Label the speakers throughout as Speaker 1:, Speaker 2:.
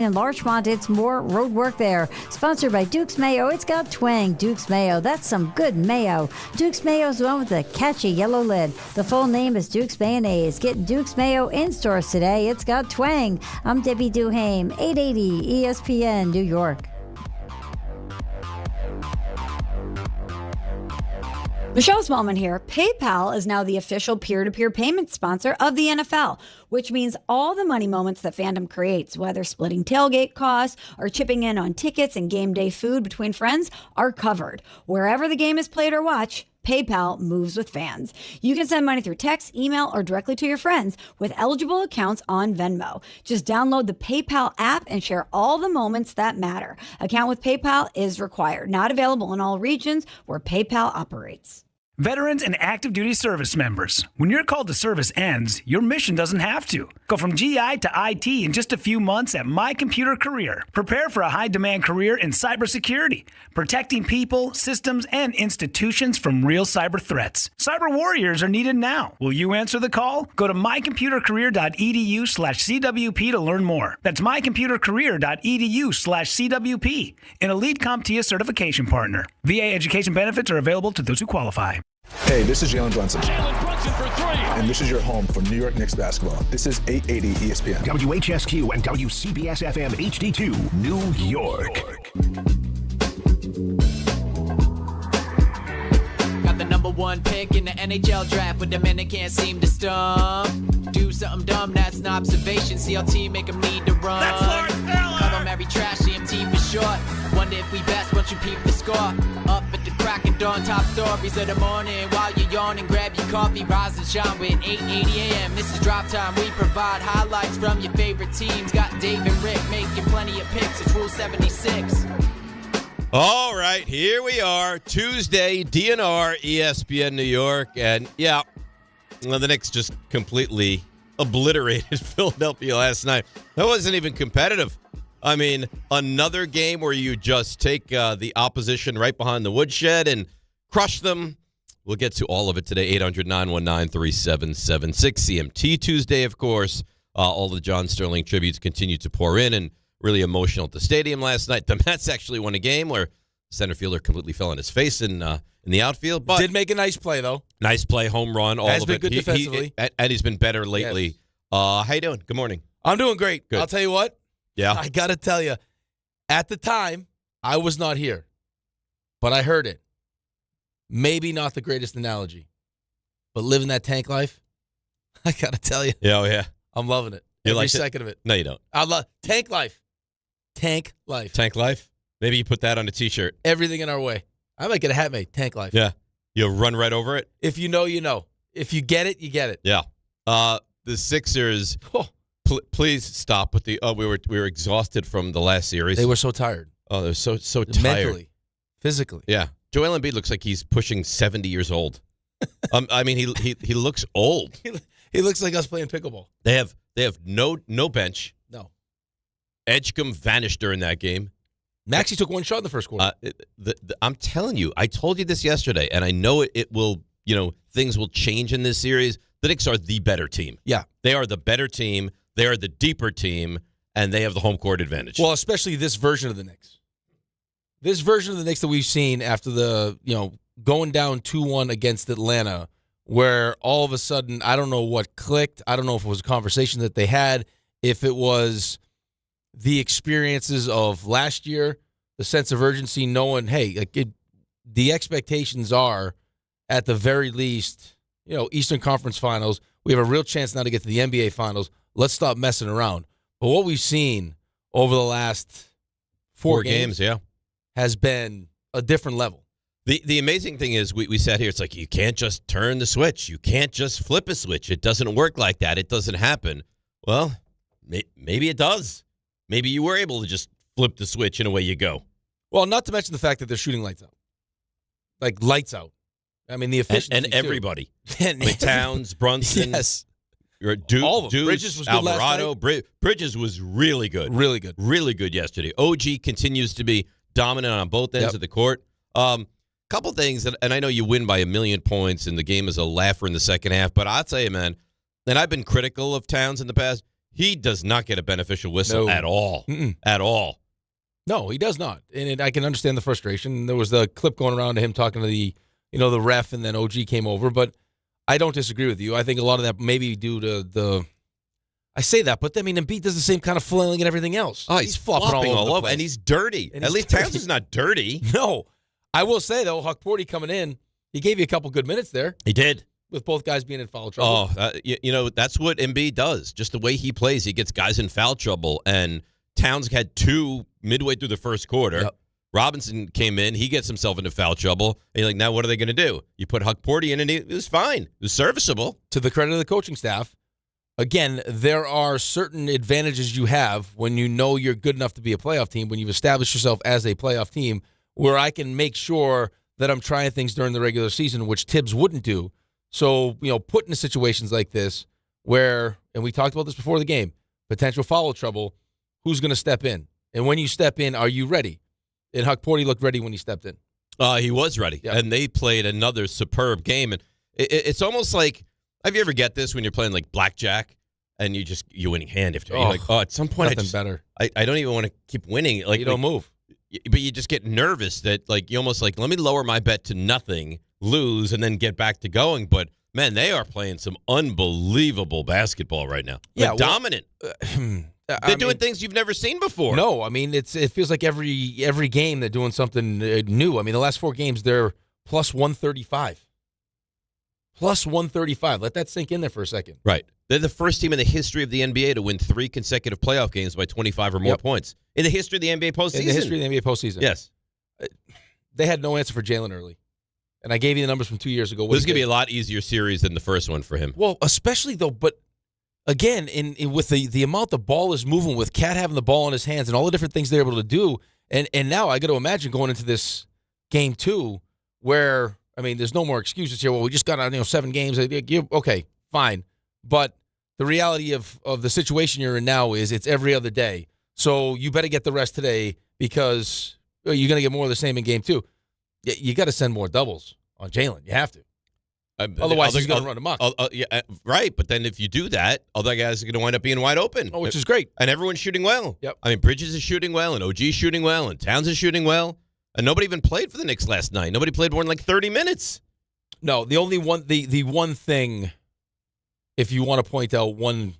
Speaker 1: In Larchmont, it's more road work there. Sponsored by Duke's Mayo. It's got twang. Duke's Mayo. That's some good mayo. Duke's Mayo's the one with the catchy yellow lid. The full name is Duke's Mayonnaise. Get Duke's Mayo in stores today. It's got twang. I'm Debbie Duhame, 880 ESPN, New York. Michelle Smallman here. PayPal is now the official peer-to-peer payment sponsor of the NFL, which means all the money moments that fandom creates, whether splitting tailgate costs or chipping in on tickets and game day food between friends, are covered. Wherever the game is played or watched, PayPal moves with fans. You can send money through text, email, or directly to your friends with eligible accounts on Venmo. Just download the PayPal app and share all the moments that matter. Account with PayPal is required. Not available in all regions where PayPal operates.
Speaker 2: Veterans and active duty service members, when your call to service ends, your mission doesn't have to. Go from GI to IT in just a few months at My Computer Career. Prepare for a high-demand career in cybersecurity, protecting people, systems, and institutions from real cyber threats. Cyber warriors are needed now. Will you answer the call? Go to mycomputercareer.edu/CWP to learn more. That's mycomputercareer.edu/CWP, an Elite CompTIA certification partner. VA education benefits are available to those who qualify.
Speaker 3: Hey, this is Jalen Brunson.
Speaker 4: Jalen Brunson for three.
Speaker 3: And this is your home for New York Knicks basketball. This is 880 ESPN.
Speaker 5: WHSQ and WCBS-FM HD2, New York.
Speaker 6: Got the number one pick in the NHL draft, but the men they can't seem to stump. Do something dumb, that's an observation. See our team make them need to run.
Speaker 4: That's Lawrence Taylor.
Speaker 6: Cuddle, Mary, trash, CMT for short. Wonder if we best once you peep the score. Up at the crack of dawn, top stories of the morning. While you're yawning, grab your coffee, rise and shine with 880 a.m. This is Drop Time. We provide highlights from your favorite teams. Got Dave and Rick making plenty of picks. It's Rule 76.
Speaker 7: All right, here we are, Tuesday, DNR, ESPN New York, and yeah, well, the Knicks just completely obliterated Philadelphia last night. That wasn't even competitive. I mean, another game where you just take the opposition right behind the woodshed and crush them. We'll get to all of it today, 800-919-3776, CMT Tuesday, of course. All the John Sterling tributes continue to pour in, and really emotional at the stadium last night. The Mets actually won a game where center fielder completely fell on his face in the outfield. But
Speaker 8: did make a nice play, though.
Speaker 7: Nice play, home run, all
Speaker 8: Has
Speaker 7: of
Speaker 8: been
Speaker 7: it.
Speaker 8: good defensively.
Speaker 7: And he's been better lately.
Speaker 8: Yes.
Speaker 7: How you doing? Good morning.
Speaker 8: I'm doing great.
Speaker 7: Good.
Speaker 8: I'll tell you what.
Speaker 7: Yeah.
Speaker 8: I got to tell you, at the time, I was not here, but I heard it. Maybe not the greatest analogy, but living that tank life, I got to tell you.
Speaker 7: Yeah, oh, yeah.
Speaker 8: I'm loving it.
Speaker 7: You
Speaker 8: Every
Speaker 7: like
Speaker 8: second of it.
Speaker 7: No, you don't.
Speaker 8: I love tank life. Tank life.
Speaker 7: Tank life? Maybe you put that on a T-shirt.
Speaker 8: Everything in our way. I might get a hat made. Tank life.
Speaker 7: Yeah. You'll run right over it?
Speaker 8: If you know, you know. If you get it, you get it.
Speaker 7: Yeah. The Sixers, please stop with the, we were exhausted from the last series.
Speaker 8: They were so tired.
Speaker 7: Oh, they're so tired.
Speaker 8: Mentally. Physically.
Speaker 7: Yeah. Joel Embiid looks like he's pushing 70 years old. I mean, he looks old.
Speaker 8: He looks like us playing pickleball.
Speaker 7: They have no bench.
Speaker 8: No.
Speaker 7: Edgecombe vanished during that game.
Speaker 8: Maxey took one shot in the first quarter.
Speaker 7: I'm telling you, I told you this yesterday, and I know it will, things will change in this series. The Knicks are the better team.
Speaker 8: Yeah.
Speaker 7: They are the better team. They are the deeper team, and they have the home court advantage.
Speaker 8: Well, especially this version of the Knicks. This version of the Knicks that we've seen after the, going down 2-1 against Atlanta, where all of a sudden, I don't know what clicked. I don't know if it was a conversation that they had, if it was the experiences of last year, the sense of urgency, knowing, hey, the expectations are, at the very least, Eastern Conference Finals. We have a real chance now to get to the NBA Finals. Let's stop messing around. But what we've seen over the last four games,
Speaker 7: yeah,
Speaker 8: has been a different level.
Speaker 7: The amazing thing is we sat here, it's like you can't just turn the switch. You can't just flip a switch. It doesn't work like that. It doesn't happen. Well, maybe it does. Maybe you were able to just flip the switch and away you go.
Speaker 8: Well, not to mention the fact that they're shooting lights out. Like lights out. I mean, the efficiency.
Speaker 7: And everybody. Towns, Brunson.
Speaker 8: Yes.
Speaker 7: All of them.
Speaker 8: Bridges was good
Speaker 7: Alvarado. Bridges was really good.
Speaker 8: Really good.
Speaker 7: Really good yesterday. OG continues to be dominant on both ends of the court. Couple things, and I know you win by 1 million points, and the game is a laugher in the second half, but I'll tell you, man, and I've been critical of Towns in the past, he does not get a beneficial whistle at all. At all.
Speaker 8: No, he does not. And I can understand the frustration. There was the clip going around to him talking to the ref, and then OG came over. But I don't disagree with you. I think a lot of that may be due to the – I say that, but I mean, Embiid does the same kind of flailing and everything else.
Speaker 7: Oh, he's flopping all over, and he's dirty. At least Towns is not dirty.
Speaker 8: No. I will say, though, Huckporty coming in, he gave you a couple good minutes there.
Speaker 7: He did.
Speaker 8: With both guys being in foul trouble.
Speaker 7: Oh, that's what Embiid does. Just the way he plays, he gets guys in foul trouble, and Towns had 2 midway through the first quarter.
Speaker 8: Yep.
Speaker 7: Robinson came in. He gets himself into foul trouble. And you're like, now what are they going to do? You put Huckporty in, and it was fine. It was serviceable.
Speaker 8: To the credit of the coaching staff, again, there are certain advantages you have when you know you're good enough to be a playoff team, when you've established yourself as a playoff team, where I can make sure that I'm trying things during the regular season, which Tibbs wouldn't do. So, put into situations like this where, and we talked about this before the game, potential foul trouble, who's going to step in? And when you step in, are you ready? And Huckporty looked ready when he stepped in.
Speaker 7: He was ready. Yep. And they played another superb game. And it's almost like, have you ever get this when you're playing like blackjack and you're winning hand after? You're like, at some point,
Speaker 8: better.
Speaker 7: I don't even want to keep winning. Like,
Speaker 8: you don't move.
Speaker 7: But you just get nervous that, like, you almost like, let me lower my bet to nothing, lose, and then get back to going. But, man, they are playing some unbelievable basketball right now. They're dominant. They're doing things you've never seen before.
Speaker 8: No, I mean, it feels like every game they're doing something new. I mean, the last 4 games, they're plus 135. Plus 135. Let that sink in there for a second.
Speaker 7: Right. They're the first team in the history of the NBA to win 3 consecutive playoff games by 25 or more points. In the history of the NBA postseason.
Speaker 8: In the history of the NBA postseason.
Speaker 7: Yes.
Speaker 8: They had no answer for Jalen early. And I gave you the numbers from 2 years ago.
Speaker 7: This is going to be a lot easier series than the first one for him.
Speaker 8: Well, especially, though, but again, with the amount the ball is moving, with Cat having the ball in his hands and all the different things they're able to do, and now I got to imagine going into this game 2 where, I mean, there's no more excuses here. Well, we just got 7 games. Okay, fine. But the reality of the situation you're in now is it's every other day. So you better get the rest today because you're going to get more of the same in game 2. You got to send more doubles on Jalen. You have to. Otherwise, he's going to run amok.
Speaker 7: Right, but then if you do that, other guys are going to wind up being wide open.
Speaker 8: Which is great.
Speaker 7: And everyone's shooting well.
Speaker 8: Yep.
Speaker 7: I mean, Bridges is shooting well, and OG's shooting well, and Towns is shooting well. And nobody even played for the Knicks last night. Nobody played more than like 30 minutes.
Speaker 8: No, the only one, the one thing, if you want to point out one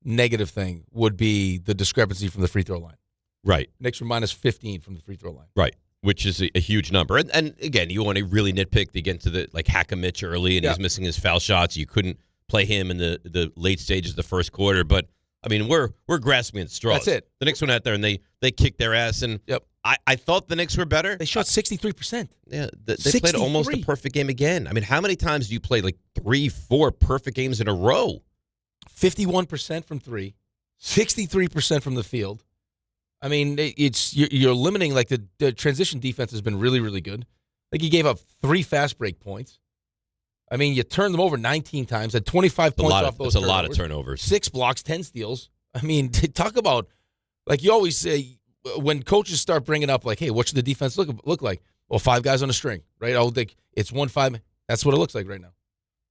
Speaker 8: negative thing, would be the discrepancy from the free throw line.
Speaker 7: Right.
Speaker 8: Knicks were minus 15 from the free throw line.
Speaker 7: Right. Which is a huge number. And again, you want to really nitpick to get into the, like, Hakamich early, and he's missing his foul shots. You couldn't play him in the late stages of the first quarter. But, I mean, we're grasping at straws.
Speaker 8: That's it.
Speaker 7: The Knicks went out there, and they kicked their ass. And I thought the Knicks were better.
Speaker 8: They shot 63%.
Speaker 7: Yeah, they played almost a perfect game again. I mean, how many times do you play, like, 3-4 perfect games in a row?
Speaker 8: 51% from 3, 63% from the field. I mean, you're limiting, like, the transition defense has been really, really good. Like, you gave up 3 fast break points. I mean, you turned them over 19 times, had 25 points off those turnovers.
Speaker 7: It's a lot of turnovers.
Speaker 8: 6 blocks, 10 steals. I mean, talk about, like, you always say, when coaches start bringing up, like, hey, what should the defense look like? Well, 5 guys on a string, right? It's 1-5. That's what it looks like right now.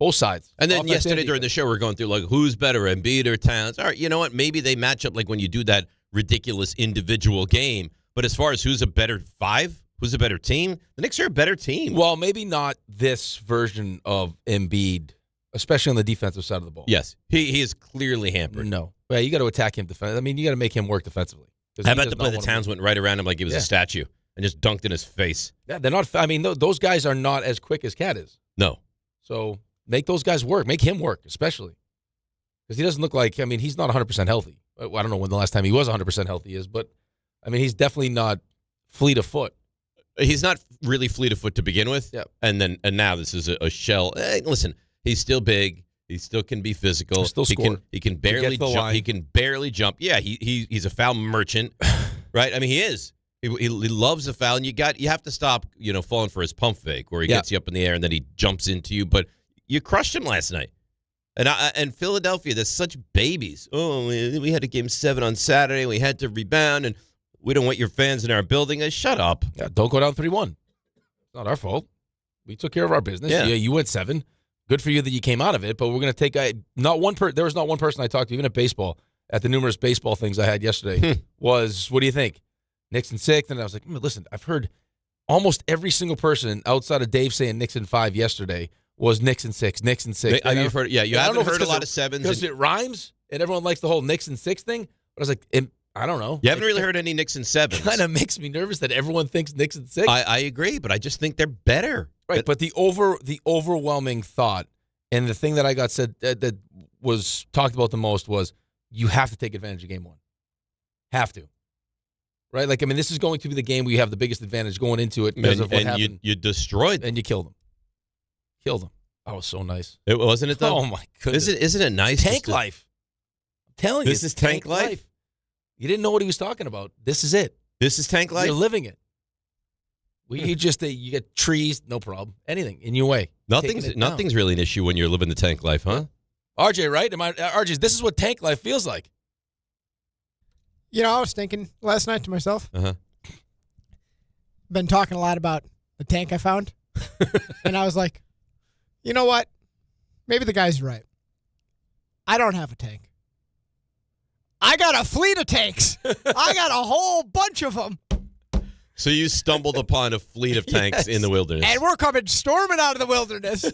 Speaker 8: Both sides.
Speaker 7: And then yesterday during the show, we're going through, like, who's better, Embiid or Towns? All right, you know what? Maybe they match up, like, when you do that ridiculous individual game. But as far as who's a better 5, who's a better team, the Knicks are a better team.
Speaker 8: Well, maybe not this version of Embiid, especially on the defensive side of the ball.
Speaker 7: Yes, he is clearly hampered.
Speaker 8: No. Well, you got to attack him defensively. I mean, you got to make him work defensively.
Speaker 7: How about the play that Towns went right around him like he was a statue and just dunked in his face?
Speaker 8: Yeah, they're not. I mean, those guys are not as quick as Cat is.
Speaker 7: No.
Speaker 8: So make those guys work. Make him work, especially. Because he doesn't look like, I mean, he's not 100% healthy. I don't know when the last time he was 100% healthy is, but, I mean, he's definitely not fleet of foot.
Speaker 7: He's not really fleet of foot to begin with.
Speaker 8: Yep.
Speaker 7: And now this is a shell. Hey, listen, he's still big. He still can be physical.
Speaker 8: Still score.
Speaker 7: He can barely jump. He can barely jump. Yeah, he's a foul merchant, right? I mean, he is. He loves the foul, and you have to stop, falling for his pump fake where he gets you up in the air and then he jumps into you. But you crushed him last night. And Philadelphia, they're such babies. Oh, we had a game 7 on Saturday. We had to rebound, and we don't want your fans in our building. Shut up.
Speaker 8: Yeah, don't go down 3-1. It's not our fault. We took care of our business. Yeah, you went 7. Good for you that you came out of it, but we're going to take there was not one person I talked to, even at baseball, at the numerous baseball things I had yesterday was, what do you think? Knicks in 6th? And I was like, listen, I've heard almost every single person outside of Dave saying Knicks in 5 yesterday was Knicks in 6, Knicks in 6.
Speaker 7: You've heard, you haven't heard a lot of 7s.
Speaker 8: Because it rhymes, and everyone likes the whole Knicks in 6 thing. But I was like, I don't know.
Speaker 7: You haven't really heard any Knicks in 7s.
Speaker 8: It kind of makes me nervous that everyone thinks Knicks in 6.
Speaker 7: I agree, but I just think they're better.
Speaker 8: Right, but the overwhelming thought, and the thing that I got said that was talked about the most was, you have to take advantage of game 1. Have to. Right? Like, I mean, this is going to be the game where you have the biggest advantage going into it because of what happened.
Speaker 7: You destroyed them.
Speaker 8: And you killed them. Killed them. That was so nice.
Speaker 7: It wasn't it, though?
Speaker 8: Oh, my goodness.
Speaker 7: Isn't it nice?
Speaker 8: Tank life. I'm telling you.
Speaker 7: This is tank life?
Speaker 8: You didn't know what he was talking about. This is it.
Speaker 7: This is tank life?
Speaker 8: You're living it. You get trees, no problem. Anything in your way.
Speaker 7: Nothing's really an issue when you're living the tank life, huh?
Speaker 8: RJ, right? RJ, this is what tank life feels like.
Speaker 9: You know, I was thinking last night to myself. Been talking a lot about the tank I found. And I was like, you know what? Maybe the guy's right. I don't have a tank. I got a fleet of tanks. I got a whole bunch of them.
Speaker 7: So you stumbled upon a fleet of tanks in the wilderness.
Speaker 9: And we're coming storming out of the wilderness.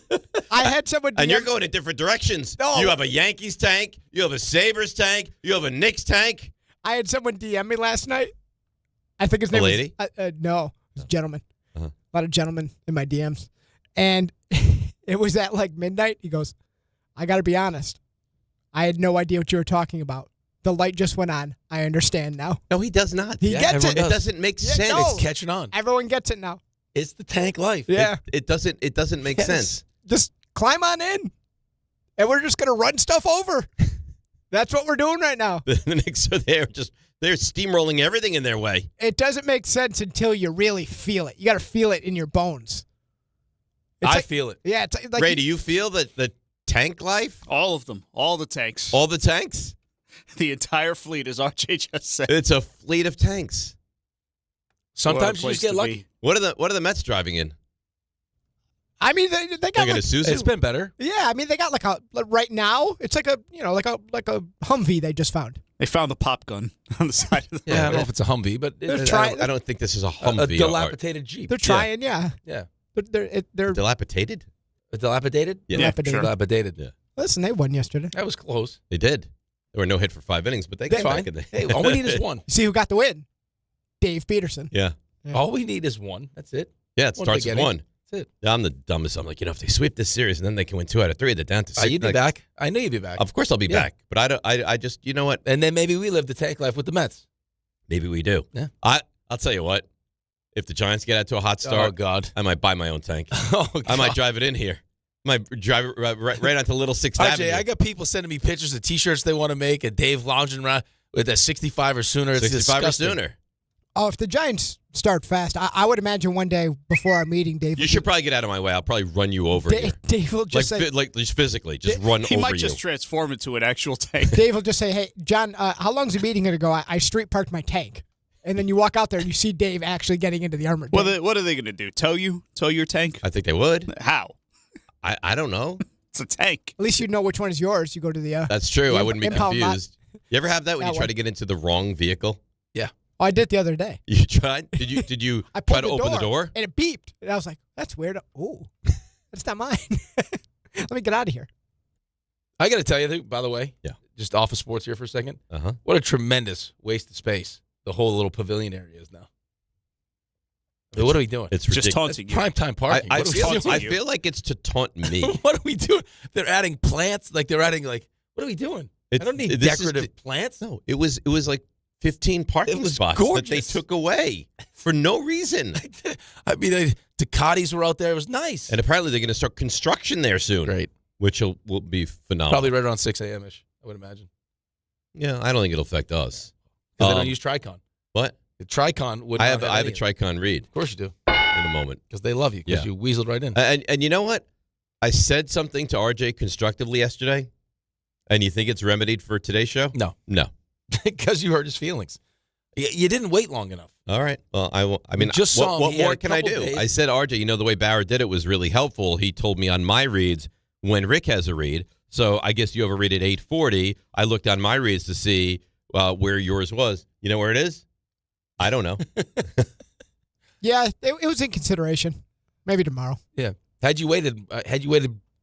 Speaker 9: I had someone
Speaker 7: And you're going in different directions.
Speaker 9: No.
Speaker 7: You have a Yankees tank. You have a Sabres tank. You have a Knicks tank.
Speaker 9: I had someone DM me last night. I think his name
Speaker 7: lady?
Speaker 9: was... no, it was a gentleman. A lot of gentlemen in my DMs. And it was at like midnight. He goes, I got to be honest. I had no idea what you were talking about. The light just went on. I understand now.
Speaker 7: No, he does not.
Speaker 9: He gets it.
Speaker 7: It doesn't make sense.
Speaker 9: no.
Speaker 8: It's catching on.
Speaker 9: Everyone gets it now.
Speaker 8: It's the tank life.
Speaker 9: Yeah.
Speaker 7: It doesn't make sense.
Speaker 9: Just climb on in. And we're just going to run stuff over. That's what we're doing right now.
Speaker 7: The Knicks are there. They're steamrolling everything in their way.
Speaker 9: It doesn't make sense until you really feel it. You got to feel it in your bones.
Speaker 8: I feel it.
Speaker 9: Yeah. It's like
Speaker 7: Ray, do you feel that the tank life?
Speaker 10: All of them. All the tanks.
Speaker 7: All the tanks?
Speaker 10: The entire fleet, as RJ just said.
Speaker 7: It's a fleet of tanks.
Speaker 8: Sometimes you just get lucky.
Speaker 7: What are the Mets driving in?
Speaker 9: I mean, they got
Speaker 7: Like an
Speaker 9: like,
Speaker 7: Isuzu?
Speaker 8: It's been better.
Speaker 9: yeah. I mean, they got like right now. It's like a Humvee they just found.
Speaker 10: They found the pop gun on the side of the
Speaker 8: Yeah, I don't know if it's a Humvee, but
Speaker 9: They're trying.
Speaker 7: I don't think this is a
Speaker 8: a
Speaker 7: Humvee.
Speaker 8: dilapidated Jeep.
Speaker 9: They're trying. Yeah.
Speaker 8: Yeah.
Speaker 9: They're
Speaker 7: Dilapidated?
Speaker 8: A dilapidated?
Speaker 7: Yeah.
Speaker 9: dilapidated.
Speaker 10: sure.
Speaker 8: Dilapidated.
Speaker 7: Yeah.
Speaker 9: Listen, they won yesterday.
Speaker 8: That was close.
Speaker 7: They did. They were no hit for 5 innings, but they
Speaker 8: That's
Speaker 7: got
Speaker 8: fine.
Speaker 7: back in
Speaker 8: Hey, all we need is one.
Speaker 9: See who got the win? Dave Peterson.
Speaker 7: Yeah.
Speaker 8: All we need is one. That's it.
Speaker 7: Yeah, it
Speaker 8: One
Speaker 7: starts
Speaker 8: big
Speaker 7: with
Speaker 8: inning.
Speaker 7: one.
Speaker 8: That's it.
Speaker 7: I'm the dumbest. I'm like, if they sweep this series and then they can win 2 out of 3, they're down to 6.
Speaker 8: You'd be back. I know you'd be back.
Speaker 7: Of course I'll be
Speaker 8: Yeah.
Speaker 7: back. But I just, you know what?
Speaker 8: And then maybe we live the tank life with the Mets.
Speaker 7: Maybe we do.
Speaker 8: Yeah.
Speaker 7: I'll tell you what. If the Giants get out to a hot start,
Speaker 8: Oh, God.
Speaker 7: I might buy my own tank.
Speaker 8: Oh, God.
Speaker 7: I might drive it in here. I might drive it right onto Little 6th Avenue.
Speaker 8: RJ, I got people sending me pictures of T-shirts they want to make, and Dave lounging around with a 65 or sooner. It's
Speaker 7: 65 or
Speaker 8: disgusting.
Speaker 7: sooner.
Speaker 9: Oh, if the Giants start fast, I would imagine one day before our meeting, Dave.
Speaker 7: You should probably get out of my way. I'll probably run you over here.
Speaker 9: Dave will just say.
Speaker 7: Just physically, just run
Speaker 10: He
Speaker 7: over
Speaker 10: might
Speaker 7: you.
Speaker 10: just transform into an actual tank.
Speaker 9: Dave will just say, "Hey, John, how long's the meeting going to go? I street parked my tank." And then you walk out there and you see Dave actually getting into the armored tank.
Speaker 10: What are they going to do? Tow you? Tow your tank?
Speaker 7: I think they would.
Speaker 10: How?
Speaker 7: I don't know.
Speaker 10: It's a tank.
Speaker 9: At least you know which one is yours. You go to the.
Speaker 7: That's true. I wouldn't be
Speaker 9: impound lot.
Speaker 7: confused. You ever have that when
Speaker 9: That
Speaker 7: you try
Speaker 9: one.
Speaker 7: to get into the wrong vehicle?
Speaker 8: Yeah.
Speaker 9: Oh, I did it the other day.
Speaker 7: You tried? Did you
Speaker 9: I
Speaker 7: try
Speaker 9: pulled
Speaker 7: to open the door?
Speaker 9: and it beeped, and I was like, "That's weird." Oh, that's not mine. Let me get out of here.
Speaker 8: I got to tell you, by the way,
Speaker 7: Yeah.
Speaker 8: just off of sports here for a second.
Speaker 7: Uh-huh.
Speaker 8: What a tremendous waste of space the whole little pavilion area is now. What are we doing?
Speaker 7: It's
Speaker 10: Just
Speaker 7: ridiculous.
Speaker 10: taunting you.
Speaker 8: Prime time parking.
Speaker 7: I
Speaker 8: What are we doing?
Speaker 7: feel like it's to taunt me.
Speaker 8: What are we doing? They're adding plants. What are we doing? I don't need
Speaker 7: This is
Speaker 8: decorative plants.
Speaker 7: No, it was like 15 parking
Speaker 8: It was
Speaker 7: spots that they
Speaker 8: gorgeous.
Speaker 7: took away for no reason.
Speaker 8: I mean, Ducatis were out there. It was nice.
Speaker 7: And apparently they're going to start construction there soon.
Speaker 8: Great.
Speaker 7: Which will be phenomenal.
Speaker 8: Probably right around 6 a.m.-ish, I would imagine.
Speaker 7: Yeah, I don't think it'll affect us.
Speaker 8: Because they don't use Tricon.
Speaker 7: What?
Speaker 8: The Tricon would
Speaker 7: I have a Tricon read.
Speaker 8: Of course you do.
Speaker 7: In a moment.
Speaker 8: Because they love you. Because you weaseled right in.
Speaker 7: And you know what? I said something to RJ constructively yesterday, and you think it's remedied for today's show?
Speaker 8: No.
Speaker 7: No.
Speaker 8: Because you hurt his feelings. You didn't wait long enough.
Speaker 7: All right. Well, I mean,
Speaker 8: just saw him.
Speaker 7: what
Speaker 8: He had
Speaker 7: more
Speaker 8: a
Speaker 7: can I
Speaker 8: couple
Speaker 7: do?
Speaker 8: days.
Speaker 7: I said, RJ, the way Bauer did it was really helpful. He told me on my reads, when Rick has a read, So I guess you have a read at 8:40. I looked on my reads to see where yours was. You know where it is? I don't know.
Speaker 9: Yeah, it was in consideration. Maybe tomorrow.
Speaker 8: Yeah. Had you waited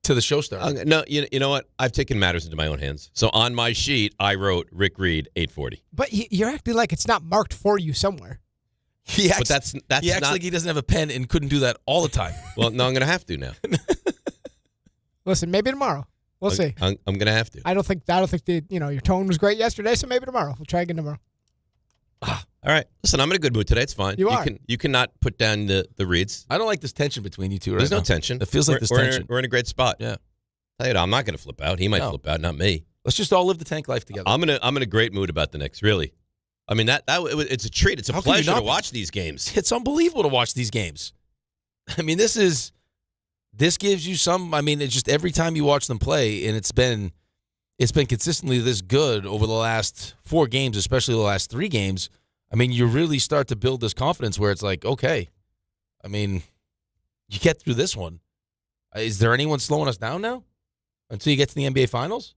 Speaker 8: to the show started?
Speaker 7: No, you know what? I've taken matters into my own hands. So on my sheet, I wrote Rick Reed 8:40.
Speaker 9: But you're acting like it's not marked for you somewhere.
Speaker 7: But that's
Speaker 8: he acts
Speaker 7: not
Speaker 8: like he doesn't have a pen and couldn't do that all the time.
Speaker 7: Well, no, I'm going to have to now.
Speaker 9: Listen, maybe tomorrow. We'll see.
Speaker 7: I'm going to have to.
Speaker 9: I don't think your tone was great yesterday, so maybe tomorrow. We'll try again tomorrow.
Speaker 7: All right. Listen, I'm in a good mood today. It's fine. You cannot put down the reads.
Speaker 8: I don't like this tension between you two right
Speaker 7: There's
Speaker 8: now.
Speaker 7: no tension.
Speaker 8: It feels like there's tension.
Speaker 7: We're in a great spot.
Speaker 8: Yeah.
Speaker 7: Tell you what, I'm not going to flip out. He might flip out, not me.
Speaker 8: Let's just all live the tank life together.
Speaker 7: I'm in a great mood about the Knicks, really. I mean, it's a treat. It's a pleasure to watch these games.
Speaker 8: It's unbelievable to watch these games. I mean, this gives you some. I mean, it's just every time you watch them play, and it's been consistently this good over the last 4 games, especially the last 3 games. I mean, you really start to build this confidence where it's like, okay, I mean, you get through this one. Is there anyone slowing us down now until you get to the NBA Finals?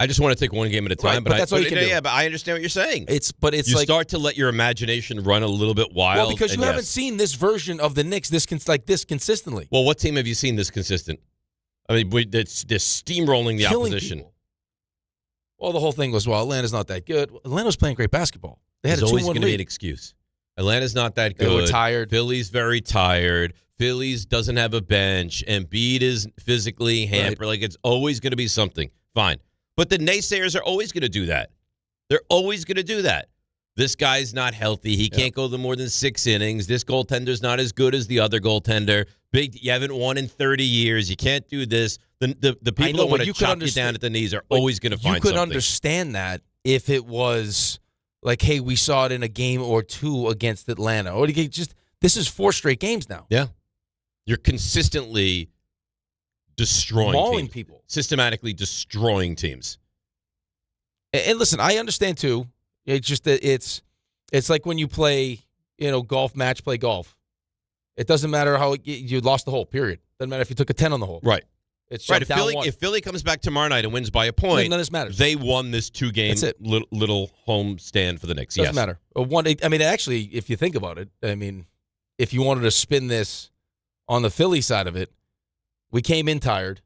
Speaker 7: I just want to take one game at a time,
Speaker 8: Right, but that's all you can do.
Speaker 7: Yeah, but I understand what you're saying.
Speaker 8: You
Speaker 7: start to let your imagination run a little bit wild.
Speaker 8: Well, because you haven't seen this version of the Knicks this consistently.
Speaker 7: Well, what team have you seen this consistent? I mean, they're steamrolling the
Speaker 8: Killing
Speaker 7: opposition.
Speaker 8: people. Well, the whole thing was, Atlanta's not that good. Atlanta's playing great basketball. They had
Speaker 7: There's
Speaker 8: a 2-1
Speaker 7: always going to be an
Speaker 8: lead.
Speaker 7: excuse. Atlanta's not that good.
Speaker 8: They were tired.
Speaker 7: Philly's very tired. Philly's doesn't have a bench. Embiid is physically hampered. Like, it's always going to be something. Fine. But the naysayers are always going to do that. They're always going to do that. This guy's not healthy. He can't go more than 6 innings. This goaltender's not as good as the other goaltender. You haven't won in 30 years. You can't do this. The people that want to chop you down at the knees are always going to find something.
Speaker 8: You could understand that if it was like, hey, we saw it in a game or 2 against Atlanta. Or this is 4 straight games now.
Speaker 7: Yeah. You're consistently destroying
Speaker 8: mauling
Speaker 7: teams.
Speaker 8: People.
Speaker 7: Systematically destroying teams.
Speaker 8: And listen, I understand too. It's just that it's like when you play, golf, match play golf. It doesn't matter how you lost the hole, period. Doesn't matter if you took a 10 on the hole.
Speaker 7: Right.
Speaker 8: It's
Speaker 7: right.
Speaker 8: down
Speaker 7: If Philly comes back tomorrow night and wins by a point,
Speaker 8: none of this matters.
Speaker 7: They won this 2-game little home stand for the Knicks.
Speaker 8: Doesn't matter. Actually, if you think about it, I mean, if you wanted to spin this on the Philly side of it, we came in tired.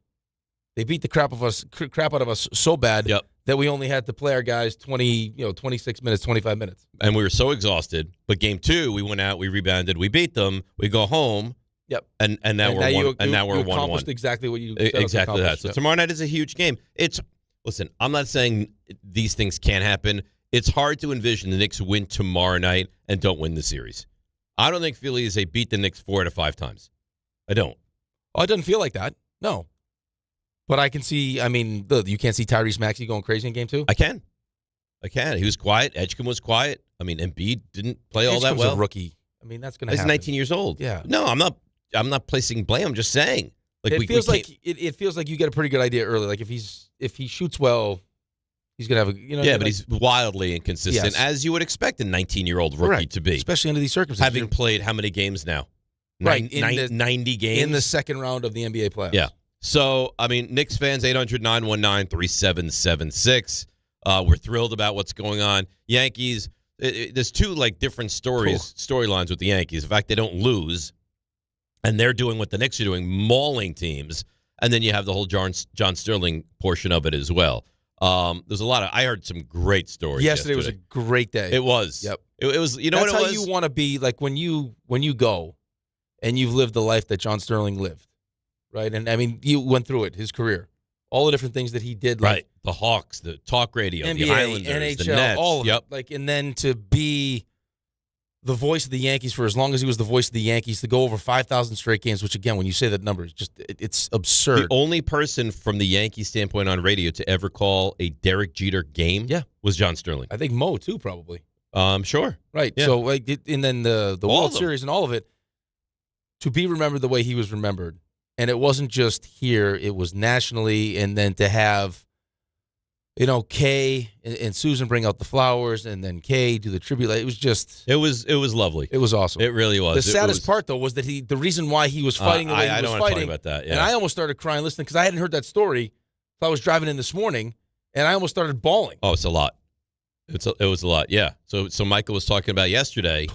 Speaker 8: They beat the crap out of us so bad that we only had to play our guys 26 minutes, 25 minutes.
Speaker 7: And we were so exhausted. But game 2, we went out, we rebounded, we beat them, we go home.
Speaker 8: Yep.
Speaker 7: And now we're 1-1.
Speaker 8: Accomplished exactly what you said.
Speaker 7: Exactly that. So tomorrow night is a huge game. Listen, I'm not saying these things can't happen. It's hard to envision the Knicks win tomorrow night and don't win the series. I don't think Philly is beat the Knicks 4 out of 5 times. I don't.
Speaker 8: Oh, it doesn't feel like that. No. But I can see, you can't see Tyrese Maxey going crazy in game 2?
Speaker 7: I can. He was quiet. Edgecombe was quiet. I mean, Embiid didn't play all that well.
Speaker 8: A rookie. I mean, that's going to happen.
Speaker 7: He's 19 years old.
Speaker 8: Yeah.
Speaker 7: No, I'm not placing blame. I'm just saying.
Speaker 8: It feels like you get a pretty good idea early. Like if he shoots well, he's going to have a,
Speaker 7: Yeah, but he's wildly inconsistent, as you would expect a 19-year-old rookie to be.
Speaker 8: Especially under these circumstances.
Speaker 7: Having played how many games now?
Speaker 8: Right.
Speaker 7: 90 games?
Speaker 8: In the second round of the NBA playoffs.
Speaker 7: Yeah. So, Knicks fans, 800-919-3776. We're thrilled about what's going on. Yankees, there's 2 different storylines with the Yankees. In fact, they don't lose, and they're doing what the Knicks are doing, mauling teams. And then you have the whole John Sterling portion of it as well. There's a lot of. I heard some great stories.
Speaker 8: Yesterday was a great day.
Speaker 7: It was.
Speaker 8: Yep.
Speaker 7: It was. You know
Speaker 8: That's
Speaker 7: what it was?
Speaker 8: how you want to be. Like when you go, and you've lived the life that John Sterling lived, right? And you went through it, his career, all the different things that he did,
Speaker 7: right? The Hawks, the talk radio,
Speaker 8: NBA,
Speaker 7: the Islanders,
Speaker 8: NHL,
Speaker 7: the Nets,
Speaker 8: all of it. And then to be the voice of the Yankees for as long as he was the voice of the Yankees, to go over 5,000 straight games, which again, when you say that number, it's absurd.
Speaker 7: The only person from the Yankee standpoint on radio to ever call a Derek Jeter game was John Sterling.
Speaker 8: I think Mo too, probably.
Speaker 7: Sure.
Speaker 8: Right.
Speaker 7: Yeah.
Speaker 8: So and then the World Series and all of it, to be remembered the way he was remembered. And it wasn't just here, it was nationally, and then to have Kay and Susan bring out the flowers, and then Kay do the tribute. It was just...
Speaker 7: It was lovely.
Speaker 8: It was awesome.
Speaker 7: It really was.
Speaker 8: The saddest part, though, was that the reason why he was fighting the way he was fighting...
Speaker 7: I don't want to talk about that,
Speaker 8: and I almost started crying listening, because I hadn't heard that story So I was driving in this morning, and I almost started bawling.
Speaker 7: Oh, it's a lot. It was a lot, yeah. So Michael was talking about yesterday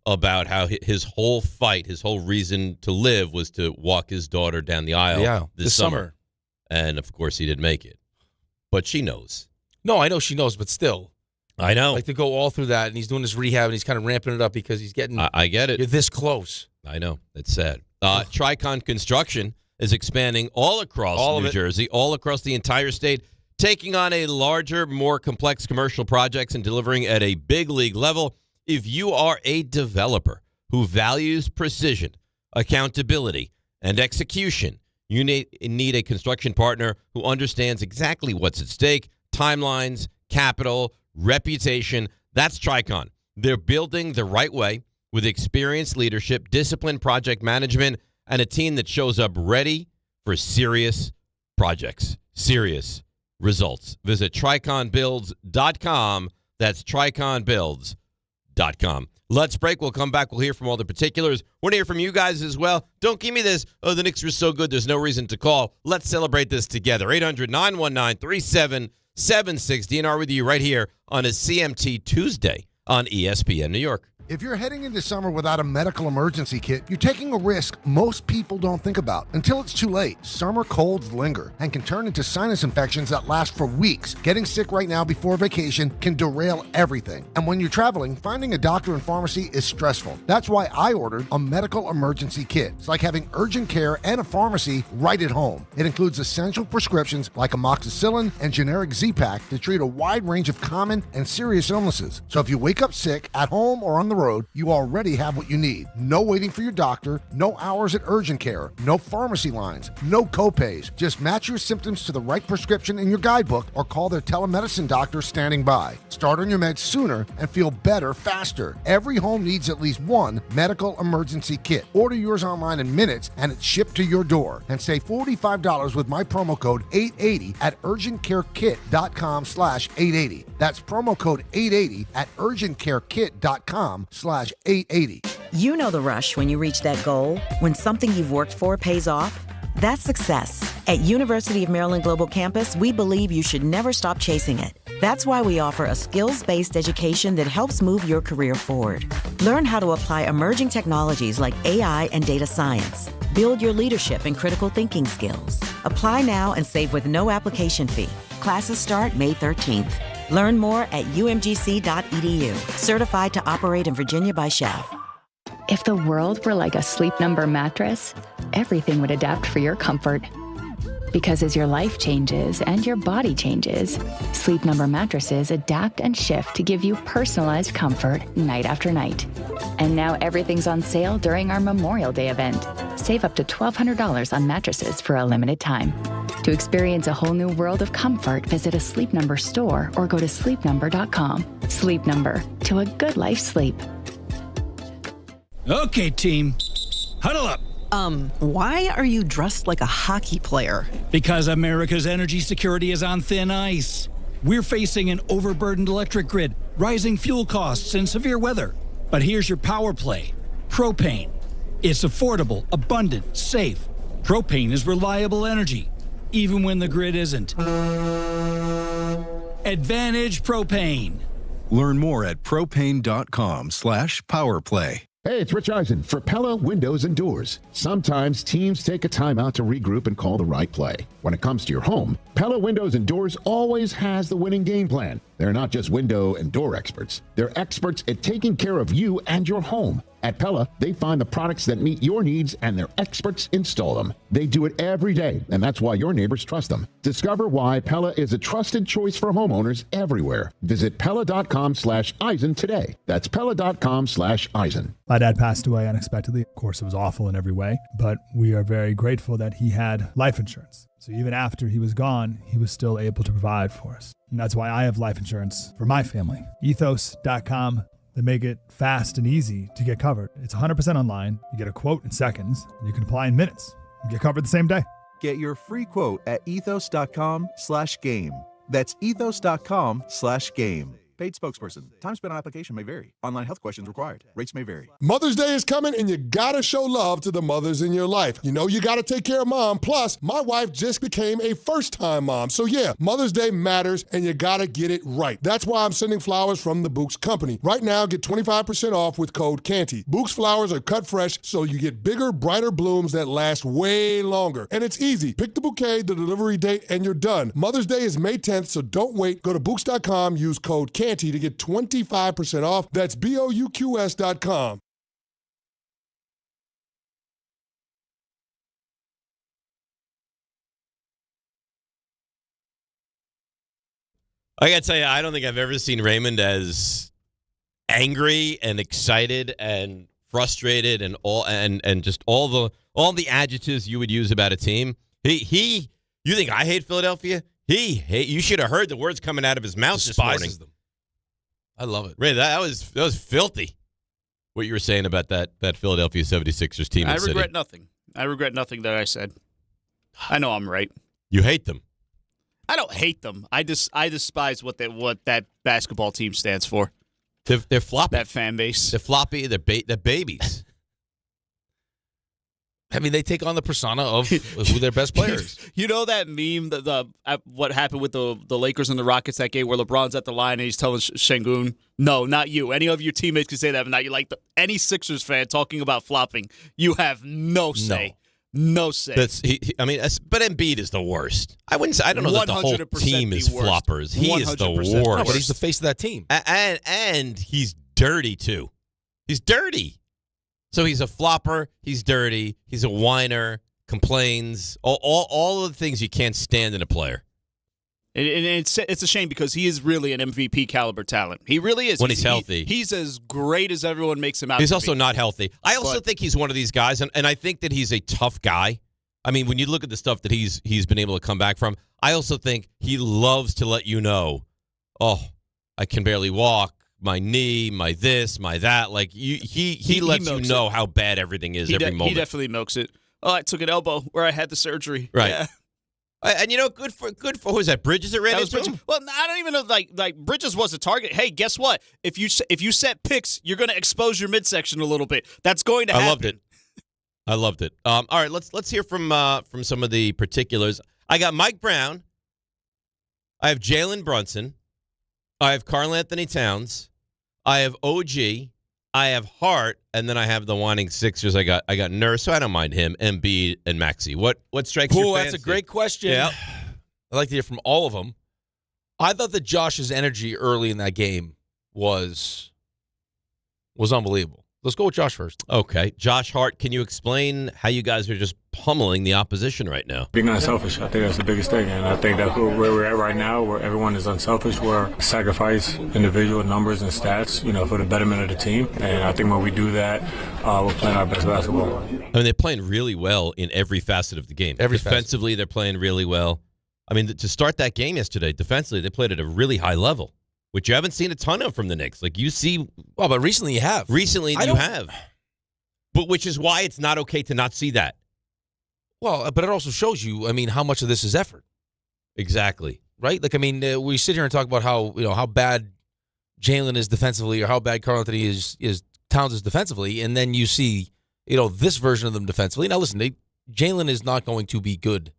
Speaker 7: about how his whole fight, his whole reason to live was to walk his daughter down the aisle this summer. And, of course, he didn't make it. But she knows.
Speaker 8: No, I know she knows, but still.
Speaker 7: I know.
Speaker 8: Like to go all through that, and he's doing this rehab, and he's kind of ramping it up because he's getting.
Speaker 7: I get it.
Speaker 8: You're this close.
Speaker 7: I know. It's sad. Tricon Construction is expanding all across New Jersey, all across the entire state, taking on a larger, more complex commercial projects and delivering at a big league level. If you are a developer who values precision, accountability, and execution, you need a construction partner who understands exactly what's at stake, timelines, capital, reputation. That's Tricon. They're building the right way with experienced leadership, disciplined project management, and a team that shows up ready for serious projects, serious results. Visit TriconBuilds.com. That's TriconBuilds.com. Let's break. We'll come back. We'll hear from all the particulars. Want to hear from you guys as well. Don't give me this, oh, the Knicks were so good, there's no reason to call. Let's celebrate this together. 800-919-3776. DNR with you right here on a CMT Tuesday on ESPN New York.
Speaker 11: If you're heading into summer without a medical emergency kit, you're taking a risk most people don't think about until it's too late. Summer colds linger and can turn into sinus infections that last for weeks. Getting sick right now before vacation can derail everything. And when you're traveling, finding a doctor and pharmacy is stressful. That's why I ordered a medical emergency kit. It's like having urgent care and a pharmacy right at home. It includes essential prescriptions like amoxicillin and generic Z-Pak to treat a wide range of common and serious illnesses. So if you wake up sick at home or on the road, you already have what you need. No waiting for your doctor, no hours at urgent care, no pharmacy lines, no copays. Just match your symptoms to the right prescription in your guidebook or call their telemedicine doctor standing by. Start on your meds sooner and feel better faster. Every home needs at least one medical emergency kit. Order yours online in minutes and it's shipped to your door. And save $45 with my promo code 880 at urgentcarekit.com/880. That's promo code 880 at urgentcarekit.com/880.
Speaker 12: You know the rush when you reach that goal, when something you've worked for pays off. That's success. At University of Maryland Global Campus, we believe you should never stop chasing it. That's why we offer a skills-based education that helps move your career forward. Learn how to apply emerging technologies like AI and data science. Build your leadership and critical thinking skills. Apply now and save with no application fee. Classes start May 13th. Learn more at umgc.edu. Certified to operate in Virginia by Chev.
Speaker 13: If the world were like a Sleep Number mattress, everything would adapt for your comfort. Because as your life changes and your body changes, Sleep Number mattresses adapt and shift to give you personalized comfort night after night. And now everything's on sale during our Memorial Day event. Save up to $1,200 on mattresses for a limited time. To experience a whole new world of comfort, visit a Sleep Number store or go to sleepnumber.com. Sleep Number, to a good life sleep.
Speaker 2: Okay, team. Huddle up.
Speaker 14: Why are you dressed like a hockey player?
Speaker 2: Because America's energy security is on thin ice. We're facing an overburdened electric grid, rising fuel costs, and severe weather. But here's your power play. Propane. It's affordable, abundant, safe. Propane is reliable energy, even when the grid isn't. Advantage Propane.
Speaker 15: Learn more at propane.com/powerplay.
Speaker 5: Hey, it's Rich Eisen for Pella Windows and Doors. Sometimes teams take a time out to regroup and call the right play. When it comes to your home, Pella Windows and Doors always has the winning game plan. They're not just window and door experts. They're experts at taking care of you and your home. At Pella, they find the products that meet your needs and their experts install them. They do it every day, and that's why your neighbors trust them. Discover why Pella is a trusted choice for homeowners everywhere. Visit Pella.com/Eisen today. That's Pella.com/Eisen.
Speaker 16: My dad passed away unexpectedly. Of course, it was awful in every way, but we are very grateful that he had life insurance. So even after he was gone, he was still able to provide for us. And that's why I have life insurance for my family. Ethos.com. They make it fast and easy to get covered. It's 100% online. You get a quote in seconds. And you can apply in minutes. You get covered the same day.
Speaker 17: Get your free quote at ethos.com/game. That's ethos.com/game.
Speaker 15: Paid spokesperson. Time spent on application may vary. Online health questions required. Rates may vary.
Speaker 17: Mother's Day is coming, and you gotta show love to the mothers in your life. You know you gotta take care of mom. Plus, my wife just became a first-time mom. So yeah, Mother's Day matters, and you gotta get it right. That's why I'm sending flowers from the Books Company. Right now, get 25% off with code CANTY. Books flowers are cut fresh, so you get bigger, brighter blooms that last way longer. And it's easy. Pick the bouquet, the delivery date, and you're done. Mother's Day is May 10th, so don't wait. Go to Books.com, use code CANTY to get 25% off. That's BOUQS.com.
Speaker 7: I gotta tell you, I don't think I've ever seen Raymond as angry and excited and frustrated and just all the adjectives you would use about a team. You think I hate Philadelphia? You should have heard the words coming out of his mouth this morning.
Speaker 8: Them. I love it.
Speaker 7: Ray, that was filthy. What you were saying about that Philadelphia 76ers team.
Speaker 10: I regret nothing. I regret nothing that I said. I know I'm right.
Speaker 7: You hate them.
Speaker 10: I don't hate them. I despise what that basketball team stands for.
Speaker 7: They're floppy.
Speaker 10: That fan base.
Speaker 7: They're floppy. They're babies.
Speaker 8: I mean, they take on the persona of who their best players.
Speaker 10: You know that meme, what happened with the Lakers and the Rockets that game where LeBron's at the line and he's telling Şengün, no, not you. Any of your teammates can say that, but not you. Like any Sixers fan talking about flopping, you have no say. No say.
Speaker 7: But Embiid is the worst. I wouldn't say. I don't know that the whole team is floppers. He is the worst.
Speaker 8: No, but he's the face of that team,
Speaker 7: and he's dirty too. He's dirty. So he's a flopper. He's dirty. He's a whiner. Complains. All of the things you can't stand in a player.
Speaker 10: And it's a shame because he is really an MVP caliber talent. He really is.
Speaker 7: When he's healthy.
Speaker 10: He's as great as everyone makes him out
Speaker 7: He's
Speaker 10: to
Speaker 7: also
Speaker 10: be.
Speaker 7: not healthy. I also think he's one of these guys, and I think that he's a tough guy. I mean, when you look at the stuff that he's been able to come back from, I also think he loves to let you know, oh, I can barely walk. My knee, my this, my that. Like he lets you know how bad everything is every moment.
Speaker 10: He definitely milks it. Oh, I took an elbow where I had the surgery.
Speaker 7: Right.
Speaker 10: Yeah.
Speaker 7: And good for who was that? Bridges that ran into him?
Speaker 10: Well, I don't even know. Like Bridges was a target. Hey, guess what? If you set picks, you're going to expose your midsection a little bit. That's going to happen.
Speaker 7: I loved it. All right, let's hear from some of the particulars. I got Mike Brown. I have Jalen Brunson. I have Karl Anthony Towns. I have OG. I have Hart, and then I have the whining Sixers. I got Nurse, so I don't mind him. Embiid and Maxey. What strikes your fancy?
Speaker 8: That's a great question.
Speaker 7: Yeah.
Speaker 8: I'd like to hear from all of them. I thought that Josh's energy early in that game was unbelievable. Let's go with Josh first.
Speaker 7: Okay. Josh Hart, can you explain how you guys are just pummeling the opposition right now?
Speaker 18: Being unselfish, I think that's the biggest thing. And I think that where we're at right now, where everyone is unselfish, we're sacrifice individual numbers and stats, for the betterment of the team. And I think when we do that, we're playing our best basketball.
Speaker 7: I mean, they're playing really well in every facet of the game. Defensively, they're playing really well. I mean, to start that game yesterday, defensively, they played at a really high level, which you haven't seen a ton of from the Knicks. Like, you see...
Speaker 8: Well, but recently you have.
Speaker 7: Recently you have. But which is why it's not okay to not see that.
Speaker 8: Well, but it also shows you, how much of this is effort.
Speaker 7: Exactly.
Speaker 8: Right? Like, we sit here and talk about how bad Jalen is defensively or how bad Karl Anthony is Towns is defensively, and then you see, this version of them defensively. Now, listen, Jalen is not going to be good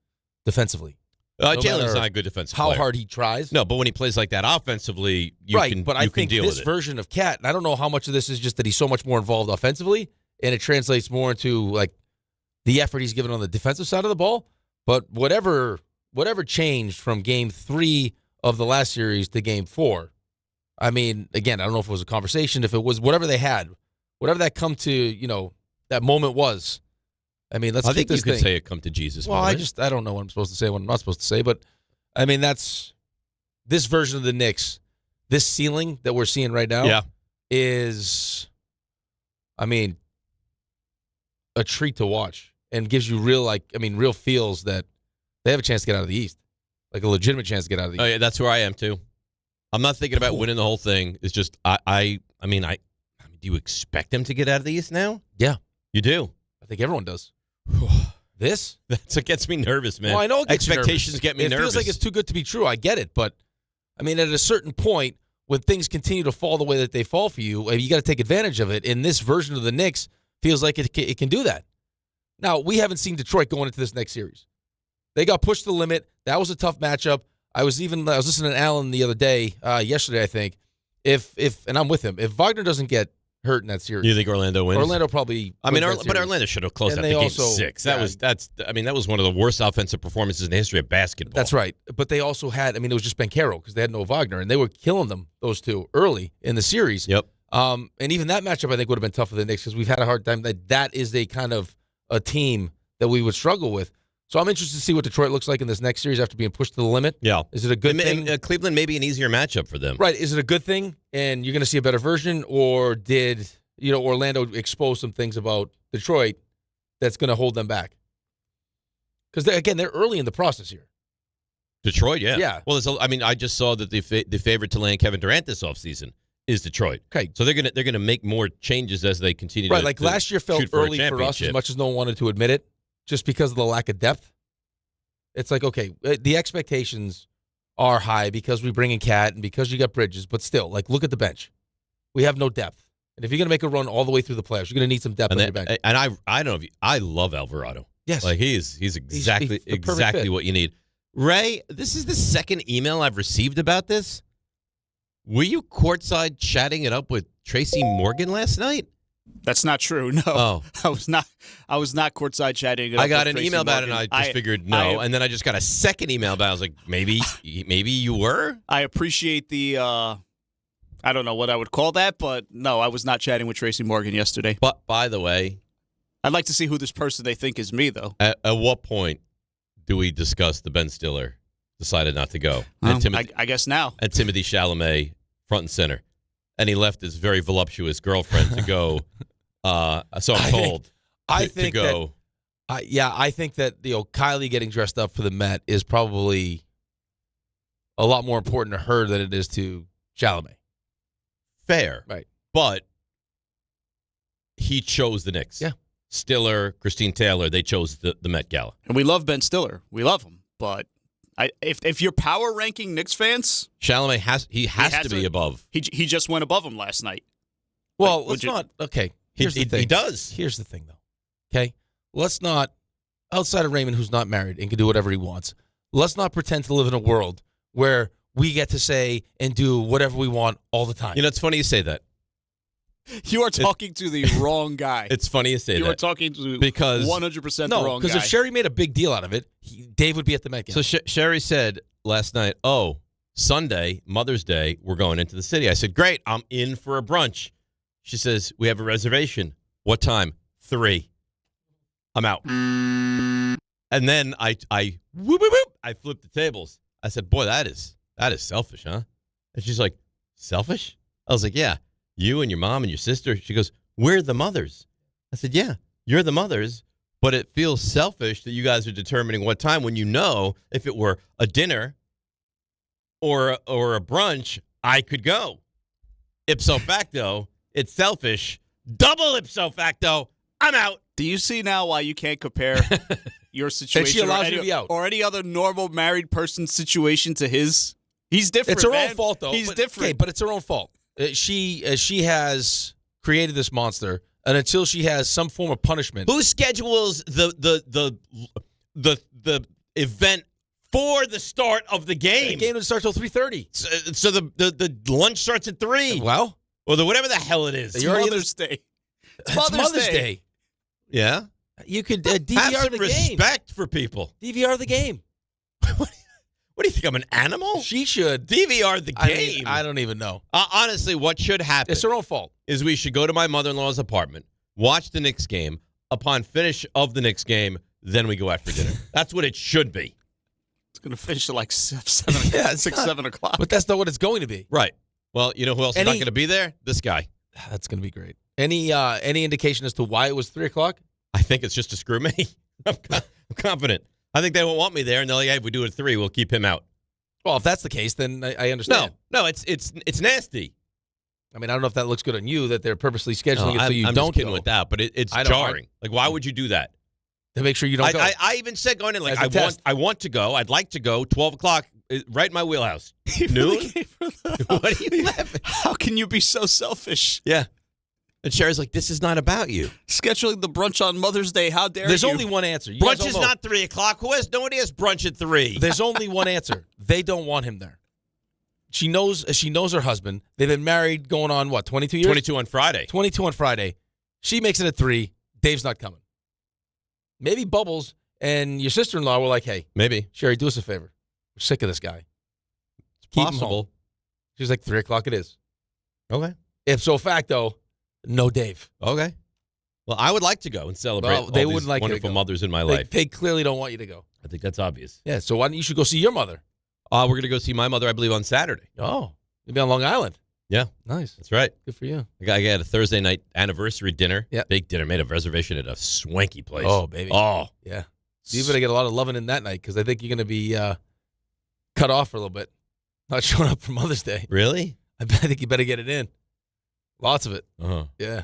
Speaker 8: defensively.
Speaker 7: Jalen's not a good defensive player.
Speaker 8: How hard he tries.
Speaker 7: No, but when he plays like that offensively, you can deal with it.
Speaker 8: But I think this version of Cat, and I don't know how much of this is just that he's so much more involved offensively, and it translates more into, like, the effort he's given on the defensive side of the ball. But whatever changed from Game 3 of the last series to Game 4, again, I don't know if it was a conversation, if it was whatever they had, whatever that come to, that moment was.
Speaker 7: I think you could say it come to Jesus.
Speaker 8: Well, moment. I don't know what I'm supposed to say, what I'm not supposed to say, but that's this version of the Knicks, this ceiling that we're seeing right now is, a treat to watch and gives you real feels that they have a chance to get out of the East, like a legitimate chance to get out of the East.
Speaker 7: Oh yeah, that's where I am too. I'm not thinking about winning the whole thing. It's just do you expect them to get out of the East now?
Speaker 8: Yeah,
Speaker 7: you do.
Speaker 8: I think everyone does. That's
Speaker 7: what gets me nervous, man.
Speaker 8: Well, I know
Speaker 7: expectations get me nervous.
Speaker 8: It feels like it's too good to be true. I get it, but at a certain point, when things continue to fall the way that they fall for you, you got to take advantage of it. And this version of the Knicks feels like it can do that. Now, we haven't seen Detroit going into this next series. They got pushed to the limit. That was a tough matchup. I was listening to Allen the other day, yesterday, I think. And I'm with him. If Wagner doesn't get hurt in that series,
Speaker 7: you think Orlando wins?
Speaker 8: Orlando probably.
Speaker 7: But Orlando should have closed out the game 6. That was one of the worst offensive performances in the history of basketball.
Speaker 8: That's right. But they also had. It was just Banchero because they had no Wagner, and they were killing them, those two, early in the series.
Speaker 7: Yep.
Speaker 8: And even that matchup, I think, would have been tough for the Knicks because we've had a hard time. That is a kind of a team that we would struggle with. So I'm interested to see what Detroit looks like in this next series after being pushed to the limit.
Speaker 7: Yeah.
Speaker 8: Is it a good thing?
Speaker 7: Cleveland may be an easier matchup for them.
Speaker 8: Right. Is it a good thing and you're going to see a better version, or did Orlando expose some things about Detroit that's going to hold them back? Because, they're early in the process here.
Speaker 7: Detroit, yeah.
Speaker 8: Yeah.
Speaker 7: Well, I just saw that the favorite to land Kevin Durant this offseason is Detroit.
Speaker 8: Okay.
Speaker 7: So they're gonna make more changes as they continue
Speaker 8: right,
Speaker 7: to
Speaker 8: like last year felt early for us as much as no one wanted to admit it, just because of the lack of depth. It's like, okay, the expectations are high because we bring in Cat and because you got Bridges, but still, look at the bench. We have no depth. And if you're going to make a run all the way through the playoffs, you're going to need some depth on your bench.
Speaker 7: And I don't know I love Alvarado.
Speaker 8: Yes.
Speaker 7: He's exactly what you need. Ray, this is the second email I've received about this. Were you courtside chatting it up with Tracy Morgan last night?
Speaker 10: That's not true. No, I was not courtside chatting.
Speaker 7: I got an email about it, and I just figured no, and then I just got a second email about it. I was like, maybe you were.
Speaker 10: I appreciate the. I don't know what I would call that, but no, I was not chatting with Tracy Morgan yesterday.
Speaker 7: But by the way,
Speaker 10: I'd like to see who this person they think is me, though.
Speaker 7: At what point do we discuss the Ben Stiller decided not to go?
Speaker 10: I guess now.
Speaker 7: And Timothée Chalamet front and center. And he left his very voluptuous girlfriend to go. So I'm told.
Speaker 8: I think
Speaker 7: to go.
Speaker 8: I think that Kylie getting dressed up for the Met is probably a lot more important to her than it is to Chalamet.
Speaker 7: Fair,
Speaker 8: right?
Speaker 7: But he chose the Knicks.
Speaker 10: Yeah,
Speaker 7: Stiller, Christine Taylor, they chose the Met Gala,
Speaker 10: and we love Ben Stiller. We love him, but. If you're power ranking Knicks fans,
Speaker 7: Chalamet has to be above.
Speaker 10: He just went above him last night.
Speaker 8: Well, let's not. Okay, here's the thing.
Speaker 7: He does.
Speaker 8: Here's the thing, though. Okay, let's not. Outside of Raymond, who's not married and can do whatever he wants, let's not pretend to live in a world where we get to say and do whatever we want all the time.
Speaker 7: It's funny you say that.
Speaker 10: You are talking to the wrong guy.
Speaker 7: It's funny you say that.
Speaker 10: You are talking to 100% the wrong guy.
Speaker 8: Because if Sherry made a big deal out of it, Dave would be at the Met game.
Speaker 7: So Sherry said last night, Sunday, Mother's Day, we're going into the city. I said, great, I'm in for a brunch. She says, we have a reservation. What time? 3. I'm out. And then I flipped the tables. I said, boy, that is selfish, huh? And she's like, selfish? I was like, yeah. You and your mom and your sister. She goes, we're the mothers. I said, yeah, you're the mothers, but it feels selfish that you guys are determining what time when if it were a dinner or a brunch, I could go. Ipso facto, it's selfish. Double ipso facto, I'm out.
Speaker 10: Do you see now why you can't compare your situation
Speaker 8: and she allows you to be out.
Speaker 10: Or any other normal married person's situation to his? He's different.
Speaker 8: It's her own fault, though.
Speaker 10: He's different.
Speaker 8: Okay, but it's her own fault. She has created this monster, and until she has some form of punishment,
Speaker 7: who schedules the event for the start of the game?
Speaker 8: The game doesn't start till 3:30.
Speaker 7: So the lunch starts at 3.
Speaker 8: Well,
Speaker 7: or whatever the hell it is.
Speaker 10: It's Mother's Day.
Speaker 8: It's Mother's Day.
Speaker 7: Yeah,
Speaker 8: you could DVR
Speaker 7: have some
Speaker 8: the game.
Speaker 7: Respect for people.
Speaker 8: DVR the game.
Speaker 7: What do you think? I'm an animal?
Speaker 8: She should
Speaker 7: DVR the game.
Speaker 8: I don't even know.
Speaker 7: Honestly, what should happen?
Speaker 8: It's her own fault.
Speaker 7: Is we should go to my mother-in-law's apartment, watch the Knicks game. Upon finish of the Knicks game, then we go out for dinner. That's what it should be.
Speaker 10: It's going to finish at like 7 o'clock.
Speaker 8: But that's not what it's going to be.
Speaker 7: Right. Well, you know who else is not going to be there? This guy.
Speaker 8: That's going to be great. Any indication as to why it was 3 o'clock?
Speaker 7: I think it's just to screw me. I'm confident. I think they won't want me there, and they're like, hey, if we do it at 3, we'll keep him out.
Speaker 8: Well, if that's the case, then I understand.
Speaker 7: No, it's nasty.
Speaker 8: I mean, I don't know if that looks good on you that they're purposely scheduling it so you
Speaker 7: I'm
Speaker 8: don't
Speaker 7: just kidding
Speaker 8: go.
Speaker 7: with that, but it's jarring. Like, why would you do that?
Speaker 8: To make sure you don't go.
Speaker 7: I even said going in, like, I want to go. I'd like to go. 12 o'clock, right in my wheelhouse. Noon? What are you laughing?
Speaker 10: How can you be so selfish?
Speaker 7: Yeah. And Sherry's like, this is not about you.
Speaker 10: Scheduling the brunch on Mother's Day. How dare
Speaker 8: There's
Speaker 10: you?
Speaker 8: only one answer. You
Speaker 7: Brunch
Speaker 8: guys
Speaker 7: is
Speaker 8: don't know.
Speaker 7: not 3 o'clock. Nobody has brunch at 3.
Speaker 8: There's only one answer. They don't want him there. She knows her husband. They've been married going on, 22 years?
Speaker 7: 22 on Friday.
Speaker 8: 22 on Friday. She makes it at 3. Dave's not coming. Maybe Bubbles and your sister-in-law were like, hey.
Speaker 7: Maybe.
Speaker 8: Sherry, do us a favor. We're sick of this guy. Keep him home.
Speaker 7: Possible.
Speaker 8: She's like, 3 o'clock it is.
Speaker 7: Okay.
Speaker 8: Ipso facto, no Dave.
Speaker 7: Okay. Well, I would like to go and celebrate all
Speaker 8: they
Speaker 7: these
Speaker 8: wouldn't like
Speaker 7: wonderful
Speaker 8: you to go.
Speaker 7: mothers in my life.
Speaker 8: They clearly don't want you to go.
Speaker 7: I think that's obvious.
Speaker 8: Yeah, so why don't you should go see your mother?
Speaker 7: We're going to go see my mother, I believe, on Saturday.
Speaker 8: Oh, you'll be on Long Island.
Speaker 7: Yeah.
Speaker 8: Nice.
Speaker 7: That's right.
Speaker 8: Good for you.
Speaker 7: I got a Thursday night anniversary dinner.
Speaker 8: Yeah.
Speaker 7: Big dinner. Made a reservation at a swanky place.
Speaker 8: Oh, baby.
Speaker 7: Oh.
Speaker 8: Yeah. So you better get a lot of loving in that night because I think you're going to be cut off for a little bit. Not showing up for Mother's Day.
Speaker 7: Really?
Speaker 8: I think you better get it in. Lots of it.
Speaker 7: Uh-huh.
Speaker 8: Yeah.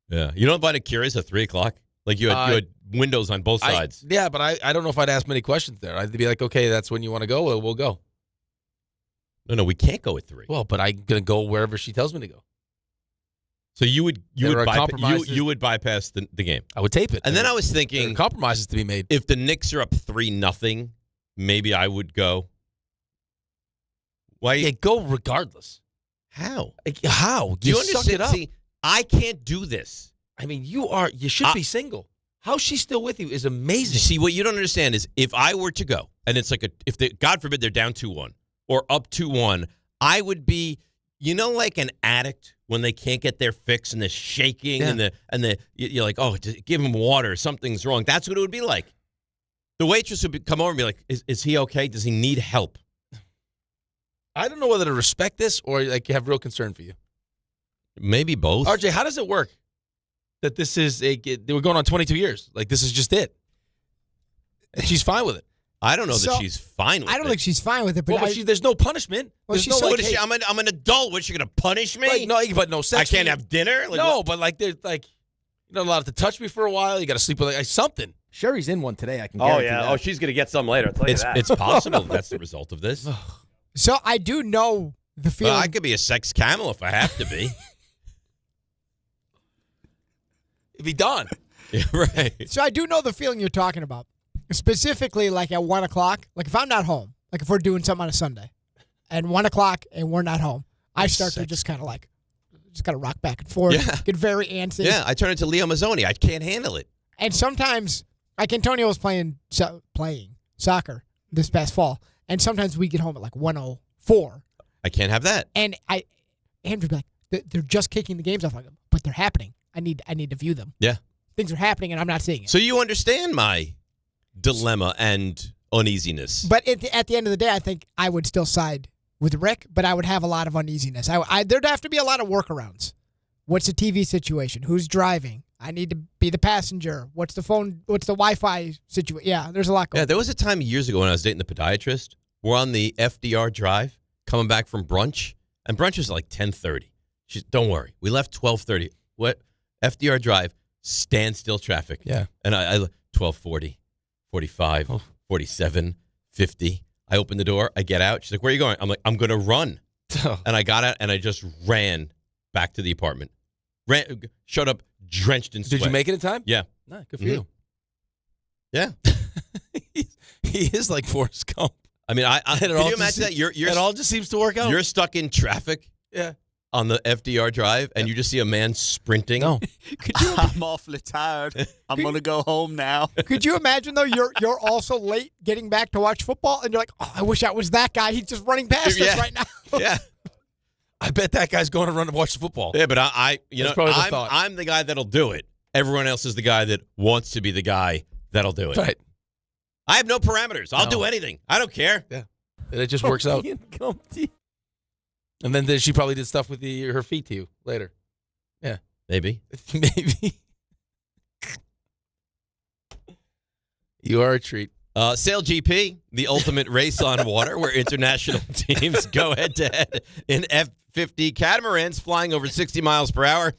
Speaker 7: Yeah. You don't find it curious at 3 o'clock? Like you had windows on both sides.
Speaker 8: Yeah, but I don't know if I'd ask many questions there. I'd be like, okay, that's when you want to go. We'll go.
Speaker 7: No, we can't go at 3.
Speaker 8: Well, but I'm going to go wherever she tells me to go.
Speaker 7: So you would bypass the game.
Speaker 8: I would tape it.
Speaker 7: And then I was thinking,
Speaker 8: there are compromises to be made.
Speaker 7: If the Knicks are up 3-0, maybe I would go. Why?
Speaker 8: Yeah, go regardless.
Speaker 7: How?
Speaker 8: How?
Speaker 7: Do you
Speaker 8: suck
Speaker 7: understand?
Speaker 8: it up.
Speaker 7: See, I can't do this.
Speaker 8: I mean, you should be single. How she's still with you is amazing.
Speaker 7: See, what you don't understand is if I were to go, and it's like God forbid they're down 2-1 or up 2-1, I would be, like an addict when they can't get their fix and the shaking and you're like, oh, just give him water. Something's wrong. That's what it would be like. The waitress would come over and be like, is he okay? Does he need help?
Speaker 8: I don't know whether to respect this or have real concern for you.
Speaker 7: Maybe both.
Speaker 8: RJ, how does it work? That this is they were going on 22 years. Like this is just it. And she's fine with it.
Speaker 7: I don't know that she's fine with it.
Speaker 9: I don't think she's fine with it. But
Speaker 8: there's no punishment.
Speaker 9: Well,
Speaker 8: there's
Speaker 9: she's
Speaker 8: no,
Speaker 9: so
Speaker 7: I'm an adult. What, she going to punish me?
Speaker 8: But no sex.
Speaker 7: I can't have dinner?
Speaker 8: But there's you're not allowed to touch me for a while. You got to sleep with something.
Speaker 19: Sherry's in one today. I can guarantee that.
Speaker 7: Oh, she's going to get some later. I'll tell you that. It's possible that's the result of this.
Speaker 9: So I do know the feeling.
Speaker 7: I could be a sex camel if I have to be.
Speaker 8: It'd be done.
Speaker 7: Yeah, right.
Speaker 9: So I do know the feeling you're talking about. Specifically, like at 1 o'clock. Like if I'm not home, like if we're doing something on a Sunday, and 1 o'clock and we're not home, I start to just kind of rock back and forth, get very antsy.
Speaker 7: Yeah, I turn into Leo Mazzoni. I can't handle it.
Speaker 9: And sometimes, like Antonio was playing soccer this past fall, and sometimes we get home at like 1:04.
Speaker 7: I can't have that.
Speaker 9: And Andrew's like, they're just kicking the games off, but they're happening. I need to view them.
Speaker 7: Yeah.
Speaker 9: Things are happening, and I'm not seeing it.
Speaker 7: So you understand my dilemma and uneasiness.
Speaker 9: But at the end of the day, I think I would still side with Rick, but I would have a lot of uneasiness. There'd have to be a lot of workarounds. What's the TV situation? Who's driving? I need to be the passenger. What's the phone? What's the Wi-Fi situation? Yeah, there's a lot going on.
Speaker 7: Yeah, there was a time years ago when I was dating the podiatrist. We're on the FDR Drive coming back from brunch, and brunch was like 10:30. She's, don't worry. We left 12:30. What? FDR Drive, standstill traffic.
Speaker 8: Yeah.
Speaker 7: And I 12:40, 45, 47, 50. I open the door. I get out. She's like, where are you going? I'm like, I'm going to run. And I got out, and I just ran back to the apartment. Showed up drenched in sweat.
Speaker 8: Did you make it in time?
Speaker 7: Yeah.
Speaker 8: Nah, good for you.
Speaker 7: Yeah.
Speaker 8: He is like Forrest Gump.
Speaker 7: I mean, can you imagine that?
Speaker 8: It all just seems to work out.
Speaker 7: You're stuck in traffic.
Speaker 8: Yeah.
Speaker 7: On the FDR Drive, and you just see a man sprinting.
Speaker 8: No.
Speaker 10: I'm awfully tired. I'm going to go home now.
Speaker 9: Could you imagine, though, you're also late getting back to watch football, and you're like, oh, I wish I was that guy. He's just running past us right now.
Speaker 7: Yeah.
Speaker 8: I bet that guy's going to run to watch the football.
Speaker 7: Yeah, but I'm the guy that'll do it. Everyone else is the guy that wants to be the guy that'll do it.
Speaker 8: Right.
Speaker 7: I have no parameters. I'll do anything. I don't care.
Speaker 8: Yeah. And it just works out. And then she probably did stuff with her feet to you later. Yeah.
Speaker 7: Maybe.
Speaker 8: Maybe. You are a treat.
Speaker 7: Sail GP, the ultimate race on water, where international teams go head-to-head in F-50 catamarans flying over 60 miles per hour.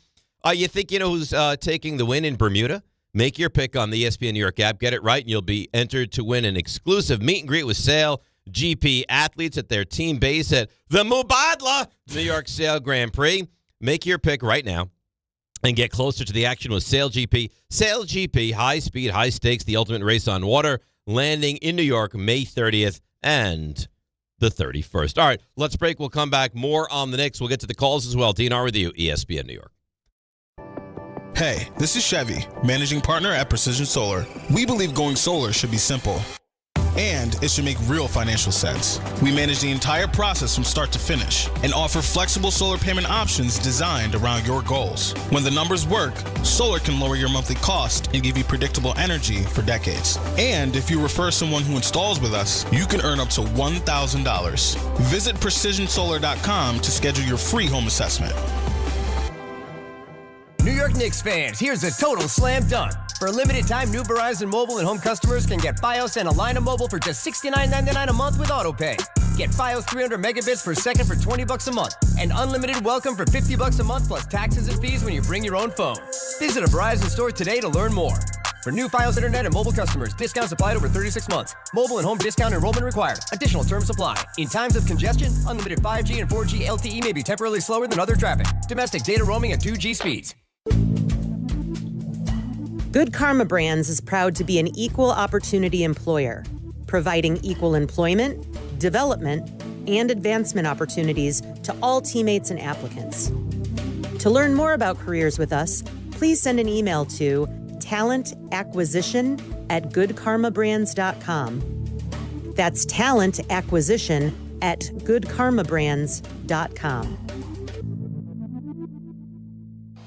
Speaker 7: You think you know who's taking the win in Bermuda? Make your pick on the ESPN New York app. Get it right, and you'll be entered to win an exclusive meet and greet with Sail. GP athletes at their team base at the Mubadala New York Sale Grand Prix. Make your pick right now and get closer to the action with Sail GP. Sail GP, high speed, high stakes, the ultimate race on water, landing in New York May 30th and the 31st. All right, let's break. We'll come back. More on the Knicks. We'll get to the calls as well. DNR with you, ESPN New York.
Speaker 20: Hey, this is Chevy, managing partner at Precision Solar. We believe going solar should be simple, and it should make real financial sense. We manage the entire process from start to finish and offer flexible solar payment options designed around your goals. When the numbers work, solar can lower your monthly cost and give you predictable energy for decades. And if you refer someone who installs with us, you can earn up to $1,000. Visit PrecisionSolar.com to schedule your free home assessment.
Speaker 21: New York Knicks fans, here's a total slam dunk. For a limited time, new Verizon Mobile and home customers can get Fios and a line of mobile for just $69.99 a month with AutoPay. Get Fios 300 megabits per second for $20 a month and unlimited welcome for $50 a month plus taxes and fees when you bring your own phone. Visit a Verizon store today to learn more. For new Fios Internet and mobile customers, discounts applied over 36 months. Mobile and home discount enrollment required. Additional terms apply. In times of congestion, unlimited 5G and 4G LTE may be temporarily slower than other traffic. Domestic data roaming at 2G speeds.
Speaker 22: Good Karma Brands is proud to be an equal opportunity employer, providing equal employment, development, and advancement opportunities to all teammates and applicants. To learn more about careers with us, please send an email to talentacquisition@goodkarmabrands.com. That's talentacquisition@goodkarmabrands.com.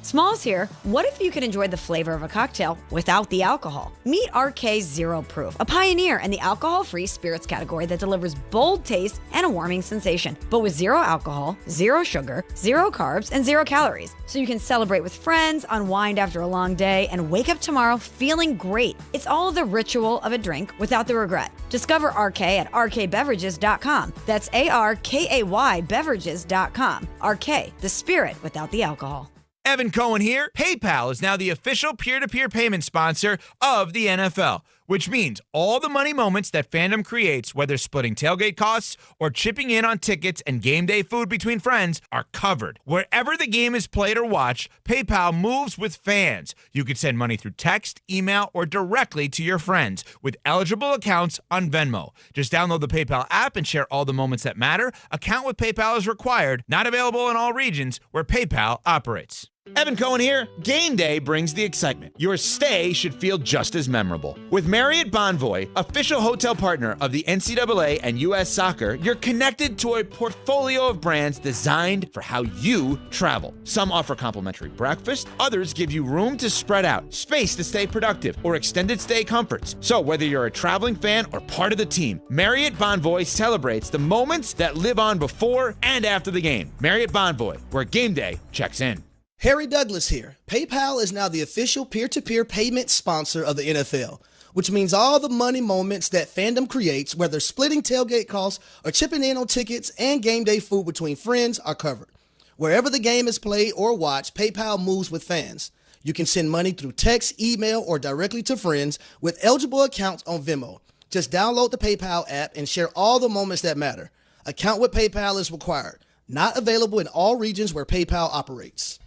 Speaker 1: Smalls here. What if you could enjoy the flavor of a cocktail without the alcohol? Meet RK Zero Proof, a pioneer in the alcohol-free spirits category that delivers bold taste and a warming sensation, but with zero alcohol, zero sugar, zero carbs, and zero calories. So you can celebrate with friends, unwind after a long day, and wake up tomorrow feeling great. It's all the ritual of a drink without the regret. Discover RK at rkbeverages.com. That's ARKAY beverages.com. RK, the spirit without the alcohol.
Speaker 23: Evan Cohen here. PayPal is now the official peer-to-peer payment sponsor of the NFL, which means all the money moments that fandom creates, whether splitting tailgate costs or chipping in on tickets and game day food between friends, are covered. Wherever the game is played or watched, PayPal moves with fans. You can send money through text, email, or directly to your friends with eligible accounts on Venmo. Just download the PayPal app and share all the moments that matter. Account with PayPal is required. Not available in all regions where PayPal operates. Evan Cohen here. Game day brings the excitement. Your stay should feel just as memorable. With Marriott Bonvoy, official hotel partner of the NCAA and U.S. Soccer, you're connected to a portfolio of brands designed for how you travel. Some offer complimentary breakfast, others give you room to spread out, space to stay productive, or extended stay comforts. So whether you're a traveling fan or part of the team, Marriott Bonvoy celebrates the moments that live on before and after the game. Marriott Bonvoy, where game day checks in.
Speaker 24: Harry Douglas here. PayPal is now the official peer-to-peer payment sponsor of the NFL, which means all the money moments that fandom creates, whether splitting tailgate costs or chipping in on tickets and game day food between friends, are covered. Wherever the game is played or watched, PayPal moves with fans. You can send money through text, email, or directly to friends with eligible accounts on Venmo. Just download the PayPal app and share all the moments that matter. Account with PayPal is required. Not available in all regions where PayPal operates.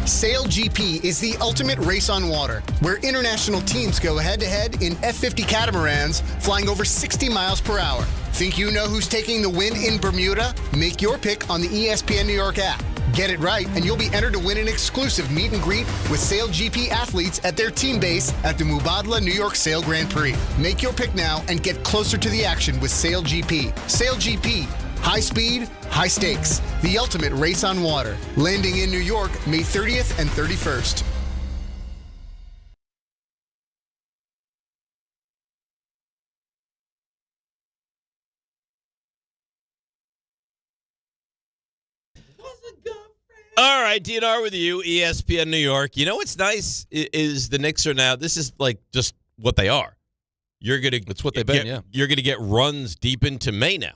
Speaker 25: Sail GP is the ultimate race on water, where international teams go head-to-head in F-50 catamarans flying over 60 miles per hour. Think you know who's taking the win in Bermuda? Make your pick on the ESPN New York app. Get it right, and you'll be entered to win an exclusive meet and greet with Sail GP athletes at their team base at the Mubadala New York Sail Grand Prix. Make your pick now and get closer to the action with Sail GP. Sail GP. High speed, high stakes. The ultimate race on water. Landing in New York, May 30th and 31st.
Speaker 7: All right, DNR with you, ESPN New York. You know what's nice is the Knicks are now, this is like just what they are. It's what they've been, yeah. You're going to get runs deep into May now,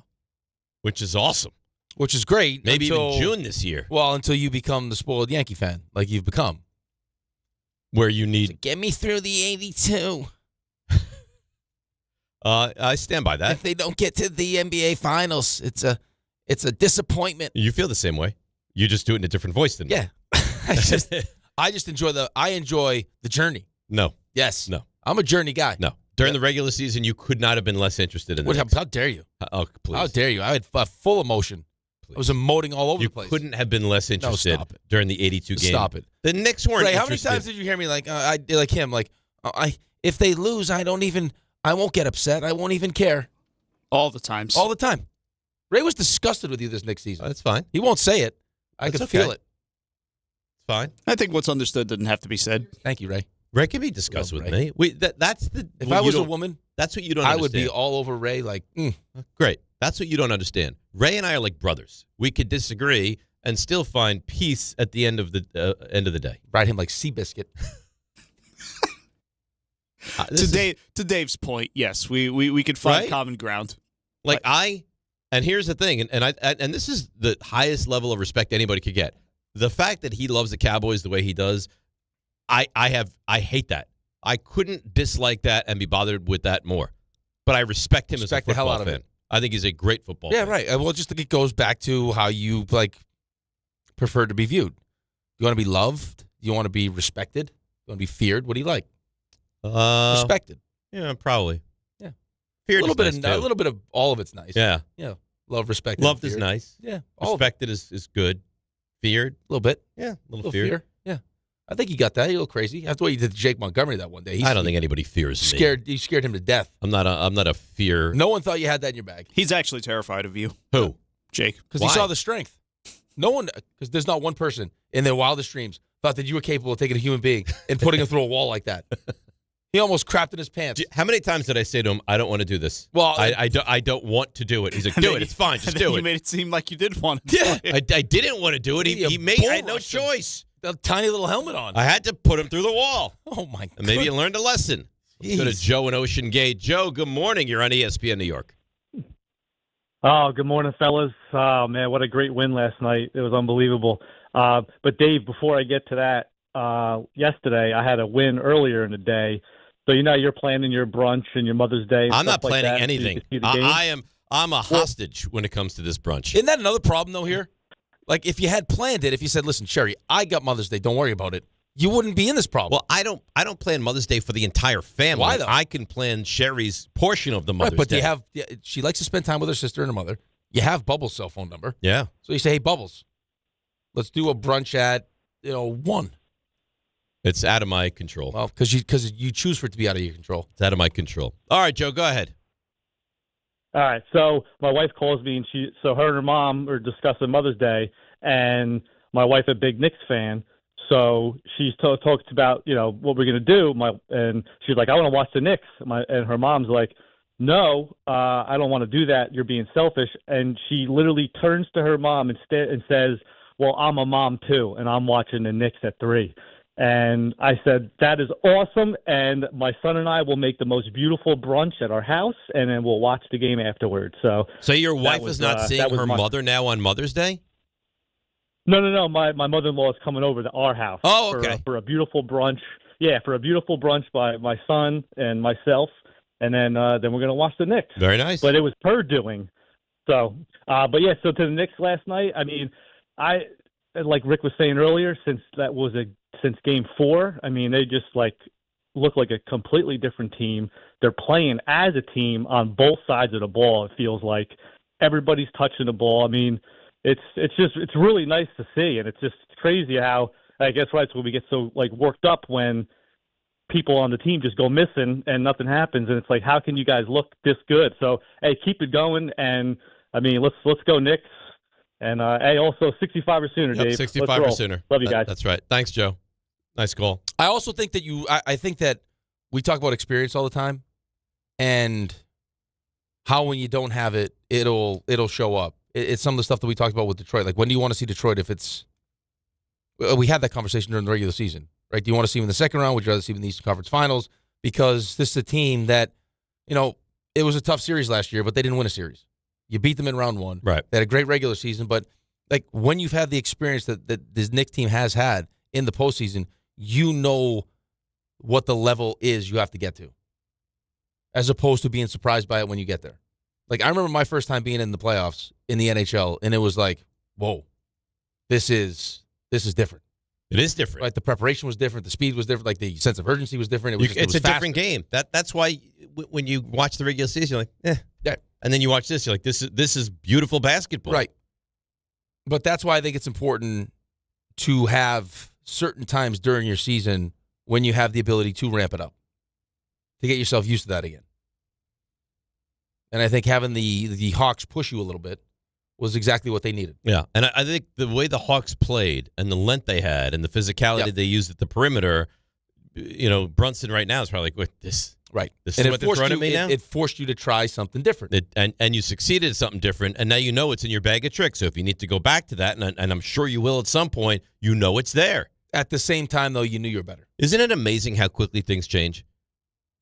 Speaker 7: which is awesome.
Speaker 8: Which is great.
Speaker 7: Maybe even June this year.
Speaker 8: Well, until you become the spoiled Yankee fan, like you've become.
Speaker 7: Where you need...
Speaker 8: Get me through the 82.
Speaker 7: I stand by that.
Speaker 8: If they don't get to the NBA Finals, it's a disappointment.
Speaker 7: You feel the same way. You just do it in a different voice than me.
Speaker 8: Yeah. I just enjoy the journey.
Speaker 7: No.
Speaker 8: Yes.
Speaker 7: No.
Speaker 8: I'm a journey guy.
Speaker 7: No. During the regular season, you could not have been less interested in this.
Speaker 8: How dare you?
Speaker 7: Oh, please.
Speaker 8: How dare you? I had full emotion. Please. I was emoting all over the place.
Speaker 7: You couldn't have been less interested during the 82 game.
Speaker 8: Stop it.
Speaker 7: The Knicks weren't interested.
Speaker 8: How many times did you hear me like him? If they lose, I won't get upset. I won't even care.
Speaker 10: All the times.
Speaker 8: All the time. Ray was disgusted with you this next season.
Speaker 7: That's fine.
Speaker 8: He won't say it. I can feel it.
Speaker 7: It's fine.
Speaker 10: I think what's understood doesn't have to be said.
Speaker 8: Thank you, Ray.
Speaker 7: Ray can be discussed with me.
Speaker 8: If I was a woman,
Speaker 7: that's what you don't understand.
Speaker 8: I would be all over Ray
Speaker 7: Great. That's what you don't understand. Ray and I are like brothers. We could disagree and still find peace at the end of the day.
Speaker 8: Ride him like Seabiscuit.
Speaker 10: To Dave's point, yes, we could find common ground.
Speaker 7: And here's the thing, and this is the highest level of respect anybody could get. The fact that he loves the Cowboys the way he does, I hate that. I couldn't dislike that and be bothered with that more. But I respect him as a football fan. I think he's a great football fan.
Speaker 8: Yeah, right. Well, just think it goes back to how you prefer to be viewed. You want to be loved? You want to be respected? You want to be feared? What do you like? Respected.
Speaker 7: Yeah, probably.
Speaker 8: Yeah.
Speaker 7: Feared
Speaker 8: a little bit of all of it's nice.
Speaker 7: Yeah.
Speaker 8: Yeah. Love, respected.
Speaker 7: Loved is nice.
Speaker 8: Yeah.
Speaker 7: Respected is good. Feared?
Speaker 8: A little bit.
Speaker 7: Yeah. A little fear.
Speaker 8: Yeah. I think you got that. You're a little crazy. That's what you did to Jake Montgomery that one day.
Speaker 7: I don't think anybody fears me.
Speaker 8: You scared him to death.
Speaker 7: I'm not a fear.
Speaker 8: No one thought you had that in your bag.
Speaker 10: He's actually terrified of you.
Speaker 7: Who?
Speaker 10: Jake.
Speaker 8: Because he saw the strength. No one, because there's not one person in their wildest dreams thought that you were capable of taking a human being and putting him through a wall like that. He almost crapped in his pants.
Speaker 7: How many times did I say to him, I don't want to do this?
Speaker 8: Well,
Speaker 7: I don't want to do it. He's like, do it. It's fine. Just do it.
Speaker 10: You made it seem like you did want to do it.
Speaker 7: I didn't want to do it. I had no choice.
Speaker 8: A tiny little helmet on.
Speaker 7: I had to put him through the wall.
Speaker 8: Oh, my God.
Speaker 7: And maybe you learned a lesson. Let's go to Joe in Ocean Gate. Joe, good morning. You're on ESPN New York.
Speaker 3: Oh, good morning, fellas. Oh, man, what a great win last night. It was unbelievable. But, Dave, before I get to that, yesterday I had a win earlier in the day. So, you're planning your brunch and your Mother's Day.
Speaker 7: I'm not planning
Speaker 3: like
Speaker 7: anything. I'm a hostage when it comes to this brunch.
Speaker 8: Isn't that another problem, though, here? Like, if you had planned it, if you said, listen, Sherry, I got Mother's Day, don't worry about it, you wouldn't be in this problem.
Speaker 7: Well, I don't plan Mother's Day for the entire family.
Speaker 8: Why, though?
Speaker 7: I can plan Sherry's portion of the Mother's
Speaker 8: Day.
Speaker 7: But
Speaker 8: she likes to spend time with her sister and her mother. You have Bubbles' cell phone number.
Speaker 7: Yeah.
Speaker 8: So you say, hey, Bubbles, let's do a brunch at, 1.
Speaker 7: It's out of my control.
Speaker 8: Well, because you choose for it to be out of your control.
Speaker 7: It's out of my control. All right, Joe, go ahead.
Speaker 3: All right, so my wife calls me, and her and her mom are discussing Mother's Day, and my wife a big Knicks fan, so she's talks about what we're gonna do. And she's like, I want to watch the Knicks. And her mom's like, no, I don't want to do that. You're being selfish. And she literally turns to her mom instead and says, well, I'm a mom too, and I'm watching the Knicks at 3. And I said, that is awesome, and my son and I will make the most beautiful brunch at our house, and then we'll watch the game afterwards. So
Speaker 7: your wife is not seeing her mother now on Mother's Day?
Speaker 3: No. My mother-in-law is coming over to our house.
Speaker 7: Oh, okay.
Speaker 3: For a beautiful brunch. Yeah, for a beautiful brunch by my son and myself, and then we're going to watch the Knicks.
Speaker 7: Very nice.
Speaker 3: But it was her doing. So, so to the Knicks last night, I mean, like Rick was saying earlier, since Game 4, I mean, they just look like a completely different team. They're playing as a team on both sides of the ball. It feels like everybody's touching the ball. I mean, it's really nice to see, and it's just crazy how I guess that's when we get so worked up when people on the team just go missing and nothing happens, and it's like, how can you guys look this good? So hey, keep it going, and I mean, let's go Knicks. And hey, also 65 or sooner, Dave.
Speaker 7: 65 or sooner.
Speaker 3: Love you guys.
Speaker 7: That's right. Thanks, Joe. Nice call.
Speaker 8: I also think that I think that we talk about experience all the time, and how when you don't have it, it'll show up. It's some of the stuff that we talked about with Detroit. Like, when do you want to see Detroit? We had that conversation during the regular season, right? Do you want to see them in the second round? Would you rather see them in the Eastern Conference Finals? Because this is a team that, it was a tough series last year, but they didn't win a series. You beat them in round 1.
Speaker 7: Right.
Speaker 8: They had a great regular season, but when you've had the experience that this Knicks team has had in the postseason, you know what the level is you have to get to. as opposed to being surprised by it when you get there. Like, I remember my first time being in the playoffs in the NHL, and it was like, whoa, this is different.
Speaker 7: It is different.
Speaker 8: Right? The preparation was different. The speed was different. Like, the sense of urgency was different. It was
Speaker 7: a different game. That's why when you watch the regular season, you're like,
Speaker 8: yeah.
Speaker 7: And then you watch this, you're like, this is beautiful basketball.
Speaker 8: Right. But that's why I think it's important to have certain times during your season when you have the ability to ramp it up, to get yourself used to that again. And I think having the Hawks push you a little bit was exactly what they needed.
Speaker 7: Yeah, and I think the way the Hawks played and the length they had and the physicality they used at the perimeter, Brunson right now is probably like, this is what they're throwing at me now?
Speaker 8: It forced you to try something different.
Speaker 7: And you succeeded at something different, and now you know it's in your bag of tricks. So if you need to go back to that, and I'm sure you will at some point, you know it's there.
Speaker 8: At the same time, though, you knew you were better.
Speaker 7: Isn't it amazing how quickly things change?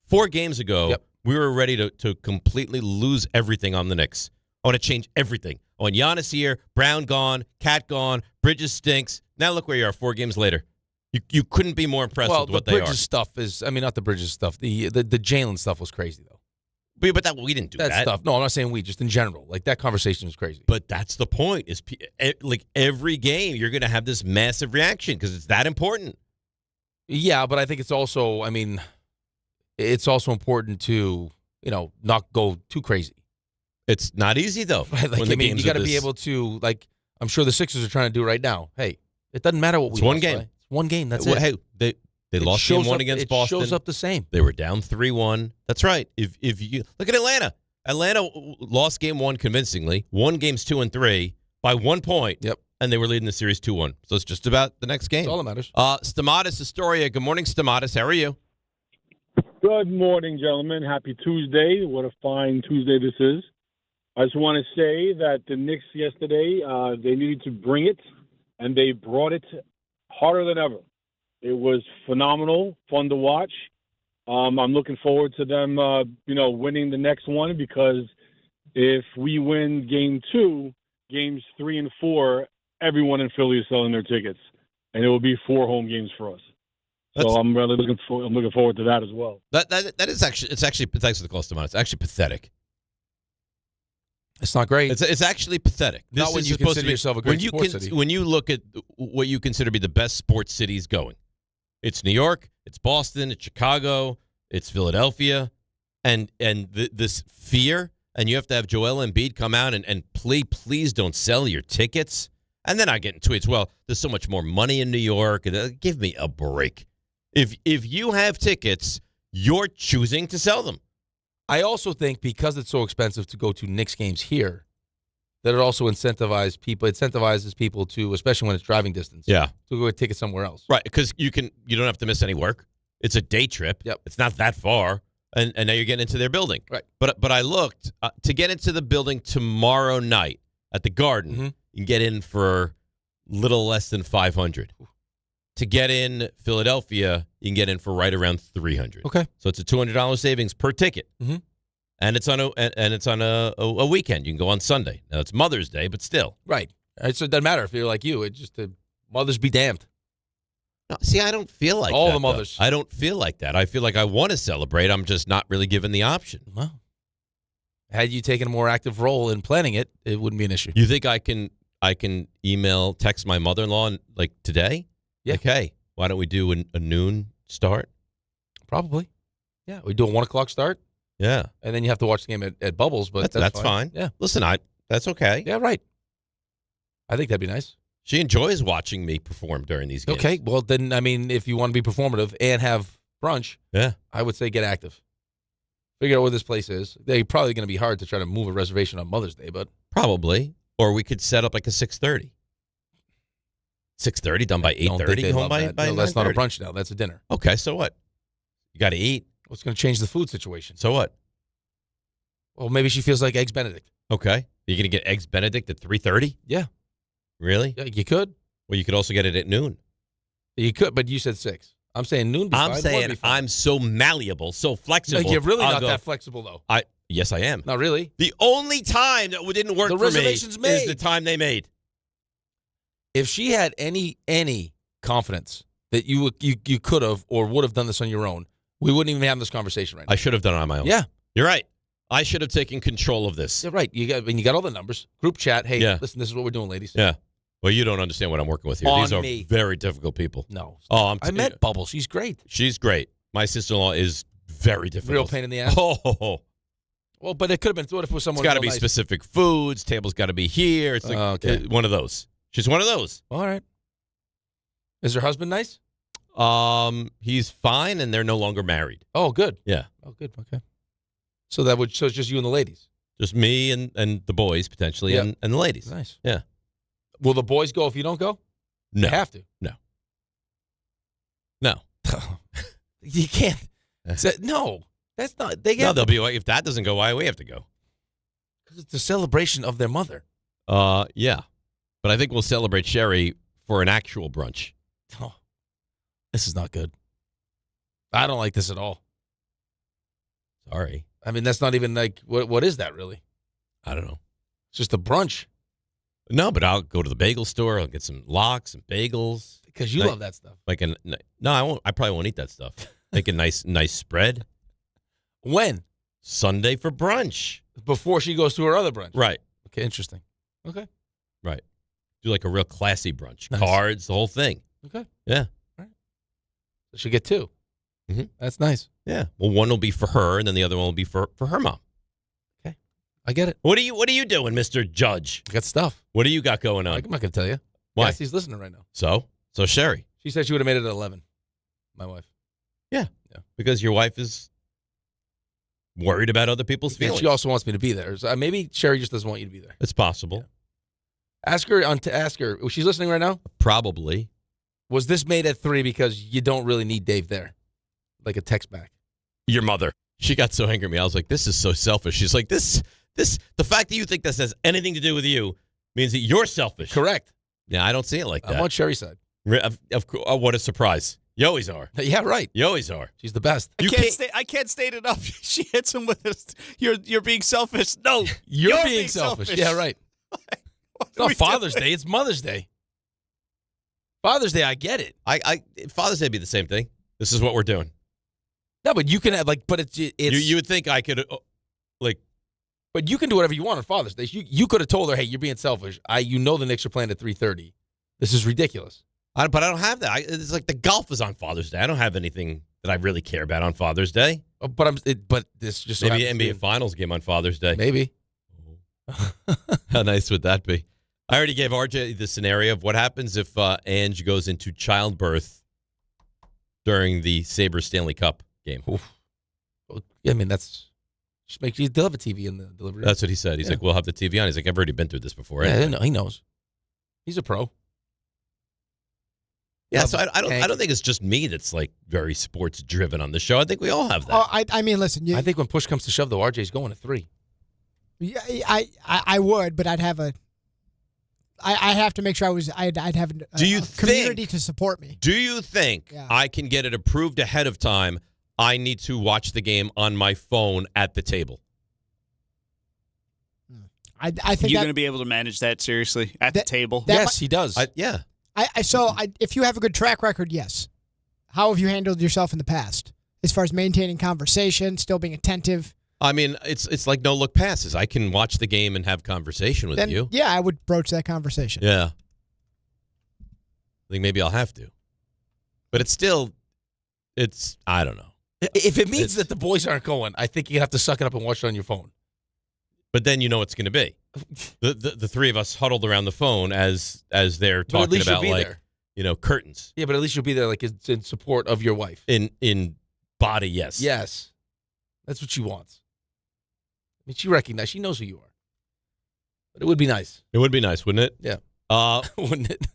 Speaker 7: 4 games ago, we were ready to completely lose everything on the Knicks. I want to change everything. I want Giannis here, Brown gone, Cat gone, Bridges stinks. Now look where you are 4 games later. You couldn't be more impressed with what they are.
Speaker 8: Well, the Bridges stuff is, not the Bridges stuff. The Jalen stuff was crazy, though.
Speaker 7: But we didn't do that
Speaker 8: stuff. No, I'm not saying we, just in general. Like, that conversation was crazy.
Speaker 7: But that's the point. Is like every game, you're going to have this massive reaction because it's that important.
Speaker 8: Yeah, but I think it's also, it's also important to, not go too crazy.
Speaker 7: It's not easy, though.
Speaker 8: Right? Like, you got to be able to, like, I'm sure the Sixers are trying to do right now. Hey, it doesn't matter what we
Speaker 7: one game.
Speaker 8: Right? It's one game. That's it.
Speaker 7: Hey, they lost game 1 against Boston.
Speaker 8: It shows up the same.
Speaker 7: They were down 3-1. That's right. If you look at Atlanta. Atlanta lost game 1 convincingly, won games 2 and 3 by 1 point.
Speaker 8: Yep.
Speaker 7: And they were leading the series 2-1. So it's just about the next game.
Speaker 8: That's all that matters.
Speaker 7: Stamatis Astoria. Good morning, Stamatis. How are you?
Speaker 4: Good morning, gentlemen. Happy Tuesday. What a fine Tuesday this is. I just want to say that the Knicks yesterday, they needed to bring it, and they brought it harder than ever. It was phenomenal, fun to watch. I'm looking forward to them, winning the next one, because if we win Game 2, Games 3 and 4, everyone in Philly is selling their tickets, and it will be 4 home games for us. So I'm really looking forward to that as well.
Speaker 7: That is actually thanks for the call, Stamatis. It's actually pathetic.
Speaker 8: It's not great.
Speaker 7: It's actually pathetic.
Speaker 8: Not when you consider yourself a great sports city.
Speaker 7: When you look at what you consider to be the best sports cities going, it's New York, it's Boston, it's Chicago, it's Philadelphia, and this fear, and you have to have Joel Embiid come out and please don't sell your tickets. And then I get in tweets, well, there's so much more money in New York. Give me a break. If you have tickets, you're choosing to sell them.
Speaker 8: I also think because it's so expensive to go to Knicks games here, that it also incentivizes people to, especially when it's driving distance, to go get tickets somewhere else.
Speaker 7: Right, because you don't have to miss any work. It's a day trip.
Speaker 8: Yep.
Speaker 7: It's not that far, and now you're getting into their building.
Speaker 8: Right.
Speaker 7: But I looked to get into the building tomorrow night at the Garden.
Speaker 8: Mm-hmm.
Speaker 7: You can get in for little less than $500. To get in Philadelphia, you can get in for right around $300.
Speaker 8: Okay.
Speaker 7: So it's a $200 savings per ticket.
Speaker 8: Mm-hmm.
Speaker 7: And it's on a weekend. You can go on Sunday. Now it's Mother's Day, but still.
Speaker 8: Right. So it doesn't matter if you're like you. It's just mothers be damned.
Speaker 7: No, see, I don't feel like
Speaker 8: all
Speaker 7: that,
Speaker 8: the mothers.
Speaker 7: Though. I don't feel like that. I feel like I want to celebrate. I'm just not really given the option.
Speaker 8: Well, had you taken a more active role in planning it, it wouldn't be an issue.
Speaker 7: You think I can text my mother-in-law like today?
Speaker 8: Yeah.
Speaker 7: Like, hey, why don't we do a noon start?
Speaker 8: Probably. Yeah. We do a 1 o'clock start.
Speaker 7: Yeah.
Speaker 8: And then you have to watch the game at Bubbles, but that's
Speaker 7: fine.
Speaker 8: Yeah.
Speaker 7: Listen, that's okay.
Speaker 8: Yeah, right. I think that'd be nice.
Speaker 7: She enjoys watching me perform during these games.
Speaker 8: Okay. Well, then, if you want to be performative and have brunch, I would say get active. Figure out where this place is. They're probably going to be hard to try to move a reservation on Mother's Day, but.
Speaker 7: Probably. Or we could set up like a 6:30. 6:30 done by 8:30. Home by
Speaker 8: no, that's not a brunch now. That's a dinner.
Speaker 7: Okay, so what? You got to eat.
Speaker 8: What's going to change the food situation?
Speaker 7: So what?
Speaker 8: Well, maybe she feels like Eggs Benedict.
Speaker 7: Okay. You're going to get Eggs Benedict at 3:30?
Speaker 8: Yeah.
Speaker 7: Really?
Speaker 8: Yeah, you could.
Speaker 7: Well, you could also get it at noon.
Speaker 8: You could, but you said 6. I'm saying noon.
Speaker 7: I'm saying I'm so malleable, so flexible.
Speaker 8: No, you're really not that flexible, though.
Speaker 7: Yes, I am.
Speaker 8: Not really.
Speaker 7: The only time that didn't work for me is the time they made.
Speaker 8: If she had any confidence that you could have or would have done this on your own, we wouldn't even have this conversation right now.
Speaker 7: I should have done it on my own.
Speaker 8: Yeah.
Speaker 7: You're right. I should have taken control of this.
Speaker 8: You're right. You got all the numbers. Group chat. Hey, listen, this is what we're doing, ladies.
Speaker 7: Yeah. Well, you don't understand what I'm working with here.
Speaker 8: On
Speaker 7: These are
Speaker 8: me.
Speaker 7: very difficult people.
Speaker 8: No.
Speaker 7: Oh,
Speaker 8: I met Bubble. She's great.
Speaker 7: She's great. My sister-in-law is very difficult.
Speaker 8: Real pain in the ass.
Speaker 7: Oh.
Speaker 8: Well, but it could have been. What if it was someone?
Speaker 7: It's got to be
Speaker 8: nice?
Speaker 7: Specific foods. Table's got to be here. It's like one of those. She's one of those.
Speaker 8: All right. Is her husband nice?
Speaker 7: He's fine, and they're no longer married.
Speaker 8: Oh, good.
Speaker 7: Yeah.
Speaker 8: Oh, good. Okay. So it's just you and the ladies.
Speaker 7: Just me and the boys potentially, and the ladies.
Speaker 8: Nice.
Speaker 7: Yeah.
Speaker 8: Will the boys go if you don't go?
Speaker 7: No.
Speaker 8: You have to.
Speaker 7: No.
Speaker 8: You can't. No. That's not.
Speaker 7: They'll be like, if that doesn't go, why we have to go?
Speaker 8: Because it's a celebration of their mother.
Speaker 7: Yeah. But I think we'll celebrate Sherry for an actual brunch.
Speaker 8: Oh, this is not good. I don't like this at all.
Speaker 7: Sorry.
Speaker 8: I mean, that's not even like, what is that really?
Speaker 7: I don't know.
Speaker 8: It's just a brunch.
Speaker 7: No, but I'll go to the bagel store. I'll get some lox and bagels.
Speaker 8: Because you love that stuff.
Speaker 7: No, I won't. I probably won't eat that stuff. Make a nice spread.
Speaker 8: When?
Speaker 7: Sunday for brunch.
Speaker 8: Before she goes to her other brunch.
Speaker 7: Right.
Speaker 8: Okay, interesting. Okay.
Speaker 7: Right. Do like a real classy brunch.
Speaker 8: Nice.
Speaker 7: Cards, the whole thing.
Speaker 8: Okay.
Speaker 7: Yeah.
Speaker 8: All right. So she'll get 2.
Speaker 7: Mm-hmm.
Speaker 8: That's nice.
Speaker 7: Yeah. Well, one will be for her, and then the other one will be for her mom.
Speaker 8: Okay. I get it.
Speaker 7: What are you doing, Mr. Judge?
Speaker 8: I got stuff.
Speaker 7: What do you got going on?
Speaker 8: I'm not going to tell you.
Speaker 7: Why?
Speaker 8: Cassie's listening right now.
Speaker 7: So Sherry.
Speaker 8: She said she would have made it at 11. My wife.
Speaker 7: Yeah. Because your wife is worried about other people's feelings.
Speaker 8: She also wants me to be there. So maybe Sherry just doesn't want you to be there.
Speaker 7: It's possible.
Speaker 8: Yeah. Ask her. She's listening right now?
Speaker 7: Probably.
Speaker 8: Was this made at 3 because you don't really need Dave there? Like a text back.
Speaker 7: Your mother. She got so angry at me. I was like, this is so selfish. She's like, the fact that you think this has anything to do with you means that you're selfish.
Speaker 8: Correct.
Speaker 7: Yeah, I don't see it like that.
Speaker 8: I'm on Sherry's side.
Speaker 7: Of course. Oh, what a surprise. You always are.
Speaker 8: Yeah, right.
Speaker 7: You always are.
Speaker 8: She's the best.
Speaker 10: I can't state enough. She hits him with this. You're being selfish. No,
Speaker 8: you're being selfish. Yeah, right. It's not Father's Day. It's Mother's Day. Father's Day, I get it.
Speaker 7: Father's Day would be the same thing. This is what we're doing.
Speaker 8: No, but you can have but it's
Speaker 7: you would think I could
Speaker 8: but you can do whatever you want on Father's Day. You could have told her, hey, you're being selfish. The Knicks are playing at 3:30. This is ridiculous.
Speaker 7: But I don't have that. It's like the golf is on Father's Day. I don't have anything that I really care about on Father's Day.
Speaker 8: But this just
Speaker 7: maybe an NBA Finals game on Father's Day.
Speaker 8: Maybe.
Speaker 7: How nice would that be? I already gave RJ the scenario of what happens if Ange goes into childbirth during the Sabres Stanley Cup game.
Speaker 8: Oof. I mean, that's just make you they'll have a TV in the delivery.
Speaker 7: That's what he said. He's like, we'll have the TV on. He's like, I've already been through this before.
Speaker 8: Yeah,
Speaker 7: anyway.
Speaker 8: he knows. He's a pro.
Speaker 7: Yeah, so I don't think it's just me that's like very sports driven on the show. I think we all have that.
Speaker 9: Oh, I mean, listen.
Speaker 8: I think when push comes to shove, though, RJ's going at 3.
Speaker 9: Yeah, I would, but I'd have to make sure I'd have a community to support me.
Speaker 7: Do you think I can get it approved ahead of time? I need to watch the game on my phone at the table.
Speaker 9: I think
Speaker 10: you're going to be able to manage that seriously at the table.
Speaker 8: Yes, he does.
Speaker 7: Yeah.
Speaker 9: If you have a good track record, yes. How have you handled yourself in the past as far as maintaining conversation, still being attentive?
Speaker 7: I mean, it's like no look passes. I can watch the game and have conversation with you.
Speaker 9: Yeah, I would broach that conversation.
Speaker 7: Yeah. I think maybe I'll have to. But I don't know.
Speaker 8: If it means that the boys aren't going, I think you have to suck it up and watch it on your phone.
Speaker 7: But then you know it's going to be. The three of us huddled around the phone as they're talking about curtains.
Speaker 8: Yeah, but at least you'll be there like in support of your wife.
Speaker 7: In body, yes.
Speaker 8: Yes. That's what she wants. I mean, she knows who you are. But it would be nice.
Speaker 7: It would be nice, wouldn't it?
Speaker 8: Yeah. Wouldn't it?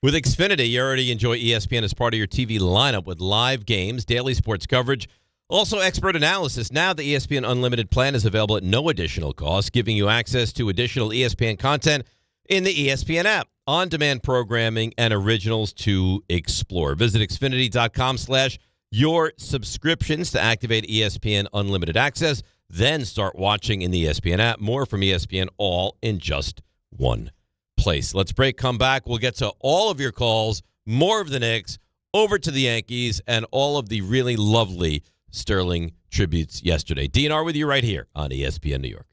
Speaker 7: With Xfinity, you already enjoy ESPN as part of your TV lineup with live games, daily sports coverage, also expert analysis. Now the ESPN Unlimited plan is available at no additional cost, giving you access to additional ESPN content in the ESPN app, on-demand programming, and originals to explore. Visit Xfinity.com/your subscriptions to activate ESPN Unlimited access. Then start watching in the ESPN app. More from ESPN, all in just one place. Let's break, come back. We'll get to all of your calls, more of the Knicks, over to the Yankees, and all of the really lovely sterling tributes yesterday. DNR with you right here on ESPN New York.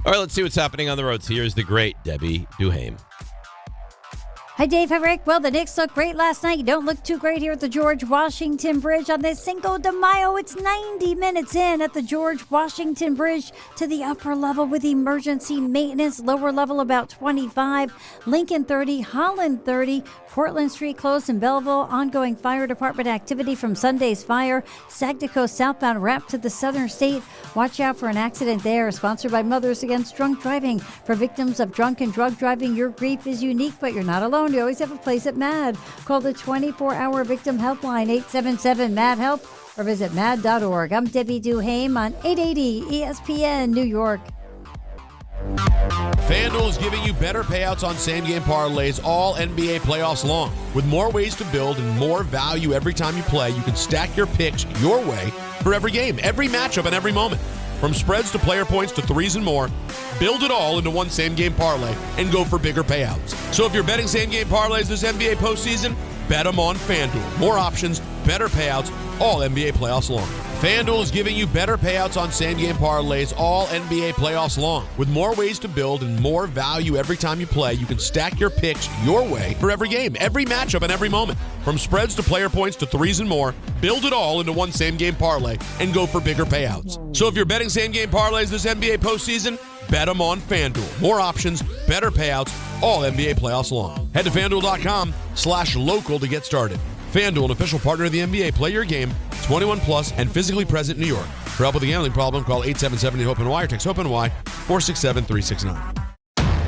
Speaker 7: All right, let's see what's happening on the roads. Here's the great Debbie Duhaime.
Speaker 1: Hi, Dave. Hi, Rick. Well, the Knicks looked great last night. You don't look too great here at the George Washington Bridge on this Cinco de Mayo. It's 90 minutes in at the George Washington Bridge to the upper level with emergency maintenance. Lower level about 25. Lincoln 30, Holland 30. Portland Street closed in Belleville. Ongoing fire department activity from Sunday's fire. Saginaw southbound wrap to the southern state. Watch out for an accident there. Sponsored by Mothers Against Drunk Driving. For victims of drunk and drug driving, your grief is unique, but you're not alone. You always have a place at MAD. Call the 24-hour victim helpline, 877-MAD-HELP, or visit mad.org. I'm Debbie Duhaime on 880 ESPN New York.
Speaker 6: FanDuel is giving you better payouts on same-game parlays all NBA playoffs long. With more ways to build and more value every time you play, you can stack your picks your way for every game, every matchup, and every moment. From spreads to player points to threes and more, build it all into one same-game parlay and go for bigger payouts. So if you're betting same-game parlays this NBA postseason, bet them on FanDuel. More options, better payouts, all NBA playoffs long. FanDuel is giving you better payouts on same-game parlays all NBA playoffs long. With more ways to build and more value every time you play, you can stack your picks your way for every game, every matchup, and every moment. From spreads to player points to threes and more, build it all into one same-game parlay and go for bigger payouts. So if you're betting same-game parlays this NBA postseason, bet them on FanDuel. More options, better payouts, all NBA playoffs long. Head to FanDuel.com/local to get started. FanDuel, an official partner of the NBA. Play your game, 21 plus, and physically present in New York. For help with a gambling problem, call 877-HOPE-NY or text HOPE-NY 467-369.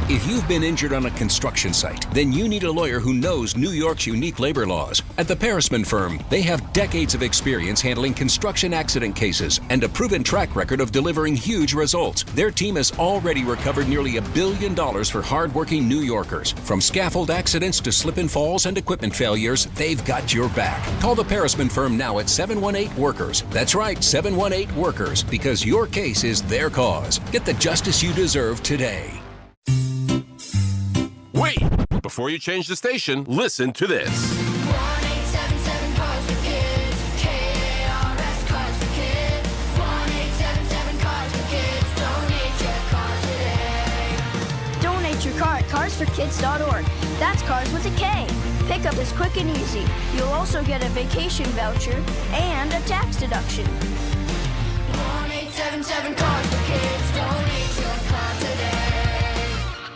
Speaker 11: If you've been injured on a construction site, then you need a lawyer who knows New York's unique labor laws. At the Parisman Firm, they have decades of experience handling construction accident cases and a proven track record of delivering huge results. Their team has already recovered nearly $1 billion for hardworking New Yorkers. From scaffold accidents to slip and falls and equipment failures, they've got your back. Call the Parisman Firm now at 718-WORKERS. That's right, 718-WORKERS, because your case is their cause. Get the justice you deserve today.
Speaker 12: Wait! Before you change the station, listen to this.
Speaker 13: 1-877 Cars for Kids. KARS Cars for Kids. 1-877 Cars for Kids. Donate your car today.
Speaker 14: Donate your car at carsforkids.org. That's cars with a K. Pickup is quick and easy. You'll also get a vacation voucher and a tax deduction.
Speaker 13: 1-877 Cars for Kids. Donate your car today.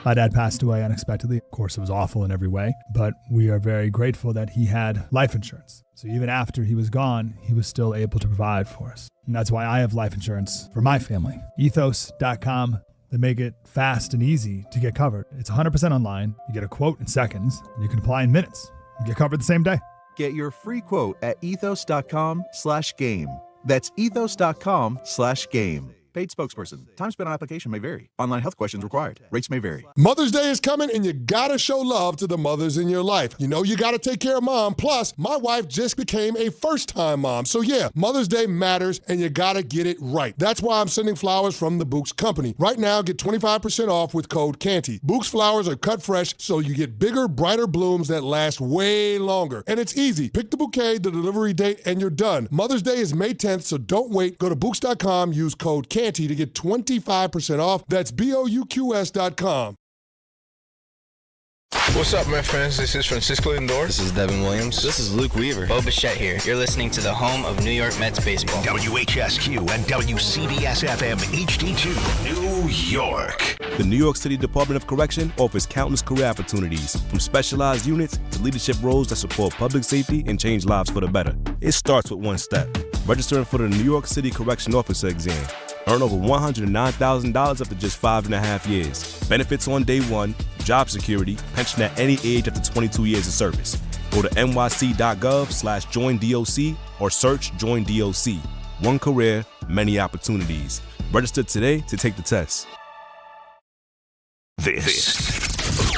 Speaker 16: My dad passed away unexpectedly. Of course, it was awful in every way, but we are very grateful that he had life insurance. So even after he was gone, he was still able to provide for us. And that's why I have life insurance for my family. Ethos.com. They make it fast and easy to get covered. It's 100% online. You get a quote in seconds, and you can apply in minutes. You get covered the same day.
Speaker 15: Get your free quote at ethos.com/game. That's ethos.com/game. Paid spokesperson. Time spent on application may vary. Online health questions required. Rates may vary.
Speaker 17: Mother's Day is coming, and you gotta show love to the mothers in your life. You know you gotta take care of mom. Plus, my wife just became a first-time mom. So yeah, Mother's Day matters, and you gotta get it right. That's why I'm sending flowers from the Books Company. Right now, get 25% off with code CANTY. Books flowers are cut fresh, so you get bigger, brighter blooms that last way longer. And it's easy. Pick the bouquet, the delivery date, and you're done. Mother's Day is May 10th, so don't wait. Go to Books.com, use code CANTY to get 25% off. That's BOUQS.com.
Speaker 26: What's up, my friends? This is Francisco Lindor.
Speaker 27: This is Devin Williams. This is Luke Weaver.
Speaker 28: Bo Bichette here. You're listening to the home of New York Mets baseball.
Speaker 12: WHSQ and WCBS-FM HD2, New York.
Speaker 29: The New York City Department of Correction offers countless career opportunities, from specialized units to leadership roles that support public safety and change lives for the better. It starts with one step: registering for the New York City Correction Officer exam. Earn over $109,000 after just 5.5 years. Benefits on day one, job security, pension at any age after 22 years of service. Go to nyc.gov/joinDOC or search Join DOC. One career, many opportunities. Register today to take the test.
Speaker 12: This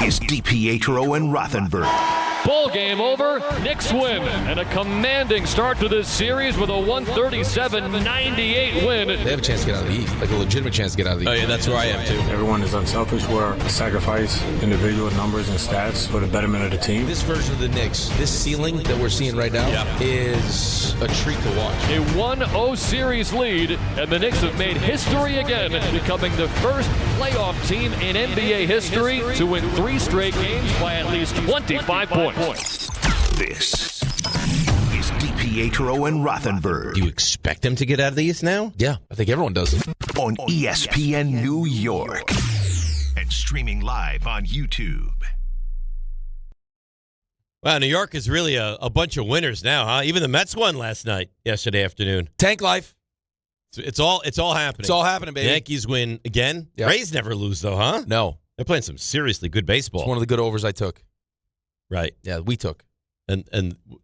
Speaker 12: is DiPietro and Rothenberg.
Speaker 2: Ball game over. Knicks win. And a commanding start to this series with a 137-98 win.
Speaker 8: They have a chance to get out of the East, like a legitimate chance to get out of the East.
Speaker 7: Oh, yeah, that's where I am, too.
Speaker 5: Everyone is unselfish. We're sacrifice individual numbers and stats for the betterment of the team.
Speaker 8: This version of the Knicks, this ceiling that we're seeing right now is a treat to watch.
Speaker 2: A 1-0 series lead, and the Knicks have made history again, becoming the first playoff team in NBA history to win 3 straight games by at least 25 points.
Speaker 18: This is DiPietro and Rothenberg.
Speaker 7: Do you expect them to get out of the East now?
Speaker 8: Yeah, I think everyone does.
Speaker 18: On ESPN New York. And streaming live on YouTube.
Speaker 7: Wow, New York is really a bunch of winners now, huh? Even the Mets won yesterday afternoon.
Speaker 8: Tank life.
Speaker 7: It's all happening.
Speaker 8: It's all happening, baby.
Speaker 7: Yankees win again. Yep. Rays never lose, though, huh?
Speaker 8: No.
Speaker 7: They're playing some seriously good baseball.
Speaker 8: It's one of the good overs I took.
Speaker 7: Right.
Speaker 8: Yeah, we took.
Speaker 7: And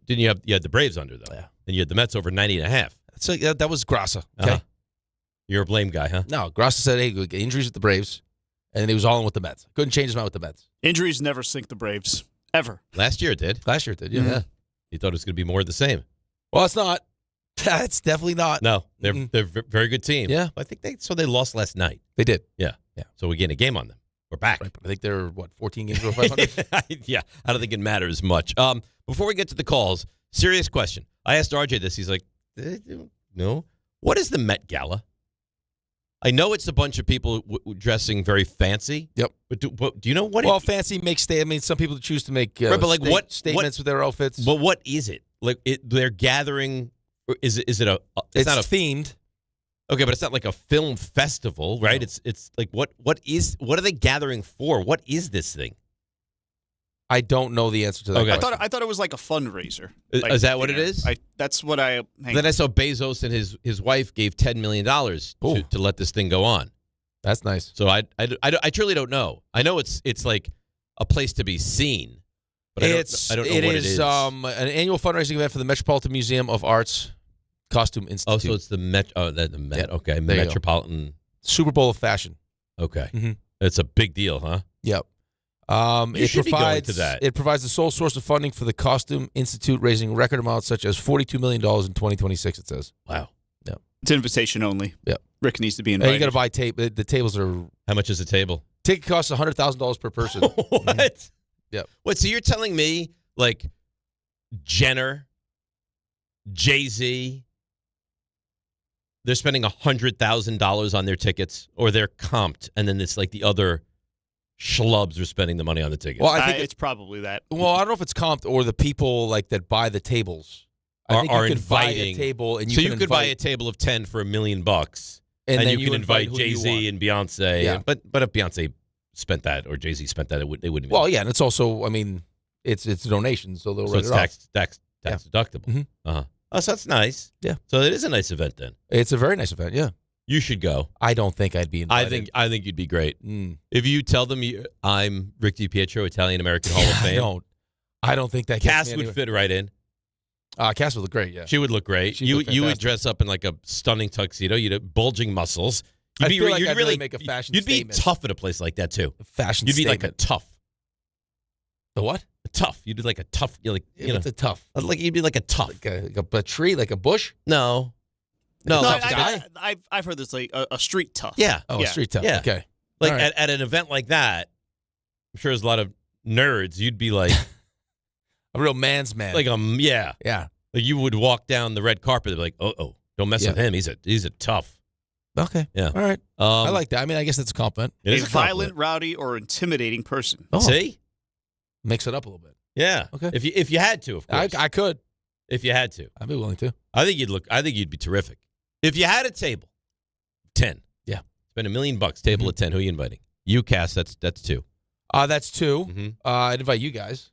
Speaker 7: didn't you had the Braves under, though? Yeah. And you had the Mets over 90.5.
Speaker 8: So that was Grassa. Okay.
Speaker 7: Uh-huh. You're a blame guy, huh?
Speaker 8: No, Grassa said, hey, injuries with the Braves. And then he was all in with the Mets. Couldn't change his mind with the Mets.
Speaker 10: Injuries never sink the Braves. Ever.
Speaker 7: Last year it did.
Speaker 8: Yeah.
Speaker 7: Yeah. You thought it was going to be more of the same.
Speaker 8: Well, it's not. It's definitely not.
Speaker 7: No, they're a very good team.
Speaker 8: Yeah.
Speaker 7: I think they lost last night.
Speaker 8: They did.
Speaker 7: Yeah. So we gained a game on them. We're back.
Speaker 8: Right, I think they're, 14 games over 500?
Speaker 7: Yeah. I don't think it matters much. Before we get to the calls, serious question. I asked RJ this. He's like, no. What is the Met Gala? I know it's a bunch of people dressing very fancy.
Speaker 8: Yep.
Speaker 7: But do you know what?
Speaker 8: Well, fancy makes some people choose to make
Speaker 7: right, but like what
Speaker 8: statements with their outfits.
Speaker 7: But what is it? Like they're gathering. Is it a?
Speaker 8: It's
Speaker 7: not
Speaker 8: themed.
Speaker 7: Okay, but it's not like a film festival, right? No. It's like what are they gathering for? What is this thing?
Speaker 8: I don't know the answer to that.
Speaker 7: Okay.
Speaker 10: I thought it was like a fundraiser.
Speaker 7: Is that what it is?
Speaker 10: That's what I.
Speaker 7: Then I saw Bezos and his wife gave $10 million to let this thing go on.
Speaker 8: That's nice.
Speaker 7: So I truly don't know. I know it's like a place to be seen, but I don't know what it is.
Speaker 8: An annual fundraising event for the Metropolitan Museum of Art's Costume Institute.
Speaker 7: Oh, so it's the Met. Oh, the Met. Yeah. Okay, Metropolitan
Speaker 8: Super Bowl of Fashion.
Speaker 7: Okay, It's a big deal, huh?
Speaker 8: Yep.
Speaker 7: It should be going to that.
Speaker 8: It provides the sole source of funding for the Costume Institute, raising record amounts such as $42 million in 2026, it says.
Speaker 7: Wow.
Speaker 8: Yeah.
Speaker 10: It's invitation only.
Speaker 8: Yep.
Speaker 10: Rick needs to be invited.
Speaker 8: You got to buy tape. The tables are...
Speaker 7: How much is a table?
Speaker 8: Ticket costs $100,000 per person.
Speaker 7: What?
Speaker 8: Yep.
Speaker 7: Wait, so you're telling me, like, Jenner, Jay-Z, they're spending $100,000 on their tickets, or they're comped, and then it's like the other... schlubs are spending the money on the tickets.
Speaker 10: Well, I think it's probably that.
Speaker 8: Well, I don't know if it's comped or the people like that buy the tables
Speaker 7: are
Speaker 8: you can
Speaker 7: inviting
Speaker 8: buy a table, and
Speaker 7: so you could buy a table of 10 for $1 million, and
Speaker 8: then
Speaker 7: you can invite Jay-Z and Beyonce.
Speaker 8: Yeah.
Speaker 7: But if Beyonce spent that or Jay-Z spent that, they wouldn't.
Speaker 8: Well, yeah, and it's also, it's a donation, so they'll write
Speaker 7: it's
Speaker 8: it off.
Speaker 7: tax deductible.
Speaker 8: Mm-hmm.
Speaker 7: Oh, so that's nice.
Speaker 8: Yeah.
Speaker 7: So it is a nice event then.
Speaker 8: It's a very nice event. Yeah.
Speaker 7: You should go.
Speaker 8: I don't think I'd be invited.
Speaker 7: I think you'd be great. If you tell them I'm Rick DiPietro, Italian American Hall of Fame.
Speaker 8: I don't think that
Speaker 7: Cass would fit right in.
Speaker 8: Cass would look great. Yeah,
Speaker 7: she would look great. You would dress up in like a stunning tuxedo. You'd have bulging muscles.
Speaker 8: I'd really make a fashion.
Speaker 7: You'd
Speaker 8: statement.
Speaker 7: be tough at a place like that too.
Speaker 8: A fashion.
Speaker 7: You'd be
Speaker 8: statement.
Speaker 7: like a tough.
Speaker 8: The what?
Speaker 7: A tough. You'd be like a tough.
Speaker 8: It's a tough.
Speaker 7: Like you'd be like a tough.
Speaker 8: Like a tree, like a bush.
Speaker 7: No.
Speaker 10: I've heard this like a street tough.
Speaker 7: Yeah.
Speaker 8: Oh, a street tough.
Speaker 7: Yeah.
Speaker 8: Okay.
Speaker 7: Like at an event like that, I'm sure there's a lot of nerds. You'd be like
Speaker 8: a real man's man.
Speaker 7: Like yeah. Like you would walk down the red carpet. They'd be like, oh, don't mess with him. He's a tough.
Speaker 8: Okay.
Speaker 7: Yeah.
Speaker 8: All right. I like that. I mean, I guess that's a compliment.
Speaker 7: It is
Speaker 10: a violent, rowdy, or intimidating person.
Speaker 8: Oh.
Speaker 7: See?
Speaker 8: Mix it up a little bit.
Speaker 7: Yeah.
Speaker 8: Okay.
Speaker 7: If you had to, of course.
Speaker 8: I could.
Speaker 7: If you had to.
Speaker 8: I'd be willing to.
Speaker 7: I think you'd be terrific. If you had a table, 10.
Speaker 8: Yeah.
Speaker 7: Spend $1 million, table of 10. Who are you inviting? You, Cass, that's 2.
Speaker 8: That's 2. I'd invite you guys.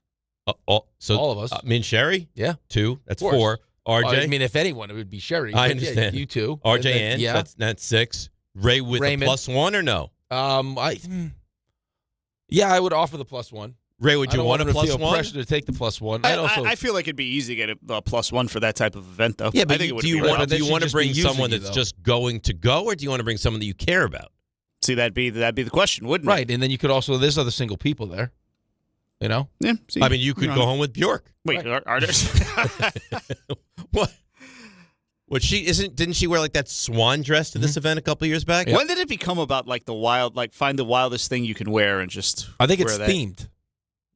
Speaker 7: So
Speaker 8: all of us.
Speaker 7: Me and Sherry?
Speaker 8: Yeah.
Speaker 7: 2. That's 4. RJ?
Speaker 8: I mean, if anyone, it would be Sherry.
Speaker 7: I understand.
Speaker 8: Yeah, you 2.
Speaker 7: RJ and yeah. That's 6. Ray with
Speaker 8: Raymond.
Speaker 7: a +1 or no?
Speaker 8: Yeah, I would offer the +1.
Speaker 7: Ray, would you want a +1?
Speaker 8: Feel pressure to take the +1.
Speaker 10: I feel like it'd be easy to get a +1 for that type of event, though.
Speaker 7: Yeah, but
Speaker 10: I think
Speaker 7: do you want to bring someone that's just going to go, or do you want to bring someone that you care about?
Speaker 10: See, that'd be the question, wouldn't it?
Speaker 8: Right, and then you could also there's other single people there. You know?
Speaker 10: Yeah.
Speaker 7: I mean, you could go home with Bjork.
Speaker 10: Wait, are there?
Speaker 7: What? What didn't she wear like that swan dress to this event a couple years back?
Speaker 10: When did it become about like the wild, like find the wildest thing you can wear and just?
Speaker 8: I think it's
Speaker 10: wear that?
Speaker 8: themed.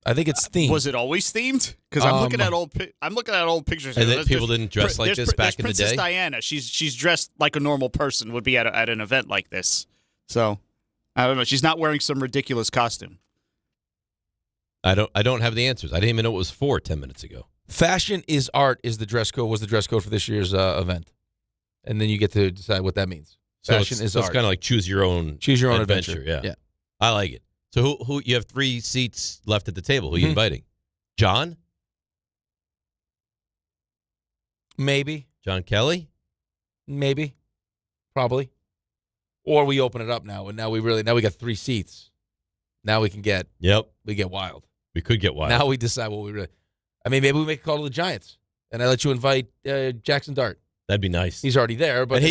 Speaker 8: I think it's themed.
Speaker 10: Was it always themed? Because I'm looking at old pictures.
Speaker 7: And
Speaker 10: here.
Speaker 7: then people didn't dress like this back in the
Speaker 10: Princess
Speaker 7: day.
Speaker 10: Diana. She's dressed like a normal person would be at an event like this. So I don't know. She's not wearing some ridiculous costume.
Speaker 7: I don't have the answers. I didn't even know it was for 10 minutes ago.
Speaker 8: Fashion is art is the dress code. Was the dress code for this year's event, and then you get to decide what that means. Fashion is art.
Speaker 7: It's kind of like choose your own adventure. Yeah, I like it. So who you have 3 seats left at the table? Who are you inviting? John?
Speaker 8: Maybe.
Speaker 7: John Kelly?
Speaker 8: Maybe. Probably. Or we open it up now, and now we got 3 seats. Now we can get we get wild.
Speaker 7: We could get wild.
Speaker 8: Now we decide what we really. I mean, maybe we make a call to the Giants, and I let you invite Jackson Dart.
Speaker 7: That'd be nice.
Speaker 8: He's already there, but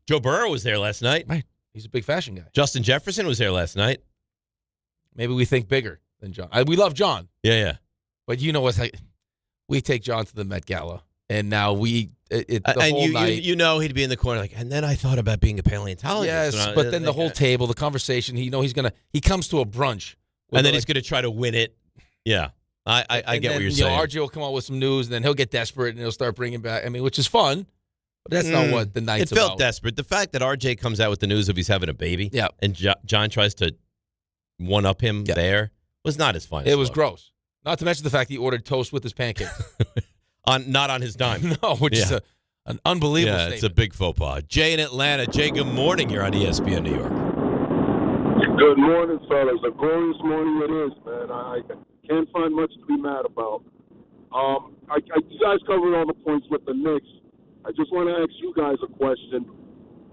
Speaker 7: Joe Burrow was there last night.
Speaker 8: Right. He's a big fashion guy.
Speaker 7: Justin Jefferson was there last night.
Speaker 8: Maybe we think bigger than John. We love John.
Speaker 7: Yeah.
Speaker 8: But you know what's like? We take John to the Met Gala, and now the whole night.
Speaker 7: You know he'd be in the corner like, and then I thought about being a paleontologist.
Speaker 8: Yes, but then the whole table, the conversation. He comes to a brunch,
Speaker 7: and then he's gonna try to win it. Yeah, I get what you're saying.
Speaker 8: RJ will come out with some news, and then he'll get desperate, and he'll start bringing back. I mean, which is fun, but that's not what the night's about.
Speaker 7: It felt desperate. The fact that RJ comes out with the news of he's having a baby, and John tries to one up him there was not as fun.
Speaker 8: It was gross. Not to mention the fact he ordered toast with his pancakes.
Speaker 7: Not on his dime.
Speaker 8: No, which is an unbelievable
Speaker 7: statement. It's a big faux pas. Jay in Atlanta. Jay, good morning. You're on ESPN New York.
Speaker 3: Good morning, fellas. A glorious morning it is, man. I can't find much to be mad about. You guys covered all the points with the Knicks. I just want to ask you guys a question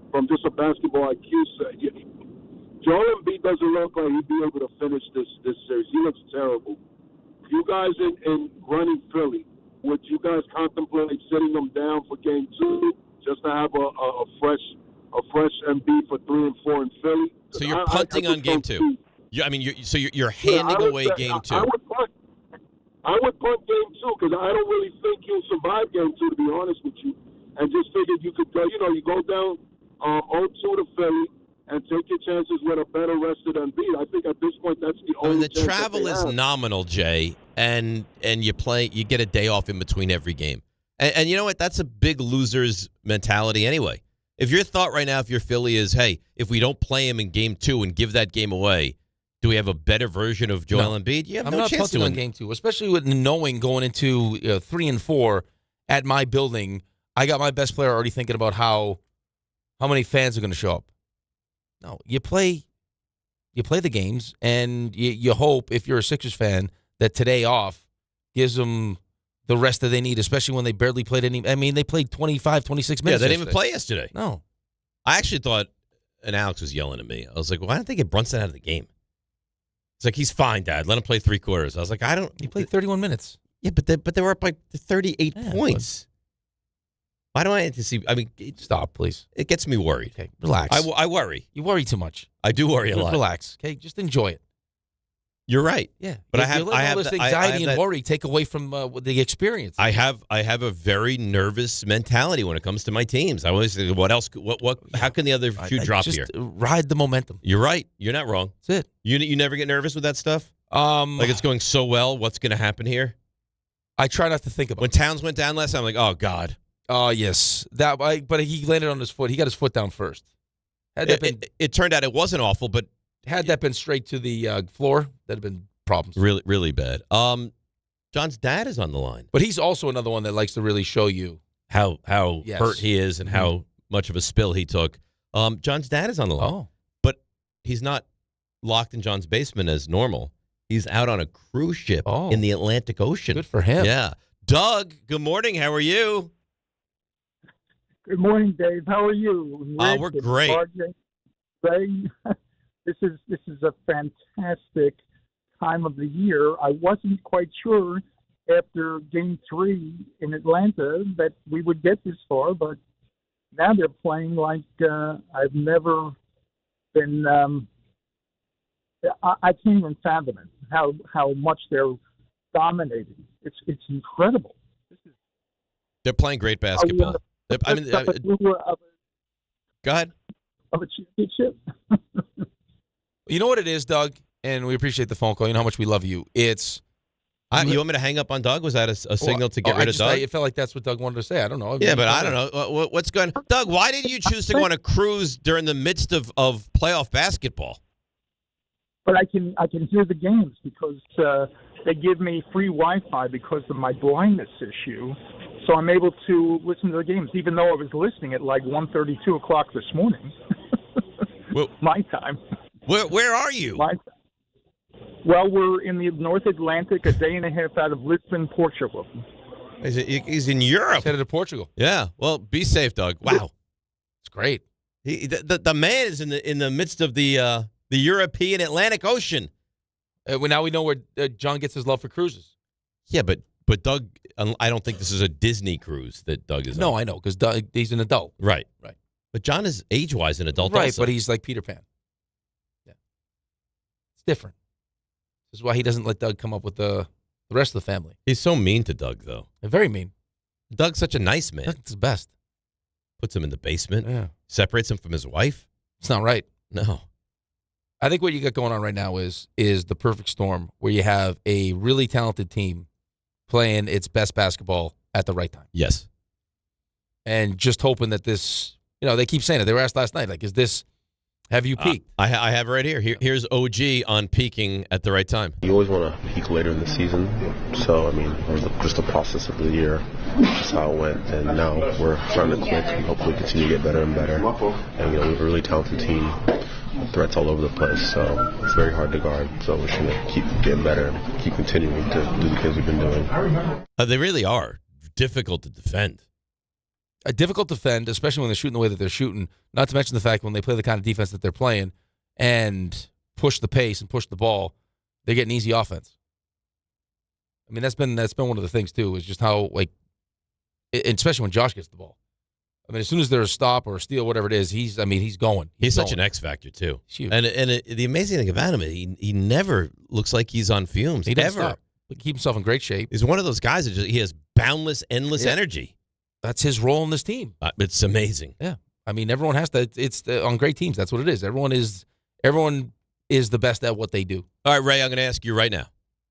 Speaker 3: from just a basketball IQ sake. Joel Embiid doesn't look like he'd be able to finish this series. He looks terrible. You guys in running Philly, would you guys contemplate sitting them down for Game 2 just to have a fresh Embiid for 3 and 4 in Philly?
Speaker 7: So you're punting on Game 2. You're handing away Game 2.
Speaker 3: I would punt Game 2 because I don't really think you'll survive Game 2, to be honest with you. And just figured you could go, you go down 0-2 to Philly and take your chances with a better rested Embiid. I think at this point that's the only.
Speaker 7: The travel is nominal, Jay, and you get a day off in between every game. And you know what? That's a big loser's mentality anyway. If your thought right now, if your Philly is, hey, if we don't play him in Game 2 and give that game away, do we have a better version of Joel Embiid? You have
Speaker 8: I'm
Speaker 7: no
Speaker 8: not
Speaker 7: chance
Speaker 8: punting
Speaker 7: to
Speaker 8: on Game 2, especially with knowing going into 3 and 4 at my building. I got my best player already thinking about how many fans are going to show up. No, you play the games, and you hope, if you're a Sixers fan, that today off gives them the rest that they need, especially when they barely played any. I mean, they played 25, 26 minutes.
Speaker 7: Yeah, they didn't even play yesterday.
Speaker 8: No.
Speaker 7: I actually thought, and Alex was yelling at me, I was like, why don't they get Brunson out of the game? It's like, he's fine, Dad. Let him play 3 quarters. I was like,
Speaker 8: He played 31 minutes.
Speaker 7: Yeah, but they were up by 38 points. Why do I need to see? I mean,
Speaker 8: stop, please.
Speaker 7: It gets me worried.
Speaker 8: Okay, relax.
Speaker 7: I worry.
Speaker 8: You worry too much.
Speaker 7: I do worry a lot.
Speaker 8: Relax. Okay, just enjoy it.
Speaker 7: You're right.
Speaker 8: Yeah,
Speaker 7: but
Speaker 8: I have all this anxiety and worry take away from the experience.
Speaker 7: I have a very nervous mentality when it comes to my teams. I always think, what else? What? How can the other shoe drop
Speaker 8: just
Speaker 7: here?
Speaker 8: Ride the momentum.
Speaker 7: You're right. You're not wrong.
Speaker 8: That's it.
Speaker 7: You never get nervous with that stuff. Like it's going so well. What's going to happen here?
Speaker 8: I try not to think about.
Speaker 7: When Towns went down last time, I'm like, oh God.
Speaker 8: Oh yes, but he landed on his foot. He got his foot down first.
Speaker 7: It turned out it wasn't awful, but
Speaker 8: had that been straight to the floor, that'd have been problems.
Speaker 7: Really, really bad. John's dad is on the line,
Speaker 8: but he's also another one that likes to really show you
Speaker 7: how hurt he is and how much of a spill he took. John's dad is on the line, but he's not locked in John's basement as normal. He's out on a cruise ship in the Atlantic Ocean.
Speaker 8: Good for him.
Speaker 7: Yeah, Doug. Good morning. How are you?
Speaker 4: Good morning, Dave. How are you?
Speaker 7: We're great.
Speaker 4: This is a fantastic time of the year. I wasn't quite sure after Game 3 in Atlanta that we would get this far, but now they're playing like I've never been. I can't even fathom it. How much they're dominating. It's incredible.
Speaker 7: They're playing great basketball.
Speaker 4: Go
Speaker 7: ahead.
Speaker 4: Of a championship.
Speaker 8: You know what it is, Doug, and we appreciate the phone call. You know how much we love you. It's
Speaker 7: you want me to hang up on Doug? Was that a signal to get rid of Doug?
Speaker 8: It felt like that's what Doug wanted to say. I don't know.
Speaker 7: Yeah, but I don't know. What's going on? Doug, why did you choose to go on a cruise during the midst of playoff basketball?
Speaker 4: But I can hear the games because they give me free Wi-Fi because of my blindness issue. So I'm able to listen to the games, even though I was listening at like 1:30, 2 o'clock this morning. My time.
Speaker 7: Where are you?
Speaker 4: My time. Well, we're in the North Atlantic, a day and a half out of Lisbon, Portugal.
Speaker 7: He's in Europe.
Speaker 8: He's headed to Portugal.
Speaker 7: Yeah. Well, be safe, Doug. Wow.
Speaker 8: It's great.
Speaker 7: The man is in the midst of the European Atlantic Ocean.
Speaker 8: Now we know where John gets his love for cruises.
Speaker 7: Yeah, but Doug, I don't think this is a Disney cruise that Doug is on.
Speaker 8: No, I know, because he's an adult.
Speaker 7: Right. But John is age-wise an adult
Speaker 8: right,
Speaker 7: also.
Speaker 8: But he's like Peter Pan. Yeah. It's different. This is why he doesn't let Doug come up with the rest of the family.
Speaker 7: He's so mean to Doug, though.
Speaker 8: Very mean.
Speaker 7: Doug's such a nice man.
Speaker 8: Doug's the best.
Speaker 7: Puts him in the basement.
Speaker 8: Yeah.
Speaker 7: Separates him from his wife.
Speaker 8: It's not right.
Speaker 7: No.
Speaker 8: I think what you got going on right now is the perfect storm where you have a really talented team playing its best basketball at the right time.
Speaker 7: Yes.
Speaker 8: And just hoping that this, they keep saying it. They were asked last night, like, have you peaked?
Speaker 7: I have it right here. Here's OG on peaking at the right time.
Speaker 1: You always want to peak later in the season. So, it was just the process of the year, just how it went. And now we're starting to click and hopefully continue to get better and better. And, we have a really talented team. Threats all over the place, so it's very hard to guard. So we're going to keep getting better and keep continuing to do the things we've been doing.
Speaker 7: They really are difficult to defend.
Speaker 8: Difficult to defend, especially when they're shooting the way that they're shooting. Not to mention the fact when they play the kind of defense that they're playing and push the pace and push the ball, they're getting easy offense. That's been one of the things too, is just how especially when Josh gets the ball. As soon as there's a stop or a steal, whatever it is, he's going.
Speaker 7: He's such an X factor too. And the amazing thing about him is he never looks like he's on fumes.
Speaker 8: He doesn't stop. He keeps himself in great shape.
Speaker 7: He's one of those guys that he has boundless, endless energy.
Speaker 8: That's his role in this team.
Speaker 7: It's amazing.
Speaker 8: Yeah, everyone has to. It's on great teams. That's what it is. Everyone is the best at what they do.
Speaker 7: All right, Ray, I'm going to ask you right now.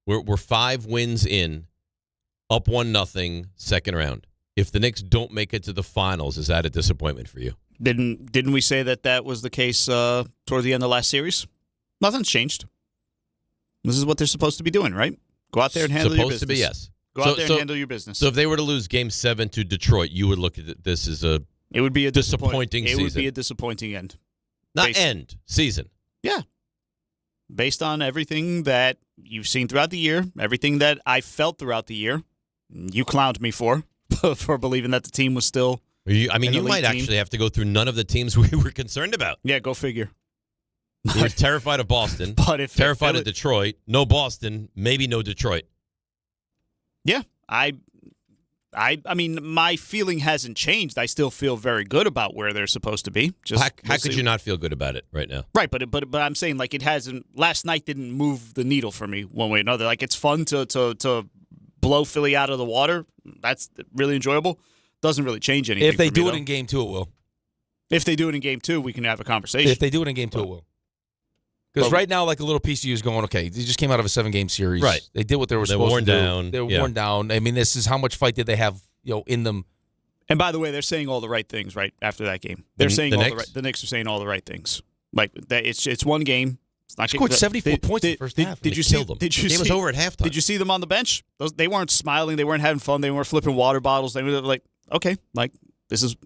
Speaker 7: We're 5 wins in, up 1-0, second round. If the Knicks don't make it to the finals, is that a disappointment for you?
Speaker 10: Didn't we say that was the case toward the end of last series? Nothing's changed. This is what they're supposed to be doing, right? Go out there and handle your business.
Speaker 7: Supposed to be, yes.
Speaker 10: Go out there and handle your business.
Speaker 7: So if they were to lose Game 7 to Detroit, you would look at this as a disappointing season.
Speaker 10: It would be a disappointing end.
Speaker 7: Season.
Speaker 10: Yeah. Based on everything that you've seen throughout the year, everything that I felt throughout the year, you clowned me for believing that the team was still
Speaker 7: you might actually have to go through none of the teams we were concerned about.
Speaker 10: Yeah, go figure.
Speaker 7: You were terrified of Boston, terrified of Detroit, no Boston, maybe no Detroit.
Speaker 10: Yeah, I mean, my feeling hasn't changed. I still feel very good about where they're supposed to be.
Speaker 7: How could you not feel good about it right now?
Speaker 10: Right, but I'm saying it hasn't. Last night didn't move the needle for me one way or another. It's fun to blow Philly out of the water. That's really enjoyable. Doesn't really change anything.
Speaker 8: If they
Speaker 10: for
Speaker 8: do
Speaker 10: me,
Speaker 8: it in Game 2, it will.
Speaker 10: If they do it in Game 2, we can have a conversation.
Speaker 8: If they do it in Game 2, it will. Because right now, a little piece of you is going, okay, they just came out of a 7-game series.
Speaker 7: Right.
Speaker 8: They did what they were supposed to do. They're worn down. This is how much fight did they have, in them.
Speaker 10: And by the way, they're saying all the right things right after that game. They're saying the Knicks are saying all the right things. It's one game. It's not
Speaker 8: scored 74 points in the first half.
Speaker 10: Did you see
Speaker 7: them? The game was over at halftime.
Speaker 10: Did you see them on the bench? They weren't smiling. They weren't having fun. They weren't flipping water bottles. They were like, okay, this is.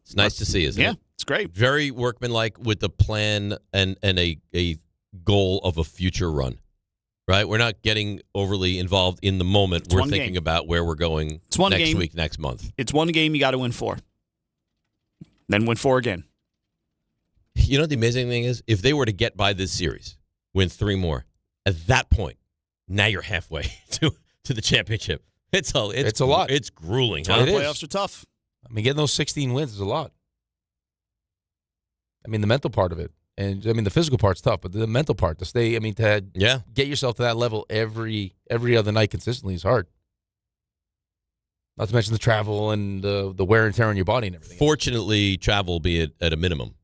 Speaker 7: It's nice to see, isn't it?
Speaker 10: Yeah, it's great.
Speaker 7: Very workmanlike with the plan and a goal of a future run. Right? We're not getting overly involved in the moment. We're thinking about where we're going next week, next month.
Speaker 10: It's one game you got to win 4. Then win 4 again.
Speaker 7: You know what the amazing thing is? If they were to get by this series, win 3 more, at that point, now you're halfway to the championship. It's a lot. It's grueling.
Speaker 10: Huh? Playoffs are tough.
Speaker 8: Getting those 16 wins is a lot. The mental part of it And I mean, the physical part's tough, but the mental part to stay. I mean, to get yourself to that level every other night consistently is hard. Not to mention the travel and the wear and tear on your body and everything.
Speaker 7: Fortunately, travel will be at a minimum.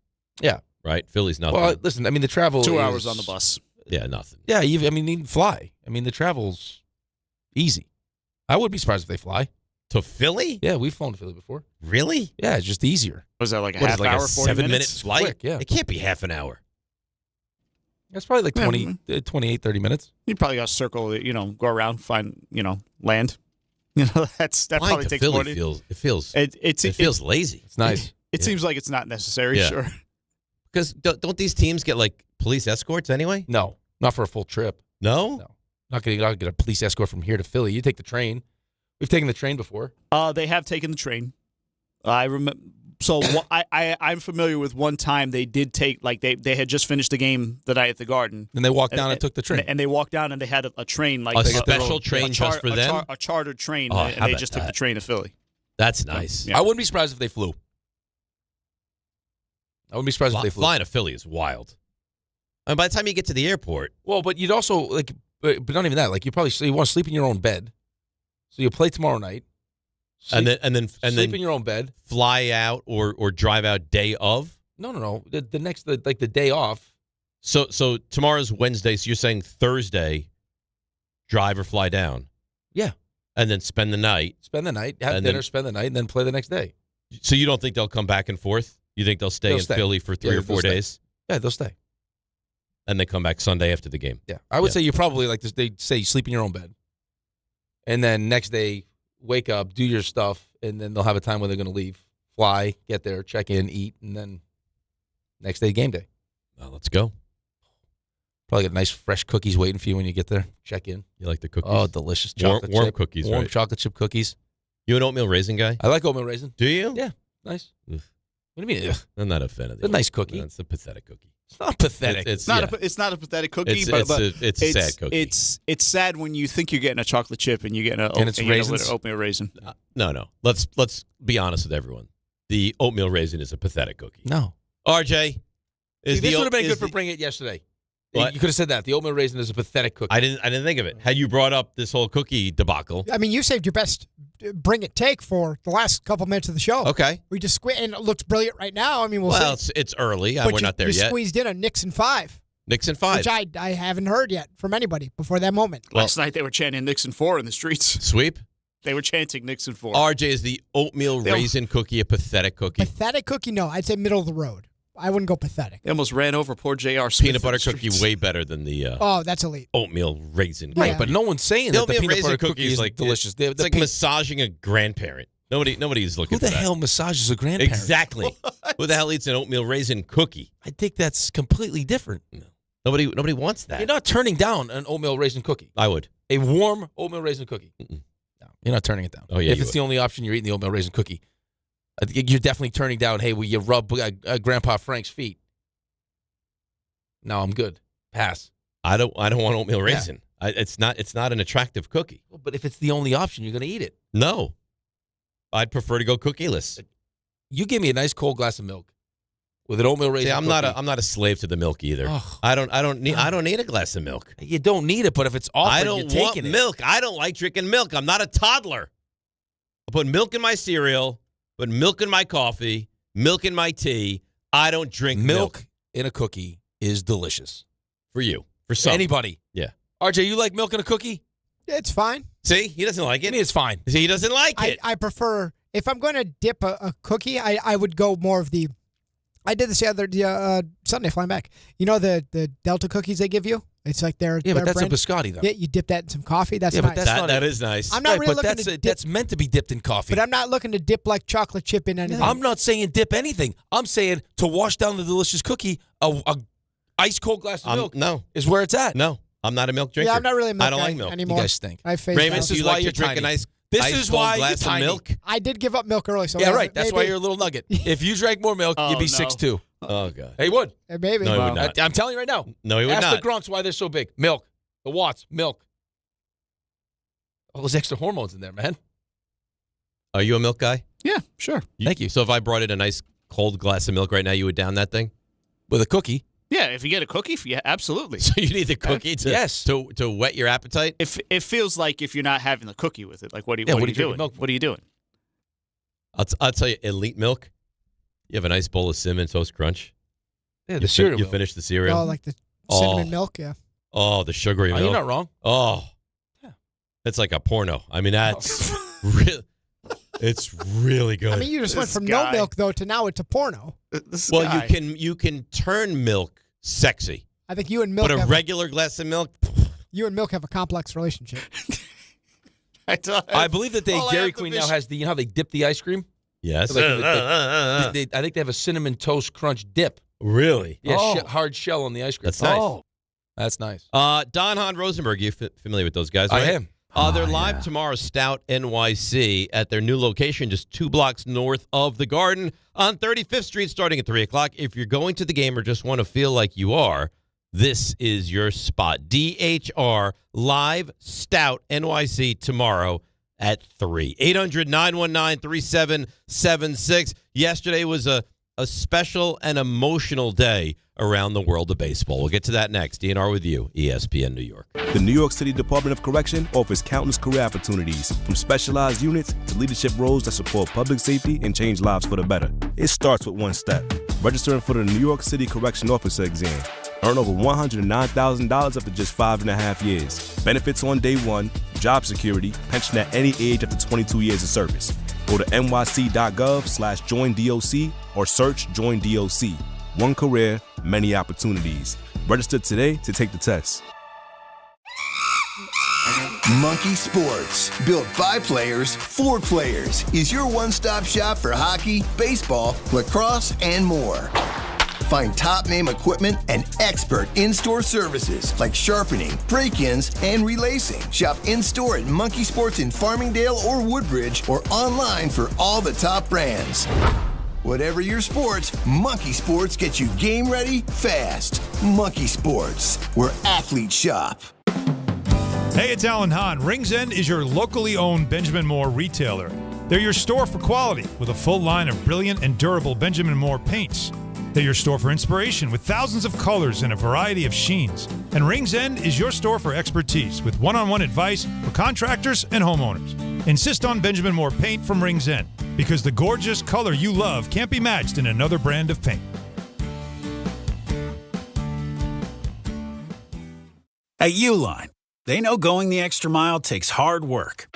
Speaker 8: Yeah.
Speaker 7: Right? Philly's nothing.
Speaker 8: Well, listen, I mean, the travel
Speaker 10: 2
Speaker 8: is,
Speaker 10: hours on the bus.
Speaker 7: Yeah, nothing.
Speaker 8: Yeah, I mean, you can fly. I mean, the travel's easy. I wouldn't be surprised if they fly.
Speaker 7: To Philly?
Speaker 8: Yeah, we've flown to Philly before.
Speaker 7: Really?
Speaker 8: Yeah, it's just easier.
Speaker 10: Was that like a
Speaker 7: What
Speaker 10: half
Speaker 7: is it, like
Speaker 10: hour,
Speaker 7: a
Speaker 10: 40
Speaker 7: 7-minute
Speaker 10: minutes?
Speaker 7: flight?
Speaker 8: Quick, yeah.
Speaker 7: It can't be half an hour.
Speaker 8: It's probably like
Speaker 10: Yeah,
Speaker 8: 28, 30 minutes.
Speaker 10: You probably got to circle, go around, find, land. That
Speaker 7: Flying
Speaker 10: probably
Speaker 7: to
Speaker 10: takes
Speaker 7: Philly
Speaker 10: more than
Speaker 7: it feels lazy.
Speaker 8: It's nice.
Speaker 10: It seems like it's not necessary,
Speaker 7: Yeah.
Speaker 10: sure.
Speaker 7: Because don't these teams get like police escorts anyway?
Speaker 8: No, not for a full trip.
Speaker 7: No?
Speaker 8: No. Not going to get a police escort from here to Philly. You take the train. We've taken the train before.
Speaker 10: They have taken the train. I remember. So I'm familiar with one time they did take, like they had just finished the game the night at the Garden.
Speaker 8: And they walked down and took the train.
Speaker 10: And they walked down and they had a train. like
Speaker 7: A special train just for them?
Speaker 10: A chartered train.
Speaker 7: Oh,
Speaker 10: and
Speaker 7: how
Speaker 10: they
Speaker 7: about
Speaker 10: just took
Speaker 7: that?
Speaker 10: the train to Philly.
Speaker 7: That's nice.
Speaker 10: Yeah.
Speaker 8: I wouldn't be surprised if they flew. I wouldn't be surprised if they flew.
Speaker 7: Flying to Philly is wild. And by the time you get to the airport,
Speaker 8: Well, but you'd also, but not even that. Like, you want to sleep in your own bed. So you play tomorrow night.
Speaker 7: and then
Speaker 8: sleep in your own bed.
Speaker 7: fly out or drive out day of.
Speaker 8: No. The next, the day off.
Speaker 7: So tomorrow's Wednesday. So you're saying Thursday, drive or fly down.
Speaker 8: Yeah.
Speaker 7: And then spend the night.
Speaker 8: Spend the night, have
Speaker 7: And
Speaker 8: dinner,
Speaker 7: then-
Speaker 8: spend the night, and then play the next day.
Speaker 7: So you don't think they'll come back and forth? You think they'll stay
Speaker 8: They'll
Speaker 7: in
Speaker 8: stay.
Speaker 7: Philly for 3
Speaker 8: Yeah,
Speaker 7: or
Speaker 8: they'll
Speaker 7: 4
Speaker 8: stay.
Speaker 7: days?
Speaker 8: Yeah, they'll stay.
Speaker 7: And they come back Sunday after the game.
Speaker 8: Yeah. I would
Speaker 7: Yeah.
Speaker 8: say you're probably like this. They say you sleep in your own bed. And then next day, wake up, do your stuff, and then they'll have a time when they're going to leave. Fly, get there, check in, eat, and then next day, game day.
Speaker 7: Well, let's go.
Speaker 8: Probably got nice fresh cookies waiting for you when you get there. Check in.
Speaker 7: You like the cookies?
Speaker 8: Oh, delicious
Speaker 7: Warm-
Speaker 8: chocolate
Speaker 7: warm
Speaker 8: chip.
Speaker 7: cookies,
Speaker 8: Warm
Speaker 7: right?
Speaker 8: chocolate chip cookies.
Speaker 7: You an oatmeal raisin guy?
Speaker 8: I like oatmeal raisin.
Speaker 7: Do you?
Speaker 8: Yeah, nice.
Speaker 7: Ugh.
Speaker 8: What do you mean? Ugh?
Speaker 7: I'm not a fan of
Speaker 8: It's a nice cookie.
Speaker 7: It's a pathetic cookie.
Speaker 8: It's not pathetic.
Speaker 7: It's
Speaker 10: It's not a pathetic cookie,
Speaker 7: It's
Speaker 10: but
Speaker 7: a sad cookie.
Speaker 10: It's sad when you think you're getting a chocolate chip and you're getting
Speaker 8: And it's
Speaker 10: you're getting
Speaker 8: raisins?
Speaker 10: an oatmeal raisin.
Speaker 7: No. Let's be honest with everyone. The oatmeal raisin is a pathetic cookie.
Speaker 8: No.
Speaker 7: RJ,
Speaker 8: See, this would have been good for bringing it yesterday.
Speaker 7: What?
Speaker 8: You could have said that. The oatmeal raisin is a pathetic cookie.
Speaker 7: I didn't think of it. Had you brought up this whole cookie debacle?
Speaker 6: I mean, you saved your best bring it take for the last couple minutes of the show.
Speaker 7: Okay.
Speaker 6: We just and it looks brilliant right now. I mean,
Speaker 7: Well,
Speaker 6: see.
Speaker 7: it's early.
Speaker 6: But
Speaker 7: We're not there
Speaker 6: you
Speaker 7: yet.
Speaker 6: squeezed in a Knicks and 5.
Speaker 7: Knicks and 5.
Speaker 6: Which I haven't heard yet from anybody before that moment.
Speaker 10: Last night they were chanting Nixon 4 in the streets.
Speaker 7: Sweep?
Speaker 10: They were chanting Nixon 4.
Speaker 7: RJ, is the oatmeal raisin cookie a pathetic cookie?
Speaker 6: Pathetic cookie? No, I'd say middle of the road. I wouldn't go pathetic.
Speaker 10: They almost ran over poor J.R. Smith.
Speaker 7: Peanut butter
Speaker 10: in the
Speaker 7: cookie
Speaker 10: streets.
Speaker 7: way better than the
Speaker 6: Oh, that's elite.
Speaker 7: oatmeal raisin.
Speaker 8: Right,
Speaker 6: Yeah.
Speaker 8: but no one's saying
Speaker 7: The
Speaker 8: that the
Speaker 7: oatmeal
Speaker 8: peanut
Speaker 7: raisin
Speaker 8: butter cookie is
Speaker 7: like
Speaker 8: delicious.
Speaker 7: It's like massaging a grandparent. Nobody's looking
Speaker 8: Who the
Speaker 7: for that.
Speaker 8: hell massages a grandparent?
Speaker 7: Exactly. Who the hell eats an oatmeal raisin cookie?
Speaker 8: I think that's completely different.
Speaker 7: Nobody wants that.
Speaker 8: You're not turning down an oatmeal raisin cookie.
Speaker 7: I would.
Speaker 8: A warm oatmeal raisin cookie. No, you're not turning it down.
Speaker 7: Oh, yeah,
Speaker 8: if
Speaker 7: you
Speaker 8: it's the only option, you're eating the oatmeal raisin cookie. I think you're definitely turning down, hey, will you rub Grandpa Frank's feet? No, I'm good. Pass.
Speaker 7: I don't want oatmeal raisin. It's not an attractive cookie.
Speaker 8: Well, but if it's the only option, you're going to eat it.
Speaker 7: No. I'd prefer to go cookieless.
Speaker 8: You give me a nice cold glass of milk with an oatmeal raisin.
Speaker 7: See, I'm
Speaker 8: cookie.
Speaker 7: not a slave to the milk either.
Speaker 8: Ugh.
Speaker 7: I don't need a glass of milk.
Speaker 8: You don't need it, but if it's offered,
Speaker 7: I
Speaker 8: you're
Speaker 7: don't
Speaker 8: taking
Speaker 7: want
Speaker 8: it.
Speaker 7: milk. I don't like drinking milk. I'm not a toddler. I put milk in my cereal, put milk in my coffee, milk in my tea. I don't drink milk.
Speaker 8: In a cookie is delicious.
Speaker 7: For you. For some.
Speaker 8: Anybody.
Speaker 7: Yeah.
Speaker 8: RJ, you like milk in a cookie?
Speaker 6: It's fine.
Speaker 7: See? He doesn't like it.
Speaker 8: I mean, it's fine.
Speaker 7: See, he doesn't like it.
Speaker 6: I prefer, if I'm going to dip a cookie, I would go more of the, I did this the other Sunday flying back. You know the Delta cookies they give you? It's like their
Speaker 8: Yeah, but that's
Speaker 6: brand.
Speaker 8: a biscotti, though.
Speaker 6: Yeah, you dip that in some coffee. That's
Speaker 8: Yeah,
Speaker 6: nice.
Speaker 8: but that's not
Speaker 7: that is nice.
Speaker 6: I'm not really
Speaker 8: but
Speaker 6: looking to dip,
Speaker 8: that's meant to be dipped in coffee.
Speaker 6: but I'm not looking to dip like chocolate chip in anything.
Speaker 8: I'm not saying dip anything. I'm saying to wash down the delicious cookie, a ice cold glass of milk
Speaker 7: No.
Speaker 8: is where it's at.
Speaker 7: No. I'm not a milk drinker.
Speaker 6: Yeah, I'm not really a milk
Speaker 7: I don't
Speaker 6: guy
Speaker 7: like milk.
Speaker 6: anymore.
Speaker 8: You guys stink.
Speaker 6: I phased
Speaker 7: Raymond,
Speaker 6: out.
Speaker 7: do you
Speaker 8: why
Speaker 7: like to
Speaker 8: you're
Speaker 7: drink
Speaker 8: tiny.
Speaker 7: a nice
Speaker 8: This
Speaker 7: ice
Speaker 8: is
Speaker 7: cold
Speaker 8: why
Speaker 7: glass
Speaker 8: you're
Speaker 7: of
Speaker 8: tiny.
Speaker 7: milk?
Speaker 6: I did give up milk early, so
Speaker 8: Yeah, right. That's why
Speaker 6: maybe.
Speaker 8: you're a little nugget. If you drank more milk, you'd be 6'2".
Speaker 7: Oh, God.
Speaker 8: He would.
Speaker 6: Maybe.
Speaker 7: No, he would not.
Speaker 8: I'm telling you right now.
Speaker 7: No, he would
Speaker 8: Ask
Speaker 7: not.
Speaker 8: the grunts why they're so big. Milk. The Watts. Milk. All those extra hormones in there, man.
Speaker 7: Are you a milk guy?
Speaker 10: Yeah, sure.
Speaker 8: Thank you.
Speaker 7: So if I brought in a nice cold glass of milk right now, you would down that thing?
Speaker 8: With a cookie.
Speaker 10: Yeah, if you get a cookie, yeah, absolutely.
Speaker 7: So you need the cookie to whet your appetite?
Speaker 10: If it feels like if you're not having the cookie with it, like what are you doing? What are you doing?
Speaker 7: I'll tell you, Elite Milk. You have a nice bowl of Cinnamon Toast Crunch.
Speaker 8: Yeah, the cereal.
Speaker 7: You finish the cereal.
Speaker 6: Oh, like the cinnamon milk, yeah.
Speaker 7: Oh, the sugary milk.
Speaker 8: You're not wrong.
Speaker 7: Oh, yeah. It's like a porno. I mean, that's really, it's really good.
Speaker 6: I mean, you just went from no milk though to now it's a porno.
Speaker 7: Well, you can turn milk sexy.
Speaker 6: I think you and milk.
Speaker 7: But a regular glass of milk.
Speaker 6: You and milk have a complex relationship.
Speaker 8: I believe that Dairy Queen now has how they dip the ice cream.
Speaker 7: Yes.
Speaker 8: So I think they have a Cinnamon Toast Crunch dip.
Speaker 7: Really?
Speaker 8: Yeah, hard shell on the ice cream.
Speaker 7: That's nice.
Speaker 8: That's nice.
Speaker 7: Don, Hahn, Rosenberg, you familiar with those guys, right?
Speaker 8: I am.
Speaker 7: They're live tomorrow, Stout NYC, at their new location just 2 blocks north of the Garden on 35th Street, starting at 3 o'clock. If you're going to the game or just want to feel like you are, this is your spot. DHR Live Stout NYC tomorrow at 3. 800-919-3776. Yesterday was a special and emotional day around the world of baseball. We'll get to that next. DNR with you, ESPN New York.
Speaker 29: The New York City Department of Correction offers countless career opportunities, from specialized units to leadership roles that support public safety and change lives for the better. It starts with one step: registering for the New York City Correction Officer exam. Earn over $109,000 after just 5.5 years. Benefits on day one, job security, pension at any age after 22 years of service. Go to nyc.gov/joinDOC or search Join DOC. One career, many opportunities. Register today to take the test.
Speaker 9: Monkey Sports, built by players for players, is your one-stop shop for hockey, baseball, lacrosse, and more. Find top-name equipment and expert in-store services like sharpening, break-ins, and relacing. Shop in-store at Monkey Sports in Farmingdale or Woodbridge, or online for all the top brands. Whatever your sports, Monkey Sports gets you game ready fast. Monkey Sports, where athletes shop.
Speaker 11: Hey, it's Alan Hahn. Rings End is your locally owned Benjamin Moore retailer. They're your store for quality with a full line of brilliant and durable Benjamin Moore paints. They're your store for inspiration with thousands of colors and a variety of sheens. And Rings End is your store for expertise with one-on-one advice for contractors and homeowners. Insist on Benjamin Moore paint from Rings End, because the gorgeous color you love can't be matched in another brand of paint.
Speaker 19: At Uline, they know going the extra mile takes hard work.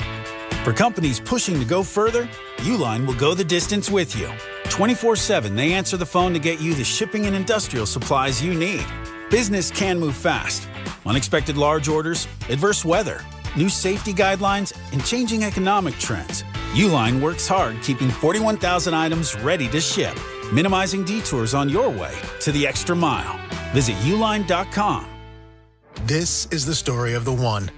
Speaker 19: For companies pushing to go further, Uline will go the distance with you. 24/7, they answer the phone to get you the shipping and industrial supplies you need. Business can move fast. Unexpected large orders, adverse weather, new safety guidelines, and changing economic trends. Uline works hard keeping 41,000 items ready to ship, minimizing detours on your way to the extra mile. Visit uline.com.
Speaker 20: This is the story of the one.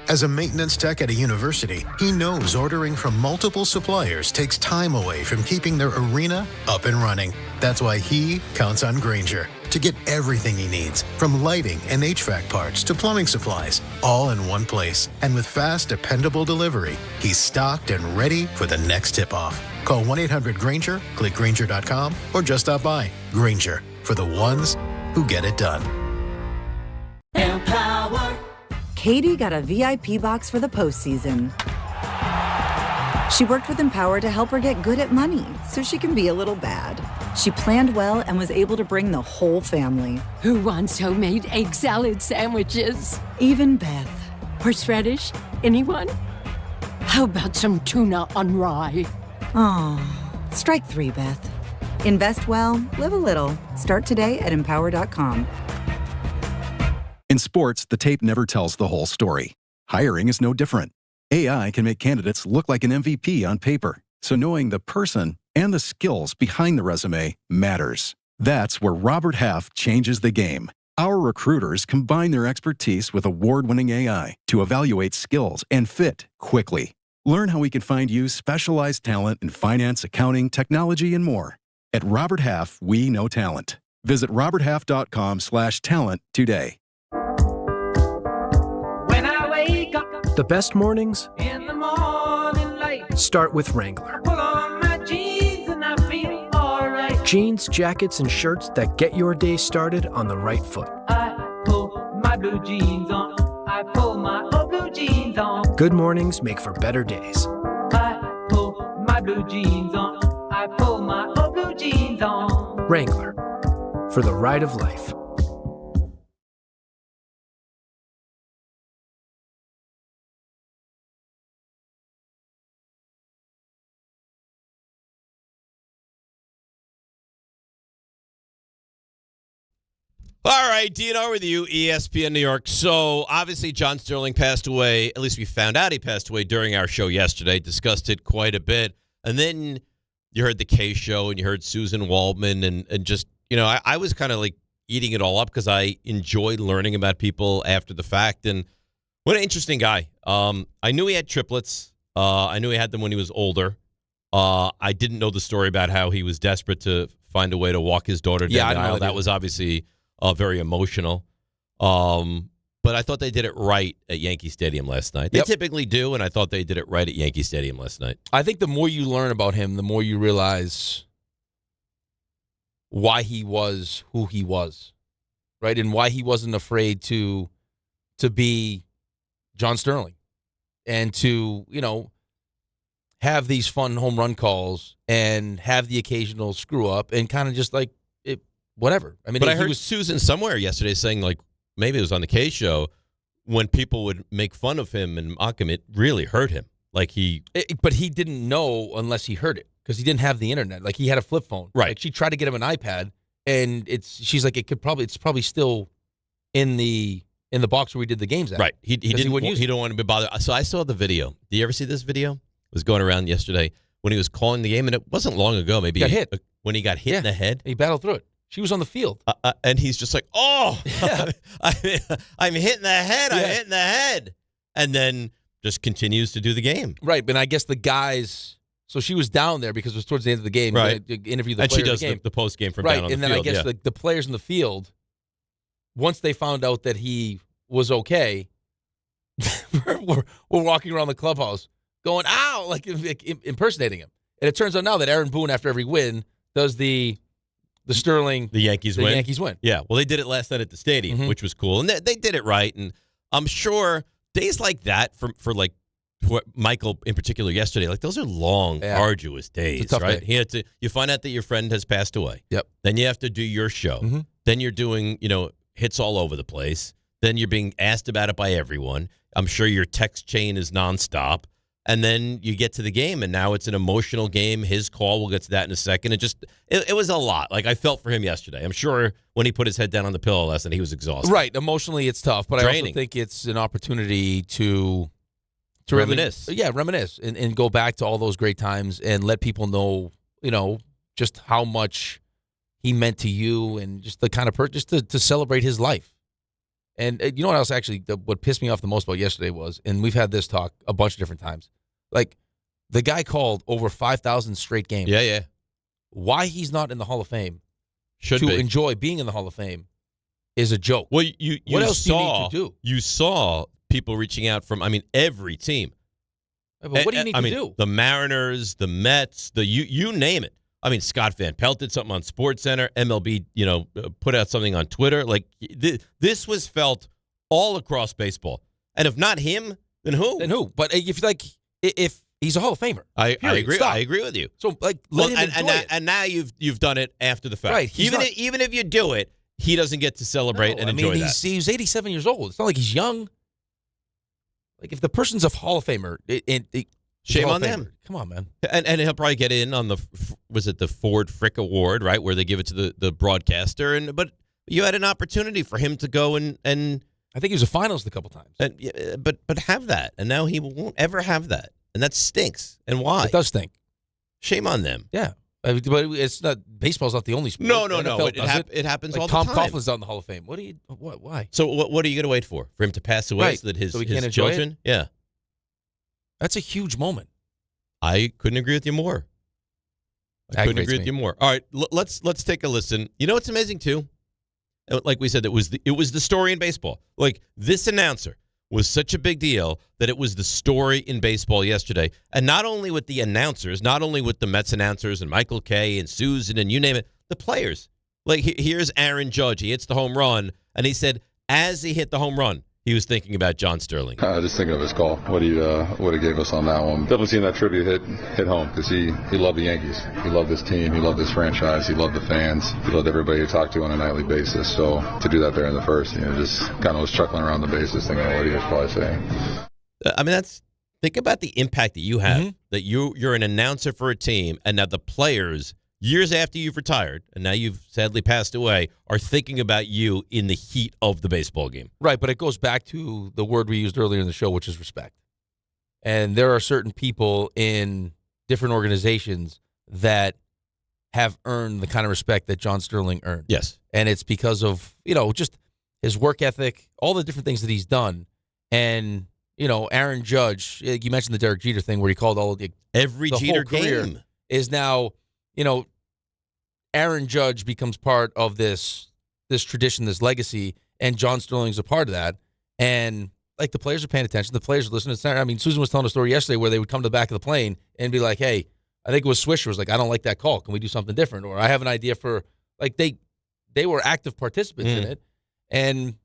Speaker 20: As a maintenance tech at a university, he knows ordering from multiple suppliers takes time away from keeping their arena up and running. That's why he counts on Grainger to get everything he needs, from lighting and HVAC parts to plumbing supplies, all in one place. And with fast, dependable delivery, he's stocked and ready for the next tip-off. Call 1-800-GRAINGER, click Grainger.com, or just stop by. Grainger, for the ones who get it done.
Speaker 21: Empower. Katie got a VIP box for the postseason. She worked with Empower to help her get good at money so she can be a little bad. She planned well and was able to bring the whole family.
Speaker 22: Who wants homemade egg salad sandwiches?
Speaker 21: Even Beth.
Speaker 22: Horseradish? Anyone? How about some tuna on rye?
Speaker 21: Oh, strike 3, Beth. Invest well, live a little. Start today at Empower.com.
Speaker 23: In sports, the tape never tells the whole story. Hiring is no different. AI can make candidates look like an MVP on paper, so knowing the person and the skills behind the resume matters. That's where Robert Half changes the game. Our recruiters combine their expertise with award-winning AI to evaluate skills and fit quickly. Learn how we can find you specialized talent in finance, accounting, technology, and more. At Robert Half, we know talent. Visit roberthalf.com/talent today.
Speaker 24: The best mornings
Speaker 13: In the morning light,
Speaker 24: start with Wrangler.
Speaker 13: pull on my jeans and I feel alright.
Speaker 24: Jeans, jackets, and shirts that get your day started on the right foot.
Speaker 13: I pull my blue jeans on. I pull my old blue jeans on.
Speaker 24: Good mornings make for better days.
Speaker 13: I pull my blue jeans on. I pull my old blue jeans on.
Speaker 24: Wrangler, for the ride of life.
Speaker 7: All right, DNR with you, ESPN New York. So, obviously, John Sterling passed away. At least we found out he passed away during our show yesterday. Discussed it quite a bit. And then you heard the K show and you heard Susan Waldman. And just, I was kind of like eating it all up because I enjoy learning about people after the fact. And what an interesting guy. I knew he had triplets. I knew he had them when he was older. I didn't know the story about how he was desperate to find a way to walk his daughter down the aisle. That was obviously very emotional. But I thought they did it right at Yankee Stadium last night. They typically do, and I thought they did it right at Yankee Stadium last night.
Speaker 8: I think the more you learn about him, the more you realize why he was who he was, right? And why he wasn't afraid to be John Sterling and to, have these fun home run calls and have the occasional screw up and kind of just like, whatever. I mean,
Speaker 7: but I heard Susan somewhere yesterday saying, like, maybe it was on the K show, when people would make fun of him and mock him, it really hurt him. Like
Speaker 8: but he didn't know unless he heard it because he didn't have the internet. Like he had a flip phone.
Speaker 7: Right.
Speaker 8: Like she tried to get him an iPad, and she's like, it's probably still in the box where we did the games at.
Speaker 7: Right. He don't want to be bothered. So I saw the video. Do you ever see this video? It was going around yesterday when he was calling the game, and it wasn't long ago. Maybe
Speaker 8: he got hit.
Speaker 7: When he got hit in the head.
Speaker 8: He battled through it. She was on the field.
Speaker 7: And he's just like, I'm hitting the head. I'm hitting the head. And then just continues to do the game.
Speaker 8: Right. But I guess the guys, so she was down there because it was towards the end of the game.
Speaker 7: Right.
Speaker 8: Interview the
Speaker 7: and
Speaker 8: players
Speaker 7: she does
Speaker 8: of the game.
Speaker 7: The post game from down on the field.
Speaker 8: And then I guess the players in the field, once they found out that he was okay, we're walking around the clubhouse going, ow, like impersonating him. And it turns out now that Aaron Boone, after every win, does the Sterling,
Speaker 7: the Yankees win.
Speaker 8: Yankees win.
Speaker 7: Yeah, well, they did it last night at the stadium, which was cool, and they did it right. And I'm sure days like that for like Michael in particular yesterday, like those are long, arduous days, right?
Speaker 8: Day.
Speaker 7: You find out that your friend has passed away.
Speaker 8: Yep.
Speaker 7: Then you have to do your show. Then you're doing hits all over the place. Then you're being asked about it by everyone. I'm sure your text chain is nonstop. And then you get to the game, and now it's an emotional game. His call, we'll get to that in a second. It was a lot. Like, I felt for him yesterday. I'm sure when he put his head down on the pillow last night, he was exhausted.
Speaker 8: Right. Emotionally, it's tough. But
Speaker 7: draining.
Speaker 8: I also think it's an opportunity to
Speaker 7: reminisce.
Speaker 8: Really, reminisce and go back to all those great times and let people know, just how much he meant to you and just the kind of just to celebrate his life. And you know what else actually, what pissed me off the most about yesterday was, and we've had this talk a bunch of different times, like the guy called over 5,000 straight games.
Speaker 7: Yeah.
Speaker 8: Why he's not in the Hall of Fame
Speaker 7: to
Speaker 8: enjoy being in the Hall of Fame is a joke.
Speaker 7: Well, you
Speaker 8: what else
Speaker 7: saw,
Speaker 8: do you need to do?
Speaker 7: You saw people reaching out from, every team.
Speaker 8: But what do you need to do?
Speaker 7: The Mariners, the Mets, you name it. Scott Van Pelt did something on SportsCenter. MLB, put out something on Twitter. Like this was felt all across baseball. And if not him, then who?
Speaker 8: But if he's a Hall of Famer,
Speaker 7: I agree.
Speaker 8: Stop.
Speaker 7: I agree with you.
Speaker 8: So let him enjoy it.
Speaker 7: And now you've done it after the fact.
Speaker 8: Right.
Speaker 7: Even if you do it, he doesn't get to celebrate and enjoy that.
Speaker 8: He's 87 years old. It's not like he's young. Like if the person's a Hall of Famer,
Speaker 7: shame on them.
Speaker 8: Come on, man.
Speaker 7: And he'll probably get in on the Ford Frick Award, right, where they give it to the broadcaster. But you had an opportunity for him to go and
Speaker 8: I think he was a finalist a couple times.
Speaker 7: But have that, and now he won't ever have that, and that stinks. And why?
Speaker 8: It does stink.
Speaker 7: Shame on them.
Speaker 8: Yeah, but it's not. Baseball's not the only sport.
Speaker 7: No. It happens all the time.
Speaker 8: Tom Coughlin's not in the Hall of Fame. Why?
Speaker 7: So what are you going to wait for him to pass away so that his children? Yeah.
Speaker 8: That's a huge moment.
Speaker 7: I couldn't agree with you more. I couldn't agree with you more. All right, let's take a listen. You know what's amazing too? Like we said, it was the story in baseball. Like this announcer was such a big deal that it was the story in baseball yesterday. And not only with the announcers, not only with the Mets announcers and Michael Kay and Susan and you name it, the players. Like, here's Aaron Judge. He hits the home run, and he said as he hit the home run, he was thinking about John Sterling.
Speaker 12: Just thinking of his call, what he gave us on that one. Definitely seeing that tribute hit home because he loved the Yankees. He loved this team. He loved this franchise. He loved the fans. He loved everybody he talked to on a nightly basis. So to do that there in the first, just kind of was chuckling around the bases thinking what he was probably saying.
Speaker 7: I mean, think about the impact that you have, that you're an announcer for a team, and now the players, years after you've retired, and now you've sadly passed away, are thinking about you in the heat of the baseball game.
Speaker 8: Right, but it goes back to the word we used earlier in the show, which is respect. And there are certain people in different organizations that have earned the kind of respect that John Sterling earned.
Speaker 7: Yes.
Speaker 8: And it's because of, just his work ethic, all the different things that he's done. And, Aaron Judge, you mentioned the Derek Jeter thing where he called
Speaker 7: every Jeter game
Speaker 8: is now, Aaron Judge becomes part of this tradition, this legacy, and John Sterling's a part of that. And, the players are paying attention. The players are listening. I mean, Susan was telling a story yesterday where they would come to the back of the plane and be like, hey, I think it was Swisher was like, I don't like that call. Can we do something different? Or I have an idea for, they were active participants in it. And,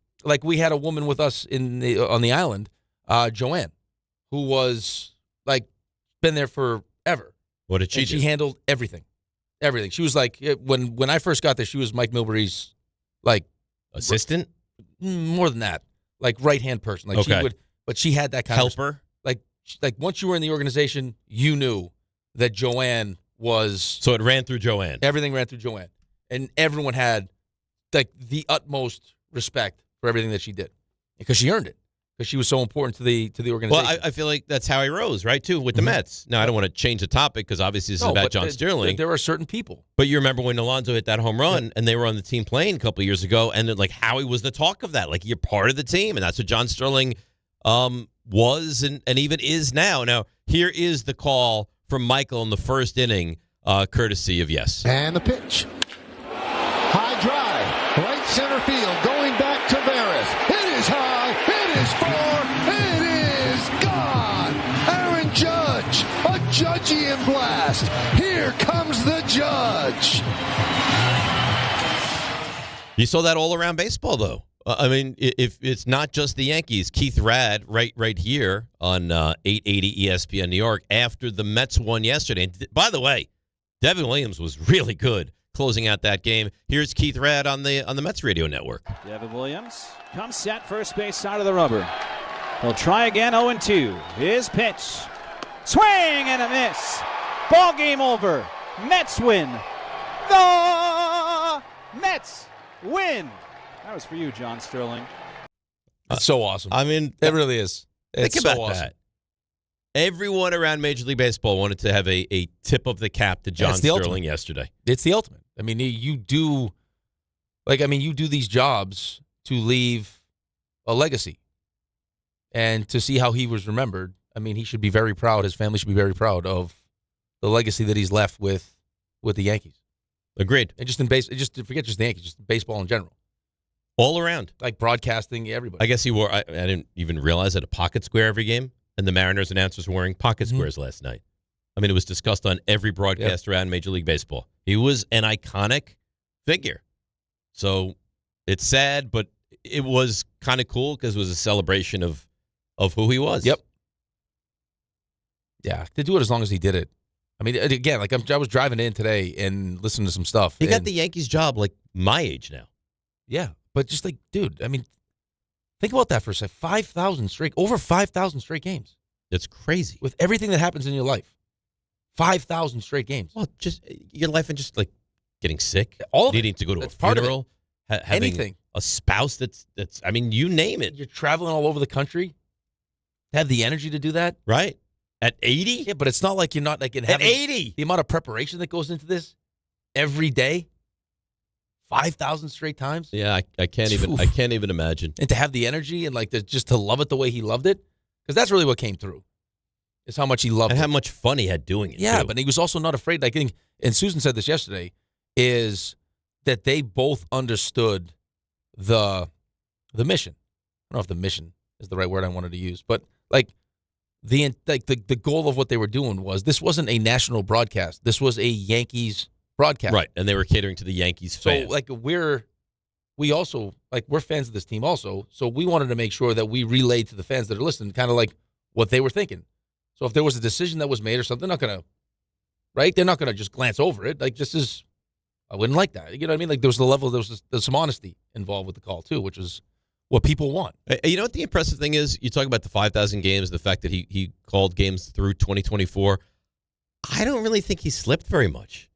Speaker 8: we had a woman with us on the island, Joanne, who was, been there forever.
Speaker 7: What did she do?
Speaker 8: She handled everything. Everything. She was when I first got there, she was Mike Milbury's
Speaker 7: assistant.
Speaker 8: More than that, right-hand person.
Speaker 7: Okay.
Speaker 8: But she had that kind
Speaker 7: helper.
Speaker 8: of once you were in the organization, you knew that Joanne was.
Speaker 7: So it ran through Joanne.
Speaker 8: Everything ran through Joanne, and everyone had the utmost respect for everything that she did because she earned it. Because she was so important to the organization.
Speaker 7: Well, I feel like that's how he rose, right, too, with the Mets. Now, I don't want to change the topic because obviously this is about John Sterling.
Speaker 8: There are certain people.
Speaker 7: But you remember when Alonso hit that home run and they were on the team plane a couple of years ago, and Howie was the talk of that. You're part of the team, and that's what John Sterling was and even is now. Now, here is the call from Michael in the first inning, courtesy of Yes.
Speaker 14: And the pitch. High drive, right center field, going back to Veras. It is high. It is far. It is gone. Aaron Judge, a Judgian blast. Here comes the Judge.
Speaker 7: You saw that all around baseball, though. I mean, if it's not just the Yankees, Keith Rad right here on 880 ESPN New York after the Mets won yesterday. And by the way, Devin Williams was really good closing out that game. Here's Keith Rad on the Mets radio network.
Speaker 15: Devin Williams comes set first base side of the rubber. He'll try again, 0-2. His pitch. Swing and a miss. Ball game over. Mets win. The Mets win. That was for you, John Sterling.
Speaker 8: That's so awesome.
Speaker 7: I mean,
Speaker 8: it really is. It's
Speaker 7: think about
Speaker 8: so awesome.
Speaker 7: that. Everyone around Major League Baseball wanted to have a tip of the cap to John Sterling yesterday.
Speaker 8: It's the ultimate. I mean, you do these jobs to leave a legacy and to see how he was remembered. I mean, he should be very proud. His family should be very proud of the legacy that he's left with the Yankees.
Speaker 7: Agreed.
Speaker 8: And just forget just the Yankees, just baseball in general.
Speaker 7: All around.
Speaker 8: Broadcasting, everybody.
Speaker 7: I guess he wore, I didn't even realize that, a pocket square every game. And the Mariners announcers were wearing pocket squares last night. I mean, it was discussed on every broadcast around Major League Baseball. He was an iconic figure. So it's sad, but it was kind of cool because it was a celebration of who he was.
Speaker 8: Yep. Yeah, to do it as long as he did it. I mean, again, I was driving in today and listening to some stuff.
Speaker 7: He got the Yankees job my age now.
Speaker 8: Yeah, but just dude, I mean, think about that for a second. Over 5,000 straight games.
Speaker 7: It's crazy.
Speaker 8: With everything that happens in your life. 5,000 straight games.
Speaker 7: Well, just your life and just getting sick,
Speaker 8: all of
Speaker 7: needing to go to a funeral, having
Speaker 8: anything,
Speaker 7: a spouse that's I mean, you name it.
Speaker 8: You're traveling all over the country. Have the energy to do that,
Speaker 7: right? At 80?
Speaker 8: Yeah, but it's not like you're not at
Speaker 7: 80.
Speaker 8: The amount of preparation that goes into this every day, 5,000 straight times.
Speaker 7: Yeah, I can't even imagine.
Speaker 8: And to have the energy and just to love it the way he loved it, because that's really what came through. Is how much he loved it.
Speaker 7: And how much fun he had doing it.
Speaker 8: Yeah,
Speaker 7: too.
Speaker 8: but he was also not afraid. And Susan said this yesterday, is that they both understood the mission. I don't know if the mission is the right word I wanted to use, but the goal of what they were doing was, this wasn't a national broadcast. This was a Yankees broadcast.
Speaker 7: Right, and they were catering to the Yankees fans.
Speaker 8: So, like, we're fans of this team also, so we wanted to make sure that we relayed to the fans that are listening kind of like what they were thinking. So if there was a decision that was made or something, they're not going to just glance over it. Like, I wouldn't like that. You know what I mean? Like, there's some honesty involved with the call, too, which is what people want.
Speaker 7: You know what the impressive thing is? You talk about the 5,000 games, the fact that he called games through 2024. I don't really think he slipped very much.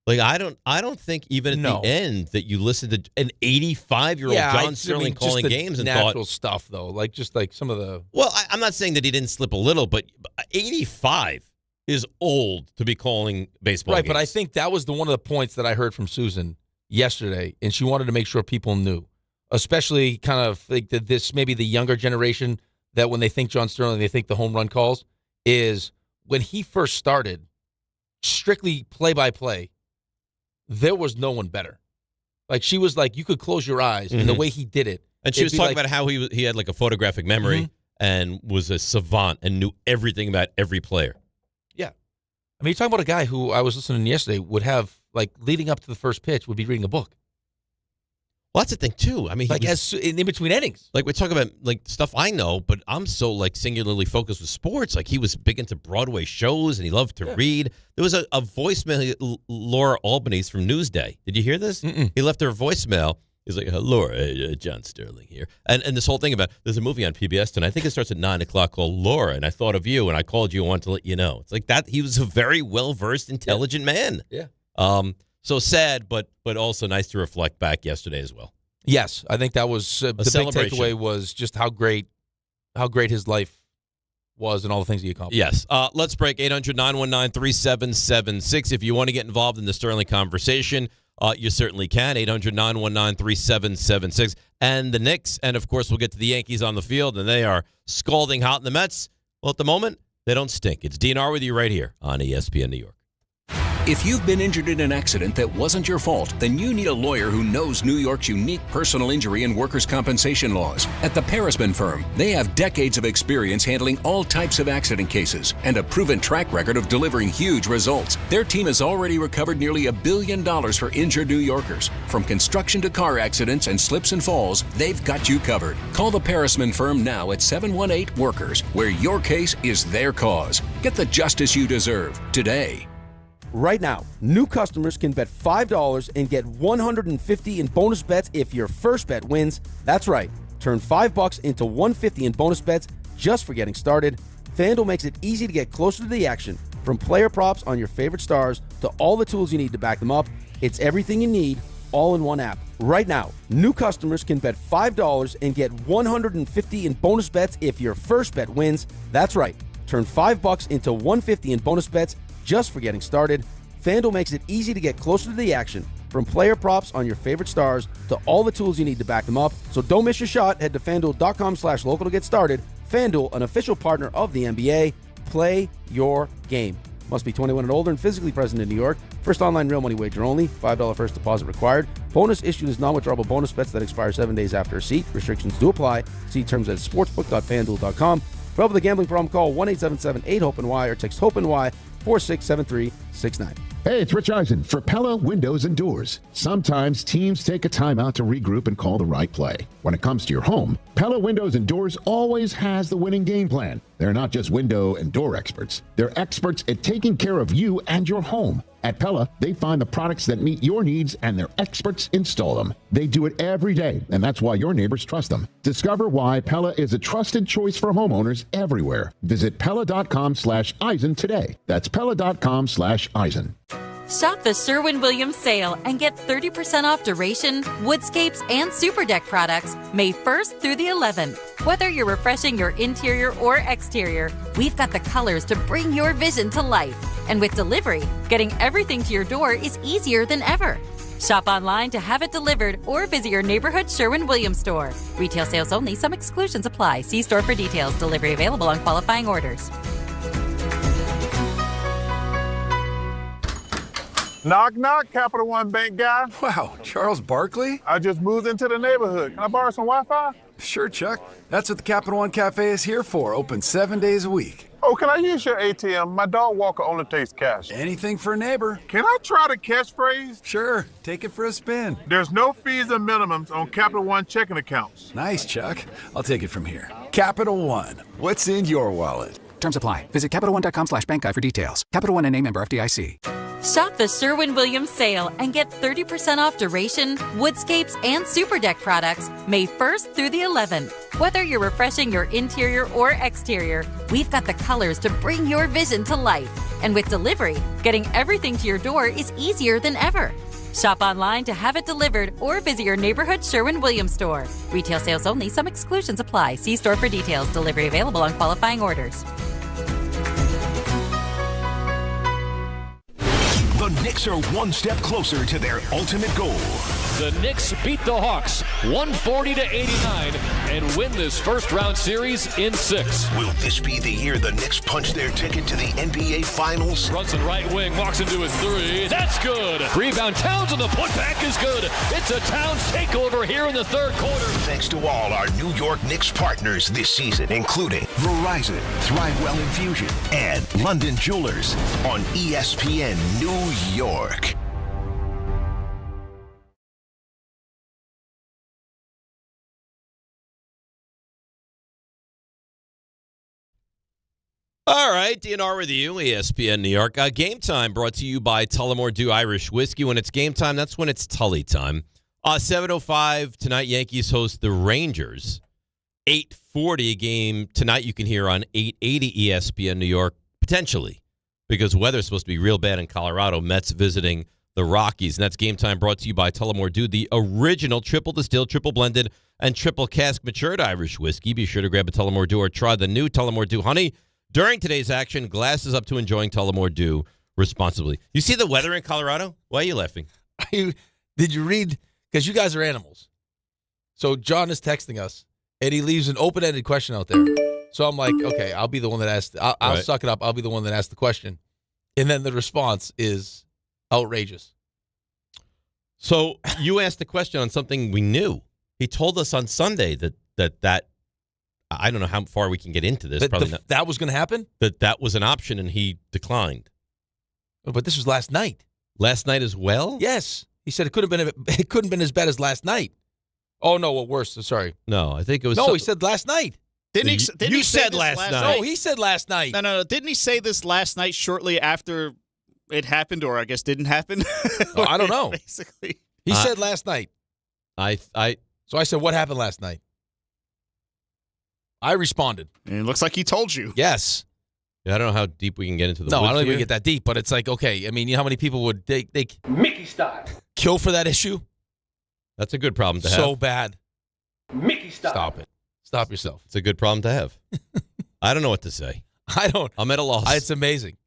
Speaker 7: Like, I don't think even at the end that you listened to an 85-year-old John Sterling calling games and
Speaker 8: natural
Speaker 7: thought
Speaker 8: stuff, though. Like, just like some of the...
Speaker 7: Well, I'm not saying that he didn't slip a little, but 85 is old to be calling baseball games.
Speaker 8: But I think that was one of the points that I heard from Susan yesterday, and she wanted to make sure people knew, especially kind of like maybe the younger generation, that when they think John Sterling, they think the home run calls, is when he first started, strictly play-by-play, there was no one better. Like, she was like, you could close your eyes, and the way he did it.
Speaker 7: And she was talking about how he had like a photographic memory and was a savant and knew everything about every player.
Speaker 8: Yeah. I mean, you're talking about a guy who I was listening to yesterday would have, like, leading up to the first pitch, would be reading a book.
Speaker 7: Well, that's the thing, too. I mean,
Speaker 8: like, in between innings.
Speaker 7: Like, we talk about, like, stuff I know, but I'm so, like, singularly focused with sports. Like, he was big into Broadway shows, and he loved to read. There was a voicemail, Laura Albany's from Newsday. Did you hear this? He left her a voicemail. He's like, Laura, John Sterling here. And this whole thing about, there's a movie on PBS tonight. I think it starts at 9 o'clock called Laura, and I thought of you, and I called you and wanted to let you know. It's like that. He was a very well-versed, intelligent man.
Speaker 8: Yeah.
Speaker 7: So sad, but also nice to reflect back yesterday as well.
Speaker 8: Yes, I think that was the big takeaway was just how great his life was and all the things he accomplished.
Speaker 7: Yes. Let's break 800-919-3776. If you want to get involved in the Sterling conversation, you certainly can. 800-919-3776. And the Knicks, and of course we'll get to the Yankees on the field, and they are scalding hot. And the Mets, well, at the moment, they don't stink. It's DNR with you right here on ESPN New York.
Speaker 2: If you've been injured in an accident that wasn't your fault, then you need a lawyer who knows New York's unique personal injury and workers' compensation laws. At the Parisman Firm, they have decades of experience handling all types of accident cases and a proven track record of delivering huge results. Their team has already recovered nearly $1 billion for injured New Yorkers. From construction to car accidents and slips and falls, they've got you covered. Call the Parisman Firm now at 718-WORKERS, where your case is their cause. Get the justice you deserve today.
Speaker 5: Right now, new customers can bet $5 and get $150 in bonus bets if your first bet wins. That's right. Turn $5 into $150 in bonus bets just for getting started. FanDuel makes it easy to get closer to the action. From player props on your favorite stars to all the tools you need to back them up, it's everything you need all in one app. Right now, new customers can bet $5 and get $150 in bonus bets if your first bet wins. That's right. Turn $5 into $150 in bonus bets just for getting started. FanDuel makes it easy to get closer to the action. From player props on your favorite stars to all the tools you need to back them up. So don't miss your shot. Head to FanDuel.com/local to get started. FanDuel, an official partner of the NBA. Play your game. Must be 21 and older and physically present in New York. First online real money wager only. $5 first deposit required. Bonus issued is non-withdrawable bonus bets that expire 7 days after receipt. Restrictions do apply. See terms at sportsbook.fanduel.com. For help with a gambling problem, call 1-877-8-HOPE-NY or text HOPE-NY 467369.
Speaker 16: Hey, it's Rich Eisen for Pella Windows and Doors. Sometimes teams take a time out to regroup and call the right play. When it comes to your home, Pella Windows and Doors always has the winning game plan. They're not just window and door experts. They're experts at taking care of you and your home. At Pella, they find the products that meet your needs and their experts install them. They do it every day, and that's why your neighbors trust them. Discover why Pella is a trusted choice for homeowners everywhere. Visit Pella.com/Eisen today. That's Pella.com/Eisen.
Speaker 17: Shop the Sherwin-Williams sale and get 30% off Duration, Woodscapes, and Superdeck products May 1st through the 11th. Whether you're refreshing your interior or exterior, we've got the colors to bring your vision to life. And with delivery, getting everything to your door is easier than ever. Shop online to have it delivered or visit your neighborhood Sherwin-Williams store. Retail sales only. Some exclusions apply. See store for details. Delivery available on qualifying orders.
Speaker 18: Knock, knock, Capital One Bank guy.
Speaker 25: Wow, Charles Barkley?
Speaker 18: I just moved into the neighborhood. Can I borrow some Wi-Fi?
Speaker 1: Sure, Chuck. That's what the Capital One Cafe is here for. Open 7 days a week.
Speaker 3: Oh, can I use your ATM? My dog walker only takes cash.
Speaker 1: Anything for a neighbor.
Speaker 3: Can I try the catchphrase?
Speaker 1: Sure. Take it for a spin.
Speaker 3: There's no fees and minimums on Capital One checking accounts.
Speaker 1: Nice, Chuck. I'll take it from here. Capital One. What's in your wallet?
Speaker 4: Terms apply. Visit CapitalOne.com/bankguide for details. Capital One and a member FDIC.
Speaker 17: Shop the Sherwin-Williams sale and get 30% off duration, woodscapes, and super deck products May 1st through the 11th. Whether you're refreshing your interior or exterior, we've got the colors to bring your vision to life. And with delivery, getting everything to your door is easier than ever. Shop online to have it delivered or visit your neighborhood Sherwin-Williams store. Retail sales only. Some exclusions apply. See store for details. Delivery available on qualifying orders.
Speaker 10: The Knicks are one step closer to their ultimate goal.
Speaker 18: The Knicks beat the Hawks 140-89 and win this first-round series in 6.
Speaker 10: Will this be the year the Knicks punch their ticket to the NBA Finals?
Speaker 18: Brunson right wing, walks into his three. That's good. Rebound, Towns, and the putback is good. It's a Towns takeover here in the third quarter.
Speaker 10: Thanks to all our New York Knicks partners this season, including Verizon, Thrivewell Infusion, and London Jewelers on ESPN New York.
Speaker 7: All right, DNR with you, ESPN New York. Game Time brought to you by Tullamore Dew Irish Whiskey. When it's game time, that's when it's Tully time. 7:05 tonight, Yankees host the Rangers. 8:40 game tonight you can hear on 880 ESPN New York, potentially, because weather's supposed to be real bad in Colorado. Mets visiting the Rockies. And that's Game Time brought to you by Tullamore Dew, the original triple distilled, triple blended, and triple cask matured Irish whiskey. Be sure to grab a Tullamore Dew or try the new Tullamore Dew Honey. During today's action, glasses up to enjoying Tullamore Dew responsibly. You see the weather in Colorado? Why are you laughing?
Speaker 8: Did you read? Because you guys are animals. So John is texting us, and he leaves an open-ended question out there. So I'm like, okay, I'll be the one that asked. I'll suck it up. I'll be the one that asked the question. And then the response is outrageous.
Speaker 7: So you asked the question on something we knew. He told us on Sunday that I don't know how far we can get into this. Probably not.
Speaker 8: That was going to happen?
Speaker 7: That was an option, and he declined.
Speaker 8: Oh, but this was last night.
Speaker 7: Last night as well?
Speaker 8: Yes. He said it couldn't have been as bad as last night. Oh, no, well, worse. Sorry.
Speaker 7: No, I think it was.
Speaker 8: No, he said last night.
Speaker 7: You said last night.
Speaker 8: No, he said last night.
Speaker 25: No. Didn't he say this last night shortly after it happened, or I guess didn't happen?
Speaker 8: Well, I don't know.
Speaker 25: Basically.
Speaker 8: He said last night. So I said, what happened last night? I responded.
Speaker 25: And it looks like he told you.
Speaker 8: Yes.
Speaker 7: Yeah, I don't know how deep we can get into the
Speaker 8: No,
Speaker 7: woods
Speaker 8: I don't even
Speaker 7: here.
Speaker 8: get that deep, but it's like, okay, I mean, you know how many people would they
Speaker 18: Mickey style.
Speaker 8: kill for that issue?
Speaker 7: That's a good problem to have.
Speaker 8: So bad.
Speaker 18: Mickey style.
Speaker 8: Stop it. Stop yourself.
Speaker 7: It's a good problem to have. I don't know what to say. I'm at a loss.
Speaker 8: It's amazing.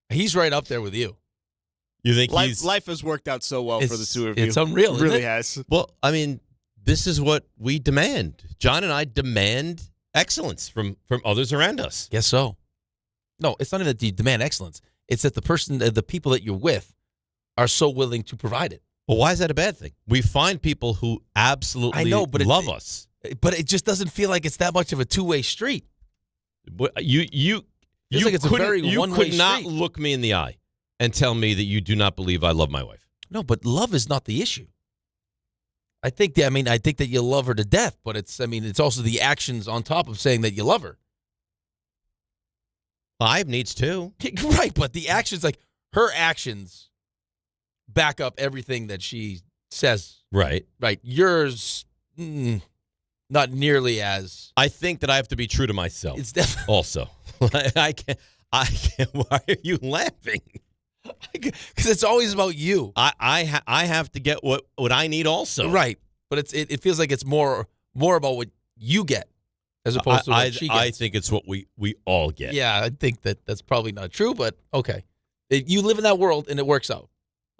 Speaker 8: He's right up there with you.
Speaker 7: You think
Speaker 25: life has worked out so well for the two of you.
Speaker 8: It's unreal.
Speaker 25: It really
Speaker 8: isn't it?
Speaker 25: has.
Speaker 7: Well, I mean, this is what we demand. John and I demand excellence from others around us.
Speaker 8: Guess so. No, it's not even that you demand excellence. It's that the people that you're with are so willing to provide it.
Speaker 7: Well, why is that a bad thing? We find people who absolutely love us.
Speaker 8: But it just doesn't feel like it's that much of a two-way street.
Speaker 7: You
Speaker 8: like it's a very one-way
Speaker 7: could not
Speaker 8: street.
Speaker 7: look me in the eye and tell me that you do not believe I love my wife.
Speaker 8: No, but love is not the issue. I think that you love her to death, but it's also the actions on top of saying that you love her.
Speaker 7: Well, I have needs too.
Speaker 8: Right, but the actions, like her actions, back up everything that she says.
Speaker 7: Right.
Speaker 8: Right. Yours, not nearly as.
Speaker 7: I think that I have to be true to myself.
Speaker 8: It's definitely
Speaker 7: also. I can't. Why are you laughing?
Speaker 8: Because it's always about you.
Speaker 7: I have to get what I need also.
Speaker 8: Right, but it feels like it's more about what you get as opposed to what she gets.
Speaker 7: I think it's what we all get.
Speaker 8: Yeah, I think that's probably not true, but okay. You live in that world and it works out.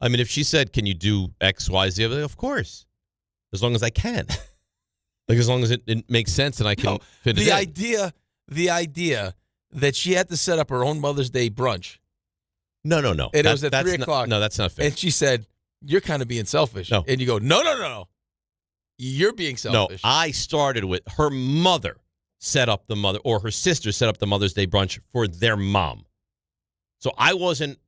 Speaker 7: I mean, if she said, "Can you do X, Y, Z?" Of course, as long as I can. Like as long as it makes sense and I can fit it in.
Speaker 8: The idea that she had to set up her own Mother's Day brunch.
Speaker 7: No.
Speaker 8: And it was at 3 o'clock.
Speaker 7: No, that's not fair.
Speaker 8: And she said, "You're kind of being selfish."
Speaker 7: No.
Speaker 8: And you go, No. You're being selfish.
Speaker 7: No, I started with her mother or her sister set up the Mother's Day brunch for their mom. So I wasn't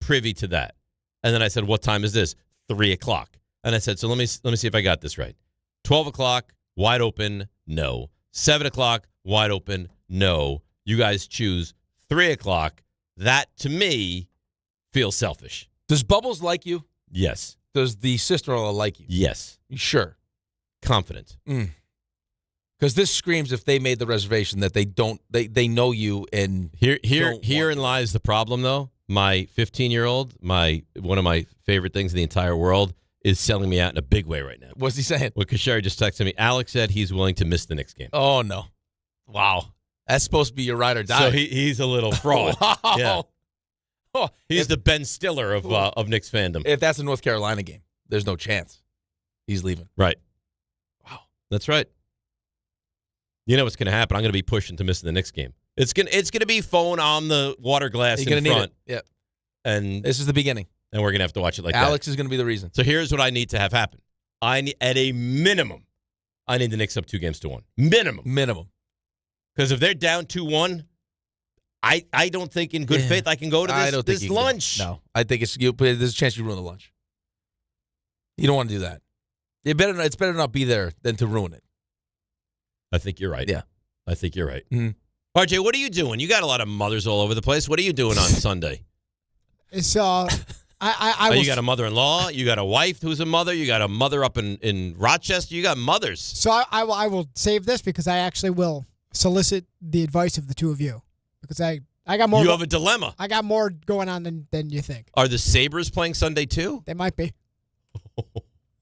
Speaker 7: privy to that. And then I said, what time is this? 3 o'clock. And I said, so let me see if I got this right. 12 o'clock, wide open, no. 7 o'clock, wide open, no. You guys choose 3 o'clock. That, to me, feels selfish.
Speaker 8: Does Bubbles like you?
Speaker 7: Yes.
Speaker 8: Does the sister-in-law like you?
Speaker 7: Yes.
Speaker 8: You sure?
Speaker 7: Confident.
Speaker 8: Because this screams if they made the reservation that they know you and
Speaker 7: Herein lies the problem, though. My 15-year-old, one of my favorite things in the entire world, is selling me out in a big way right now.
Speaker 8: What's he saying?
Speaker 7: Well, Kashari just texted me. Alex said he's willing to miss the Knicks game.
Speaker 8: Oh, no. Wow. That's supposed to be your ride or die.
Speaker 7: So he's a little fraud.
Speaker 8: Wow.
Speaker 7: Yeah.
Speaker 8: Oh,
Speaker 7: He's the Ben Stiller of Knicks fandom.
Speaker 8: If that's a North Carolina game, there's no chance. He's leaving.
Speaker 7: Right.
Speaker 8: Wow.
Speaker 7: That's right. You know what's going to happen? I'm going to be pushing to miss the Knicks game. It's going to be phone on the water glass
Speaker 8: You're
Speaker 7: in
Speaker 8: gonna
Speaker 7: front.
Speaker 8: Need it. Yep.
Speaker 7: And
Speaker 8: this is the beginning.
Speaker 7: And we're going to have to watch it like that.
Speaker 8: Alex is going to be the reason.
Speaker 7: So here's what I need to have happen. At a minimum, I need the Knicks up 2-1. Minimum. Because if they're down 2-1, I don't think in good faith I can go to this lunch.
Speaker 8: No, I think there's a chance you ruin the lunch. You don't want to do that. It's better not be there than to ruin it.
Speaker 7: I think you're right.
Speaker 8: Yeah.
Speaker 7: I think you're right.
Speaker 8: Mm-hmm.
Speaker 7: RJ, what are you doing? You got a lot of mothers all over the place. What are you doing on Sunday?
Speaker 6: It's
Speaker 7: you got a mother-in-law. You got a wife who's a mother. You got a mother up in Rochester. You got mothers.
Speaker 6: So I will save this because I actually will solicit the advice of the two of you because I got more.
Speaker 7: You have a dilemma.
Speaker 6: I got more going on than you think.
Speaker 7: Are the Sabres playing Sunday too?
Speaker 6: They might be.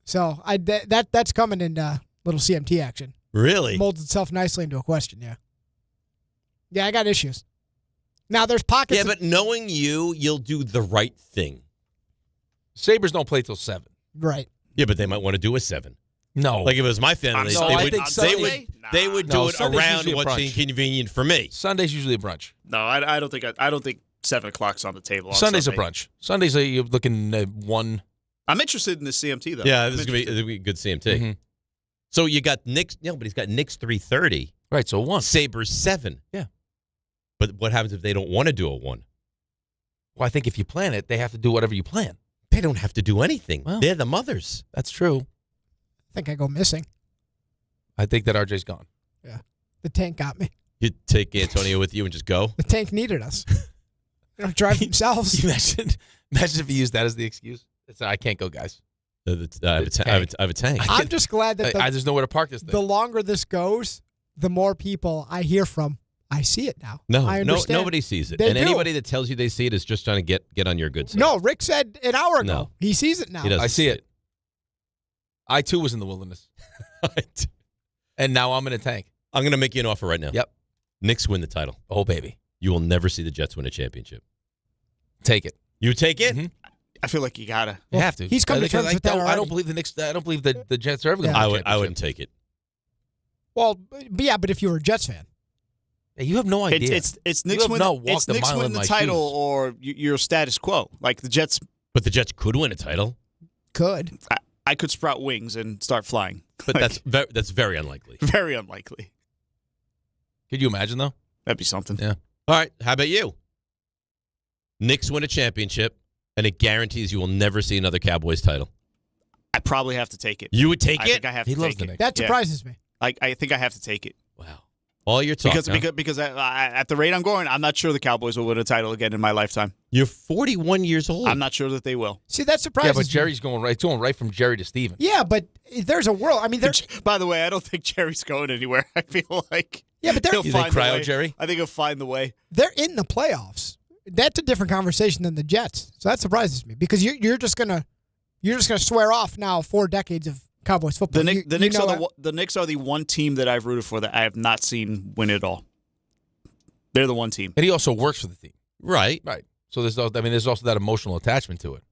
Speaker 6: So that's coming in little CMT action.
Speaker 7: Really?
Speaker 6: Molds itself nicely into a question. Yeah. Yeah, I got issues. Now there's pockets.
Speaker 7: Yeah, but knowing you'll do the right thing.
Speaker 8: Sabres don't play till 7.
Speaker 6: Right.
Speaker 7: Yeah, but they might want to do a 7.
Speaker 8: No.
Speaker 7: Like if it was my family, they would do it
Speaker 8: Sunday's
Speaker 7: around
Speaker 8: usually a
Speaker 7: what's
Speaker 8: brunch.
Speaker 7: inconvenient for me.
Speaker 8: Sunday's usually a brunch.
Speaker 25: No, I don't think 7 o'clock's on the table. On
Speaker 8: Sunday's
Speaker 25: Sunday.
Speaker 8: a brunch. Sunday's you're looking at 1.
Speaker 25: I'm interested in the CMT though.
Speaker 7: Yeah, this is gonna be a good CMT.
Speaker 8: Mm-hmm.
Speaker 7: So you got Knicks. No, but he's got Knicks 3:30.
Speaker 8: Right. So 1.
Speaker 7: Sabres 7.
Speaker 8: Yeah.
Speaker 7: But what happens if they don't want to do a 1?
Speaker 8: Well, I think if you plan it, they have to do whatever you plan.
Speaker 7: They don't have to do anything.
Speaker 8: Well,
Speaker 7: they're the mothers.
Speaker 8: That's true.
Speaker 6: I think I go missing.
Speaker 8: I think that RJ's gone.
Speaker 6: Yeah. The tank got me.
Speaker 7: You take Antonio with you and just go?
Speaker 6: The tank needed us. They don't drive themselves.
Speaker 8: Imagine if he used that as the excuse. I can't go, guys.
Speaker 7: I have a tank.
Speaker 6: I'm just glad that
Speaker 8: there's nowhere to park this thing.
Speaker 6: The longer this goes, the more people I hear from. I see it now. I
Speaker 7: No,
Speaker 6: understand.
Speaker 7: nobody sees it.
Speaker 6: They
Speaker 7: And
Speaker 6: do.
Speaker 7: anybody that tells you they see it is just trying to get on your good side.
Speaker 6: No, Rick said an hour ago.
Speaker 7: No.
Speaker 6: He sees it now.
Speaker 7: He doesn't
Speaker 8: I see it. I, too, was in the wilderness. And now I'm in a tank.
Speaker 7: I'm going to make you an offer right now.
Speaker 8: Yep.
Speaker 7: Knicks win the title.
Speaker 8: Oh, baby.
Speaker 7: You will never see the Jets win a championship.
Speaker 8: Take it.
Speaker 7: You take it?
Speaker 8: Mm-hmm.
Speaker 25: I feel like you gotta.
Speaker 8: You have to.
Speaker 6: He's come to terms with that
Speaker 8: I
Speaker 6: already.
Speaker 8: don't believe the Knicks. I don't believe the Jets are ever going to win a
Speaker 7: I wouldn't take it.
Speaker 6: Well, but if you were a Jets fan.
Speaker 8: You have no idea.
Speaker 25: It's Knicks win the title or your status quo. Like the Jets.
Speaker 7: But the Jets could win a title.
Speaker 6: Could.
Speaker 25: I could sprout wings and start flying.
Speaker 7: But that's very unlikely.
Speaker 25: Very unlikely.
Speaker 8: Could you imagine, though?
Speaker 25: That'd be something.
Speaker 8: Yeah.
Speaker 7: All right. How about you? Knicks win a championship, and it guarantees you will never see another Cowboys title.
Speaker 25: I probably have to take it.
Speaker 7: You would take
Speaker 25: I
Speaker 7: it?
Speaker 25: think I have to take it.
Speaker 6: That surprises me.
Speaker 25: I think I have to take it.
Speaker 7: Wow. All your talk.
Speaker 25: Because at the rate I'm going, I'm not sure the Cowboys will win a title again in my lifetime.
Speaker 7: You're 41 years old.
Speaker 25: I'm not sure that they will.
Speaker 6: See, that surprises me.
Speaker 8: Yeah, but Jerry's going right from Jerry to Steven.
Speaker 6: Yeah, but there's a world. I mean, there's.
Speaker 25: By the way, I don't think Jerry's going anywhere. I feel like.
Speaker 6: Yeah, but
Speaker 25: he'll
Speaker 8: You
Speaker 25: find
Speaker 8: think
Speaker 25: the
Speaker 8: cryo
Speaker 25: way.
Speaker 8: Jerry?
Speaker 25: I think he'll find the way.
Speaker 6: They're in the playoffs. That's a different conversation than the Jets. So that surprises me because you're just gonna swear off now 4 decades of Cowboys football.
Speaker 25: The Knicks are the one team that I've rooted for that I have not seen win it all. They're the one team.
Speaker 8: And he also works for the team.
Speaker 7: Right.
Speaker 8: Right. So there's also that emotional attachment to it.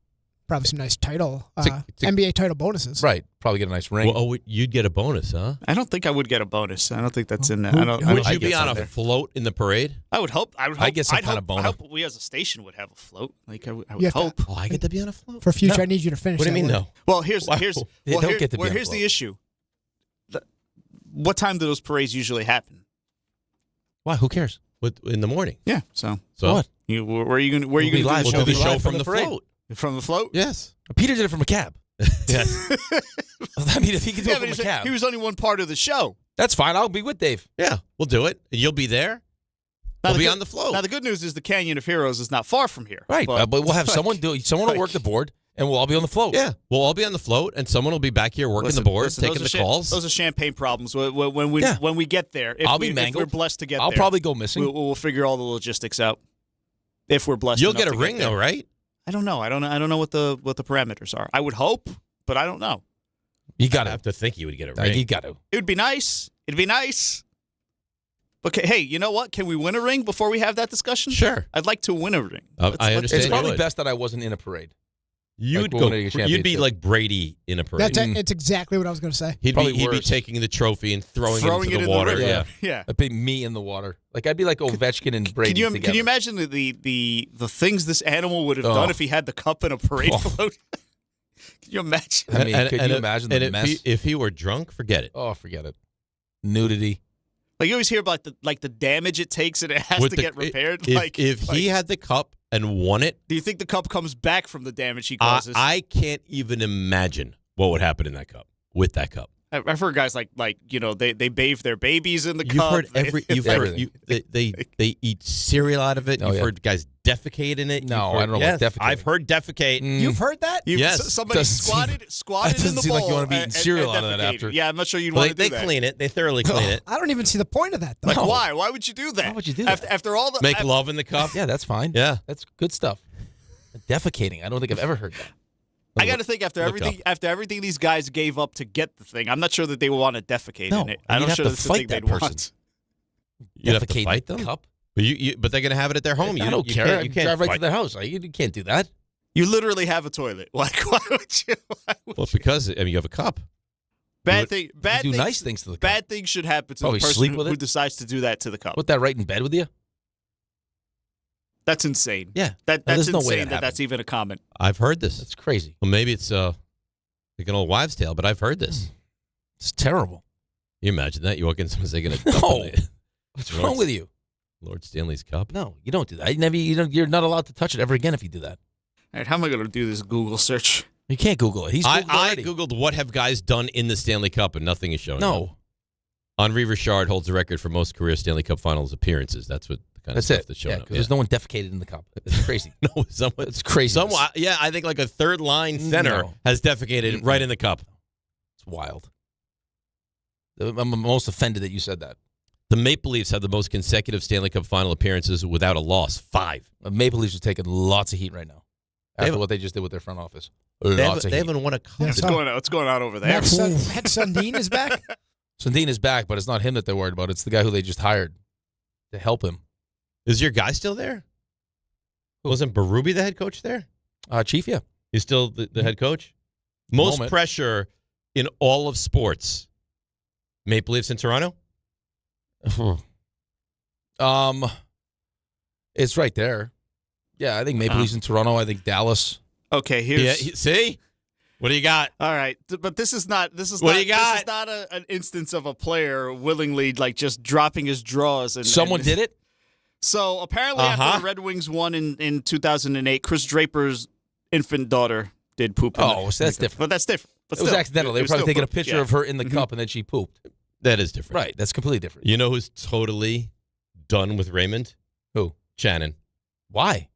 Speaker 6: Probably some nice title, NBA title bonuses.
Speaker 8: Right. Probably get a nice ring.
Speaker 7: Well, you'd get a bonus, huh?
Speaker 25: I don't think I would get a bonus. I don't think that's in there.
Speaker 7: Would you be on a float in the parade?
Speaker 25: I would hope.
Speaker 8: I get some kind of bonus.
Speaker 25: I hope we as a station would have a float. Like I would
Speaker 6: You have to-
Speaker 25: hope.
Speaker 7: Oh, I get to be on a float?
Speaker 6: For future, I need you to finish.
Speaker 7: What do you
Speaker 6: that
Speaker 7: mean,
Speaker 6: word.
Speaker 7: no?
Speaker 25: Well, here's
Speaker 8: They don't get to be on a
Speaker 25: here's
Speaker 8: float.
Speaker 25: the issue. What time do those parades usually happen?
Speaker 8: Why? Who cares?
Speaker 7: In the morning.
Speaker 25: Yeah. So
Speaker 8: what?
Speaker 25: Where are you going to do
Speaker 8: live.
Speaker 25: the
Speaker 7: We'll do the
Speaker 25: show?
Speaker 7: show from the float.
Speaker 25: From the float?
Speaker 7: Yes.
Speaker 8: Peter did it from a cab.
Speaker 7: Yes.
Speaker 8: I mean, if he could do it from a cab.
Speaker 25: He was only one part of the show.
Speaker 8: That's fine. I'll be with Dave.
Speaker 7: Yeah, we'll do it. You'll be there. We'll be on the float.
Speaker 25: Now, the good news is the Canyon of Heroes is not far from here.
Speaker 8: Right. But we'll have someone do it. Someone will work the board, and we'll all be on the float.
Speaker 7: Yeah. We'll all be on the float, and someone will be back here working the board, taking the calls.
Speaker 25: Those are champagne problems. When we get there, if we're blessed to get there.
Speaker 8: I'll probably go missing.
Speaker 25: We'll figure all the logistics out. If we're blessed,
Speaker 7: you'll
Speaker 25: enough
Speaker 7: get a
Speaker 25: to
Speaker 7: ring
Speaker 25: there.
Speaker 7: though, right?
Speaker 25: I don't know. I don't know what the parameters are. I would hope, but I don't know.
Speaker 8: You gotta
Speaker 7: have to think you would get a ring.
Speaker 8: You got to.
Speaker 25: It would be nice. It'd be nice. But hey, you know what? Can we win a ring before we have that discussion?
Speaker 7: Sure.
Speaker 25: I'd like to win a ring.
Speaker 7: I understand.
Speaker 8: It's probably best that I wasn't in a parade.
Speaker 7: You'd be like Brady in a parade.
Speaker 6: It's exactly what I was going to say.
Speaker 7: He'd be taking the trophy and throwing it into the water.
Speaker 25: Yeah.
Speaker 8: It'd be me in the water. Like I'd be like Ovechkin and Brady together.
Speaker 25: Can you imagine the things this animal would have done if he had the cup in a parade float? Can you imagine?
Speaker 8: I mean, could you imagine the mess?
Speaker 7: If he were drunk, forget it.
Speaker 8: Oh, forget it. Nudity.
Speaker 25: Like you always hear about the damage it takes and it has to get repaired.
Speaker 7: If he had the cup and won it,
Speaker 25: do you think the cup comes back from the damage he causes?
Speaker 7: I can't even imagine what would happen in that cup with that cup.
Speaker 25: I've heard guys like they bathe their babies in the
Speaker 7: You've
Speaker 25: cup.
Speaker 7: Heard they eat cereal out of it. You've heard guys defecate in it.
Speaker 8: No, I don't know what defecate.
Speaker 7: I've heard defecate.
Speaker 6: You've heard that?
Speaker 7: Yes.
Speaker 25: Somebody squatted in the bowl.
Speaker 8: Like you want to be eating cereal out of that after.
Speaker 25: Yeah, I'm not sure you'd want to do that.
Speaker 7: They clean it. They thoroughly clean it.
Speaker 6: I don't even see the point of that, though.
Speaker 25: Like, why? Why would you do that?
Speaker 8: Why would you do that?
Speaker 25: After all the
Speaker 7: Make love in the cup?
Speaker 8: Yeah, that's fine.
Speaker 7: Yeah.
Speaker 8: That's good stuff. Defecating. I don't think I've ever heard that.
Speaker 25: I got to think after everything these guys gave up to get the thing, I'm not sure that they would want to defecate in it. I'm not sure that's the thing they'd want.
Speaker 7: You'd have to fight them?
Speaker 8: Cup?
Speaker 7: But they're going to have it at their home.
Speaker 8: I don't care. You can't drive right to their house. You can't do that.
Speaker 25: You literally have a toilet. Like, why would you?
Speaker 7: Well, because you have a cup.
Speaker 25: Bad
Speaker 8: do
Speaker 25: things,
Speaker 8: nice things to the cup.
Speaker 25: Bad things should happen to
Speaker 8: Probably
Speaker 25: the person
Speaker 8: sleep with
Speaker 25: who
Speaker 8: it?
Speaker 25: decides to do that to the cup.
Speaker 8: Put that right in bed with you?
Speaker 25: That's insane.
Speaker 8: Yeah.
Speaker 25: That's
Speaker 8: there's no way
Speaker 25: insane
Speaker 8: that
Speaker 25: that's even a comment.
Speaker 7: I've heard this.
Speaker 8: That's crazy.
Speaker 7: Well, maybe it's like an old wives' tale, but I've heard this.
Speaker 8: It's terrible.
Speaker 7: You imagine that? You walk in, someone's taking a cup.
Speaker 8: No. What's wrong with you?
Speaker 7: Lord Stanley's cup?
Speaker 8: No, you don't do that. You're not allowed to touch it ever again if you do that.
Speaker 25: All right, how am I going to do this Google search?
Speaker 8: You can't Google it.
Speaker 7: I Googled what have guys done in the Stanley Cup, and nothing is showing.
Speaker 8: No.
Speaker 7: Henri Richard holds the record for most career Stanley Cup Finals appearances. That's what the kind of stuff that's showing up.
Speaker 8: There's no one defecated in the cup. It's crazy.
Speaker 7: No, it's
Speaker 8: crazy.
Speaker 7: I think like a third line center has defecated right in the cup.
Speaker 8: It's wild. I'm most offended that you said that.
Speaker 7: The Maple Leafs have the most consecutive Stanley Cup Final appearances without a loss, 5.
Speaker 8: The Maple Leafs are taking lots of heat right now after what they just did with their front office.
Speaker 7: They haven't won a cup.
Speaker 25: What's going on over there?
Speaker 6: Matt Sundin is back?
Speaker 8: Sundin is back, but it's not him that they're worried about. It's the guy who they just hired to help him.
Speaker 7: Is your guy still there? Wasn't Berube the head coach there?
Speaker 8: Chief, yeah.
Speaker 7: He's still the head coach? Most pressure in all of sports. Maple Leafs in Toronto?
Speaker 8: It's right there. Yeah, I think Maple Leafs in Toronto. I think Dallas.
Speaker 25: Okay, here's
Speaker 7: see? What do you got?
Speaker 25: All right, but this is not
Speaker 7: do you got?
Speaker 25: This is not an instance of a player willingly like just dropping his draws.
Speaker 8: Someone did it.
Speaker 25: So apparently, after the Red Wings won in 2008, Chris Draper's infant daughter did poop.
Speaker 8: So that's different.
Speaker 25: But that's different. But
Speaker 8: it was accidental. They were probably taking a picture of her in the cup, and then she pooped.
Speaker 7: That is different.
Speaker 8: Right. That's completely different.
Speaker 7: You know who's totally done with Raymond?
Speaker 8: Who?
Speaker 7: Shannon.
Speaker 8: Why?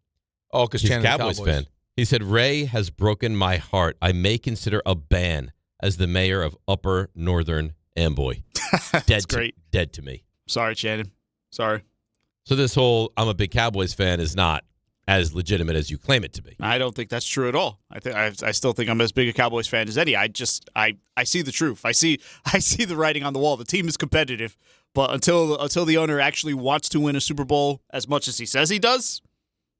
Speaker 8: Oh, because Shannon's a Cowboys
Speaker 7: fan. He said, Ray has broken my heart. I may consider a ban as the mayor of Upper Northern Amboy.
Speaker 25: That's great.
Speaker 7: Dead to me.
Speaker 25: Sorry, Shannon. Sorry.
Speaker 7: So this whole I'm a big Cowboys fan is not as legitimate as you claim it to be.
Speaker 25: I don't think that's true at all. I still think I'm as big a Cowboys fan as any. I see the truth. I see the writing on the wall. The team is competitive, but until the owner actually wants to win a Super Bowl as much as he says he does,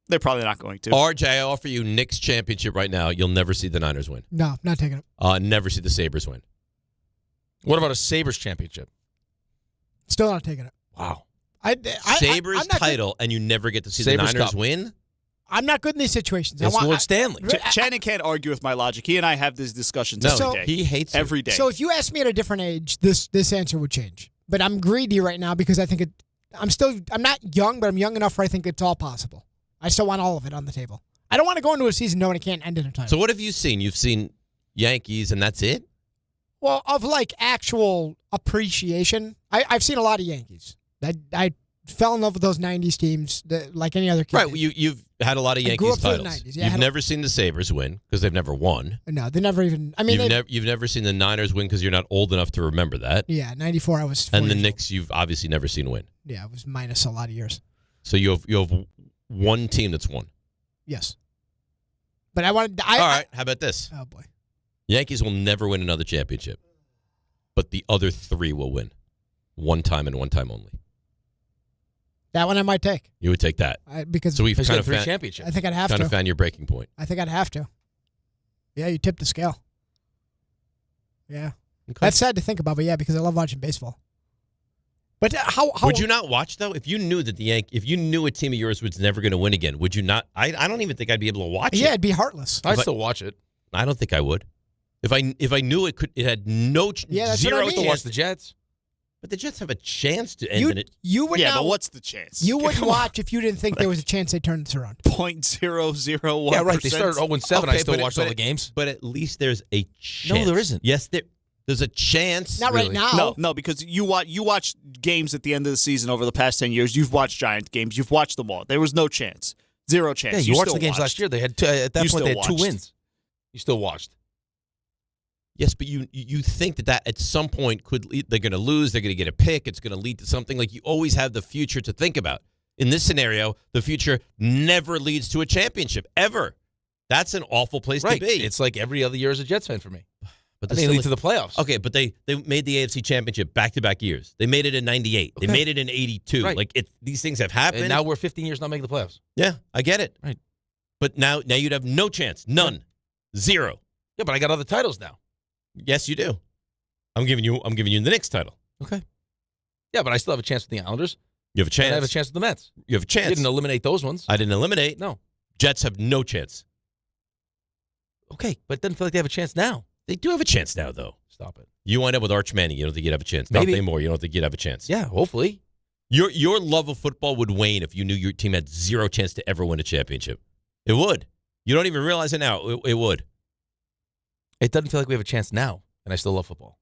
Speaker 25: they're probably not going to.
Speaker 7: RJ, I offer you Knicks championship right now. You'll never see the Niners win.
Speaker 6: No, not taking it.
Speaker 7: Never see the Sabres win.
Speaker 8: What about a Sabres championship?
Speaker 6: Still not taking it.
Speaker 8: Wow.
Speaker 7: Sabres title, and you never get to see the Niners win?
Speaker 6: I'm not good in these situations.
Speaker 8: It's Lord Stanley.
Speaker 25: Shannon can't argue with my logic. He and I have these discussions every day.
Speaker 7: He hates
Speaker 25: every day.
Speaker 6: So if you asked me at a different age, this answer would change. But I'm greedy right now because I think I'm not young, but I'm young enough where I think it's all possible. I still want all of it on the table. I don't want to go into a season knowing it can't end in a title.
Speaker 7: So what have you seen? You've seen Yankees, and that's it?
Speaker 6: Well, of like actual appreciation, I've seen a lot of Yankees. I fell in love with those 90s teams like any other kid.
Speaker 7: Right, you've had a lot of Yankees titles.
Speaker 6: 90s. Yeah,
Speaker 7: you've never seen the Sabres win because they've never won.
Speaker 6: No, they never even. I mean,
Speaker 7: you've never seen the Niners win because you're not old enough to remember that.
Speaker 6: Yeah, 94 I was 4
Speaker 7: And the
Speaker 6: years
Speaker 7: Knicks you've obviously never seen win.
Speaker 6: Yeah, it was minus a lot of years.
Speaker 7: So you have one team that's won.
Speaker 6: Yes. But all
Speaker 7: right, how about this?
Speaker 6: Oh, boy.
Speaker 7: Yankees will never win another championship, but the other three will win. One time and one time only.
Speaker 6: That one I might take.
Speaker 7: You would take that.
Speaker 6: Because
Speaker 7: so we've kind of
Speaker 8: three championships.
Speaker 6: I think I'd have
Speaker 7: kind
Speaker 6: to.
Speaker 7: of found your breaking point.
Speaker 6: I think I'd have to. Yeah, you tipped the scale. Yeah.
Speaker 7: Okay.
Speaker 6: That's sad to think about, but yeah, because I love watching baseball. But how
Speaker 7: would you not watch though? If you knew that if you knew a team of yours was never going to win again, would you not? I don't even think I'd be able to watch it.
Speaker 6: Yeah, it'd be heartless.
Speaker 8: I'd still watch it.
Speaker 7: I don't think I would. If I knew it had no zero
Speaker 6: what I mean.
Speaker 7: chance.
Speaker 8: Watch the Jets.
Speaker 7: But the Jets have a chance to end it.
Speaker 6: You would
Speaker 25: but what's the chance?
Speaker 6: You wouldn't watch if you didn't think there was a chance they turned this around.
Speaker 25: 0.001%.
Speaker 8: Yeah, right. They started 0-7. I still watched all the games.
Speaker 7: But at least there's a chance.
Speaker 8: No, there isn't.
Speaker 7: Yes, there's a chance.
Speaker 6: Not right now.
Speaker 25: No, because you watch games at the end of the season over the past 10 years. You've watched Giant games. You've watched them all. There was no chance. Zero chance.
Speaker 8: Yeah, you watched the games last year. They had at that point they had 2 wins. You still watched.
Speaker 7: Yes, but you think that at some point they're going to lose, they're going to get a pick, it's going to lead to something. Like you always have the future to think about. In this scenario, the future never leads to a championship, ever. That's an awful place to be.
Speaker 8: It's like every other year as a Jets fan for me.
Speaker 7: But
Speaker 8: they lead to the playoffs.
Speaker 7: Okay, but they made the AFC Championship back-to-back years. They made it in 98.
Speaker 8: Okay.
Speaker 7: They made it in 82.
Speaker 8: Right.
Speaker 7: Like these things have happened.
Speaker 8: And now we're 15 years not making the playoffs.
Speaker 7: Yeah, I get it.
Speaker 8: Right.
Speaker 7: But now you'd have no chance. None. Zero.
Speaker 8: Yeah, but I got other titles now.
Speaker 7: Yes, you do. I'm giving you the Knicks title.
Speaker 8: Okay. Yeah, but I still have a chance with the Islanders.
Speaker 7: You have a chance.
Speaker 8: And I have a chance with the Mets.
Speaker 7: You have a chance.
Speaker 8: You didn't eliminate those ones.
Speaker 7: I didn't eliminate.
Speaker 8: No.
Speaker 7: Jets have no chance.
Speaker 8: Okay, but it doesn't feel like they have a chance now.
Speaker 7: They do have a chance now, though.
Speaker 8: Stop it.
Speaker 7: You wind up with Arch Manning. You don't think you'd have a chance.
Speaker 8: Maybe.
Speaker 7: Nothing more. You don't think you'd have a chance.
Speaker 8: Yeah, hopefully.
Speaker 7: Your love of football would wane if you knew your team had zero chance to ever win a championship. It would. You don't even realize it now. It would.
Speaker 8: It doesn't feel like we have a chance now. And I still love football.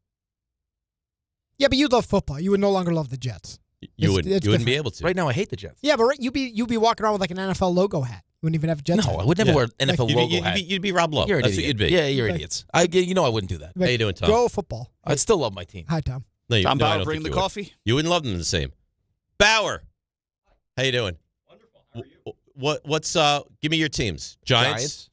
Speaker 6: Yeah, but you love football. You would no longer love the Jets.
Speaker 7: You wouldn't be able to.
Speaker 8: Right now, I hate the Jets.
Speaker 6: Yeah, but you'd be walking around with like an NFL logo hat. You wouldn't even have a Jets hat.
Speaker 8: No, I would never wear an NFL logo hat.
Speaker 7: You'd be Rob Lowe.
Speaker 8: You're an
Speaker 7: That's
Speaker 8: idiot.
Speaker 7: what you'd be.
Speaker 8: Yeah, you're idiots. I wouldn't do that.
Speaker 7: How you doing, Tom?
Speaker 6: Go football.
Speaker 8: I'd still love my team.
Speaker 6: Hi, Tom.
Speaker 7: No,
Speaker 25: Tom
Speaker 7: I
Speaker 25: Bauer,
Speaker 7: don't
Speaker 25: bring
Speaker 7: think
Speaker 25: the
Speaker 7: you would.
Speaker 25: coffee.
Speaker 7: You wouldn't love them the same. Bauer, how you doing?
Speaker 9: Wonderful. How are you?
Speaker 7: What's give me your teams. Giants.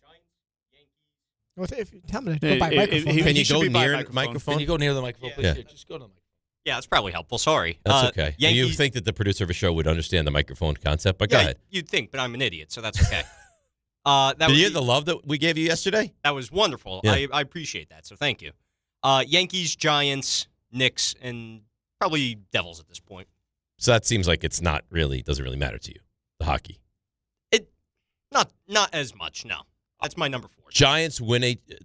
Speaker 6: Well, tell me to go by microphone.
Speaker 7: Can you go near the microphone?
Speaker 8: Can you go near the microphone, please?
Speaker 7: Yeah.
Speaker 8: Here, just go to the microphone.
Speaker 9: Yeah, that's probably helpful. Sorry.
Speaker 7: That's okay.
Speaker 9: Yankees,
Speaker 7: You think that the producer of a show would understand the microphone concept, but go ahead.
Speaker 9: You'd think, but I'm an idiot, so that's okay.
Speaker 7: Did you hear the love that we gave you yesterday?
Speaker 9: That was wonderful.
Speaker 7: Yeah.
Speaker 9: I appreciate that, so thank you. Yankees, Giants, Knicks, and probably Devils at this point.
Speaker 7: So that seems like doesn't really matter to you, the hockey.
Speaker 9: Not as much, no. That's my number 4.
Speaker 7: Giants win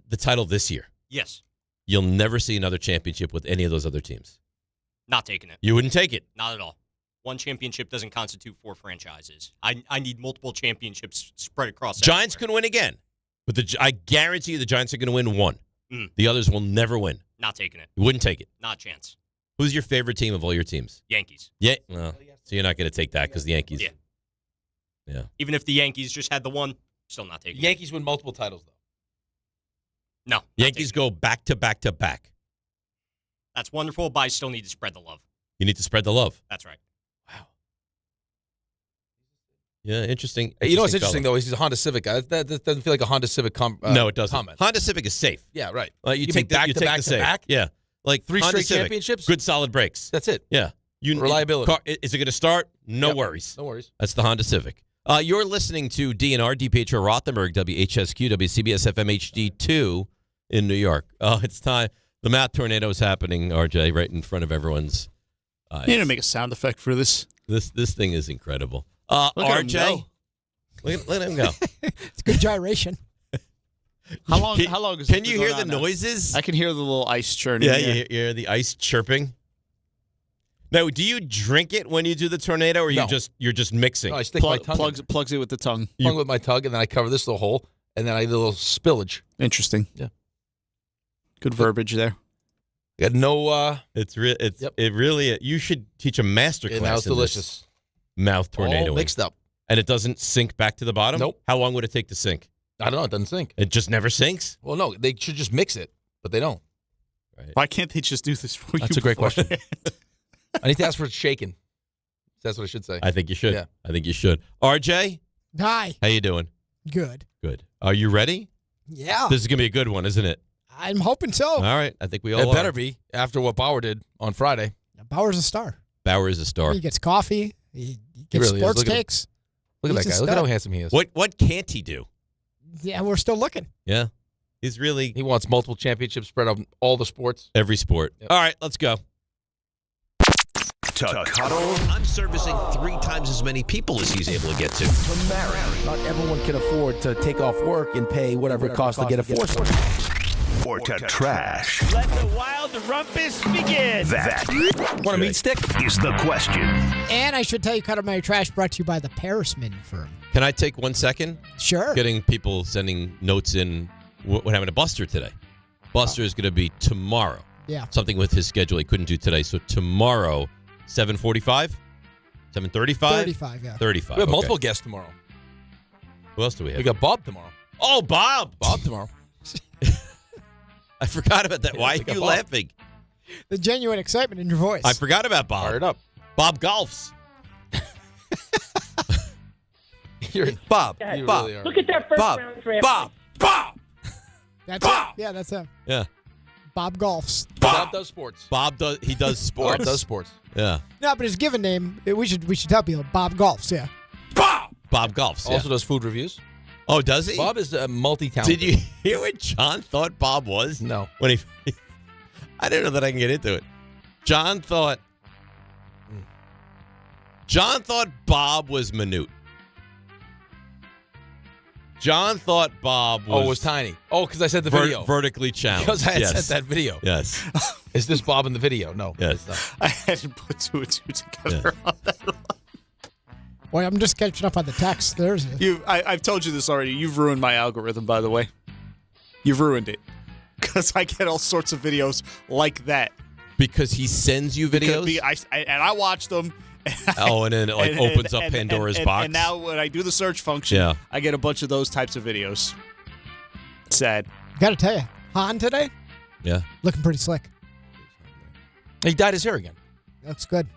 Speaker 7: the title this year.
Speaker 9: Yes.
Speaker 7: You'll never see another championship with any of those other teams.
Speaker 9: Not taking it.
Speaker 7: You wouldn't take it.
Speaker 9: Not at all. One championship doesn't constitute 4 franchises. I need multiple championships spread across.
Speaker 7: Giants can win again, but I guarantee you the Giants are going to win one. The others will never win.
Speaker 9: Not taking it.
Speaker 7: You wouldn't take it.
Speaker 9: Not a chance.
Speaker 7: Who's your favorite team of all your teams?
Speaker 9: Yankees.
Speaker 7: Yeah. Well, so you're not going to take that because the Yankees.
Speaker 9: Yeah.
Speaker 7: Yeah.
Speaker 9: Even if the Yankees just had the one, still not taking
Speaker 8: Yankees win multiple titles, though.
Speaker 9: No.
Speaker 7: Yankees go back to back to back.
Speaker 9: That's wonderful, but I still need to spread the love.
Speaker 7: You need to spread the love.
Speaker 9: That's right.
Speaker 7: Yeah, interesting.
Speaker 8: You know what's interesting, though, is he's a Honda Civic guy. That doesn't feel like a Honda Civic
Speaker 7: no, it doesn't.
Speaker 8: comment.
Speaker 7: Honda Civic is safe.
Speaker 8: Yeah, right.
Speaker 7: You take
Speaker 8: back
Speaker 7: you
Speaker 8: to
Speaker 7: take
Speaker 8: back
Speaker 7: the
Speaker 8: to
Speaker 7: safe.
Speaker 8: back?
Speaker 7: Yeah. Like
Speaker 8: 3
Speaker 7: Honda
Speaker 8: straight
Speaker 7: Civic,
Speaker 8: championships?
Speaker 7: good solid brakes.
Speaker 8: That's it.
Speaker 7: Yeah.
Speaker 8: Reliability.
Speaker 7: Is it going to start? No
Speaker 8: Yep.
Speaker 7: worries.
Speaker 8: No worries.
Speaker 7: That's the Honda Civic. You're listening to DNR, DiPietro Rothenberg, WHSQ, WCBS FM HD2 in New York. Oh, it's time. The math tornado is happening, RJ, right in front of everyone's eyes.
Speaker 25: You need to make a sound effect for this.
Speaker 7: This thing is incredible.
Speaker 25: Look at him
Speaker 7: RJ,
Speaker 25: go.
Speaker 7: Let him go.
Speaker 6: It's good gyration.
Speaker 25: How long is
Speaker 7: Can
Speaker 25: this
Speaker 7: you
Speaker 25: going
Speaker 7: hear the
Speaker 25: on now?
Speaker 7: noises?
Speaker 25: I can hear the little ice churning.
Speaker 7: Yeah, you hear the ice chirping. Now, do you drink it when you do the tornado, or
Speaker 8: No.
Speaker 7: you're just mixing?
Speaker 8: No, I stick my tongue.
Speaker 25: Plugs it with the tongue.
Speaker 8: Tongue with my tongue, and then I cover this little hole, and then I do a little spillage.
Speaker 25: Interesting.
Speaker 8: Yeah.
Speaker 25: Good verbiage there.
Speaker 8: Got no.
Speaker 7: It really. You should teach a master class.
Speaker 8: Now it's
Speaker 7: in
Speaker 8: delicious.
Speaker 7: this mouth tornado.
Speaker 8: All mixed up.
Speaker 7: And it doesn't sink back to the bottom?
Speaker 8: Nope.
Speaker 7: How long would it take to sink?
Speaker 8: I don't know. It doesn't sink.
Speaker 7: It just never sinks?
Speaker 8: Well, no. They should just mix it, but they don't.
Speaker 7: Right.
Speaker 25: Why can't they just do this for you?
Speaker 8: That's a great question.
Speaker 25: beforehand?
Speaker 8: I need to ask for it shaken. That's what I should say.
Speaker 7: I think you should.
Speaker 8: Yeah.
Speaker 7: I think you should. RJ,
Speaker 6: Hi.
Speaker 7: how you doing?
Speaker 6: Good.
Speaker 7: Good. Are you ready?
Speaker 6: Yeah.
Speaker 7: This is going to be a good one, isn't it?
Speaker 6: I'm hoping so.
Speaker 7: All right. I think we all
Speaker 8: It
Speaker 7: are.
Speaker 8: better be after what Bauer did on Friday.
Speaker 6: Bauer's a star.
Speaker 7: Bauer is a star.
Speaker 6: He gets coffee. He gets
Speaker 8: really is.
Speaker 6: sports
Speaker 8: Look at him.
Speaker 6: takes.
Speaker 8: Look at
Speaker 6: He's
Speaker 8: that
Speaker 6: a
Speaker 8: guy. Look at
Speaker 6: stud.
Speaker 8: how handsome he is.
Speaker 7: What can't he do?
Speaker 6: Yeah, we're still looking.
Speaker 7: Yeah. He's really
Speaker 8: He wants multiple championships spread on all the sports.
Speaker 7: every sport.
Speaker 8: Yep.
Speaker 7: All right, let's go.
Speaker 10: To cuddle,
Speaker 11: I'm servicing 3 times as many people as he's able to get to.
Speaker 10: to marry,
Speaker 5: Not everyone can afford to take off work and pay whatever it costs to get a force.
Speaker 10: or to trash.
Speaker 15: Let the wild rumpus begin.
Speaker 10: That
Speaker 8: Want a meat stick?
Speaker 10: is the question.
Speaker 6: And I should tell you, Cut Up My Trash brought to you by the Parisman firm.
Speaker 7: Can I take 1 second?
Speaker 6: Sure.
Speaker 7: Getting people sending notes in what happened to Buster today. Buster is going to be tomorrow.
Speaker 6: Yeah.
Speaker 7: Something with his schedule he couldn't do today. So tomorrow, 7:45? 7:35?
Speaker 6: 35, yeah.
Speaker 7: 35.
Speaker 8: We have
Speaker 7: okay.
Speaker 8: multiple guests tomorrow.
Speaker 7: Who else do we have?
Speaker 8: We got Bob tomorrow.
Speaker 7: Oh, Bob!
Speaker 8: Bob tomorrow.
Speaker 7: I forgot about that. Why
Speaker 8: we
Speaker 7: are
Speaker 8: got
Speaker 7: you
Speaker 8: Bob.
Speaker 7: laughing?
Speaker 6: The genuine excitement in your voice.
Speaker 7: I forgot about Bob.
Speaker 8: Fire it up.
Speaker 7: Bob golfs.
Speaker 8: You're
Speaker 11: Bob,
Speaker 8: you
Speaker 11: Bob,
Speaker 8: really are.
Speaker 19: Look at that first
Speaker 11: Bob,
Speaker 19: round draft.
Speaker 11: Bob.
Speaker 6: That's it. Yeah, that's him.
Speaker 7: Yeah.
Speaker 6: Bob Golfs.
Speaker 8: Bob does sports.
Speaker 7: Bob does. He does sports.
Speaker 8: Bob does sports.
Speaker 7: Yeah.
Speaker 6: No, but his given name, we should tell people, Bob Golfs, yeah.
Speaker 7: Bob golfs. Yeah.
Speaker 8: Also does food reviews.
Speaker 7: Oh, does he?
Speaker 8: Bob is multi-talented.
Speaker 7: Did you hear what John thought Bob was?
Speaker 8: No.
Speaker 7: When he, I didn't know that I can get into it. John thought Bob was minute. John thought Bob was.
Speaker 8: Oh, it was tiny. Oh, because I said the video.
Speaker 7: Vertically challenged.
Speaker 8: Because I had
Speaker 7: Yes.
Speaker 8: sent that video.
Speaker 7: Yes.
Speaker 8: Is this Bob in the video? No.
Speaker 7: Yes.
Speaker 25: I hadn't put 2 and 2 together on that one.
Speaker 6: Boy, I'm just catching up on the text. There's it.
Speaker 25: I've told you this already. You've ruined my algorithm, by the way. You've ruined it. Because I get all sorts of videos like that.
Speaker 7: Because he sends you videos?
Speaker 25: I watch them.
Speaker 7: Oh, and then it opens up Pandora's box.
Speaker 25: And now when I do the search function,
Speaker 7: Yeah.
Speaker 25: I get a bunch of those types of videos. Sad.
Speaker 6: Gotta tell you, Hahn today,
Speaker 7: Yeah.
Speaker 6: looking pretty slick.
Speaker 8: He dyed his hair again.
Speaker 6: Looks good.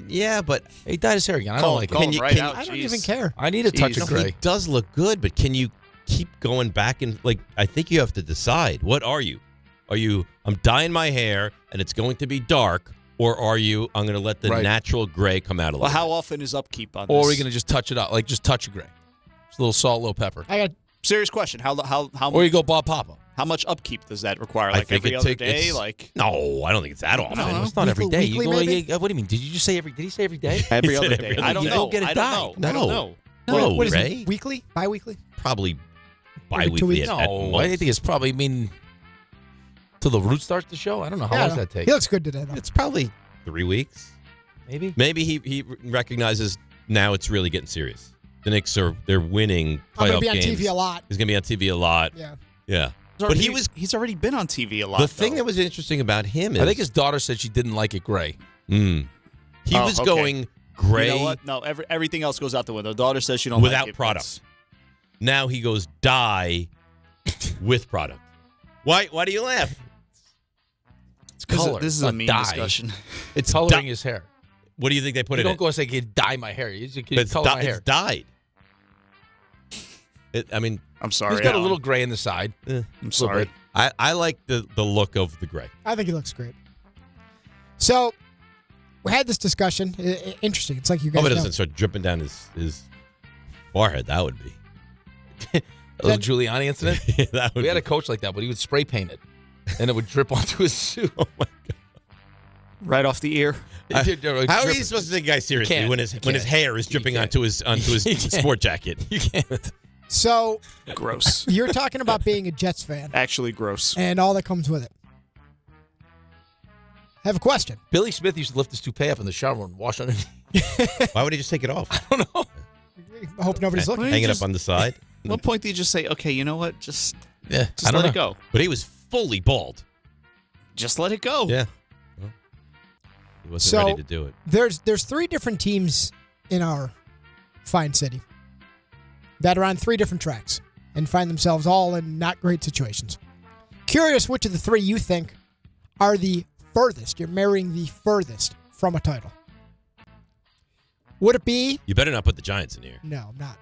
Speaker 7: Yeah, but
Speaker 8: He dyed his hair again. I
Speaker 25: Call
Speaker 8: don't
Speaker 25: him,
Speaker 8: like
Speaker 25: call
Speaker 8: it.
Speaker 25: him right out.
Speaker 6: I don't
Speaker 25: Jeez.
Speaker 6: even care.
Speaker 8: I need a touch of
Speaker 25: Jeez.
Speaker 8: gray.
Speaker 7: he does look good, but can you keep going back and, I think you have to decide. What are you? Are you, I'm dyeing my hair and it's going to be dark, or are you, I'm going to let the
Speaker 8: Right.
Speaker 7: natural gray come out a
Speaker 25: Well,
Speaker 7: little
Speaker 25: how often is upkeep on this?
Speaker 8: Or are we going to just touch it up? Like, just touch of gray. Just a little salt, a little pepper.
Speaker 6: I got
Speaker 25: Serious question. How
Speaker 8: Or you go Bob Papa.
Speaker 25: How much upkeep does that require?
Speaker 7: I
Speaker 25: Like
Speaker 7: think
Speaker 25: every
Speaker 7: it
Speaker 25: other
Speaker 7: take-
Speaker 25: day?
Speaker 7: it's-
Speaker 25: Like
Speaker 7: No, I don't think it's that often.
Speaker 8: No, it's not every day.
Speaker 6: Weekly,
Speaker 8: You go,
Speaker 6: maybe?
Speaker 8: what do you mean? Did you just say every? Did he say every day?
Speaker 25: every
Speaker 7: He said
Speaker 25: other
Speaker 7: every
Speaker 25: day?
Speaker 7: other
Speaker 25: I don't
Speaker 7: day.
Speaker 25: know.
Speaker 8: Don't get it
Speaker 25: I don't
Speaker 8: dyed.
Speaker 25: know. I don't know.
Speaker 7: No,
Speaker 6: what is
Speaker 7: Ray.
Speaker 6: it? Weekly? Bi-weekly?
Speaker 7: Probably
Speaker 6: Every 2
Speaker 7: bi-weekly
Speaker 6: weeks?
Speaker 7: at
Speaker 8: No,
Speaker 7: most.
Speaker 8: I think it's probably till the root starts to show. I don't know how
Speaker 6: Yeah,
Speaker 8: long
Speaker 6: I
Speaker 8: does
Speaker 6: know.
Speaker 8: that take.
Speaker 6: He looks good today, though.
Speaker 7: It's probably 3 weeks.
Speaker 8: Maybe.
Speaker 7: Maybe he recognizes now it's really getting serious. The Knicks they're winning
Speaker 6: I'm
Speaker 7: playoff
Speaker 6: going to be on
Speaker 7: games.
Speaker 6: TV a lot.
Speaker 7: He's going to be on TV a lot.
Speaker 6: Yeah.
Speaker 7: Yeah. But
Speaker 25: he's already been on TV a lot.
Speaker 7: The thing
Speaker 25: though.
Speaker 7: that was interesting about him is
Speaker 8: I think his daughter said she didn't like it gray.
Speaker 7: He was
Speaker 25: okay.
Speaker 7: going gray
Speaker 25: You know what? No, everything else goes out the window. Daughter says she don't
Speaker 7: without
Speaker 25: like it.
Speaker 7: product. Now he goes dye with product. Why do you laugh?
Speaker 8: It's color.
Speaker 25: This is
Speaker 8: not
Speaker 25: a mean
Speaker 8: dye.
Speaker 25: discussion.
Speaker 7: It's
Speaker 8: Coloring his hair.
Speaker 7: What do you think they put
Speaker 8: You
Speaker 7: in
Speaker 8: don't
Speaker 7: it?
Speaker 8: go and say, "Kid, dye my hair." You just
Speaker 7: It's
Speaker 8: color my hair.
Speaker 7: It's dyed.
Speaker 25: I'm sorry.
Speaker 8: He's got a
Speaker 25: Alan.
Speaker 8: little gray in the side.
Speaker 25: I'm sorry.
Speaker 7: I like the look of the gray.
Speaker 6: I think he looks great. So, we had this discussion. Interesting. It's like you guys
Speaker 7: Hope it
Speaker 6: know.
Speaker 7: doesn't start dripping down his forehead. That would be.
Speaker 8: A little Giuliani incident.
Speaker 7: Yeah, that would
Speaker 8: We had
Speaker 7: be.
Speaker 8: a coach like that, but he would spray paint it, and it would drip onto his suit.
Speaker 7: Oh my God.
Speaker 25: Right off the ear.
Speaker 7: How are you supposed to take a guy seriously when his hair is dripping onto his sport jacket?
Speaker 8: You can't.
Speaker 6: So
Speaker 25: gross.
Speaker 6: You're talking about being a Jets fan.
Speaker 25: Actually gross.
Speaker 6: And all that comes with it. I have a question.
Speaker 8: Billy Smith used to lift his toupee up in the shower and wash underneath.
Speaker 7: Why would he just take it off?
Speaker 8: I don't know.
Speaker 6: I hope nobody's looking.
Speaker 7: Hang it up on the side.
Speaker 25: At what point do you just say, okay, you know what? Just
Speaker 8: I
Speaker 25: let
Speaker 8: don't
Speaker 25: it go.
Speaker 7: But he was fully bald.
Speaker 25: Just let it go.
Speaker 7: Yeah. Well, he wasn't ready to do it.
Speaker 6: There's 3 different teams in our fine city that are on 3 different tracks and find themselves all in not great situations. Curious which of the 3 you think are the furthest. You're marrying the furthest from a title. Would it be?
Speaker 7: You better not put the Giants in here.
Speaker 6: No, I'm not.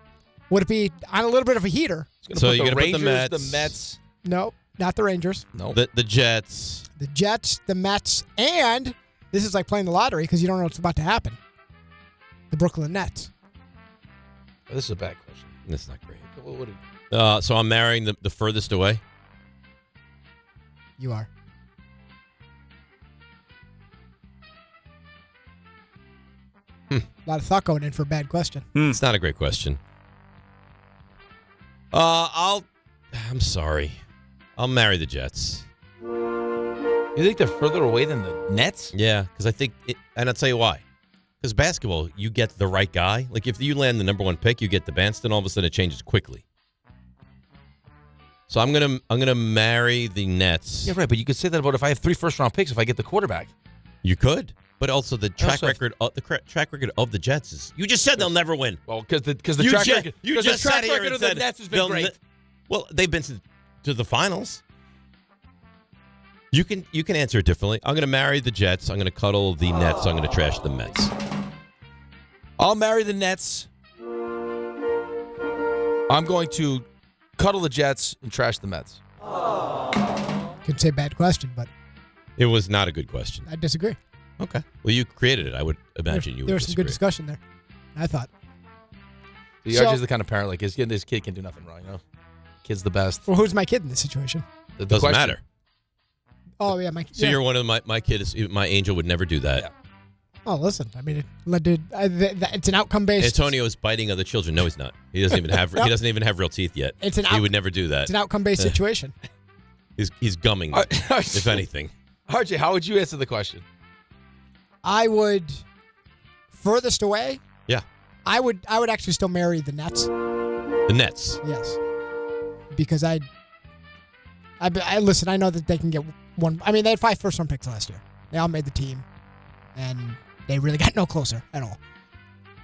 Speaker 6: Would it be on a little bit of a heater?
Speaker 7: So you're going to put the
Speaker 8: Rangers,
Speaker 7: Mets.
Speaker 8: the Mets.
Speaker 6: No, not the Rangers.
Speaker 8: No.
Speaker 7: The Jets.
Speaker 6: The Jets, the Mets, and this is like playing the lottery because you don't know what's about to happen. The Brooklyn Nets.
Speaker 8: This is a bad question.
Speaker 7: That's not great. So I'm marrying the furthest away?
Speaker 6: You are. A lot of thought going in for a bad question.
Speaker 7: It's not a great question. I'm sorry. I'll marry the Jets.
Speaker 8: You think they're further away than the Nets?
Speaker 7: Yeah, because I think, and I'll tell you why. Because basketball, you get the right guy. Like if you land the number 1 pick, you get the Banston. All of a sudden, it changes quickly. So I'm gonna marry the Nets.
Speaker 8: Yeah, right. But you could say that about if I have 3 first-round picks, if I get the quarterback.
Speaker 7: You could, but also the track record of the Jets is. You just said they'll never win.
Speaker 8: Well, because the track record.
Speaker 7: You just
Speaker 8: the track
Speaker 7: sat here
Speaker 8: record
Speaker 7: and
Speaker 8: of the
Speaker 7: said
Speaker 8: Nets has been great.
Speaker 7: Well, they've been to the finals. You can answer it differently. I'm going to marry the Jets. I'm going to cuddle the Nets. I'm going to trash the Mets.
Speaker 8: I'll marry the Nets. I'm going to cuddle the Jets and trash the Mets.
Speaker 6: Could say bad question, but
Speaker 7: It was not a good question.
Speaker 6: I disagree.
Speaker 7: Okay. Well, you created it. I would imagine you would
Speaker 6: There was some good
Speaker 7: disagree.
Speaker 6: discussion there. I thought.
Speaker 8: The RJ's the kind of parent like this kid can do nothing wrong, you know? Kid's the best.
Speaker 6: Well, who's my kid in this situation?
Speaker 7: It doesn't matter.
Speaker 6: Oh, yeah.
Speaker 7: So you're one of my kids. My angel would never do that.
Speaker 8: Yeah.
Speaker 6: Oh, listen. I mean, it led to, it's an outcome-based.
Speaker 7: Antonio is biting other children. No, he's not. He doesn't even have.
Speaker 6: No.
Speaker 7: He doesn't even have real teeth yet. He would never do that.
Speaker 6: It's an outcome-based situation.
Speaker 7: He's gumming them, if anything.
Speaker 8: RJ, how would you answer the question?
Speaker 6: I would furthest away.
Speaker 7: Yeah.
Speaker 6: I would actually still marry the Nets.
Speaker 7: The Nets.
Speaker 6: Yes. Because I listen. I know that they can get one. I mean, they had 5 first-round picks last year. They all made the team, and they really got no closer at all.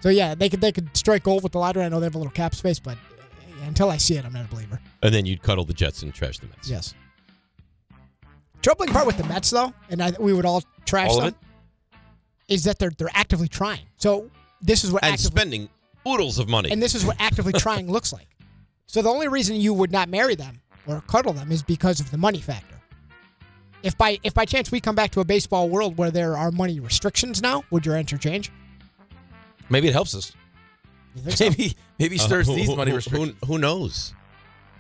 Speaker 6: So yeah, they could strike gold with the lottery. I know they have a little cap space, but until I see it, I'm not a believer.
Speaker 7: And then you'd cuddle the Jets and trash the Mets.
Speaker 6: Yes. Troubling part with the Mets, though, and we would all trash
Speaker 7: All of
Speaker 6: them, is that they're actively trying. So this is what
Speaker 7: spending oodles of money.
Speaker 6: And this is what actively trying looks like. So the only reason you would not marry them or cuddle them is because of the money factor. If by chance we come back to a baseball world where there are money restrictions now, would your answer change?
Speaker 8: Maybe it helps us.
Speaker 6: You think so?
Speaker 8: Maybe stirs these money restrictions.
Speaker 7: Who knows?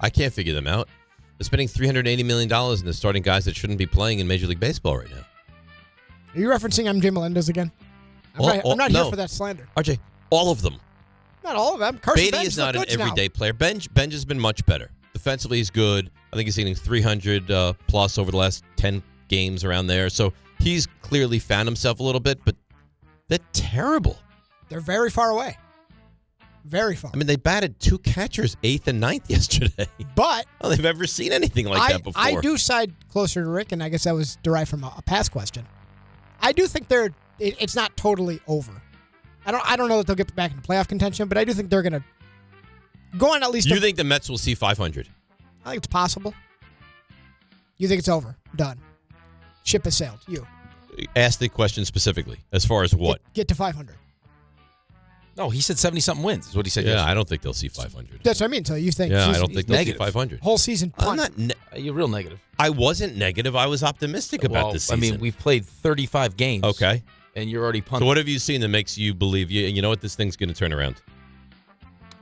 Speaker 7: I can't figure them out. They're spending $380 million and they're starting guys that shouldn't be playing in Major League Baseball right now.
Speaker 6: Are you referencing MJ Melendez again? I'm not here for that slander.
Speaker 7: RJ, all of them.
Speaker 6: Not all of them. Carson
Speaker 7: Beatty
Speaker 6: Bench
Speaker 7: is not an
Speaker 6: look good
Speaker 7: everyday
Speaker 6: now.
Speaker 7: player. Benj has been much better. Defensively, he's good. I think he's hitting 300 plus over the last 10 games around there. So he's clearly found himself a little bit, but they're terrible.
Speaker 6: They're very far away. Very far.
Speaker 7: I mean, they batted 2 catchers 8th and 9th yesterday.
Speaker 6: But
Speaker 7: I don't think I've ever seen anything like that before.
Speaker 6: I do side closer to Rick, and I guess that was derived from a past question. I do think it's not totally over. I don't know that they'll get back into playoff contention, but I do think they're going to go on at least.
Speaker 7: You think the Mets will see 500?
Speaker 6: I think it's possible. You think it's over? Done. Ship has sailed. You.
Speaker 7: Ask the question specifically. As far as what?
Speaker 6: Get to 500.
Speaker 8: No, he said 70-something wins is what he said.
Speaker 7: Yeah,
Speaker 8: yesterday.
Speaker 7: I don't think they'll see 500.
Speaker 6: That's what I mean. So you think?
Speaker 7: Yeah, I don't think they'll see 500.
Speaker 6: Whole season punt.
Speaker 7: I'm not.
Speaker 8: You're real negative.
Speaker 7: I wasn't negative. I was optimistic about this season.
Speaker 8: I mean, we've played 35 games.
Speaker 7: Okay.
Speaker 8: And you're already punting.
Speaker 7: So what have you seen that makes you believe you know what, this thing's going to turn around?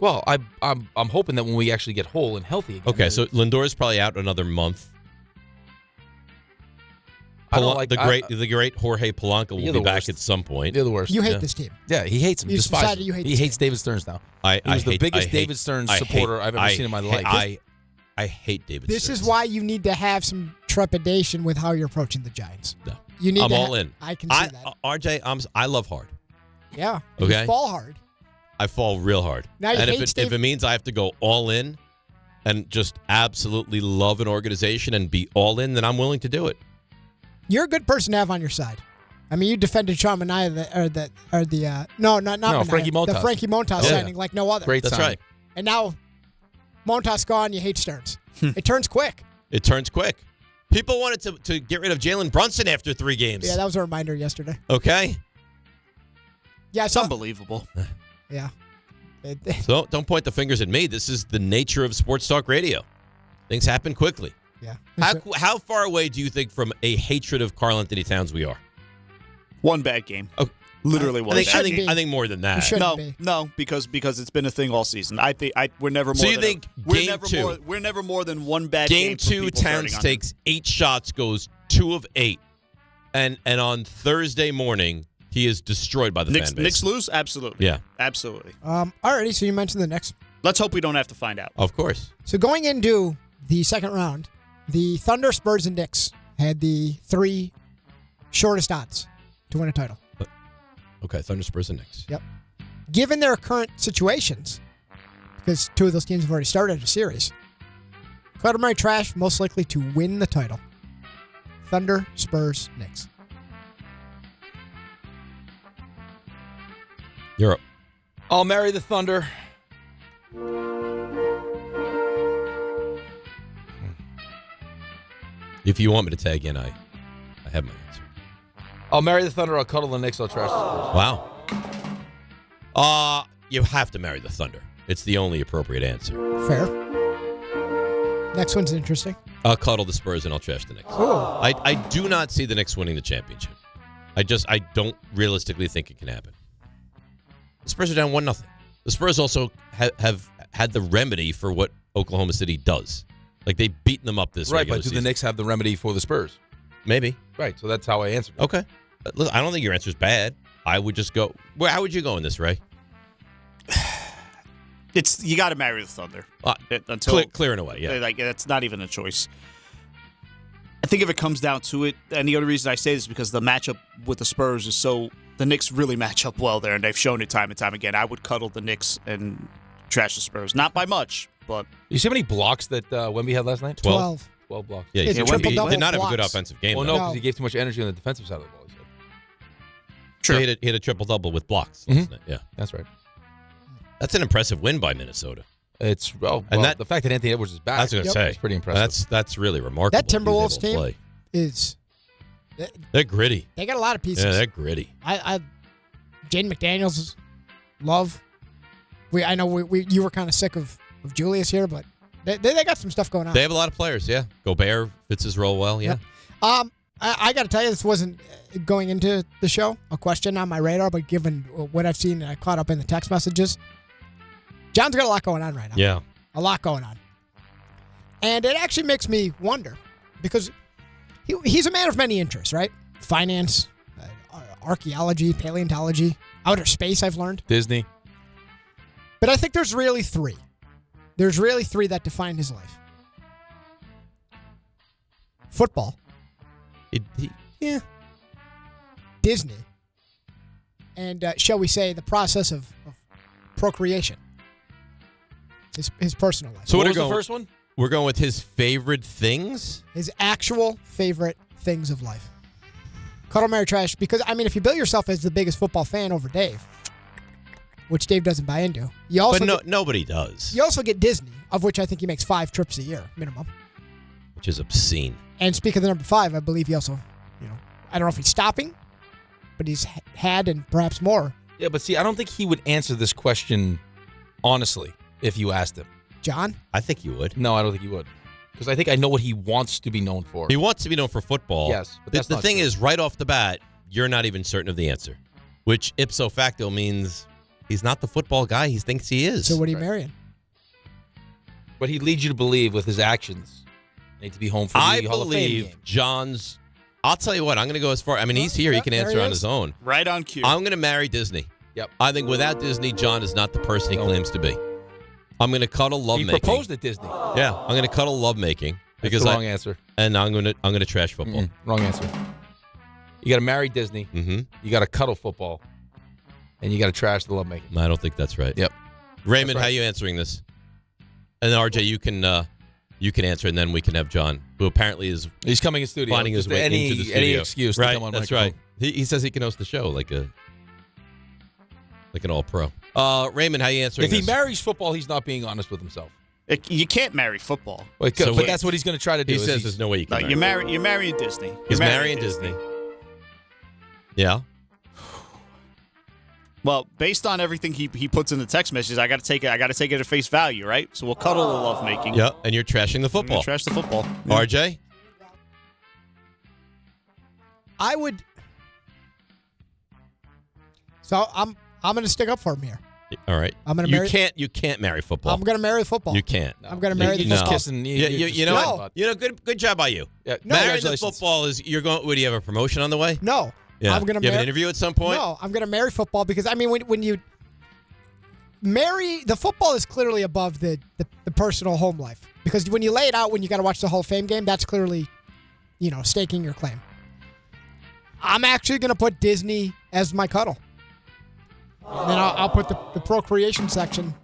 Speaker 8: Well, I'm hoping that when we actually get whole and healthy again.
Speaker 7: Okay, so Lindor's probably out another month.
Speaker 8: I don't like
Speaker 7: the great Jorge Polanco will be back at some point.
Speaker 8: You're the worst.
Speaker 6: You hate this team.
Speaker 8: Yeah, he hates him.
Speaker 6: You've
Speaker 8: Despises
Speaker 6: decided
Speaker 8: him.
Speaker 6: you hate
Speaker 8: He
Speaker 6: this
Speaker 8: hates
Speaker 6: team.
Speaker 8: David Stearns now.
Speaker 7: He
Speaker 8: was the biggest David Stearns supporter I've ever seen in my life.
Speaker 7: I hate David
Speaker 6: This
Speaker 7: Stearns.
Speaker 6: is why you need to have some trepidation with how you're approaching the Giants.
Speaker 7: No.
Speaker 6: You need
Speaker 7: I'm
Speaker 6: to
Speaker 7: all in.
Speaker 6: I can see that.
Speaker 7: RJ, I love hard.
Speaker 6: Yeah.
Speaker 7: Okay.
Speaker 6: You fall hard.
Speaker 7: I fall real hard.
Speaker 6: Now you
Speaker 7: and
Speaker 6: hate
Speaker 7: if it means I have to go all in and just absolutely love an organization and be all in, then I'm willing to do it.
Speaker 6: You're a good person to have on your side. I mean, you defended Sean Mania, not Mania,
Speaker 8: Frankie Montas.
Speaker 6: the Frankie Montas signing like no other.
Speaker 8: Great
Speaker 7: That's
Speaker 8: signing.
Speaker 7: right.
Speaker 6: And now Montas gone, you hate Stearns. It turns quick.
Speaker 7: It turns quick. People wanted to get rid of Jalen Brunson after 3 games.
Speaker 6: Yeah, that was a reminder yesterday.
Speaker 7: Okay.
Speaker 6: Yeah,
Speaker 25: It's unbelievable.
Speaker 6: Yeah.
Speaker 7: So don't point the fingers at me. This is the nature of sports talk radio. Things happen quickly.
Speaker 6: Yeah.
Speaker 7: How far away do you think from a hatred of Karl Anthony Towns we are?
Speaker 25: One bad game.
Speaker 7: Oh,
Speaker 25: Literally one.
Speaker 7: I think more than that.
Speaker 25: No, because it's been a thing all season. I think we're never more.
Speaker 7: So you think game 2?
Speaker 25: We're never more than one bad game.
Speaker 7: Game 2, Towns takes 8 shots, goes 2 of 8, and on Thursday morning he is destroyed by the fan base.
Speaker 25: Knicks lose? Absolutely.
Speaker 7: Yeah,
Speaker 25: absolutely.
Speaker 6: Alrighty, so you mentioned the Knicks.
Speaker 25: Let's hope we don't have to find out.
Speaker 7: Of course.
Speaker 6: So going into the second round, the Thunder, Spurs, and Knicks had the 3 shortest odds to win a title.
Speaker 7: Okay, Thunder, Spurs, and Knicks.
Speaker 6: Yep. Given their current situations, because 2 of those teams have already started a series, Cuddle Trash most likely to win the title. Thunder, Spurs, Knicks.
Speaker 7: You're up.
Speaker 8: I'll marry the Thunder.
Speaker 7: If you want me to tag in, I have my answer.
Speaker 8: I'll marry the Thunder. I'll cuddle the Knicks. I'll trash the Spurs.
Speaker 7: Wow. You have to marry the Thunder. It's the only appropriate answer.
Speaker 6: Fair. Next one's interesting.
Speaker 7: I'll cuddle the Spurs and I'll trash the Knicks.
Speaker 6: Oh.
Speaker 7: I do not see the Knicks winning the championship. I don't realistically think it can happen. The Spurs are down 1-0. The Spurs also have had the remedy for what Oklahoma City does. Like, they've beaten them up this
Speaker 8: right,
Speaker 7: regular
Speaker 8: but do
Speaker 7: season.
Speaker 8: the Knicks have the remedy for the Spurs?
Speaker 7: Maybe.
Speaker 8: Right, so that's how I answered.
Speaker 7: Okay. Look, I don't think your answer's bad. I would just go. How would you go in this, Ray?
Speaker 25: You got to marry the Thunder until
Speaker 7: clearing away. Yeah,
Speaker 25: like that's not even a choice. I think if it comes down to it, and the only reason I say this is because the matchup with the Spurs is so the Knicks really match up well there, and they've shown it time and time again. I would cuddle the Knicks and trash the Spurs, not by much, but
Speaker 8: you see how many blocks that Wemby had last night?
Speaker 6: 12
Speaker 8: blocks.
Speaker 7: Yeah,
Speaker 6: Wemby
Speaker 7: did not have a good offensive game.
Speaker 8: Well,
Speaker 7: though.
Speaker 8: no, because he gave too much energy on the defensive side of the ball. He said.
Speaker 7: Sure. He had a triple-double with blocks.
Speaker 8: Mm-hmm.
Speaker 7: Yeah,
Speaker 8: that's right.
Speaker 7: That's an impressive win by Minnesota.
Speaker 8: It's the fact that Anthony Edwards is back.
Speaker 7: I was going to say
Speaker 8: is pretty impressive.
Speaker 7: That's really remarkable.
Speaker 6: That Timberwolves team is
Speaker 7: they're gritty.
Speaker 6: They got a lot of pieces.
Speaker 7: Yeah, they're gritty.
Speaker 6: Jaden McDaniels love. I know you were kind of sick of Julius here, but they got some stuff going on.
Speaker 7: They have a lot of players. Yeah, Gobert fits his role well. Yeah.
Speaker 6: I got to tell you, this wasn't going into the show a question on my radar, but given what I've seen, I caught up in the text messages. John's got a lot going on right now.
Speaker 7: Yeah.
Speaker 6: A lot going on. And it actually makes me wonder, because he's a man of many interests, right? Finance, archaeology, paleontology, outer space, I've learned.
Speaker 8: Disney.
Speaker 6: But I think there's really 3. There's really 3 that define his life. Football.
Speaker 7: Yeah.
Speaker 6: Disney. And shall we say the process of procreation. His personal life.
Speaker 7: So
Speaker 8: what was the first one?
Speaker 7: We're going with his favorite things?
Speaker 6: His actual favorite things of life. Cuddle, marry, trash. Because, I mean, if you bill yourself as the biggest football fan over Dave, which Dave doesn't buy into, you also
Speaker 7: nobody does.
Speaker 6: You also get Disney, of which I think he makes 5 trips a year, minimum.
Speaker 7: Which is obscene.
Speaker 6: And speaking of the number 5, I believe he also, I don't know if he's stopping, but he's had and perhaps more.
Speaker 8: Yeah, but see, I don't think he would answer this question honestly if you asked him.
Speaker 6: John?
Speaker 7: I think you would.
Speaker 8: No, I don't think he would. Because I think I know what he wants to be known for.
Speaker 7: He wants to be known for football.
Speaker 8: Yes, but that's
Speaker 7: the
Speaker 8: not
Speaker 7: thing
Speaker 8: true.
Speaker 7: is, right off the bat, you're not even certain of the answer, which ipso facto means he's not the football guy he thinks he is.
Speaker 6: So what are you marrying?
Speaker 8: But he leads you to believe with his actions. Need to be home for the
Speaker 7: I
Speaker 8: Hall of Fame
Speaker 7: believe
Speaker 8: game.
Speaker 7: John's I'll tell you what. I'm going to go as far. I mean, he's here. He can answer on his own.
Speaker 25: Right on cue.
Speaker 7: I'm going to marry Disney.
Speaker 8: Yep.
Speaker 7: I think without Disney, John is not the person he claims to be. I'm going to cuddle lovemaking.
Speaker 8: He proposed at Disney.
Speaker 7: Yeah, I'm going to cuddle lovemaking because
Speaker 8: That's the wrong answer.
Speaker 7: And I'm going to trash football.
Speaker 8: Wrong answer. You got to marry Disney.
Speaker 7: Mm-hmm.
Speaker 8: You got to cuddle football, and you got to trash the lovemaking.
Speaker 7: I don't think that's right.
Speaker 8: Yep.
Speaker 7: Raymond, how are you answering this? And then RJ, you can answer, and then we can have John, who apparently he's
Speaker 8: coming in studio,
Speaker 7: finding his way into the studio.
Speaker 8: Any excuse
Speaker 7: right?
Speaker 8: to come on
Speaker 7: That's
Speaker 8: microphone.
Speaker 7: right. He says he can host the show like an all-pro. Raymond, how are you answering
Speaker 8: If he
Speaker 7: this?
Speaker 8: marries football, he's not being honest with himself.
Speaker 25: You can't marry football.
Speaker 8: But that's what he's going to try to do.
Speaker 7: He says there's no way you can.
Speaker 25: You're marrying Disney.
Speaker 7: He's marrying Disney. Yeah.
Speaker 25: Well, based on everything he puts in the text messages, I got to take it at face value, right? So we'll cuddle the lovemaking.
Speaker 7: Yeah, and you're trashing the football.
Speaker 25: Trash the football.
Speaker 7: RJ?
Speaker 6: I would. So I'm going to stick up for him here.
Speaker 7: All right.
Speaker 6: I'm gonna marry.
Speaker 7: You can't marry football.
Speaker 6: I'm going to marry football.
Speaker 7: You can't.
Speaker 6: I'm going to marry the
Speaker 7: no.
Speaker 6: football.
Speaker 8: Kissing.
Speaker 7: You know what? You know, good job by you.
Speaker 8: Yeah,
Speaker 7: marrying the football is you're going. Would you have a promotion on the way?
Speaker 6: No.
Speaker 7: Yeah.
Speaker 6: I'm going to
Speaker 7: have an interview at some point.
Speaker 6: No, I'm going to marry football because I mean when you marry the football is clearly above the personal home life because when you lay it out when you got to watch the Hall of Fame game, that's clearly staking your claim. I'm actually going to put Disney as my cuddle. And then I'll put the procreation section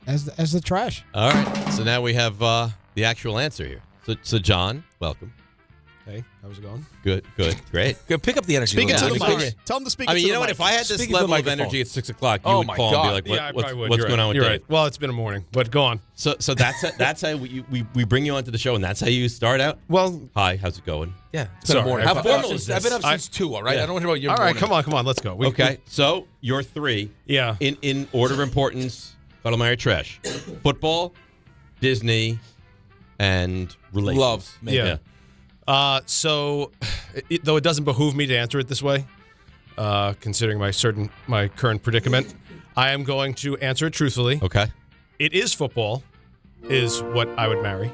Speaker 6: as the trash.
Speaker 7: All right. So now we have the actual answer here. So John, welcome.
Speaker 19: Hey, how's it going?
Speaker 7: Good, great.
Speaker 8: Good. Pick up the energy.
Speaker 25: Speak into the mic. Tell him to speak.
Speaker 7: I mean,
Speaker 25: into
Speaker 7: you know
Speaker 25: the
Speaker 7: what?
Speaker 25: mic.
Speaker 7: If I had this level of energy at 6 o'clock, you would
Speaker 8: my
Speaker 7: call
Speaker 8: God.
Speaker 7: and be like,
Speaker 19: I would.
Speaker 7: "What's
Speaker 19: You're
Speaker 7: going
Speaker 19: right.
Speaker 7: on with
Speaker 19: You're
Speaker 7: Dave?"
Speaker 19: right. Well, it's been a morning, but go on.
Speaker 7: So that's how we bring you onto the show, and that's how you start out.
Speaker 19: Well,
Speaker 7: hi, how's it going?
Speaker 8: Yeah, it's been a morning. How formal is
Speaker 7: this?
Speaker 8: I've been up since 2. All right,
Speaker 7: Yeah.
Speaker 8: I don't want to know about your.
Speaker 19: All right,
Speaker 8: morning.
Speaker 19: come on, let's go.
Speaker 7: Okay, so your 3.
Speaker 19: Yeah.
Speaker 7: In order of importance: Cuddle, marry, trash, football, Disney, and relations.
Speaker 8: Love.
Speaker 19: Yeah. So, though it doesn't behoove me to answer it this way, considering my current predicament, I am going to answer it truthfully.
Speaker 7: Okay.
Speaker 19: It is football, is what I would marry.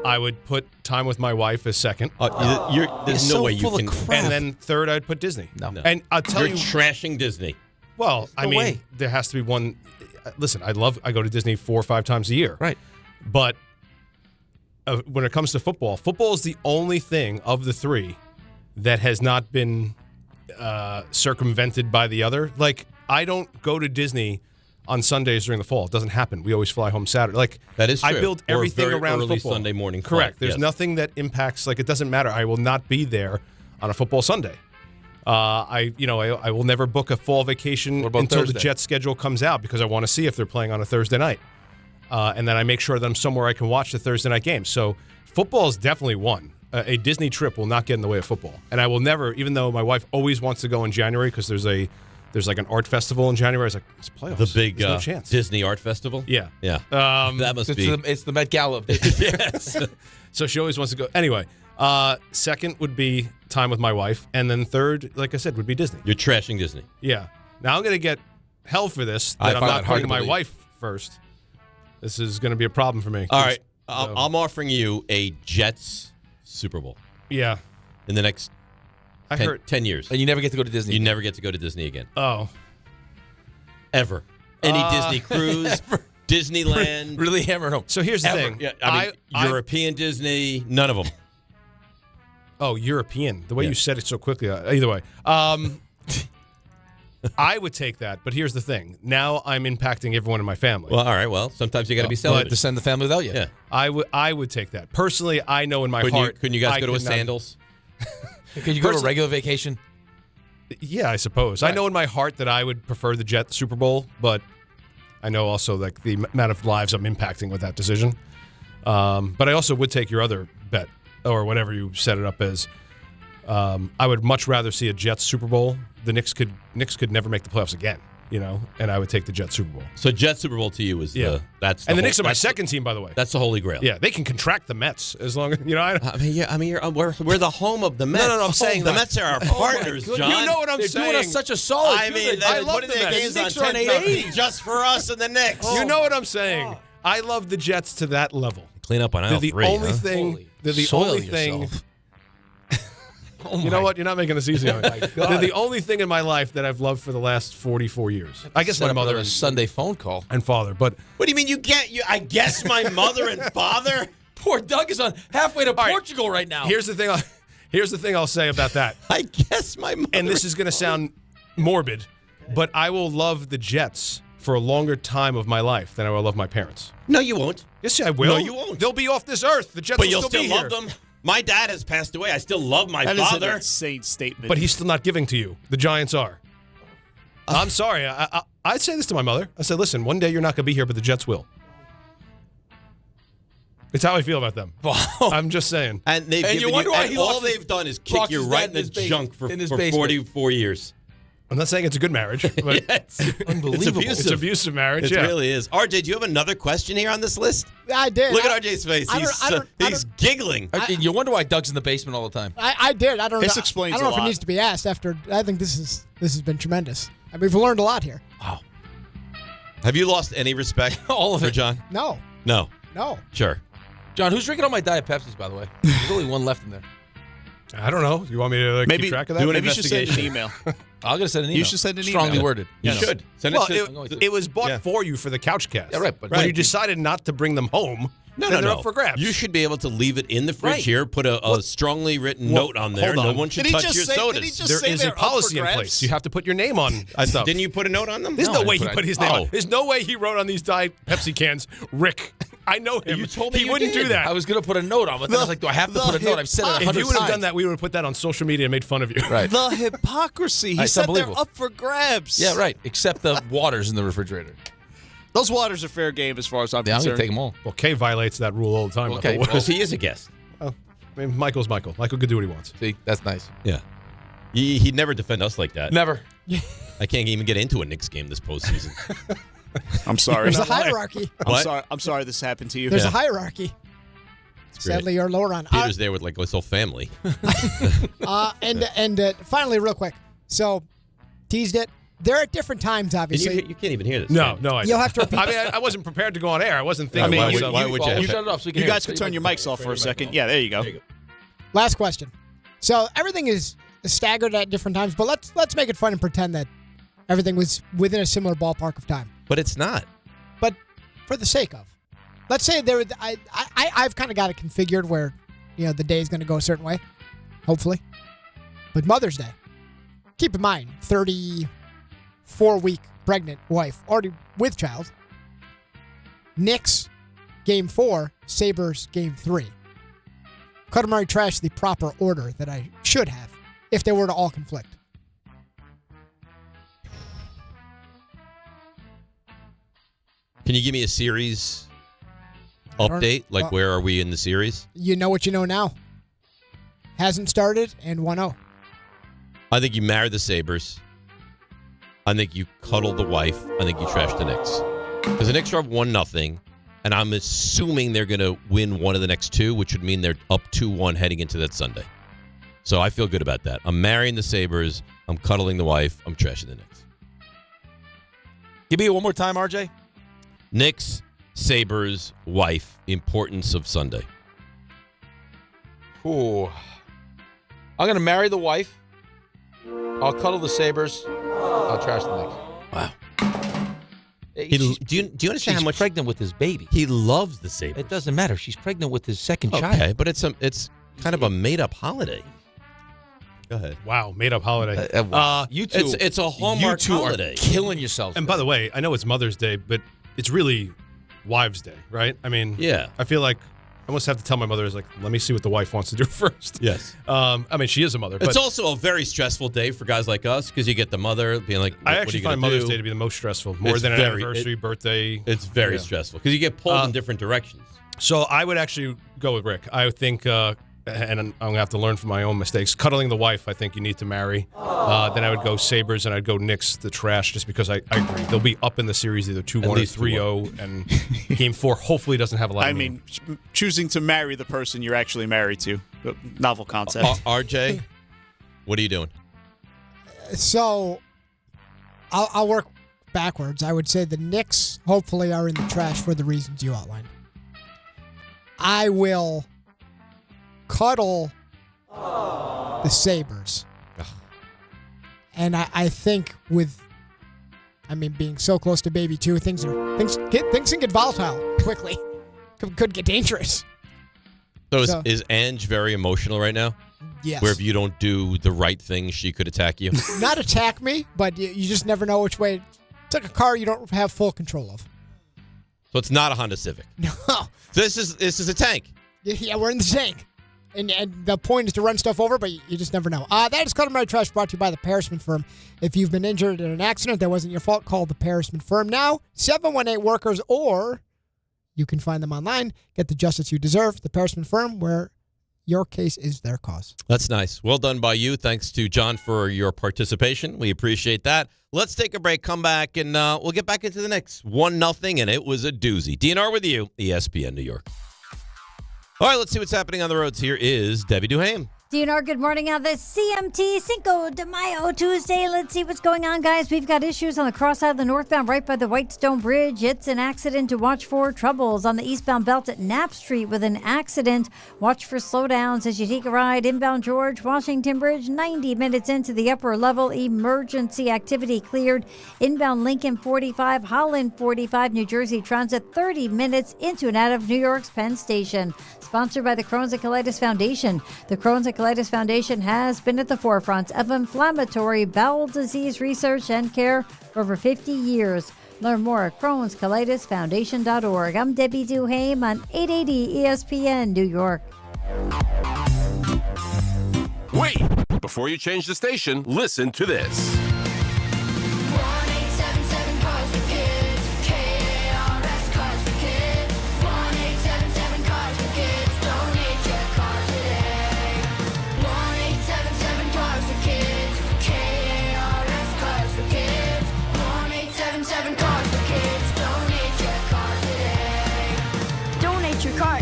Speaker 19: I would put time with my wife as second.
Speaker 7: There's no way you can.
Speaker 19: And then third, I'd put Disney.
Speaker 7: No.
Speaker 19: And I'll tell
Speaker 7: You're trashing Disney.
Speaker 19: Well, I
Speaker 8: No
Speaker 19: mean,
Speaker 8: way.
Speaker 19: there has to be one. Listen, I go to Disney 4 or 5 times a year.
Speaker 8: Right.
Speaker 19: But when it comes to football is the only thing of the 3 that has not been circumvented by the other. Like, I don't go to Disney on Sundays during the fall. It doesn't happen. We always fly home Saturday. Like,
Speaker 7: That is true.
Speaker 19: I build
Speaker 7: Or
Speaker 19: everything
Speaker 7: very
Speaker 19: around
Speaker 7: early
Speaker 19: football.
Speaker 7: Sunday morning
Speaker 19: Correct.
Speaker 7: flight,
Speaker 19: There's
Speaker 7: yes.
Speaker 19: nothing that impacts. Like, it doesn't matter. I will not be there on a football Sunday. I will never book a fall vacation
Speaker 8: about
Speaker 19: until
Speaker 8: Thursday?
Speaker 19: the Jets schedule comes out because I want to see if they're playing on a Thursday night. And then I make sure that I'm somewhere I can watch the Thursday night game. So football is definitely one. A Disney trip will not get in the way of football. And I will never, even though my wife always wants to go in January because there's like an art festival in January. I was like, it's playoffs.
Speaker 7: The big
Speaker 19: There's no chance.
Speaker 7: Disney Art Festival.
Speaker 19: Yeah.
Speaker 7: Yeah. That must be.
Speaker 8: It's the Met Gala.
Speaker 19: Yes. So she always wants to go. Anyway, second would be time with my wife. And then third, like I said, would be Disney.
Speaker 7: You're trashing Disney.
Speaker 19: Yeah. Now I'm going to get hell for this
Speaker 8: I
Speaker 19: that I'm
Speaker 8: find
Speaker 19: not
Speaker 8: that hard
Speaker 19: putting
Speaker 8: to
Speaker 19: my
Speaker 8: believe.
Speaker 19: wife first. This is going to be a problem for me.
Speaker 7: All right.
Speaker 19: So-
Speaker 7: I'm offering you a Jets Super Bowl
Speaker 19: Yeah.
Speaker 7: in the next
Speaker 19: I
Speaker 7: 10,
Speaker 19: heard.
Speaker 7: 10 years.
Speaker 8: And you never get to go to Disney.
Speaker 7: You never get to go to Disney again.
Speaker 19: Oh.
Speaker 7: Ever. Any Disney cruise, Disneyland.
Speaker 8: Really hammering home.
Speaker 19: So here's the
Speaker 7: Ever.
Speaker 19: thing.
Speaker 7: Yeah, I mean,
Speaker 19: I-
Speaker 7: European Disney, none of them.
Speaker 19: Oh, European. The way
Speaker 7: Yeah.
Speaker 19: you said it so quickly. Either way. I would take that, but here's the thing. Now I'm impacting everyone in my family.
Speaker 7: Well, all right. Well, sometimes you got to be
Speaker 8: But
Speaker 7: celibate.
Speaker 8: to send the family without you.
Speaker 7: Yeah.
Speaker 19: I would take that. Personally, I know in my
Speaker 7: Couldn't
Speaker 19: heart.
Speaker 7: you guys
Speaker 19: I
Speaker 7: go to a
Speaker 19: could not-
Speaker 7: sandals?
Speaker 8: Could you go to a regular vacation?
Speaker 19: Yeah, I suppose. I know in my heart that I would prefer the Jet Super Bowl, but I know also like the amount of lives I'm impacting with that decision. But I also would take your other bet or whatever you set it up as. I would much rather see a Jets Super Bowl. The Knicks could never make the playoffs again, and I would take the Jets Super Bowl.
Speaker 7: So Jets Super Bowl to you is the
Speaker 19: Knicks are my second team, by the way.
Speaker 7: That's the holy grail.
Speaker 19: Yeah, they can contract the Mets as long as
Speaker 7: we're the home of the Mets.
Speaker 19: No, I'm saying
Speaker 7: the
Speaker 19: that.
Speaker 7: Mets are our partners, John.
Speaker 19: You know what I'm
Speaker 8: They're
Speaker 19: saying.
Speaker 8: doing us such a solid.
Speaker 7: I mean,
Speaker 19: I
Speaker 7: they're
Speaker 19: love
Speaker 7: putting
Speaker 19: the
Speaker 7: their
Speaker 19: Mets.
Speaker 7: games
Speaker 8: The
Speaker 7: on
Speaker 8: Knicks are on
Speaker 7: 10:30 just for us and the Knicks.
Speaker 19: You know what I'm saying. I love the Jets to that level.
Speaker 7: Clean up on
Speaker 19: They're
Speaker 7: aisle
Speaker 19: the
Speaker 7: 3.
Speaker 19: only
Speaker 7: huh?
Speaker 19: thing. They're the
Speaker 8: Soil
Speaker 19: only thing.
Speaker 8: yourself.
Speaker 19: You know what? You're not making this easy on me. They're the only thing in my life that I've loved for the last 44 years. I guess my mother
Speaker 8: a Sunday phone call
Speaker 19: and father. But
Speaker 7: what do you mean you can't? I guess my mother and father.
Speaker 8: Poor Doug is on halfway to Portugal right now.
Speaker 19: Here's the thing I'll say about that.
Speaker 7: I guess my mother.
Speaker 19: And this is going to sound morbid, but I will love the Jets for a longer time of my life than I will love my parents.
Speaker 7: No, you won't.
Speaker 19: Yes, I will.
Speaker 7: No, you won't.
Speaker 19: They'll be off this earth. The Jets
Speaker 7: but
Speaker 19: will
Speaker 7: you'll
Speaker 19: still be
Speaker 7: love
Speaker 19: here.
Speaker 7: them. My dad has passed away. I still love my
Speaker 25: That
Speaker 7: father.
Speaker 25: is an insane statement.
Speaker 19: But he's still not giving to you. The Giants are. I'm sorry. I'd say this to my mother. I said, listen, one day you're not going to be here, but the Jets will. It's how I feel about them. I'm just saying.
Speaker 7: And they've
Speaker 8: And
Speaker 7: given
Speaker 8: you wonder why
Speaker 7: and
Speaker 8: he
Speaker 7: all
Speaker 8: lost
Speaker 7: they've done is kick you right in the junk for 44 years.
Speaker 19: I'm not saying it's a good marriage, but
Speaker 7: It's
Speaker 19: unbelievable.
Speaker 7: abusive.
Speaker 19: It's abusive marriage.
Speaker 7: It
Speaker 19: yeah.
Speaker 7: really is. RJ, do you have another question here on this list?
Speaker 6: I did.
Speaker 7: Look at RJ's face. He's giggling.
Speaker 8: You wonder why Doug's in the basement all the time.
Speaker 6: I did. I don't know.
Speaker 25: This explains
Speaker 6: I don't know
Speaker 25: a
Speaker 6: if it
Speaker 25: lot.
Speaker 6: needs to be asked after. I think this has been tremendous. I mean, we've learned a lot here.
Speaker 8: Wow.
Speaker 7: Have you lost any respect
Speaker 8: All of
Speaker 7: for
Speaker 8: it.
Speaker 7: John?
Speaker 6: No.
Speaker 7: No.
Speaker 6: No.
Speaker 7: Sure.
Speaker 8: John, who's drinking all my Diet Pepsis, by the way? There's only one left in there.
Speaker 19: I don't know. You want me to keep track of that?
Speaker 7: do an
Speaker 25: Maybe you should send an
Speaker 7: investigation.
Speaker 25: email.
Speaker 8: I'm going to send an email.
Speaker 25: You should send an
Speaker 8: Strongly
Speaker 25: email.
Speaker 8: worded.
Speaker 7: You
Speaker 8: Yes.
Speaker 7: should. Send
Speaker 19: Well,
Speaker 7: it to,
Speaker 19: it was bought
Speaker 7: Yeah.
Speaker 19: for you for the couch cast.
Speaker 8: Yeah, right, but-
Speaker 19: when
Speaker 8: Right.
Speaker 19: you decided not to bring them home, then they're up for grabs.
Speaker 7: You should be able to leave it in the fridge
Speaker 8: Right.
Speaker 7: here, put a strongly written note on there.
Speaker 19: hold on.
Speaker 7: No one should
Speaker 25: Did he
Speaker 7: touch
Speaker 25: just
Speaker 7: your
Speaker 25: say-
Speaker 7: sodas.
Speaker 25: did he just
Speaker 19: There
Speaker 25: say
Speaker 19: is a
Speaker 25: they're up for
Speaker 19: policy in
Speaker 25: grabs?
Speaker 19: place. You have to put your name on stuff.
Speaker 7: Didn't you put a note on them?
Speaker 19: There's no way
Speaker 8: I
Speaker 19: he
Speaker 8: put
Speaker 19: put his
Speaker 7: it-
Speaker 19: name
Speaker 7: Oh.
Speaker 19: on. There's no way he wrote on these Diet Pepsi cans, Rick. I know him.
Speaker 7: You told me
Speaker 19: he
Speaker 7: you
Speaker 19: wouldn't
Speaker 7: did.
Speaker 19: do that.
Speaker 8: I was going to put a note on, but then I was like, do I have to put a note? I've said it
Speaker 19: If
Speaker 8: 100
Speaker 19: you would have
Speaker 8: times.
Speaker 19: done that, we would have put that on social media and made fun of you.
Speaker 8: Right.
Speaker 25: The hypocrisy. He
Speaker 8: It's
Speaker 25: said they're
Speaker 8: unbelievable.
Speaker 25: up for grabs.
Speaker 8: Yeah, right. Except the water's in the refrigerator.
Speaker 25: Those waters are fair game as far as I'm
Speaker 8: Yeah, I'm going
Speaker 25: concerned.
Speaker 8: to take them all.
Speaker 19: Well, Kay violates that rule all the time.
Speaker 8: Okay,
Speaker 7: Because he is a guest.
Speaker 19: I mean, Michael's Michael. Michael can do what he wants.
Speaker 8: See, that's nice.
Speaker 7: Yeah. He'd never defend us like that.
Speaker 8: Never.
Speaker 7: I can't even get into a Knicks game this postseason.
Speaker 25: I'm sorry.
Speaker 6: There's a hierarchy.
Speaker 25: I'm sorry this happened to you.
Speaker 6: There's a hierarchy.
Speaker 7: It's great.
Speaker 6: Sadly, you're lower on.
Speaker 7: Peter's there with like his whole family.
Speaker 6: And finally, real quick. So, teased it. They're at different times,
Speaker 7: And
Speaker 6: obviously.
Speaker 7: you can't even hear this.
Speaker 19: No,
Speaker 7: can
Speaker 19: no, I
Speaker 6: You'll have to repeat.
Speaker 19: I mean, I wasn't prepared to go on air. I wasn't thinking.
Speaker 7: I mean,
Speaker 19: about
Speaker 7: why
Speaker 19: myself.
Speaker 7: would you?
Speaker 8: Shut it off so we can
Speaker 25: You
Speaker 8: hear
Speaker 25: guys
Speaker 8: it.
Speaker 25: can turn your mics off for a second. Yeah, there you go.
Speaker 6: Last question. So everything is staggered at different times, but let's make it fun and pretend that everything was within a similar ballpark of time.
Speaker 7: But it's not.
Speaker 6: But for the sake of, let's say I've kind of got it configured where, the day is going to go a certain way, hopefully. But Mother's Day, keep in mind, 34-week pregnant wife, already with child. Knicks, Game 4, Sabres, Game 3. Cuddle, Murray, trash the proper order that I should have if they were to all conflict.
Speaker 7: Can you give me a series update? Like, where are we in the series?
Speaker 6: You know what you know now. Hasn't started and 1-0.
Speaker 7: I think you married the Sabres. I think you cuddled the wife. I think you trashed the Knicks. Because the Knicks are up 1-0, and I'm assuming they're going to win one of the next two, which would mean they're up 2-1 heading into that Sunday. So I feel good about that. I'm marrying the Sabres. I'm cuddling the wife. I'm trashing the Knicks.
Speaker 8: Give me it one more time, RJ.
Speaker 7: Knicks, Sabres, wife, importance of Sunday.
Speaker 8: Ooh. I'm going to marry the wife. I'll cuddle the Sabres. I'll trash the Knicks.
Speaker 7: Wow. Do you understand
Speaker 8: She's
Speaker 7: how much
Speaker 8: pregnant with his baby?
Speaker 7: He loves the Sabres.
Speaker 8: It doesn't matter. She's pregnant with his second
Speaker 7: Okay,
Speaker 8: child.
Speaker 7: but it's kind of a made-up holiday. Go ahead.
Speaker 19: Wow, made up holiday.
Speaker 8: You two,
Speaker 7: It's a Hallmark
Speaker 8: you two
Speaker 7: holiday.
Speaker 8: are killing yourselves.
Speaker 19: And by the way, I know it's Mother's Day, but it's really Wives' Day, right? I mean,
Speaker 7: Yeah.
Speaker 19: I feel like I almost have to tell my mother, let me see what the wife wants to do first.
Speaker 7: Yes.
Speaker 19: I mean, she is a mother.
Speaker 7: It's
Speaker 19: But
Speaker 7: also a very stressful day for guys like us because you get the mother being like,
Speaker 19: I
Speaker 7: what
Speaker 19: actually
Speaker 7: are you gonna
Speaker 19: find Mother's
Speaker 7: do?
Speaker 19: Day to be the most stressful, more
Speaker 7: It's
Speaker 19: than an
Speaker 7: very-
Speaker 19: anniversary, birthday.
Speaker 7: It's very
Speaker 19: Yeah.
Speaker 7: stressful because you get pulled in different directions.
Speaker 19: So I would actually go with Rick. I think, and I'm going to have to learn from my own mistakes, cuddling the wife, I think you need to marry. Then I would go Sabres, and I'd go Knicks, the trash, just because I agree. They'll be up in the series either 2-1 or
Speaker 7: least
Speaker 19: 3-0, and Game 4 hopefully doesn't have a lot
Speaker 25: I
Speaker 19: of
Speaker 25: mean, choosing to marry the person you're actually married to. Novel concept.
Speaker 7: RJ, what are you doing?
Speaker 6: So, I'll work backwards. I would say the Knicks hopefully are in the trash for the reasons you outlined. I will cuddle the Sabres. And I think being so close to baby 2, things can get volatile quickly. Could get dangerous.
Speaker 7: So is Ange very emotional right now?
Speaker 6: Yes.
Speaker 7: Where if you don't do the right thing, she could attack you?
Speaker 6: Not attack me, but you just never know which way. It's like a car you don't have full control of.
Speaker 7: So it's not a Honda Civic.
Speaker 6: No.
Speaker 7: This is a tank.
Speaker 6: Yeah, we're in the tank. And the point is to run stuff over, but you just never know. That is Cuddle My Trash, brought to you by the Parisman Firm. If you've been injured in an accident that wasn't your fault, call the Parisman Firm now. 718 workers, or you can find them online. Get the justice you deserve. The Parisman Firm, where your case is their cause.
Speaker 7: That's nice. Well done by you. Thanks to John for your participation. We appreciate that. Let's take a break, come back, and we'll get back into the Knicks. 1-0, and it was a doozy. DNR with you, ESPN New York. All right, let's see what's happening on the roads. Here is Debbie Duhame.
Speaker 13: DNR, good morning on the CMT Cinco de Mayo Tuesday. Let's see what's going on, guys. We've got issues on the cross side of the northbound right by the Whitestone Bridge. It's an accident to watch for. Troubles on the eastbound belt at Knapp Street with an accident. Watch for slowdowns as you take a ride inbound George Washington Bridge. 90 minutes into the upper level. Emergency activity cleared. Inbound Lincoln 45, Holland 45, New Jersey Transit 30 minutes into and out of New York's Penn Station. Sponsored by the Crohn's and Colitis Foundation. The Crohn's and Colitis Foundation has been at the forefront of inflammatory bowel disease research and care for over 50 years. Learn more at Crohn'sColitisFoundation.org. I'm Debbie Duhame on 880 ESPN New York.
Speaker 20: Wait! Before you change the station, listen to this.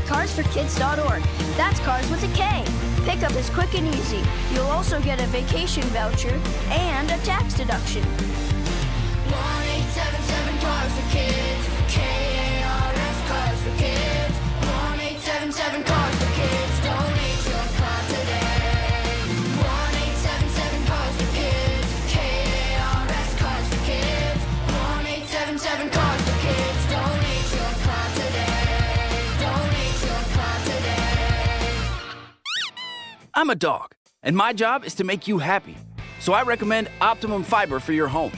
Speaker 21: CarsForKids.org. That's cars with a K. Pickup is quick and easy. You'll also get a vacation voucher and a tax deduction. 1-877-CARS-FOR-KIDS. K-A-R-S, Cars for Kids. 1-877-CARS-FOR-KIDS. Donate your car today. 1-877-CARS-FOR-KIDS. K-A-R-S, Cars for Kids. 1-877-CARS-FOR-KIDS. Donate your car today.
Speaker 22: I'm a dog, and my job is to make you happy. So I recommend Optimum Fiber for your home.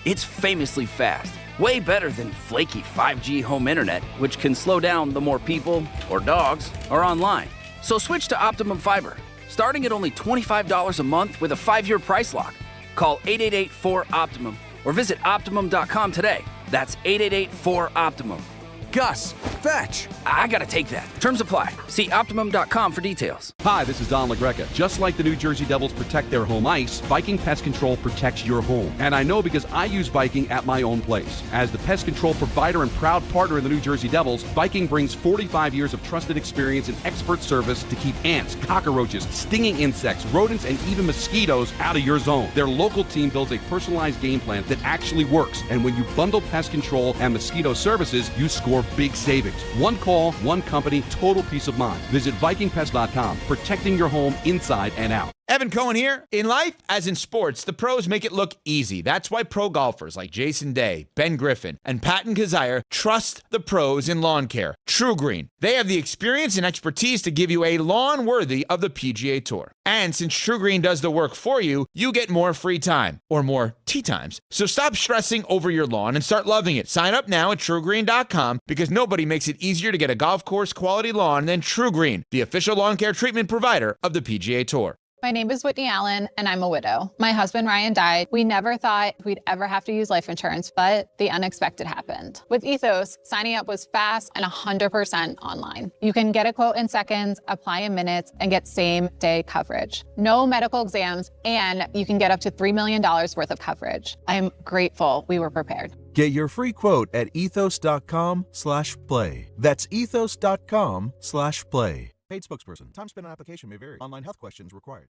Speaker 22: It's famously fast, way better than flaky 5G home internet, which can slow down the more people, or dogs, are online. So switch to Optimum Fiber, starting at only $25 a month with a 5-year price lock. Call 888-4-OPTIMUM or visit Optimum.com today. That's 888-4-OPTIMUM. Gus, fetch! I gotta take that. Terms apply. See Optimum.com for details.
Speaker 23: Hi, this is Don LaGreca. Just like the New Jersey Devils protect their home ice, Viking Pest Control protects your home. And I know because I use Viking at my own place. As the pest control provider and proud partner of the New Jersey Devils, Viking brings 45 years of trusted experience and expert service to keep ants, cockroaches, stinging insects, rodents, and even mosquitoes out of your zone. Their local team builds a personalized game plan that actually works. And when you bundle pest control and mosquito services, you score big savings. One call, one company, total peace of mind. Visit VikingPest.com, protecting your home inside and out.
Speaker 26: Evan Cohen here. In life, as in sports, the pros make it look easy. That's why pro golfers like Jason Day, Ben Griffin, and Patton Kazire trust the pros in lawn care. True Green. They have the experience and expertise to give you a lawn worthy of the PGA Tour. And since True Green does the work for you, you get more free time, or more tee times. So stop stressing over your lawn and start loving it. Sign up now at TrueGreen.com because nobody makes it easier to get a golf course quality lawn than True Green, the official lawn care treatment provider of the PGA Tour.
Speaker 27: My name is Whitney Allen, and I'm a widow. My husband, Ryan, died. We never thought we'd ever have to use life insurance, but the unexpected happened. With Ethos, signing up was fast and 100% online. You can get a quote in seconds, apply in minutes, and get same-day coverage. No medical exams, and you can get up to $3 million worth of coverage. I'm grateful we were prepared.
Speaker 28: Get your free quote at ethos.com/play. That's ethos.com/play. Paid spokesperson. Time spent on application may vary. Online health questions required.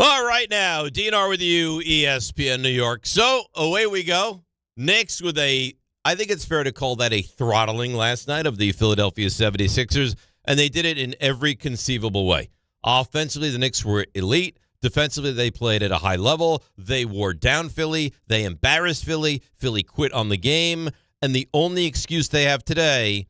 Speaker 7: All right, now, DNR with you, ESPN New York. So, away we go. Knicks with I think it's fair to call that a throttling last night of the Philadelphia 76ers, and they did it in every conceivable way. Offensively, the Knicks were elite. Defensively, they played at a high level. They wore down Philly. They embarrassed Philly. Philly quit on the game. And the only excuse they have today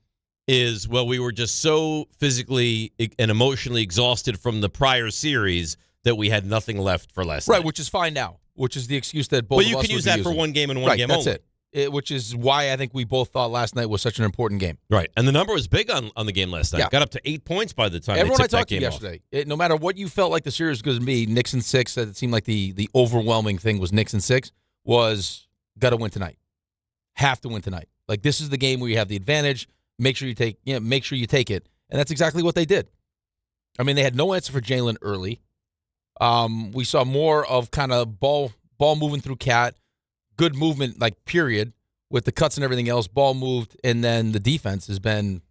Speaker 7: is, well, we were just so physically and emotionally exhausted from the prior series that we had nothing left for last night.
Speaker 8: Right, which is fine now, which is the excuse that both of us would be using.
Speaker 7: Well, you can use that for one game and one game
Speaker 8: that's
Speaker 7: only.
Speaker 8: Which is why I think we both thought last night was such an important game.
Speaker 7: Right, and the number was big on the game last night.
Speaker 8: Yeah.
Speaker 7: Got up to 8 points by the time
Speaker 8: Everyone
Speaker 7: they
Speaker 8: I
Speaker 7: took that
Speaker 8: talked to
Speaker 7: game
Speaker 8: yesterday, no matter what you felt like the series was going to be, Knicks in 6, it seemed like the overwhelming thing was Knicks in 6, was got to win tonight. Have to win tonight. Like, this is the game where you have the advantage. Make sure you take it. And that's exactly what they did. I mean, they had no answer for Jalen early. We saw more of kind of ball moving through Cat, good movement, like, period, with the cuts and everything else. Ball moved, and then the defense has been,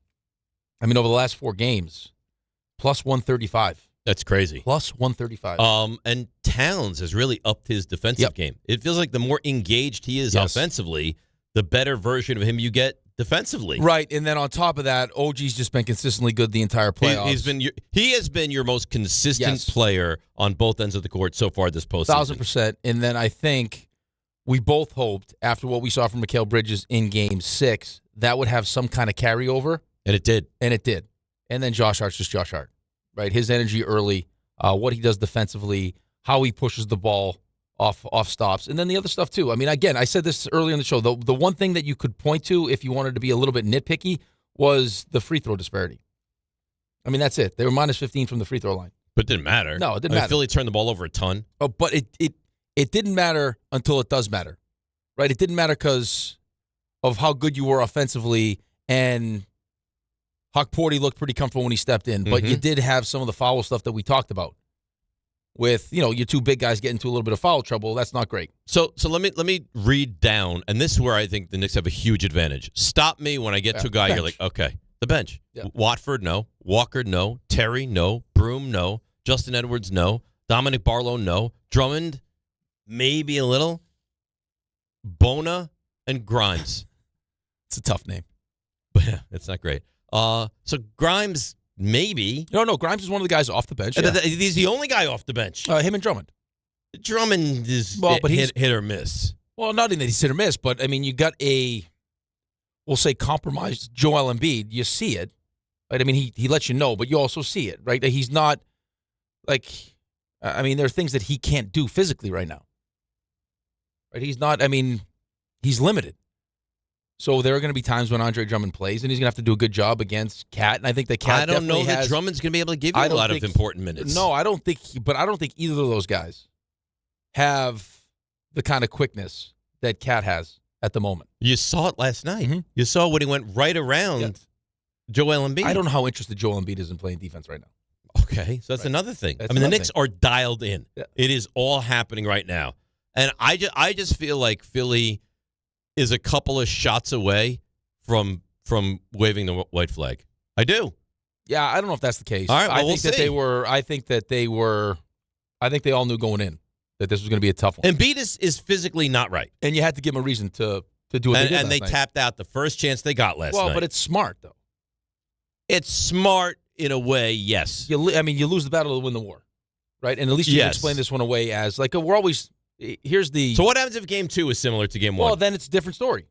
Speaker 8: I mean, over the last 4 games, plus 135.
Speaker 7: That's crazy.
Speaker 8: Plus 135.
Speaker 7: And Towns has really upped his defensive game. It feels like the more engaged he is offensively, the better version of him you get defensively.
Speaker 8: Right, and then on top of that, OG's just been consistently good the entire playoffs.
Speaker 7: He has been your most consistent player on both ends of the court so far this postseason.
Speaker 8: 1,000%. And then I think we both hoped, after what we saw from Mikal Bridges in Game 6, that would have some kind of carryover.
Speaker 7: And it did.
Speaker 8: And then Josh Hart's just Josh Hart, right? His energy early, what he does defensively, how he pushes the ball off stops, and then the other stuff too. I mean, again, I said this earlier in the show. The one thing that you could point to if you wanted to be a little bit nitpicky was the free throw disparity. I mean, that's it. They were minus 15 from the free throw line.
Speaker 7: But it didn't matter.
Speaker 8: No, it didn't matter.
Speaker 7: Philly turned the ball over a ton.
Speaker 8: Oh, but it didn't matter until it does matter, right? It didn't matter because of how good you were offensively, and Huck Porty looked pretty comfortable when he stepped in, but you did have some of the foul stuff that we talked about. With, your two big guys getting into a little bit of foul trouble, that's not great.
Speaker 7: So let me read down, and this is where I think the Knicks have a huge advantage. Stop me when I get to a guy, you're like, okay, the bench. Yeah. Watford, no. Walker, no. Terry, no. Broom, no. Justin Edwards, no. Dominic Barlow, no. Drummond, maybe a little. Bona and Grimes.
Speaker 8: It's a tough name.
Speaker 7: But yeah, it's not great. So Grimes... Maybe.
Speaker 8: No, Grimes is one of the guys off the bench.
Speaker 7: Yeah. He's the only guy off the bench.
Speaker 8: Him and Drummond.
Speaker 7: Drummond is hit or miss.
Speaker 8: Well, not even that he's hit or miss, but, I mean, you got we'll say, compromised Joel Embiid. You see it. Right? I mean, he lets you know, but you also see it, right? He's not, like, I mean, there are things that he can't do physically right now. Right? He's not, I mean, he's limited. So there are going to be times when Andre Drummond plays, and he's going to have to do a good job against Cat. And I think that Cat.
Speaker 7: I don't know that Drummond's going to be able to give you a lot of important minutes.
Speaker 8: No, I don't think either of those guys have the kind of quickness that Cat has at the moment.
Speaker 7: You saw it last night. Mm-hmm. You saw when he went right around Joel Embiid.
Speaker 8: I don't know how interested Joel Embiid is in playing defense right now.
Speaker 7: Okay, so that's another thing. The Knicks are dialed in. Yeah. It is all happening right now, and I just feel like Philly is a couple of shots away from waving the white flag. I do.
Speaker 8: Yeah, I don't know if that's the case.
Speaker 7: All right, well,
Speaker 8: I think they all knew going in that this was going to be a tough one.
Speaker 7: Embiid is physically not right,
Speaker 8: and you had to give him a reason to do what they did
Speaker 7: and they
Speaker 8: last night.
Speaker 7: Tapped out the first chance they got last night.
Speaker 8: Well, but it's smart though.
Speaker 7: It's smart in a way, yes.
Speaker 8: You lose the battle to win the war, right? And at least you can explain this one away as like we're always. Here's the.
Speaker 7: So what happens if Game 2 is similar to Game 1?
Speaker 8: Well, then it's a different story.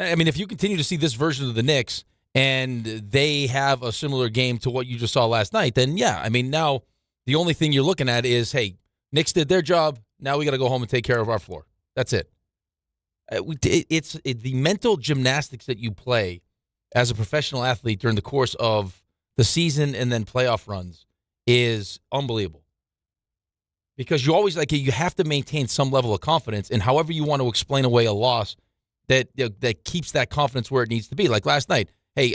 Speaker 8: I mean, if you continue to see this version of the Knicks and they have a similar game to what you just saw last night, then yeah. I mean, now the only thing you're looking at is, hey, Knicks did their job. Now we got to go home and take care of our floor. That's it. It's the mental gymnastics that you play as a professional athlete during the course of the season and then playoff runs is unbelievable. Because you always you have to maintain some level of confidence, and however you want to explain away a loss that keeps that confidence where it needs to be. Like last night, hey,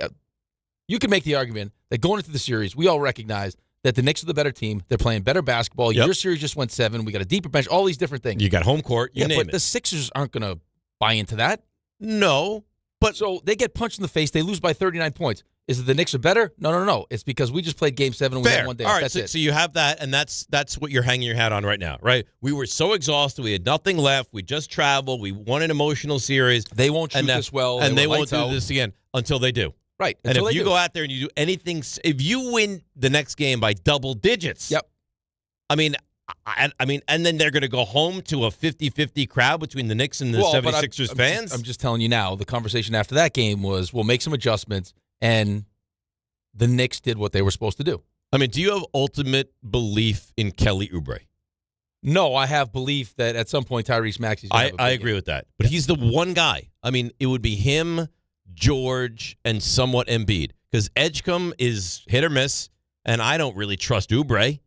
Speaker 8: you can make the argument that going into the series, we all recognize that the Knicks are the better team. They're playing better basketball. Yep. Your series just went 7. We got a deeper bench. All these different things.
Speaker 7: You got home court. You name
Speaker 8: but
Speaker 7: it.
Speaker 8: The Sixers aren't going to buy into that.
Speaker 7: No, but
Speaker 8: so they get punched in the face. They lose by 39 points. Is it the Knicks are better? No. It's because we just played Game 7 and we had one day.
Speaker 7: All right,
Speaker 8: that's it.
Speaker 7: So you have that, and that's what you're hanging your hat on right now, right? We were so exhausted. We had nothing left. We just traveled. We won an emotional series.
Speaker 8: They won't shoot this well.
Speaker 7: And they won't
Speaker 8: lights
Speaker 7: do
Speaker 8: out.
Speaker 7: this again until they do.
Speaker 8: Right.
Speaker 7: And if you go out there and you do anything, if you win the next game by double digits,
Speaker 8: yep.
Speaker 7: I mean, and then they're going to go home to a 50-50 crowd between the Knicks and the 76ers fans?
Speaker 8: I'm just telling you now, the conversation after that game was, we'll make some adjustments, and the Knicks did what they were supposed to do.
Speaker 7: I mean, do you have ultimate belief in Kelly Oubre?
Speaker 8: No, I have belief that at some point Tyrese Maxey's going to have a big
Speaker 7: I agree with that. But he's the one guy. I mean, it would be him, George, and somewhat Embiid. Because Edgecombe is hit or miss, and I don't really trust Oubre.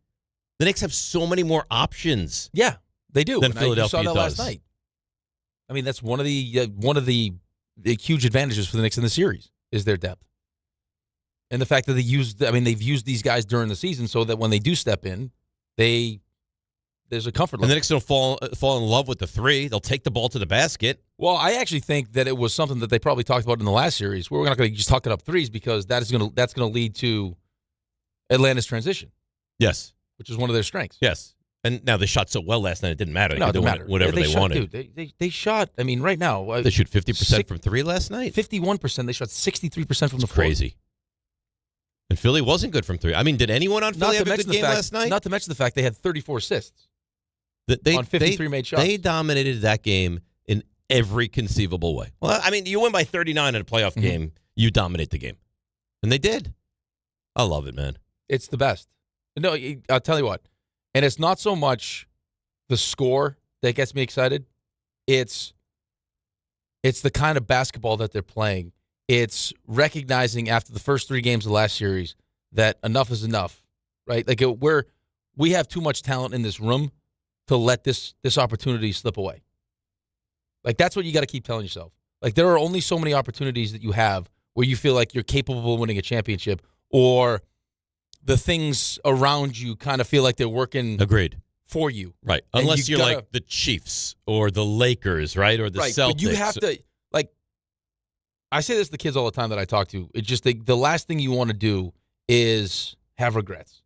Speaker 7: The Knicks have so many more options.
Speaker 8: Yeah, they do.
Speaker 7: Than
Speaker 8: And
Speaker 7: Philadelphia
Speaker 8: you saw that
Speaker 7: does.
Speaker 8: last night. I mean, that's one of the huge advantages for the Knicks in the series is their depth. And the fact that they've used these guys during the season so that when they do step in, there's a comfort level.
Speaker 7: And the Knicks don't fall in love with the three. They'll take the ball to the basket.
Speaker 8: Well, I actually think that it was something that they probably talked about in the last series, where we're not going to just tuck it up threes because that's going to lead to Atlanta's transition.
Speaker 7: Yes.
Speaker 8: Which is one of their strengths.
Speaker 7: Yes. And now they shot so well last night, it didn't matter.
Speaker 8: No,
Speaker 7: They
Speaker 8: it
Speaker 7: could
Speaker 8: didn't
Speaker 7: do
Speaker 8: matter.
Speaker 7: whatever they
Speaker 8: shot,
Speaker 7: wanted.
Speaker 8: Dude, they shot, I mean, right now.
Speaker 7: They shoot 50% from three last night?
Speaker 8: 51%. They shot 63% from the floor.
Speaker 7: Crazy. And Philly wasn't good from three. I mean, did anyone on Philly have a good game last night?
Speaker 8: Not to mention the fact they had 34 assists on 53 made shots.
Speaker 7: They dominated that game in every conceivable way. Well, I mean, you win by 39 in a playoff game, you dominate the game. And they did. I love it, man.
Speaker 8: It's the best. No, I'll tell you what. And it's not so much the score that gets me excited. It's the kind of basketball that they're playing. It's recognizing after the first 3 games of the last series that enough is enough, right? Like we have too much talent in this room to let this opportunity slip away. Like that's what you got to keep telling yourself. Like there are only so many opportunities that you have where you feel like you're capable of winning a championship, or the things around you kind of feel like they're working
Speaker 7: Agreed.
Speaker 8: For you.
Speaker 7: Right.
Speaker 8: And
Speaker 7: Unless you're like the Chiefs or the Lakers, right? Or the Celtics.
Speaker 8: But you have to, like, I say this to the kids all the time that I talk to. It's just the last thing you want to do is have regrets,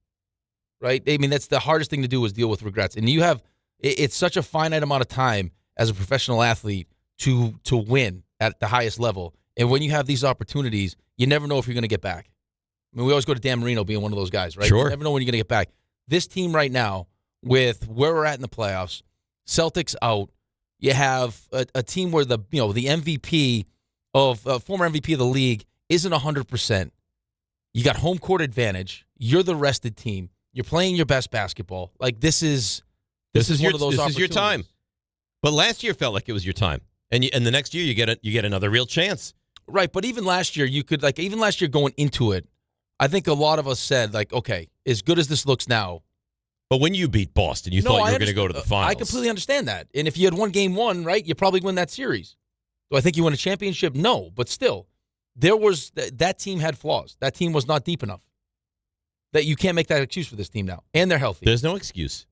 Speaker 8: right? I mean, that's the hardest thing to do is deal with regrets. And you have, it's such a finite amount of time as a professional athlete to win at the highest level. And when you have these opportunities, you never know if you're going to get back. I mean, we always go to Dan Marino being one of those guys, right?
Speaker 7: Sure.
Speaker 8: You never know when you're going to get back. This team right now, with where we're at in the playoffs, Celtics out, you have a team where the MVP of former MVP of the league isn't 100%. You got home court advantage. You're the rested team. You're playing your best basketball. Like this is one of those.
Speaker 7: This is your time. But last year felt like it was your time, and the next year you get another real chance.
Speaker 8: Right, but even last year even last year going into it, I think a lot of us said like, okay, as good as this looks now.
Speaker 7: But when you beat Boston, you thought you were going to go to the finals.
Speaker 8: I completely understand that. And if you had won game 1, right, you probably win that series. Do I think you win a championship? No, but still, that team had flaws. That team was not deep enough. That you can't make that excuse for this team now, and they're healthy.
Speaker 7: There's no excuse.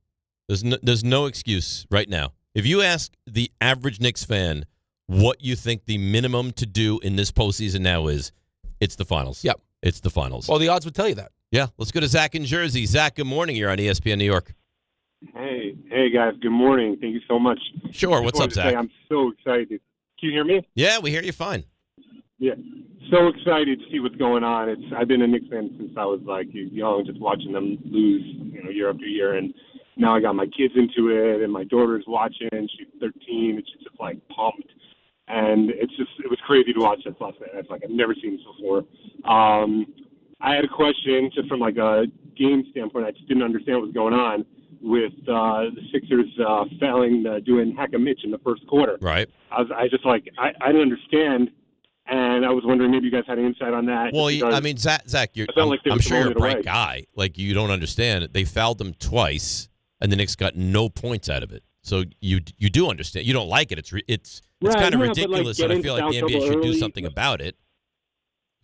Speaker 7: There's no excuse right now. If you ask the average Knicks fan what you think the minimum to do in this postseason now is, it's the finals.
Speaker 8: Yep.
Speaker 7: It's the finals.
Speaker 8: Well, the odds would tell you that.
Speaker 7: Yeah, let's go to Zach in Jersey. Zach, good morning. You're on ESPN New York.
Speaker 1: Hey guys. Good morning. Thank you so much.
Speaker 7: Sure. What's up, Zach?
Speaker 1: I'm so excited. Can you hear me?
Speaker 7: Yeah, we hear you fine.
Speaker 1: Yeah. So excited to see what's going on. I've been a Knicks fan since I was like young, just watching them lose, year after year, and now I got my kids into it, and my daughter's watching. She's 13. She's just like pumped, and it was crazy to watch this last night. It's like I've never seen this before. I had a question just from like a game standpoint. I just didn't understand what was going on with the Sixers failing doing hack a Mitch in the first quarter.
Speaker 7: Right.
Speaker 1: I didn't understand, and I was wondering maybe you guys had any insight on that.
Speaker 7: Well, I mean, Zach, I'm sure you're a bright guy. Like you don't understand it. They fouled them twice, and the Knicks got no points out of it. So you do understand. You don't like it. It's kind of ridiculous, and I feel like the NBA should do something about it.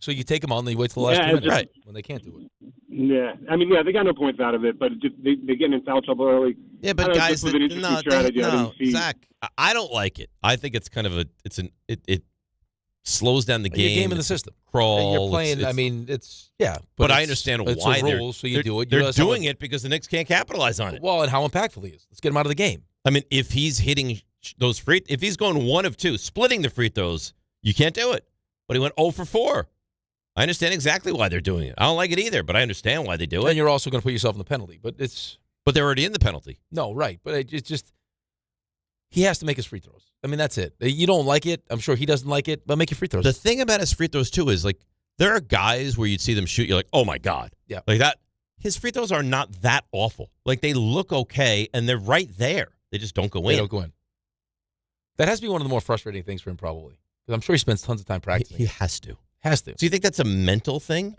Speaker 8: So you take them on, and you wait till the last 2 minutes when they can't do it.
Speaker 1: Yeah, I mean, they got no points out of it, but they get in foul trouble early.
Speaker 7: Yeah, but guys, Zach, I don't like it. I think it's kind of slows down the
Speaker 8: Your
Speaker 7: game.
Speaker 8: game in the system.
Speaker 7: Crawl.
Speaker 8: You're playing.
Speaker 7: But I understand why
Speaker 8: rules, so you do it.
Speaker 7: They're doing it because the Knicks can't capitalize on it.
Speaker 8: Well, and how impactful he is. Let's get him out of the game.
Speaker 7: I mean, if he's hitting those if he's going 1 of 2, splitting the free throws, you can't do it. But he went 0 for 4. I understand exactly why they're doing it. I don't like it either, but I understand why they do it.
Speaker 8: And you're also going to put yourself in the penalty. But
Speaker 7: they're already in the penalty.
Speaker 8: No, right. But it's just he has to make his free throws. I mean, that's it. You don't like it. I'm sure he doesn't like it, but make your free throws.
Speaker 7: The thing about his free throws, too, is like there are guys where you'd see them shoot, you're like, oh, my God.
Speaker 8: Yeah.
Speaker 7: Like that. His free throws are not that awful. Like they look okay, and they're right there. They just don't go in.
Speaker 8: They don't go in. That has to be one of the more frustrating things for him, probably. Because I'm sure he spends tons of time practicing.
Speaker 7: He has to.
Speaker 8: Has to.
Speaker 7: So you think that's a mental thing?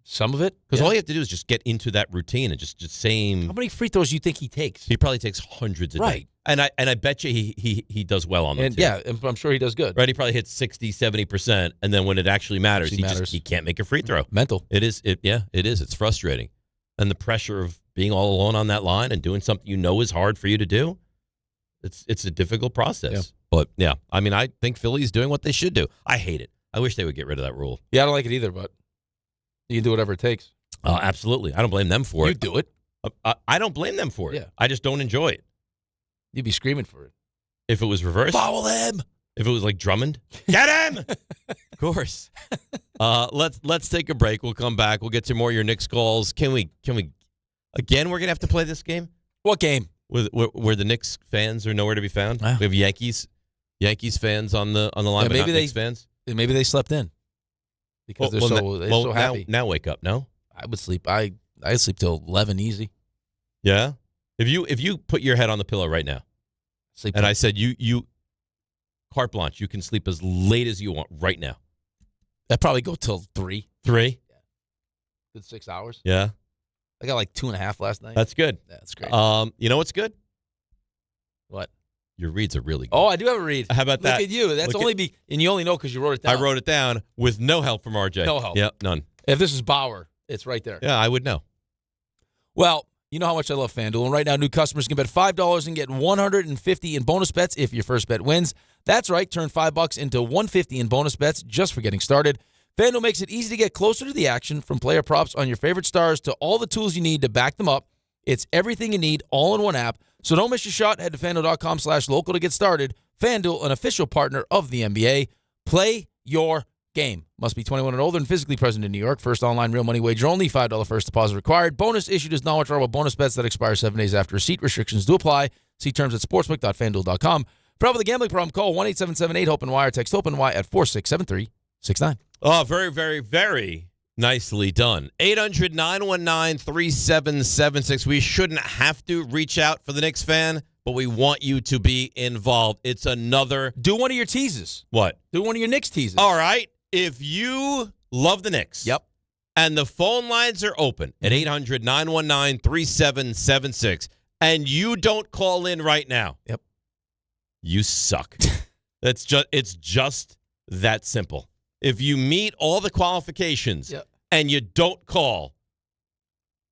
Speaker 8: Some of it.
Speaker 7: Because all you have to do is just get into that routine and just same.
Speaker 8: How many free throws do you think he takes?
Speaker 7: He probably takes hundreds a day. And I bet you he does well on them, too.
Speaker 8: Yeah, I'm sure he does good.
Speaker 7: Right, he probably hits 60, 70%, and then when it actually matters, he can't make a free throw.
Speaker 8: Mental.
Speaker 7: It is. It's frustrating. And the pressure of being all alone on that line and doing something you know is hard for you to do, it's a difficult process.
Speaker 8: Yeah.
Speaker 7: But, yeah, I mean, I think Philly's doing what they should do. I hate it. I wish they would get rid of that rule.
Speaker 8: Yeah, I don't like it either, but you can do whatever it takes.
Speaker 7: Absolutely. I don't blame them for it.
Speaker 8: You do it.
Speaker 7: I don't blame them for it.
Speaker 8: Yeah.
Speaker 7: I just don't enjoy it.
Speaker 8: You'd be screaming for it.
Speaker 7: If it was reversed.
Speaker 8: Foul him.
Speaker 7: If it was like Drummond. Get him! Of course. Let's take a break. We'll come back. We'll get to more of your Knicks calls. Can we again, we're going to have to play this game?
Speaker 8: What game?
Speaker 7: Where the Knicks fans are nowhere to be found? We have Yankees fans on the line, but not Knicks fans.
Speaker 8: Maybe they slept in because they're so happy.
Speaker 7: Now wake up, no?
Speaker 8: I would sleep. I sleep till 11 easy.
Speaker 7: Yeah? If you put your head on the pillow right now, and I said you carte blanche, you can sleep as late as you want right now.
Speaker 8: I'd probably go till 3.
Speaker 7: 3?
Speaker 8: Yeah. Good 6 hours.
Speaker 7: Yeah.
Speaker 8: I got like 2.5 last night.
Speaker 7: That's good.
Speaker 8: That's great.
Speaker 7: You know what's good?
Speaker 8: What?
Speaker 7: Your reads are really good.
Speaker 8: Oh, I do have a read.
Speaker 7: How about that?
Speaker 8: Look at you. That's and you only know because you wrote it down.
Speaker 7: I wrote it down with no help from RJ.
Speaker 8: No help.
Speaker 7: Yep, none.
Speaker 8: If this is Bauer, it's right there.
Speaker 7: Yeah, I would know.
Speaker 8: Well, you know how much I love FanDuel, and right now new customers can bet $5 and get $150 in bonus bets if your first bet wins. That's right, turn $5 into $150 in bonus bets just for getting started. FanDuel makes it easy to get closer to the action, from player props on your favorite stars to all the tools you need to back them up. It's everything you need all in one app. So don't miss your shot. Head to FanDuel.com/local to get started. FanDuel, an official partner of the NBA. Play your game. Must be 21 and older and physically present in New York. First online real money wager only. $5 first deposit required. Bonus issued as non-withdrawable bonus bets that expire 7 days after receipt. Restrictions do apply. See terms at sportsbook.fanduel.com. For help with a gambling problem, call 1-877-8-HOPE-NY or text HOPE-NY at 467-369.
Speaker 7: Oh, very, very, very nicely done. 800-919-3776. We shouldn't have to reach out for the Knicks fan, but we want you to be involved. It's another...
Speaker 8: Do one of your teases.
Speaker 7: What?
Speaker 8: Do one of your Knicks teases.
Speaker 7: All right. If you love the Knicks.
Speaker 8: Yep.
Speaker 7: And the phone lines are open at 800-919-3776, and you don't call in right now.
Speaker 8: Yep.
Speaker 7: You suck. It's just that simple. If you meet all the qualifications and you don't call,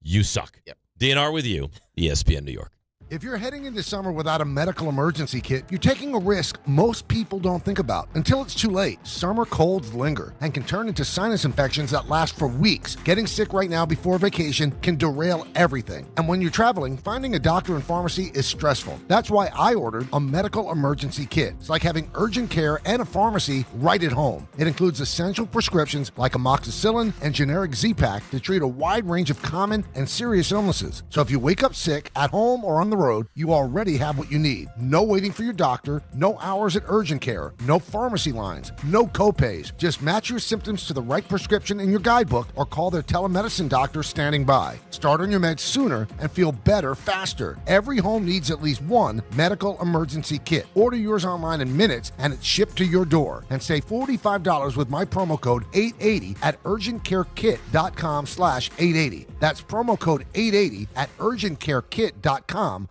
Speaker 7: you suck.
Speaker 8: Yep.
Speaker 7: DNR with you, ESPN New York.
Speaker 2: If you're heading into summer without a medical emergency kit, you're taking a risk most people don't think about until it's too late. Summer colds linger and can turn into sinus infections that last for weeks. Getting sick right now before vacation can derail everything. And when you're traveling, finding a doctor and pharmacy is stressful. That's why I ordered a medical emergency kit. It's like having urgent care and a pharmacy right at home. It includes essential prescriptions like amoxicillin and generic Z-Pak to treat a wide range of common and serious illnesses. So if you wake up sick at home or on the road, you already have what you need. No waiting for your doctor, no hours at urgent care, no pharmacy lines, no copays. Just match your symptoms to the right prescription in your guidebook or call their telemedicine doctor standing by. Start on your meds sooner and feel better faster. Every home needs at least one medical emergency kit. Order yours online in minutes and it's shipped to your door. And save $45 with my promo code 880 at urgentcarekit.com/880. That's promo code 880 at urgentcarekit.com/880.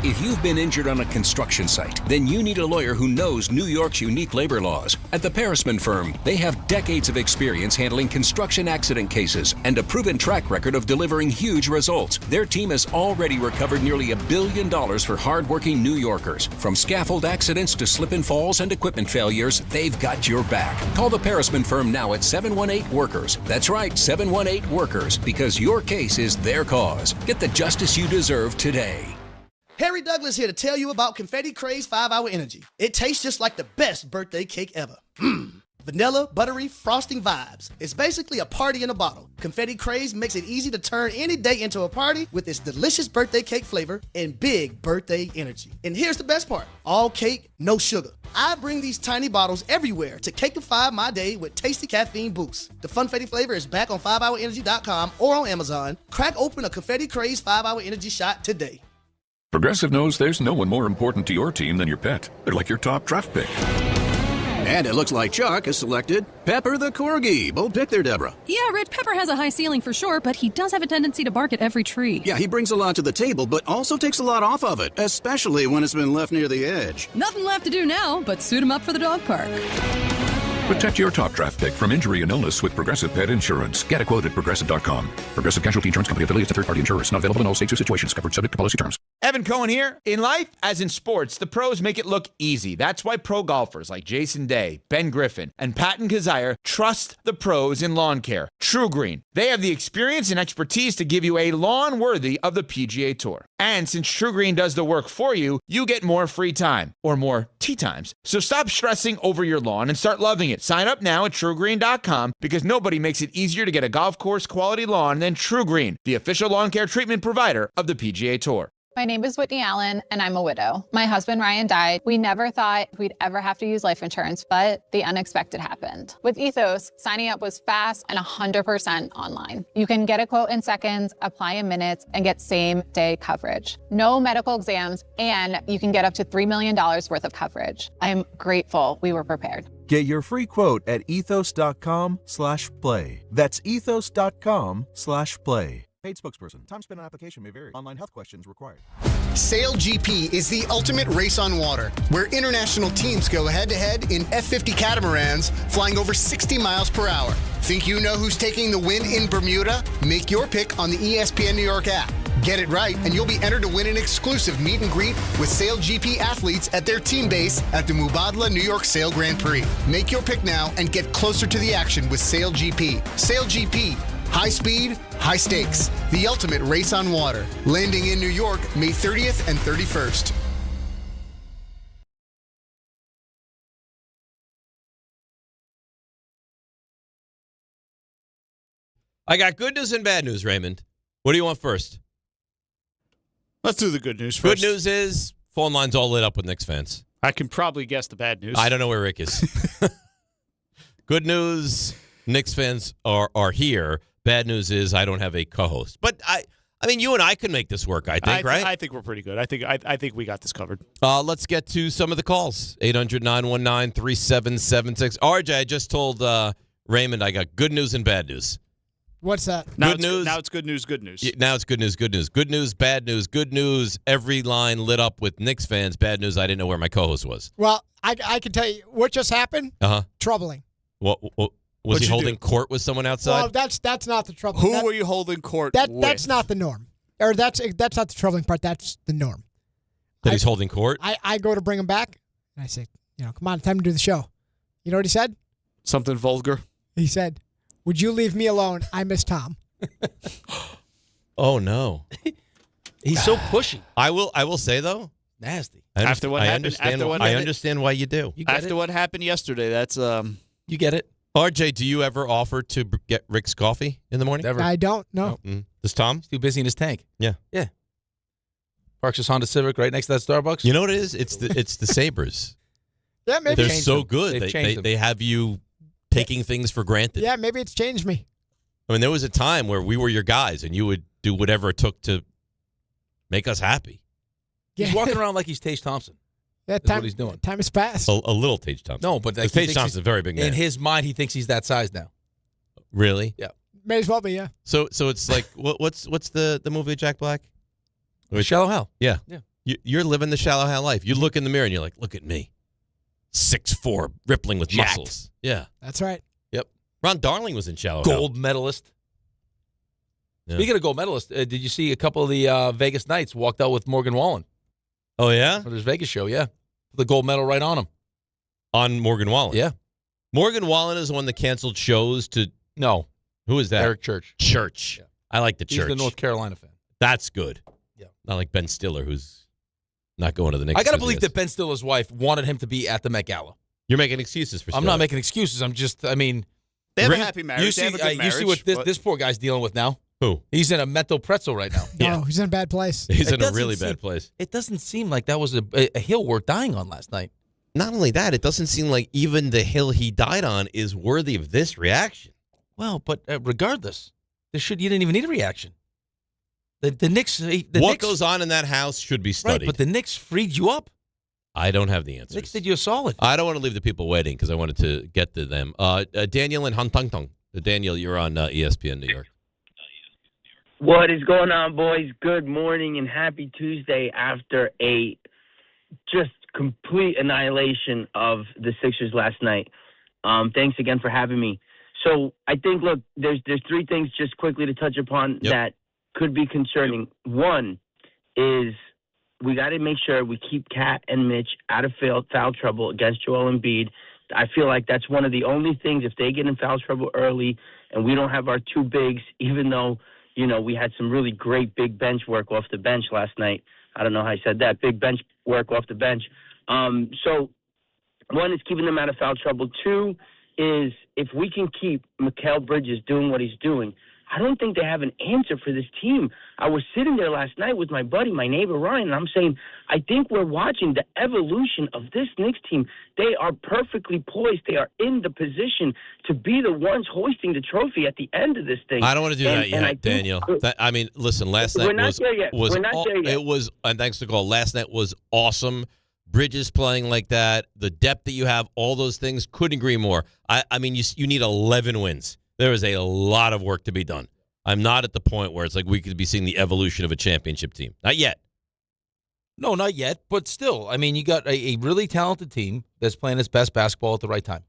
Speaker 3: If you've been injured on a construction site, then you need a lawyer who knows New York's unique labor laws. At the Parisman Firm, they have decades of experience handling construction accident cases and a proven track record of delivering huge results. Their team has already recovered nearly $1 billion for hardworking New Yorkers. From scaffold accidents to slip and falls and equipment failures, they've got your back. Call the Parisman Firm now at 718-WORKERS. That's right, 718-WORKERS, because your case is their cause. Get the justice you deserve today.
Speaker 4: Harry Douglas here to tell you about Confetti Craze 5-Hour Energy. It tastes just like the best birthday cake ever. Vanilla, buttery, frosting vibes. It's basically a party in a bottle. Confetti Craze makes it easy to turn any day into a party with its delicious birthday cake flavor and big birthday energy. And here's the best part. All cake, no sugar. I bring these tiny bottles everywhere to cakeify my day with tasty caffeine boosts. The Funfetti flavor is back on 5hourenergy.com or on Amazon. Crack open a Confetti Craze 5-Hour Energy shot today.
Speaker 12: Progressive knows there's no one more important to your team than your pet. They're like your top draft pick.
Speaker 14: And it looks like Chuck has selected Pepper the Corgi. Bold pick there, Deborah.
Speaker 16: Yeah, Rich, Pepper has a high ceiling for sure, but he does have a tendency to bark at every tree.
Speaker 14: Yeah, he brings a lot to the table, but also takes a lot off of it, especially when it's been left near the edge.
Speaker 16: Nothing left to do now but suit him up for the dog park.
Speaker 12: Protect your top draft pick from injury and illness with Progressive Pet Insurance. Get a quote at Progressive.com. Progressive Casualty Insurance Company affiliates and third-party insurers. Not available in all states or situations. Covered subject to policy terms.
Speaker 26: Evan Cohen here. In life, as in sports, the pros make it look easy. That's why pro golfers like Jason Day, Ben Griffin, and Patton Kizzire trust the pros in lawn care. True Green. They have the experience and expertise to give you a lawn worthy of the PGA Tour. And since True Green does the work for you, you get more free time, or more tee times. So stop stressing over your lawn and start loving it. Sign up now at TrueGreen.com because nobody makes it easier to get a golf course quality lawn than True Green, the official lawn care treatment provider of the PGA Tour.
Speaker 27: My name is Whitney Allen, and I'm a widow. My husband, Ryan, died. We never thought we'd ever have to use life insurance, but the unexpected happened. With Ethos, signing up was fast and 100% online. You can get a quote in seconds, apply in minutes, and get same-day coverage. No medical exams, and you can get up to $3 million worth of coverage. I'm grateful we were prepared.
Speaker 17: Get your free quote at ethos.com/play. That's ethos.com/play.
Speaker 28: Paid spokesperson. Time spent on application may vary. Online health questions required.
Speaker 18: Sail GP is the ultimate race on water, where international teams go head-to-head in F-50 catamarans flying over 60 miles per hour. Think you know who's taking the win in Bermuda? Make your pick on the ESPN New York app. Get it right, and you'll be entered to win an exclusive meet and greet with Sail GP athletes at their team base at the Mubadala New York Sail Grand Prix. Make your pick now and get closer to the action with Sail GP. Sail GP. High speed, high stakes. The ultimate race on water. Landing in New York, May 30th and 31st.
Speaker 7: I got good news and bad news, Raymond. What do you want first?
Speaker 25: Let's do the good news first.
Speaker 7: Good news is phone line's all lit up with Knicks fans.
Speaker 25: I can probably guess the bad news.
Speaker 7: I don't know where Rick is. Good news, Knicks fans are here. Bad news is I don't have a co-host. But I mean, you and I can make this work, I think, right?
Speaker 25: I think we're pretty good. I think we got this covered.
Speaker 7: Let's get to some of the calls. 800-919-3776. RJ, I just told Raymond I got good news and bad news.
Speaker 6: What's that?
Speaker 25: Now it's good news, good news.
Speaker 7: Yeah, now it's good news, good news. Good news, bad news. Good news, every line lit up with Knicks fans. Bad news, I didn't know where my co-host was.
Speaker 6: Well, I can tell you what just happened. Troubling.
Speaker 7: What was he holding court with someone outside?
Speaker 6: Well, that's not the trouble.
Speaker 25: Who were you holding court with?
Speaker 6: That's not the norm. Or that's not the troubling part. That's the norm.
Speaker 7: That he's holding court?
Speaker 6: I go to bring him back, and I say, come on, time to do the show. You know what he said?
Speaker 25: Something vulgar.
Speaker 6: He said, "Would you leave me alone? I miss Tom."
Speaker 7: Oh no.
Speaker 8: He's so pushy.
Speaker 7: I will say though,
Speaker 8: nasty.
Speaker 25: After what happened,
Speaker 7: I understand why you do.
Speaker 25: After what happened yesterday, that's
Speaker 8: you get it.
Speaker 7: RJ, do you ever offer to get Rick's coffee in the morning?
Speaker 8: Never.
Speaker 6: I don't. No.
Speaker 7: Does Tom?
Speaker 8: He's too busy in his tank.
Speaker 7: Yeah.
Speaker 8: Yeah. Parks his Honda Civic right next to that Starbucks.
Speaker 7: You know what it is? It's the Sabres.
Speaker 6: Yeah, maybe.
Speaker 7: They're so good.
Speaker 8: They've
Speaker 7: They have you taking things for granted.
Speaker 6: Yeah, maybe it's changed me.
Speaker 7: I mean, there was a time where we were your guys, and you would do whatever it took to make us happy.
Speaker 8: He's walking around like he's Tage Thompson.
Speaker 6: Yeah,
Speaker 8: That's what he's doing.
Speaker 6: Time has passed.
Speaker 7: A little Tage Thompson.
Speaker 8: No, but
Speaker 7: Tage Thompson's a very big man.
Speaker 8: In his mind, he thinks he's that size now.
Speaker 7: Really?
Speaker 8: Yeah.
Speaker 6: May as well be, yeah.
Speaker 7: So it's like what's the movie with Jack Black?
Speaker 8: Shallow Hal.
Speaker 7: Yeah.
Speaker 8: Yeah.
Speaker 7: You're living the shallow hat life. You look in the mirror and you're like, look at me. 6'4", rippling with
Speaker 8: Jacked.
Speaker 7: muscles. Yeah.
Speaker 6: That's right.
Speaker 7: Yep. Ron Darling was in shallow
Speaker 8: Gold
Speaker 7: hat.
Speaker 8: medalist.
Speaker 7: Yeah.
Speaker 8: Speaking of gold medalists, did you see a couple of the Vegas Knights walked out with Morgan Wallen?
Speaker 7: Oh, yeah?
Speaker 8: For his Vegas show, yeah. The gold medal right on him.
Speaker 7: On Morgan Wallen?
Speaker 8: Yeah.
Speaker 7: Morgan Wallen is the one that canceled shows to...
Speaker 8: No.
Speaker 7: Who is that?
Speaker 8: Eric Church.
Speaker 7: Church. Yeah. I like the Church.
Speaker 8: He's the North Carolina fan.
Speaker 7: That's good.
Speaker 8: Yeah.
Speaker 7: Not like Ben Stiller, who's not going to the Knicks.
Speaker 8: I got to believe that Ben Stiller's wife wanted him to be at the Met Gala.
Speaker 7: You're making excuses for Stiller.
Speaker 8: I'm not making excuses. I'm just, I mean...
Speaker 25: They have a happy marriage.
Speaker 8: You see,
Speaker 25: they have a good marriage,
Speaker 8: you see what this poor guy's dealing with now?
Speaker 7: Who?
Speaker 8: He's in a mental pretzel right now.
Speaker 6: No, he's in a bad place.
Speaker 7: He's in a really bad place.
Speaker 8: It doesn't seem like that was a hill worth dying on last night.
Speaker 7: Not only that, it doesn't seem like even the hill he died on is worthy of this reaction.
Speaker 8: Well, but regardless, you didn't even need a reaction. The Knicks.
Speaker 7: What goes on in that house should be studied.
Speaker 8: Right, but the Knicks freed you up.
Speaker 7: I don't have the answers.
Speaker 8: Knicks did you a solid.
Speaker 7: I don't want to leave the people waiting because I wanted to get to them. Daniel and Hantangtong. Daniel, you're on ESPN New York.
Speaker 5: What is going on, boys? Good morning and happy Tuesday after a just complete annihilation of the Sixers last night. Thanks again for having me. So I think, look, there's three things just quickly to touch upon that could be concerning. One is we got to make sure we keep Kat and Mitch out of foul trouble against Joel Embiid. I feel like that's one of the only things, if they get in foul trouble early and we don't have our two bigs, even though, you know, we had some really great big bench work off the bench last night. I don't know how I said that. Big bench work off the bench. So one is keeping them out of foul trouble. Two is if we can keep Mikal Bridges doing what he's doing, I don't think they have an answer for this team. I was sitting there last night with my buddy, my neighbor Ryan, and I'm saying, I think we're watching the evolution of this Knicks team. They are perfectly poised. They are in the position to be the ones hoisting the trophy at the end of this thing.
Speaker 7: I don't want to do that yet, Daniel. Listen, last night was it was, and thanks to call, last night was awesome. Bridges playing like that, the depth that you have, all those things, couldn't agree more. I mean, you need 11 wins. There is a lot of work to be done. I'm not at the point where it's like we could be seeing the evolution of a championship team. Not yet.
Speaker 8: No, not yet, but still. I mean, you got a really talented team that's playing its best basketball at the right time.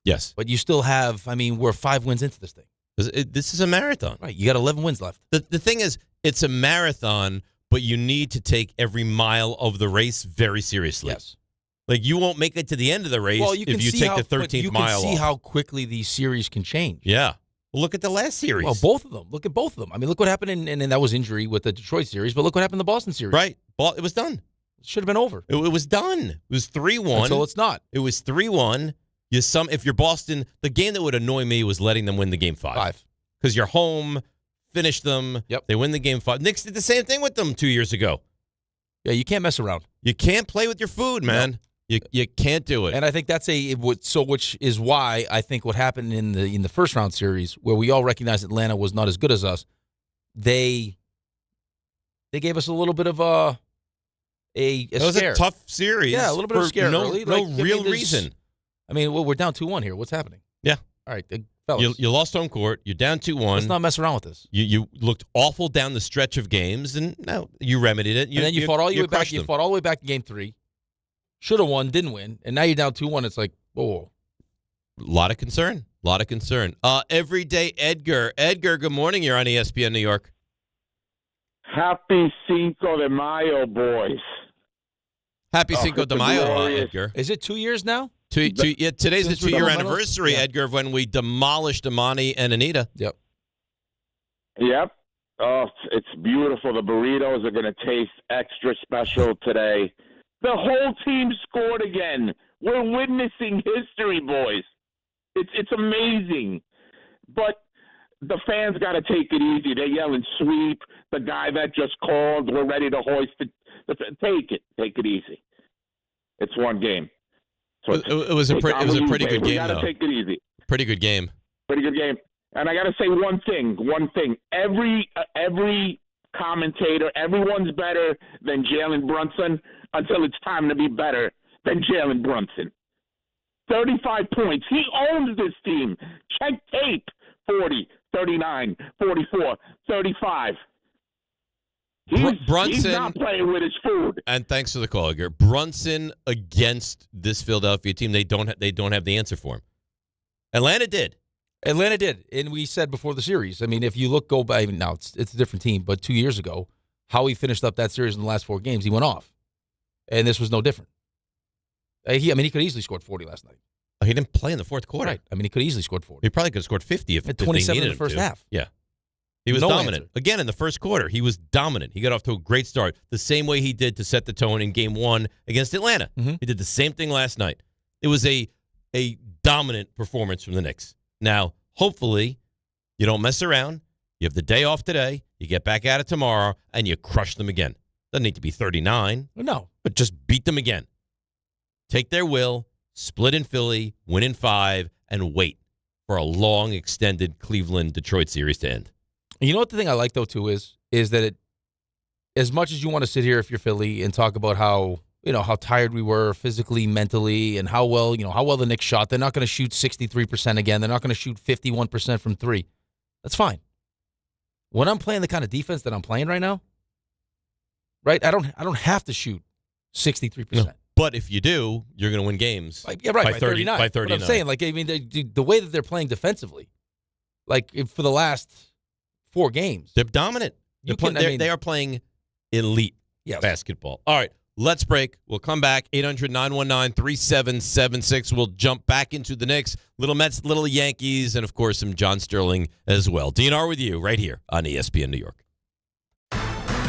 Speaker 7: Yes.
Speaker 8: But you still have, I mean, we're 5 wins into this thing.
Speaker 7: This is a marathon.
Speaker 8: Right, you got 11 wins left.
Speaker 7: The thing is, it's a marathon, but you need to take every mile of the race very seriously.
Speaker 8: Yes.
Speaker 7: Like, you won't make it to the end of the race if you take the 13th mile off.
Speaker 8: You can see how quickly these series can change.
Speaker 7: Yeah. Well, look at the last series.
Speaker 8: Well, both of them. Look at both of them. I mean, look what happened, and that was injury with the Detroit series, but look what happened in the Boston series.
Speaker 7: Right. Well, it was done.
Speaker 8: It should have been over.
Speaker 7: It was done. It was 3-1.
Speaker 8: Until it's not.
Speaker 7: It was 3-1. If you're Boston, the game that would annoy me was letting them win the game 5. Because you're home, finish them.
Speaker 8: Yep.
Speaker 7: They win the game 5. Knicks did the same thing with them 2 years ago.
Speaker 8: Yeah, you can't mess around.
Speaker 7: You can't play with your food, man. No. You can't do it.
Speaker 8: And I think that's which is why I think what happened in the first round series, where we all recognized Atlanta was not as good as us, they gave us a little bit of a
Speaker 7: it was
Speaker 8: scare.
Speaker 7: A tough series.
Speaker 8: Yeah, a little bit of a scare.
Speaker 7: No
Speaker 8: early.
Speaker 7: real reason.
Speaker 8: I mean, we're down 2-1 here. What's happening?
Speaker 7: Yeah.
Speaker 8: All right, fellas.
Speaker 7: You lost home court. You're down 2-1.
Speaker 8: Let's not mess around with this.
Speaker 7: You looked awful down the stretch of games, and no, you remedied it.
Speaker 8: And then you fought all the way back. You fought all the way back to game 3. Should have won, didn't win, and now you're down 2-1. It's like, whoa.
Speaker 7: A lot of concern. Everyday Edgar. Edgar, good morning. You're on ESPN New York.
Speaker 9: Happy Cinco de Mayo, boys.
Speaker 7: Happy Cinco de Mayo, Edgar.
Speaker 8: Is it 2 years now?
Speaker 7: Today's the 2-year anniversary, Edgar, of when we demolished Amani and Anita.
Speaker 8: Yep.
Speaker 9: Oh, it's beautiful. The burritos are going to taste extra special today. The whole team scored again. We're witnessing history, boys. It's amazing. But the fans got to take it easy. They're yelling sweep. The guy that just called, we're ready to hoist it. Take it easy. It's one game. So
Speaker 7: it was a pretty good game, though.
Speaker 9: We got to take it easy.
Speaker 7: Pretty good game.
Speaker 9: And I got to say one thing. Every commentator, everyone's better than Jalen Brunson until it's time to be better than Jalen Brunson. 35 points. He owns this team. Check tape. 40, 39, 44, 35. He's not playing with his food.
Speaker 7: And thanks for the call, Edgar. Brunson against this Philadelphia team, they don't have the answer for him. Atlanta did,
Speaker 8: and we said before the series. I mean, if you go by now, it's a different team, but 2 years ago, how he finished up that series in the last 4 games, he went off, and this was no different. He could have easily scored 40 last night.
Speaker 7: He didn't play in the fourth quarter.
Speaker 8: Right. I mean, he could have easily scored 40.
Speaker 7: He probably could have scored 50 if
Speaker 8: 27
Speaker 7: they needed
Speaker 8: in the first
Speaker 7: him to.
Speaker 8: half.
Speaker 7: Yeah. He was dominant. Again, in the first quarter, he was dominant. He got off to a great start, the same way he did to set the tone in Game 1 against Atlanta.
Speaker 8: Mm-hmm.
Speaker 7: He did the same thing last night. It was a dominant performance from the Knicks. Now, hopefully, you don't mess around. You have the day off today. You get back at it tomorrow, and you crush them again. Doesn't need to be 39.
Speaker 8: No.
Speaker 7: But just beat them again. Take their will, split in Philly, win in 5, and wait for a long, extended Cleveland-Detroit series to end.
Speaker 8: You know what the thing I like, though, too, is that as much as you want to sit here if you're Philly and talk about how tired we were physically, mentally, and how well the Knicks shot, they're not going to shoot 63% again. They're not going to shoot 51% from 3. That's fine. When I'm playing the kind of defense that I'm playing right now, right, I don't have to shoot 63%.
Speaker 7: No. But if you do, you're going to win games.
Speaker 8: By 39.
Speaker 7: By 39.
Speaker 8: But I'm saying, the way that they're playing defensively, for the last 4 games,
Speaker 7: they're dominant. They are playing elite basketball. All right, let's break. We'll come back. 800-919-3776. We'll jump back into the Knicks, little Mets, little Yankees, and, of course, some John Sterling as well. DNR with you right here on ESPN New York.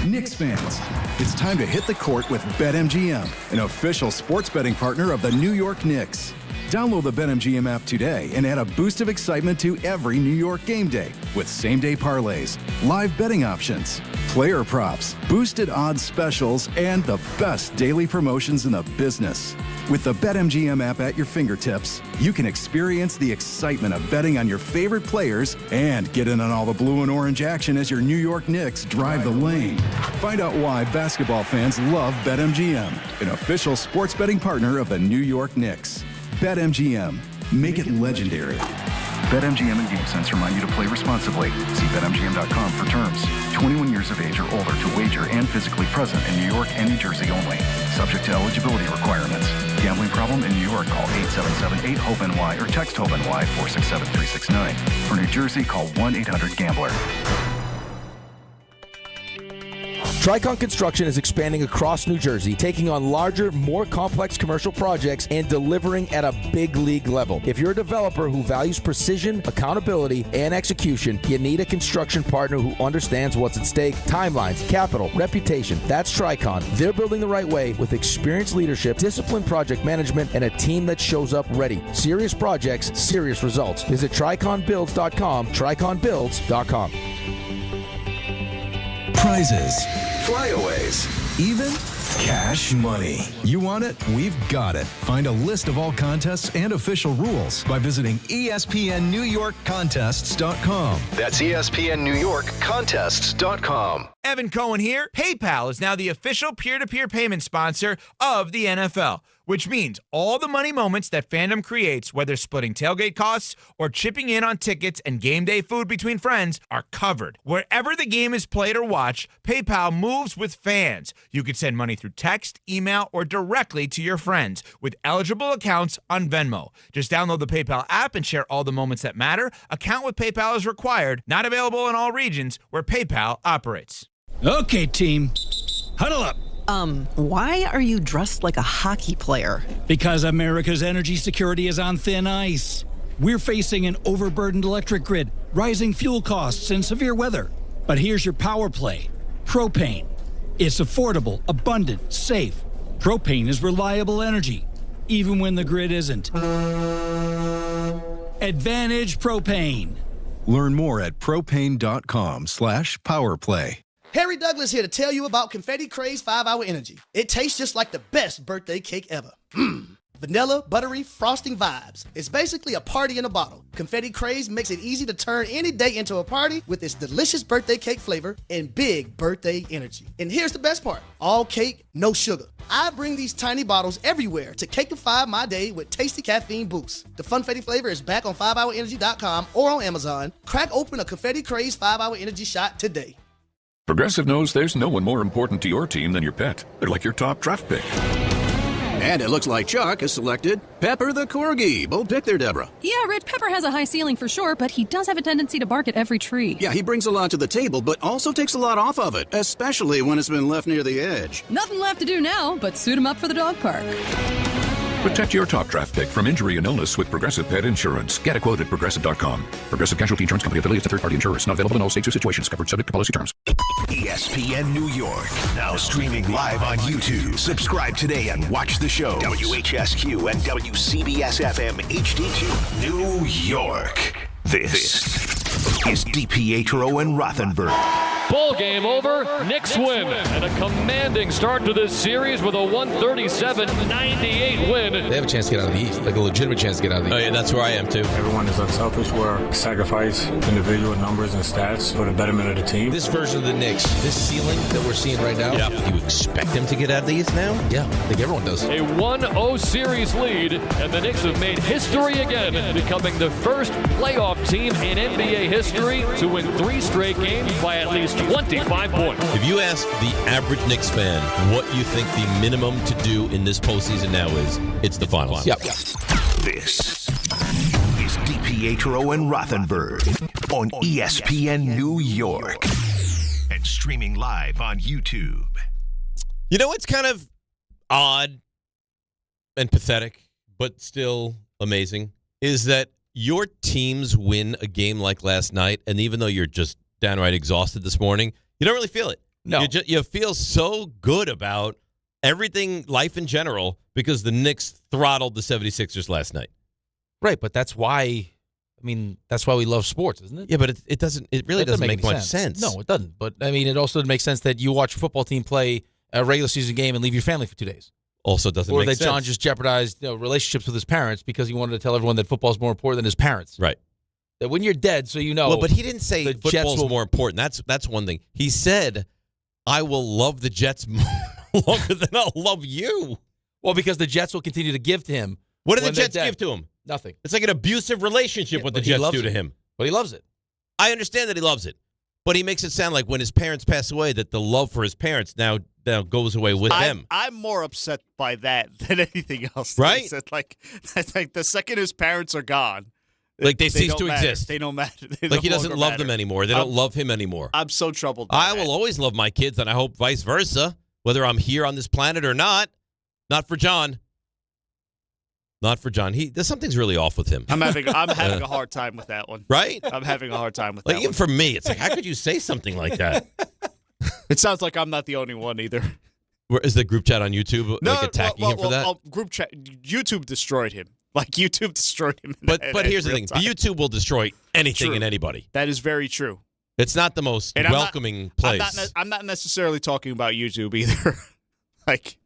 Speaker 10: Knicks fans, it's time to hit the court with BetMGM, an official sports betting partner of the New York Knicks. Download the BetMGM app today and add a boost of excitement to every New York game day with same-day parlays, live betting options, player props, boosted odds specials, and the best daily promotions in the business. With the BetMGM app at your fingertips, you can experience the excitement of betting on your favorite players and get in on all the blue and orange action as your New York Knicks drive the lane. Find out why basketball fans love BetMGM, an official sports betting partner of the New York Knicks. BetMGM. Make it legendary. BetMGM and GameSense remind you to play responsibly. See BetMGM.com for terms. 21 years of age or older to wager and physically present in New York and New Jersey only. Subject to eligibility requirements. Gambling problem in New York? Call 877-8-HOPE-NY or text HOPE-NY 467-369. For New Jersey, call 1-800-GAMBLER.
Speaker 11: Tricon Construction is expanding across New Jersey, taking on larger, more complex commercial projects and delivering at a big league level. If you're a developer who values precision, accountability, and execution, you need a construction partner who understands what's at stake, timelines, capital, reputation. That's Tricon. They're building the right way with experienced leadership, disciplined project management, and a team that shows up ready. Serious projects, serious results. Visit TriconBuilds.com, TriconBuilds.com.
Speaker 10: Prizes, flyaways, even cash money. You want it? We've got it. Find a list of all contests and official rules by visiting ESPNNewYorkContests.com.
Speaker 13: That's ESPNNewYorkContests.com.
Speaker 26: Evan Cohen here. PayPal is now the official peer-to-peer payment sponsor of the NFL, which means all the money moments that fandom creates, whether splitting tailgate costs or chipping in on tickets and game day food between friends, are covered. Wherever the game is played or watched, PayPal moves with fans. You can send money through text, email, or directly to your friends with eligible accounts on Venmo. Just download the PayPal app and share all the moments that matter. Account with PayPal is required. Not available in all regions where PayPal operates.
Speaker 15: Okay, team. Huddle up.
Speaker 17: Why are you dressed like a hockey player?
Speaker 15: Because America's energy security is on thin ice. We're facing an overburdened electric grid, rising fuel costs, and severe weather. But here's your power play. Propane. It's affordable, abundant, safe. Propane is reliable energy, even when the grid isn't. Advantage Propane.
Speaker 10: Learn more at propane.com/powerplay.
Speaker 4: Harry Douglas here to tell you about Confetti Craze 5-Hour Energy. It tastes just like the best birthday cake ever. Vanilla, buttery, frosting vibes. It's basically a party in a bottle. Confetti Craze makes it easy to turn any day into a party with its delicious birthday cake flavor and big birthday energy. And here's the best part. All cake, no sugar. I bring these tiny bottles everywhere to cakeify my day with tasty caffeine boosts. The Funfetti flavor is back on 5hourenergy.com or on Amazon. Crack open a Confetti Craze 5-Hour Energy shot today.
Speaker 12: Progressive knows there's no one more important to your team than your pet. They're like your top draft pick.
Speaker 14: And it looks like Chuck has selected Pepper the Corgi. Bold pick there, Deborah.
Speaker 16: Yeah, Rich, Pepper has a high ceiling for sure, but he does have a tendency to bark at every tree.
Speaker 14: Yeah, he brings a lot to the table, but also takes a lot off of it, especially when it's been left near the edge.
Speaker 16: Nothing left to do now but suit him up for the dog park.
Speaker 12: Protect your top draft pick from injury and illness with Progressive Pet Insurance. Get a quote at Progressive.com. Progressive Casualty Insurance Company affiliates and third-party insurers. Not available in all states or situations. Covered subject to policy terms.
Speaker 1: ESPN New York. Now streaming live on YouTube. Subscribe today and watch the show. WHSQ and WCBS-FM HD2 New York. This is DiPietro and Rothenberg.
Speaker 13: Ball game over. Knicks win. And a commanding start to this series with a 137-98 win.
Speaker 8: They have a chance to get out of the East, like a legitimate chance to get out of the East.
Speaker 7: Oh, yeah, that's where I am, too.
Speaker 19: Everyone is unselfish. We're sacrifice individual numbers and stats for the betterment of the team.
Speaker 8: This version of the Knicks, this ceiling that we're seeing right now, you expect them to get out of the East now? Yeah, I think everyone does.
Speaker 13: A 1-0 series lead, and the Knicks have made history again, becoming the first playoff team in NBA history to win 3 straight games by at least 25 points.
Speaker 7: If you ask the average Knicks fan what you think the minimum to do in this postseason now is, it's the finals.
Speaker 8: Yep.
Speaker 1: This is DiPietro and Rothenberg on ESPN New York and streaming live on YouTube.
Speaker 7: You know what's kind of odd and pathetic, but still amazing, is that your teams win a game like last night, and even though you're just downright exhausted this morning, you don't really feel it.
Speaker 8: No.
Speaker 7: You feel so good about everything, life in general, because the Knicks throttled the 76ers last night.
Speaker 8: Right, but that's why, that's why we love sports, isn't it?
Speaker 7: Yeah, but it really doesn't make much sense.
Speaker 8: No, it doesn't. But, it also doesn't make sense that you watch a football team play a regular season game and leave your family for 2 days.
Speaker 7: Also doesn't make sense.
Speaker 8: Or that John just jeopardized relationships with his parents because he wanted to tell everyone that football is more important than his parents.
Speaker 7: Right.
Speaker 8: That when you're dead, so you know.
Speaker 7: Well, but he didn't say football's more important. That's one thing. He said, I will love the Jets longer than I'll love you.
Speaker 8: Well, because the Jets will continue to give to him.
Speaker 7: What do the Jets give to him?
Speaker 8: Nothing.
Speaker 7: It's like an abusive relationship what the Jets do to him.
Speaker 8: But he loves it.
Speaker 7: I understand that he loves it. But he makes it sound like when his parents pass away that the love for his parents now goes away with them.
Speaker 25: I'm more upset by that than anything else.
Speaker 7: Right?
Speaker 25: Like the second his parents are gone.
Speaker 7: Like they cease to exist.
Speaker 25: They don't matter.
Speaker 7: Like he doesn't love them anymore. They don't love him anymore.
Speaker 25: I'm so troubled by
Speaker 7: I
Speaker 25: that.
Speaker 7: will always love my kids, and I hope vice versa, whether I'm here on this planet or not. Not for John. Not for John. Something's really off with him.
Speaker 25: I'm having a hard time with that one.
Speaker 7: Right?
Speaker 25: I'm having a hard time with
Speaker 7: like
Speaker 25: that
Speaker 7: even
Speaker 25: one.
Speaker 7: for me, it's like, how could you say something like that?
Speaker 25: It sounds like I'm not the only one either.
Speaker 7: Is the group chat on YouTube attacking him for that?
Speaker 25: Group chat. YouTube destroyed him. Like YouTube destroyed him.
Speaker 7: But here's the thing: the YouTube will destroy anything and anybody.
Speaker 25: That is very true.
Speaker 7: It's not the most welcoming place.
Speaker 25: I'm not necessarily talking about YouTube either. Like,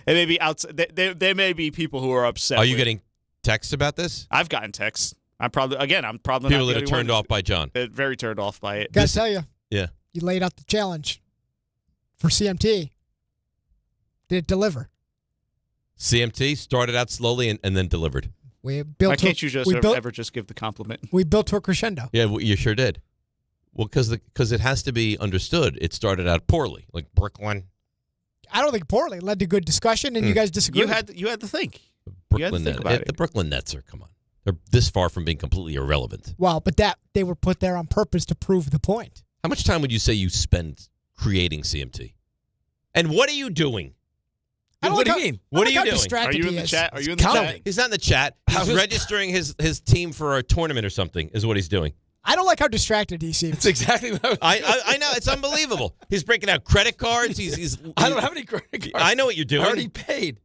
Speaker 25: it may be outside. There may be people who are upset.
Speaker 7: Are you getting texts about this?
Speaker 25: I've gotten texts. I'm probably
Speaker 7: people
Speaker 25: not
Speaker 7: that are turned off by John.
Speaker 25: Very turned off by it.
Speaker 6: Gotta tell you.
Speaker 7: Yeah.
Speaker 6: You laid out the challenge for CMT. Did it deliver?
Speaker 7: CMT started out slowly and then delivered.
Speaker 25: Why can't you just ever just give the compliment?
Speaker 6: We built to a crescendo.
Speaker 7: Yeah, you sure did. Well, because it has to be understood. It started out poorly, like Brooklyn.
Speaker 6: I don't think poorly. It led to good discussion, and you guys disagreed.
Speaker 25: You had to think.
Speaker 7: Brooklyn Nets. The Brooklyn Nets are, come on. They're this far from being completely irrelevant.
Speaker 6: Well, but they were put there on purpose to prove the point.
Speaker 7: How much time would you say you spend creating CMT? And what are you doing?
Speaker 8: What do you mean?
Speaker 7: What are you doing?
Speaker 25: Are you in the chat? Are you in the chat?
Speaker 7: He's not in the chat. He's registering his team for a tournament or something is what he's doing.
Speaker 6: I don't like how distracted he seems.
Speaker 8: That's exactly what
Speaker 7: I know. It's unbelievable. He's breaking out credit cards.
Speaker 8: I don't have any credit cards.
Speaker 7: I know what you're doing.
Speaker 8: I already paid.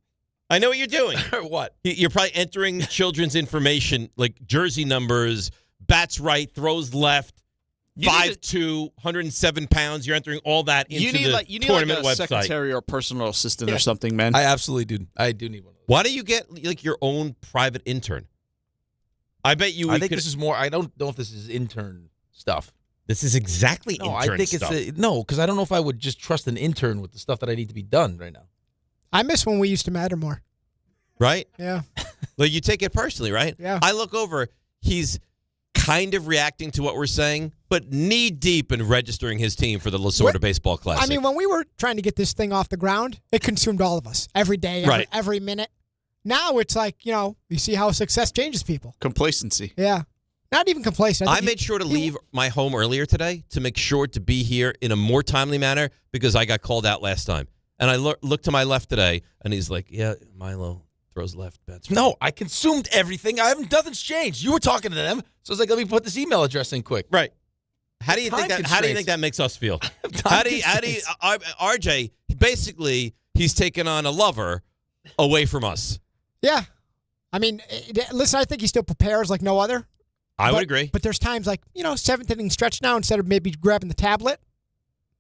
Speaker 7: I know what you're doing.
Speaker 8: What?
Speaker 7: You're probably entering children's information, like jersey numbers, bats right, throws left, 5'2", 107 pounds. You're entering all that into the tournament
Speaker 25: like a
Speaker 7: website.
Speaker 25: Secretary or personal assistant or something, man.
Speaker 8: I absolutely do. I do need one of those.
Speaker 7: Why don't you get like your own private intern? I bet you.
Speaker 8: I think this is more. I don't know if this is intern stuff.
Speaker 7: This is exactly intern stuff.
Speaker 8: I think it's because I don't know if I would just trust an intern with the stuff that I need to be done right now.
Speaker 6: I miss when we used to matter more.
Speaker 7: Right?
Speaker 6: Yeah.
Speaker 7: Like you take it personally, right?
Speaker 6: Yeah.
Speaker 7: I look over. He's kind of reacting to what we're saying, but knee deep in registering his team for the Lasorda Baseball Classic.
Speaker 6: I mean, when we were trying to get this thing off the ground, it consumed all of us every day, every minute. Now it's like, you see how success changes people.
Speaker 25: Complacency.
Speaker 6: Yeah. Not even complacent.
Speaker 7: I made sure to leave my home earlier today to make sure to be here in a more timely manner because I got called out last time. And I looked to my left today, and he's like, yeah, Milo throws left bets.
Speaker 8: No, I consumed everything. Nothing's changed. You were talking to them, so I was like, let me put this email address in quick.
Speaker 7: Right. How do you think that makes us feel? How do you RJ, basically, he's taken on a lover away from us.
Speaker 6: Yeah. I mean, listen, I think he still prepares like no other.
Speaker 7: I would agree.
Speaker 6: But there's times like, 7th inning stretch now, instead of maybe grabbing the tablet,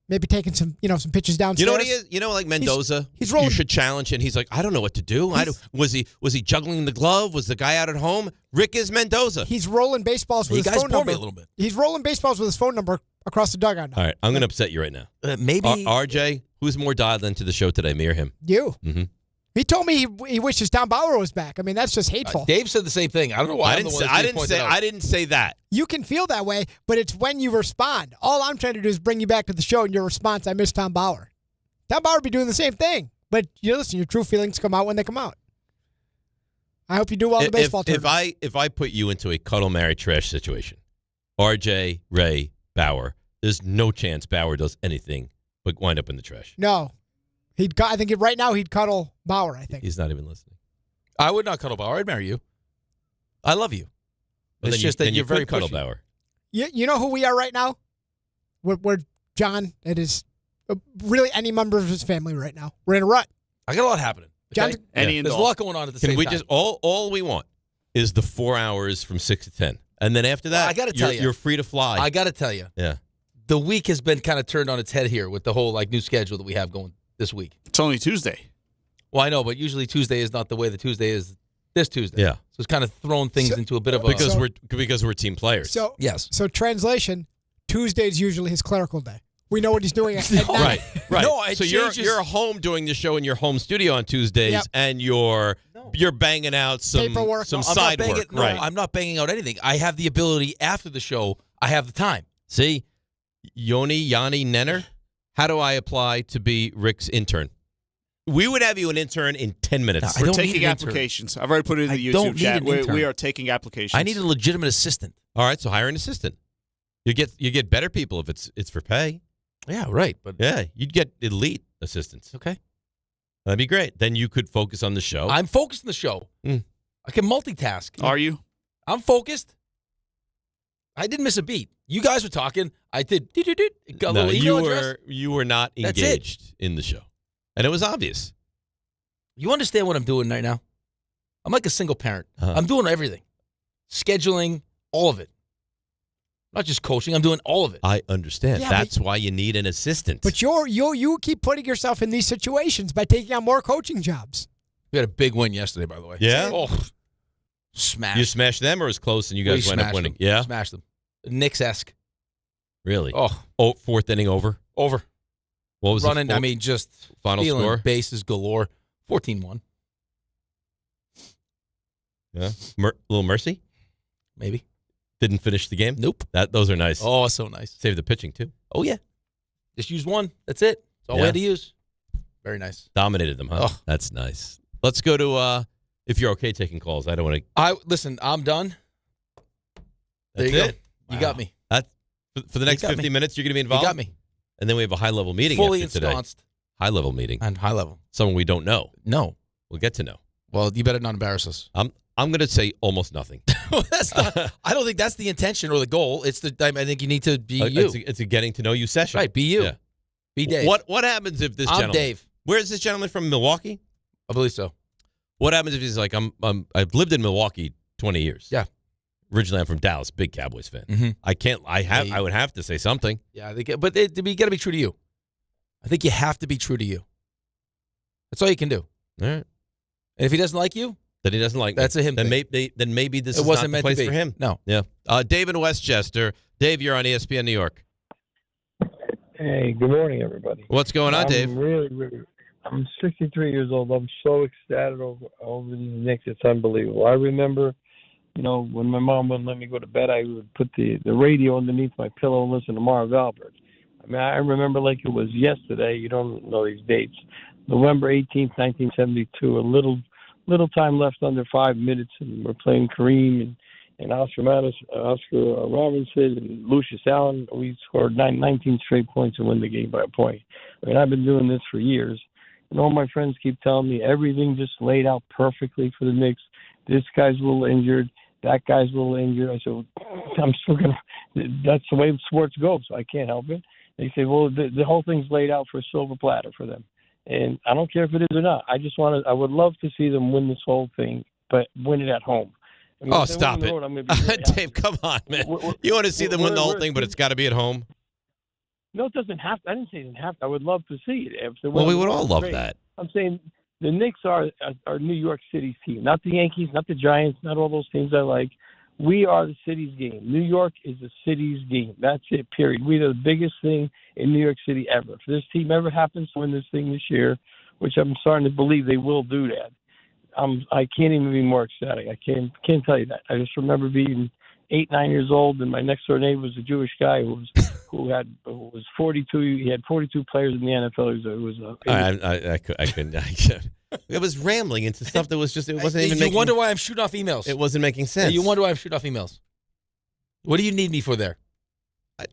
Speaker 6: maybe taking some pitches downstairs.
Speaker 7: You know what he is? Like Mendoza?
Speaker 6: He's rolling.
Speaker 7: You should challenge him. He's like, I don't know what to do. Was he juggling the glove? Was the guy out at home? Rick is Mendoza.
Speaker 6: He's rolling baseballs with his phone number.
Speaker 8: A little bit.
Speaker 6: He's rolling baseballs with his phone number across the dugout now.
Speaker 7: All right, I'm going to upset you right now.
Speaker 8: Maybe.
Speaker 7: RJ, who's more dialed into the show today, me or him?
Speaker 6: You.
Speaker 7: Mm-hmm.
Speaker 6: He told me he wishes Tom Bauer was back. I mean, that's just hateful.
Speaker 8: Dave said the same thing. I don't know why.
Speaker 7: I didn't say that.
Speaker 6: You can feel that way, but it's when you respond. All I'm trying to do is bring you back to the show, and your response, I miss Tom Bauer. Tom Bauer would be doing the same thing. But listen, your true feelings come out when they come out. I hope you do well in the baseball tournament.
Speaker 7: If I put you into a cuddle, marry, trash situation, RJ, Ray, Bauer, there's no chance Bauer does anything but wind up in the trash.
Speaker 6: No. I think right now he'd cuddle Bauer, I think.
Speaker 7: He's not even listening.
Speaker 8: I would not cuddle Bauer. I'd marry you. I love you. It's just that you're very
Speaker 7: cuddle
Speaker 8: pushy.
Speaker 7: Bauer.
Speaker 6: You know who we are right now? We're John. It is really any member of his family right now. We're in a rut.
Speaker 8: I got a lot happening. Okay?
Speaker 25: There's
Speaker 8: a lot going on at the same time.
Speaker 7: Can we just all we want is the 4 hours from 6 to 10, and then after that,
Speaker 8: I got to tell you,
Speaker 7: you're free to fly.
Speaker 8: I got to tell you, the week has been kind of turned on its head here with the whole new schedule that we have going this week.
Speaker 25: It's only Tuesday.
Speaker 8: Well, I know, but usually Tuesday is not the way the Tuesday is this Tuesday.
Speaker 7: Yeah.
Speaker 8: So it's kind of thrown things into a bit of a...
Speaker 7: Because we're team players.
Speaker 6: So,
Speaker 8: yes.
Speaker 6: So translation, Tuesday is usually his clerical day. We know what he's doing at night.
Speaker 7: Right.
Speaker 8: No,
Speaker 7: so you're home doing the show in your home studio on Tuesdays, and you're banging out some
Speaker 6: paperwork.
Speaker 7: some side work. Right.
Speaker 8: I'm not banging out anything. I have the ability after the show. I have the time.
Speaker 7: See, Yanni Nenner, how do I apply to be Rick's intern? We would have you an intern in 10 minutes.
Speaker 25: We're taking applications. I've already put it in the YouTube chat. We are taking applications.
Speaker 8: I need a legitimate assistant.
Speaker 7: All right, so hire an assistant. You get better people if it's for pay.
Speaker 8: Yeah, right. But
Speaker 7: you'd get elite assistants.
Speaker 8: Okay.
Speaker 7: That'd be great. Then you could focus on the show.
Speaker 8: I'm focused on the show. I can multitask.
Speaker 25: Are you?
Speaker 8: I'm focused. I didn't miss a beat. You guys were talking. I did. Got a little email address.
Speaker 7: You were not engaged in the show. And it was obvious.
Speaker 8: You understand what I'm doing right now? I'm like a single parent. I'm doing everything. Scheduling, all of it. Not just coaching. I'm doing all of it.
Speaker 7: I understand.
Speaker 6: Yeah,
Speaker 7: that's why you need an assistant.
Speaker 6: But you keep putting yourself in these situations by taking on more coaching jobs.
Speaker 8: We had a big win yesterday, by the way.
Speaker 7: Yeah?
Speaker 8: Oh, smash.
Speaker 7: You smashed them or was close and you guys went up winning?
Speaker 8: Them.
Speaker 7: Yeah?
Speaker 8: Smashed them. Knicks-esque.
Speaker 7: Really?
Speaker 8: Oh,
Speaker 7: fourth inning over?
Speaker 8: Over.
Speaker 7: What was
Speaker 8: running?
Speaker 7: the
Speaker 8: Just
Speaker 7: final score?
Speaker 8: Bases galore. 14-1.
Speaker 7: Yeah. Little mercy?
Speaker 8: Maybe.
Speaker 7: Didn't finish the game?
Speaker 8: Nope.
Speaker 7: Those are nice.
Speaker 8: Oh, so nice.
Speaker 7: Save the pitching, too.
Speaker 8: Oh, yeah. Just use one. That's it. That's all we had to use. Very nice.
Speaker 7: Dominated them, huh? Oh. That's nice. Let's go to, if you're okay taking calls. I don't want to.
Speaker 8: Listen, I'm done.
Speaker 7: That's
Speaker 8: there you
Speaker 7: it.
Speaker 8: Go. You got me.
Speaker 7: For the next 50 minutes, you're going to be involved?
Speaker 8: You got me.
Speaker 7: And then we have a high-level meeting
Speaker 8: Fully
Speaker 7: after today.
Speaker 8: ensconced.
Speaker 7: High-level meeting.
Speaker 8: And high level.
Speaker 7: Someone we don't know.
Speaker 8: No.
Speaker 7: We'll get to know.
Speaker 8: Well, you better not embarrass us.
Speaker 7: I'm going to say almost nothing.
Speaker 8: That's not, I don't think that's the intention or the goal. I think you need to be you.
Speaker 7: It's a getting to know you session.
Speaker 8: Right, be you.
Speaker 7: Yeah.
Speaker 8: Be Dave.
Speaker 7: What happens if this gentleman...
Speaker 8: I'm Dave.
Speaker 7: Where is this gentleman from? Milwaukee?
Speaker 8: I believe so.
Speaker 7: What happens if he's like, I've lived in Milwaukee 20 years.
Speaker 8: Yeah.
Speaker 7: Originally, I'm from Dallas, big Cowboys fan.
Speaker 8: Mm-hmm.
Speaker 7: I would have to say something.
Speaker 8: Yeah, but you got to be true to you. I think you have to be true to you. That's all you can do.
Speaker 7: All right.
Speaker 8: And if he doesn't like you,
Speaker 7: then he doesn't like me.
Speaker 8: That's a him
Speaker 7: then
Speaker 8: thing.
Speaker 7: Maybe this
Speaker 8: it
Speaker 7: is
Speaker 8: wasn't
Speaker 7: not the
Speaker 8: meant
Speaker 7: place
Speaker 8: to be.
Speaker 7: for him.
Speaker 8: No.
Speaker 7: Yeah. Dave in Westchester. Dave, you're on ESPN New York.
Speaker 2: Hey, good morning, everybody.
Speaker 7: What's going on, Dave?
Speaker 2: I'm 63 years old. I'm so ecstatic over these Knicks. It's unbelievable. I remember when my mom wouldn't let me go to bed, I would put the radio underneath my pillow and listen to Marv Albert. I mean, I remember like it was yesterday. You don't know these dates. November 18th, 1972. A little time left, under 5 minutes, and we're playing Kareem and Oscar Robinson and Lucius Allen. We scored 19 straight points and win the game by a point. I mean, I've been doing this for years, and all my friends keep telling me everything just laid out perfectly for the Knicks. This guy's a little injured. That guy's a little injured. I said, I'm still going to – that's the way sports goes, so I can't help it. They say, well, the whole thing's laid out for a silver platter for them. And I don't care if it is or not. I would love to see them win this whole thing, but win it at home. I mean,
Speaker 7: stop it.
Speaker 2: Road,
Speaker 7: Dave, come on, man. You want to see them win the whole thing, but it's got to be at home?
Speaker 2: No, it doesn't have to. I didn't say it didn't have to. I would love to see it.
Speaker 7: Well, we would all love that.
Speaker 2: I'm saying the Knicks are New York City's team, not the Yankees, not the Giants, not all those teams I like. We are the city's game. New York is the city's game. That's it, period. We are the biggest thing in New York City ever. If this team ever happens to win this thing this year, which I'm starting to believe they will do that, I can't even be more ecstatic. I can't tell you that. I just remember being 8, 9 years old, and my next door neighbor was a Jewish guy who was 42. He had 42 players in the NFL.
Speaker 7: I couldn't. It was rambling into stuff that was just, it wasn't even making sense.
Speaker 8: You wonder why I'm shooting off emails.
Speaker 7: It wasn't making sense.
Speaker 8: You wonder why I'm shooting off emails. What do you need me for there?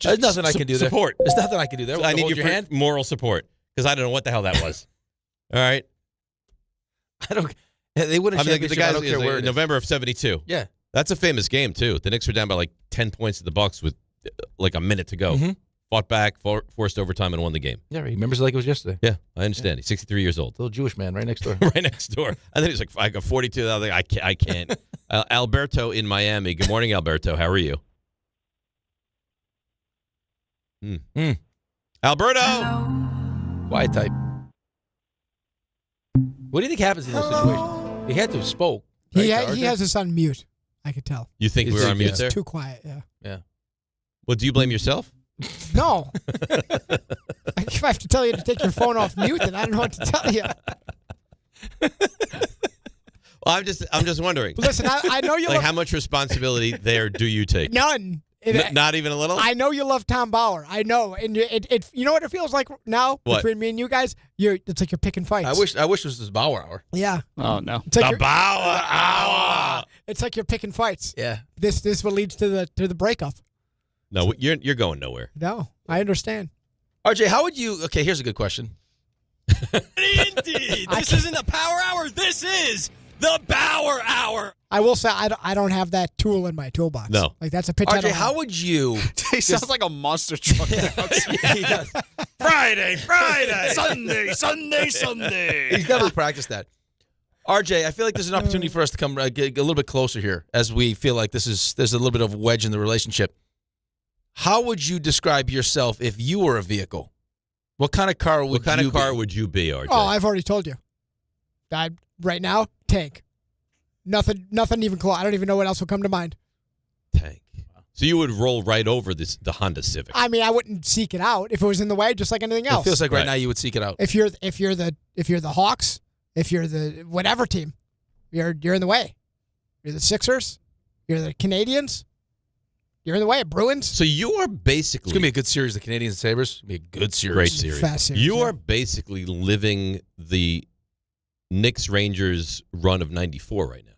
Speaker 8: There's nothing I can do there.
Speaker 7: Support.
Speaker 8: There's nothing I can do there.
Speaker 7: So I need
Speaker 8: your hand.
Speaker 7: Moral support, because I don't know what the hell that was. All right?
Speaker 8: I don't. They wouldn't.
Speaker 7: The guys, I don't care where it is. November of 72.
Speaker 8: Yeah.
Speaker 7: That's a famous game, too. The Knicks were down by like 10 points to the Bucks with like a minute to go.
Speaker 8: Mm-hmm.
Speaker 7: Fought back, forced overtime, and won the game.
Speaker 8: Yeah, he remembers it like it was yesterday.
Speaker 7: Yeah, I understand. He's 63 years old.
Speaker 8: Little Jewish man right next door.
Speaker 7: Right next door. And then he's like, I got 42. I was like, I can't. Alberto in Miami. Good morning, Alberto. How are you? Alberto!
Speaker 8: Quiet type. What do you think happens in this situation? He had to have spoke. Right,
Speaker 6: he has us on mute. I could tell.
Speaker 7: You think we were on mute there?
Speaker 6: It's too quiet, yeah.
Speaker 8: Yeah.
Speaker 7: Well, do you blame yourself?
Speaker 6: No. If I have to tell you to take your phone off mute, then I don't know what to tell you.
Speaker 7: Well, I'm just wondering.
Speaker 6: Listen, I know you
Speaker 7: how much responsibility there do you take?
Speaker 6: None.
Speaker 7: Not even a little?
Speaker 6: I know you love Tom Bauer. I know. And it you know what it feels like now between me and you guys? It's like you're picking fights.
Speaker 8: I wish this was Bauer hour.
Speaker 6: Yeah.
Speaker 25: Oh, no.
Speaker 6: It's like
Speaker 7: the Bauer hour.
Speaker 6: It's like you're picking fights.
Speaker 8: Yeah.
Speaker 6: This is what leads to the breakup.
Speaker 7: No, you're going nowhere.
Speaker 6: No, I understand.
Speaker 8: RJ, how would you? Okay, here's a good question.
Speaker 3: Indeed, this isn't the Power Hour. This is the Bauer Hour.
Speaker 6: I will say I don't have that tool in my toolbox.
Speaker 7: No,
Speaker 6: like that's a pitch.
Speaker 8: RJ, how would you?
Speaker 25: He sounds like a monster truck.
Speaker 8: Yeah, he does.
Speaker 7: Friday,
Speaker 3: Sunday.
Speaker 8: He's definitely practiced that. RJ, I feel like there's an opportunity for us to come get a little bit closer here, as we feel like there's a little bit of a wedge in the relationship. How would you describe yourself if you were a vehicle? What kind of car would you be, RJ?
Speaker 6: Oh, I've already told you. Right now, tank. Nothing even close. I don't even know what else will come to mind.
Speaker 7: Tank. So you would roll right over the Honda Civic.
Speaker 6: I mean, I wouldn't seek it out if it was in the way, just like anything else.
Speaker 8: It feels like right now you would seek it out.
Speaker 6: If you're the Hawks, if you're the whatever team, you're in the way. You're the Sixers. You're the Canadians. You're in the way. Bruins.
Speaker 7: So you are basically...
Speaker 8: It's going to be a good series, the Canadians and Sabres. It'll be a good series.
Speaker 7: Great series.
Speaker 6: Fast series.
Speaker 7: You are basically living the Knicks-Rangers run of 94 right now.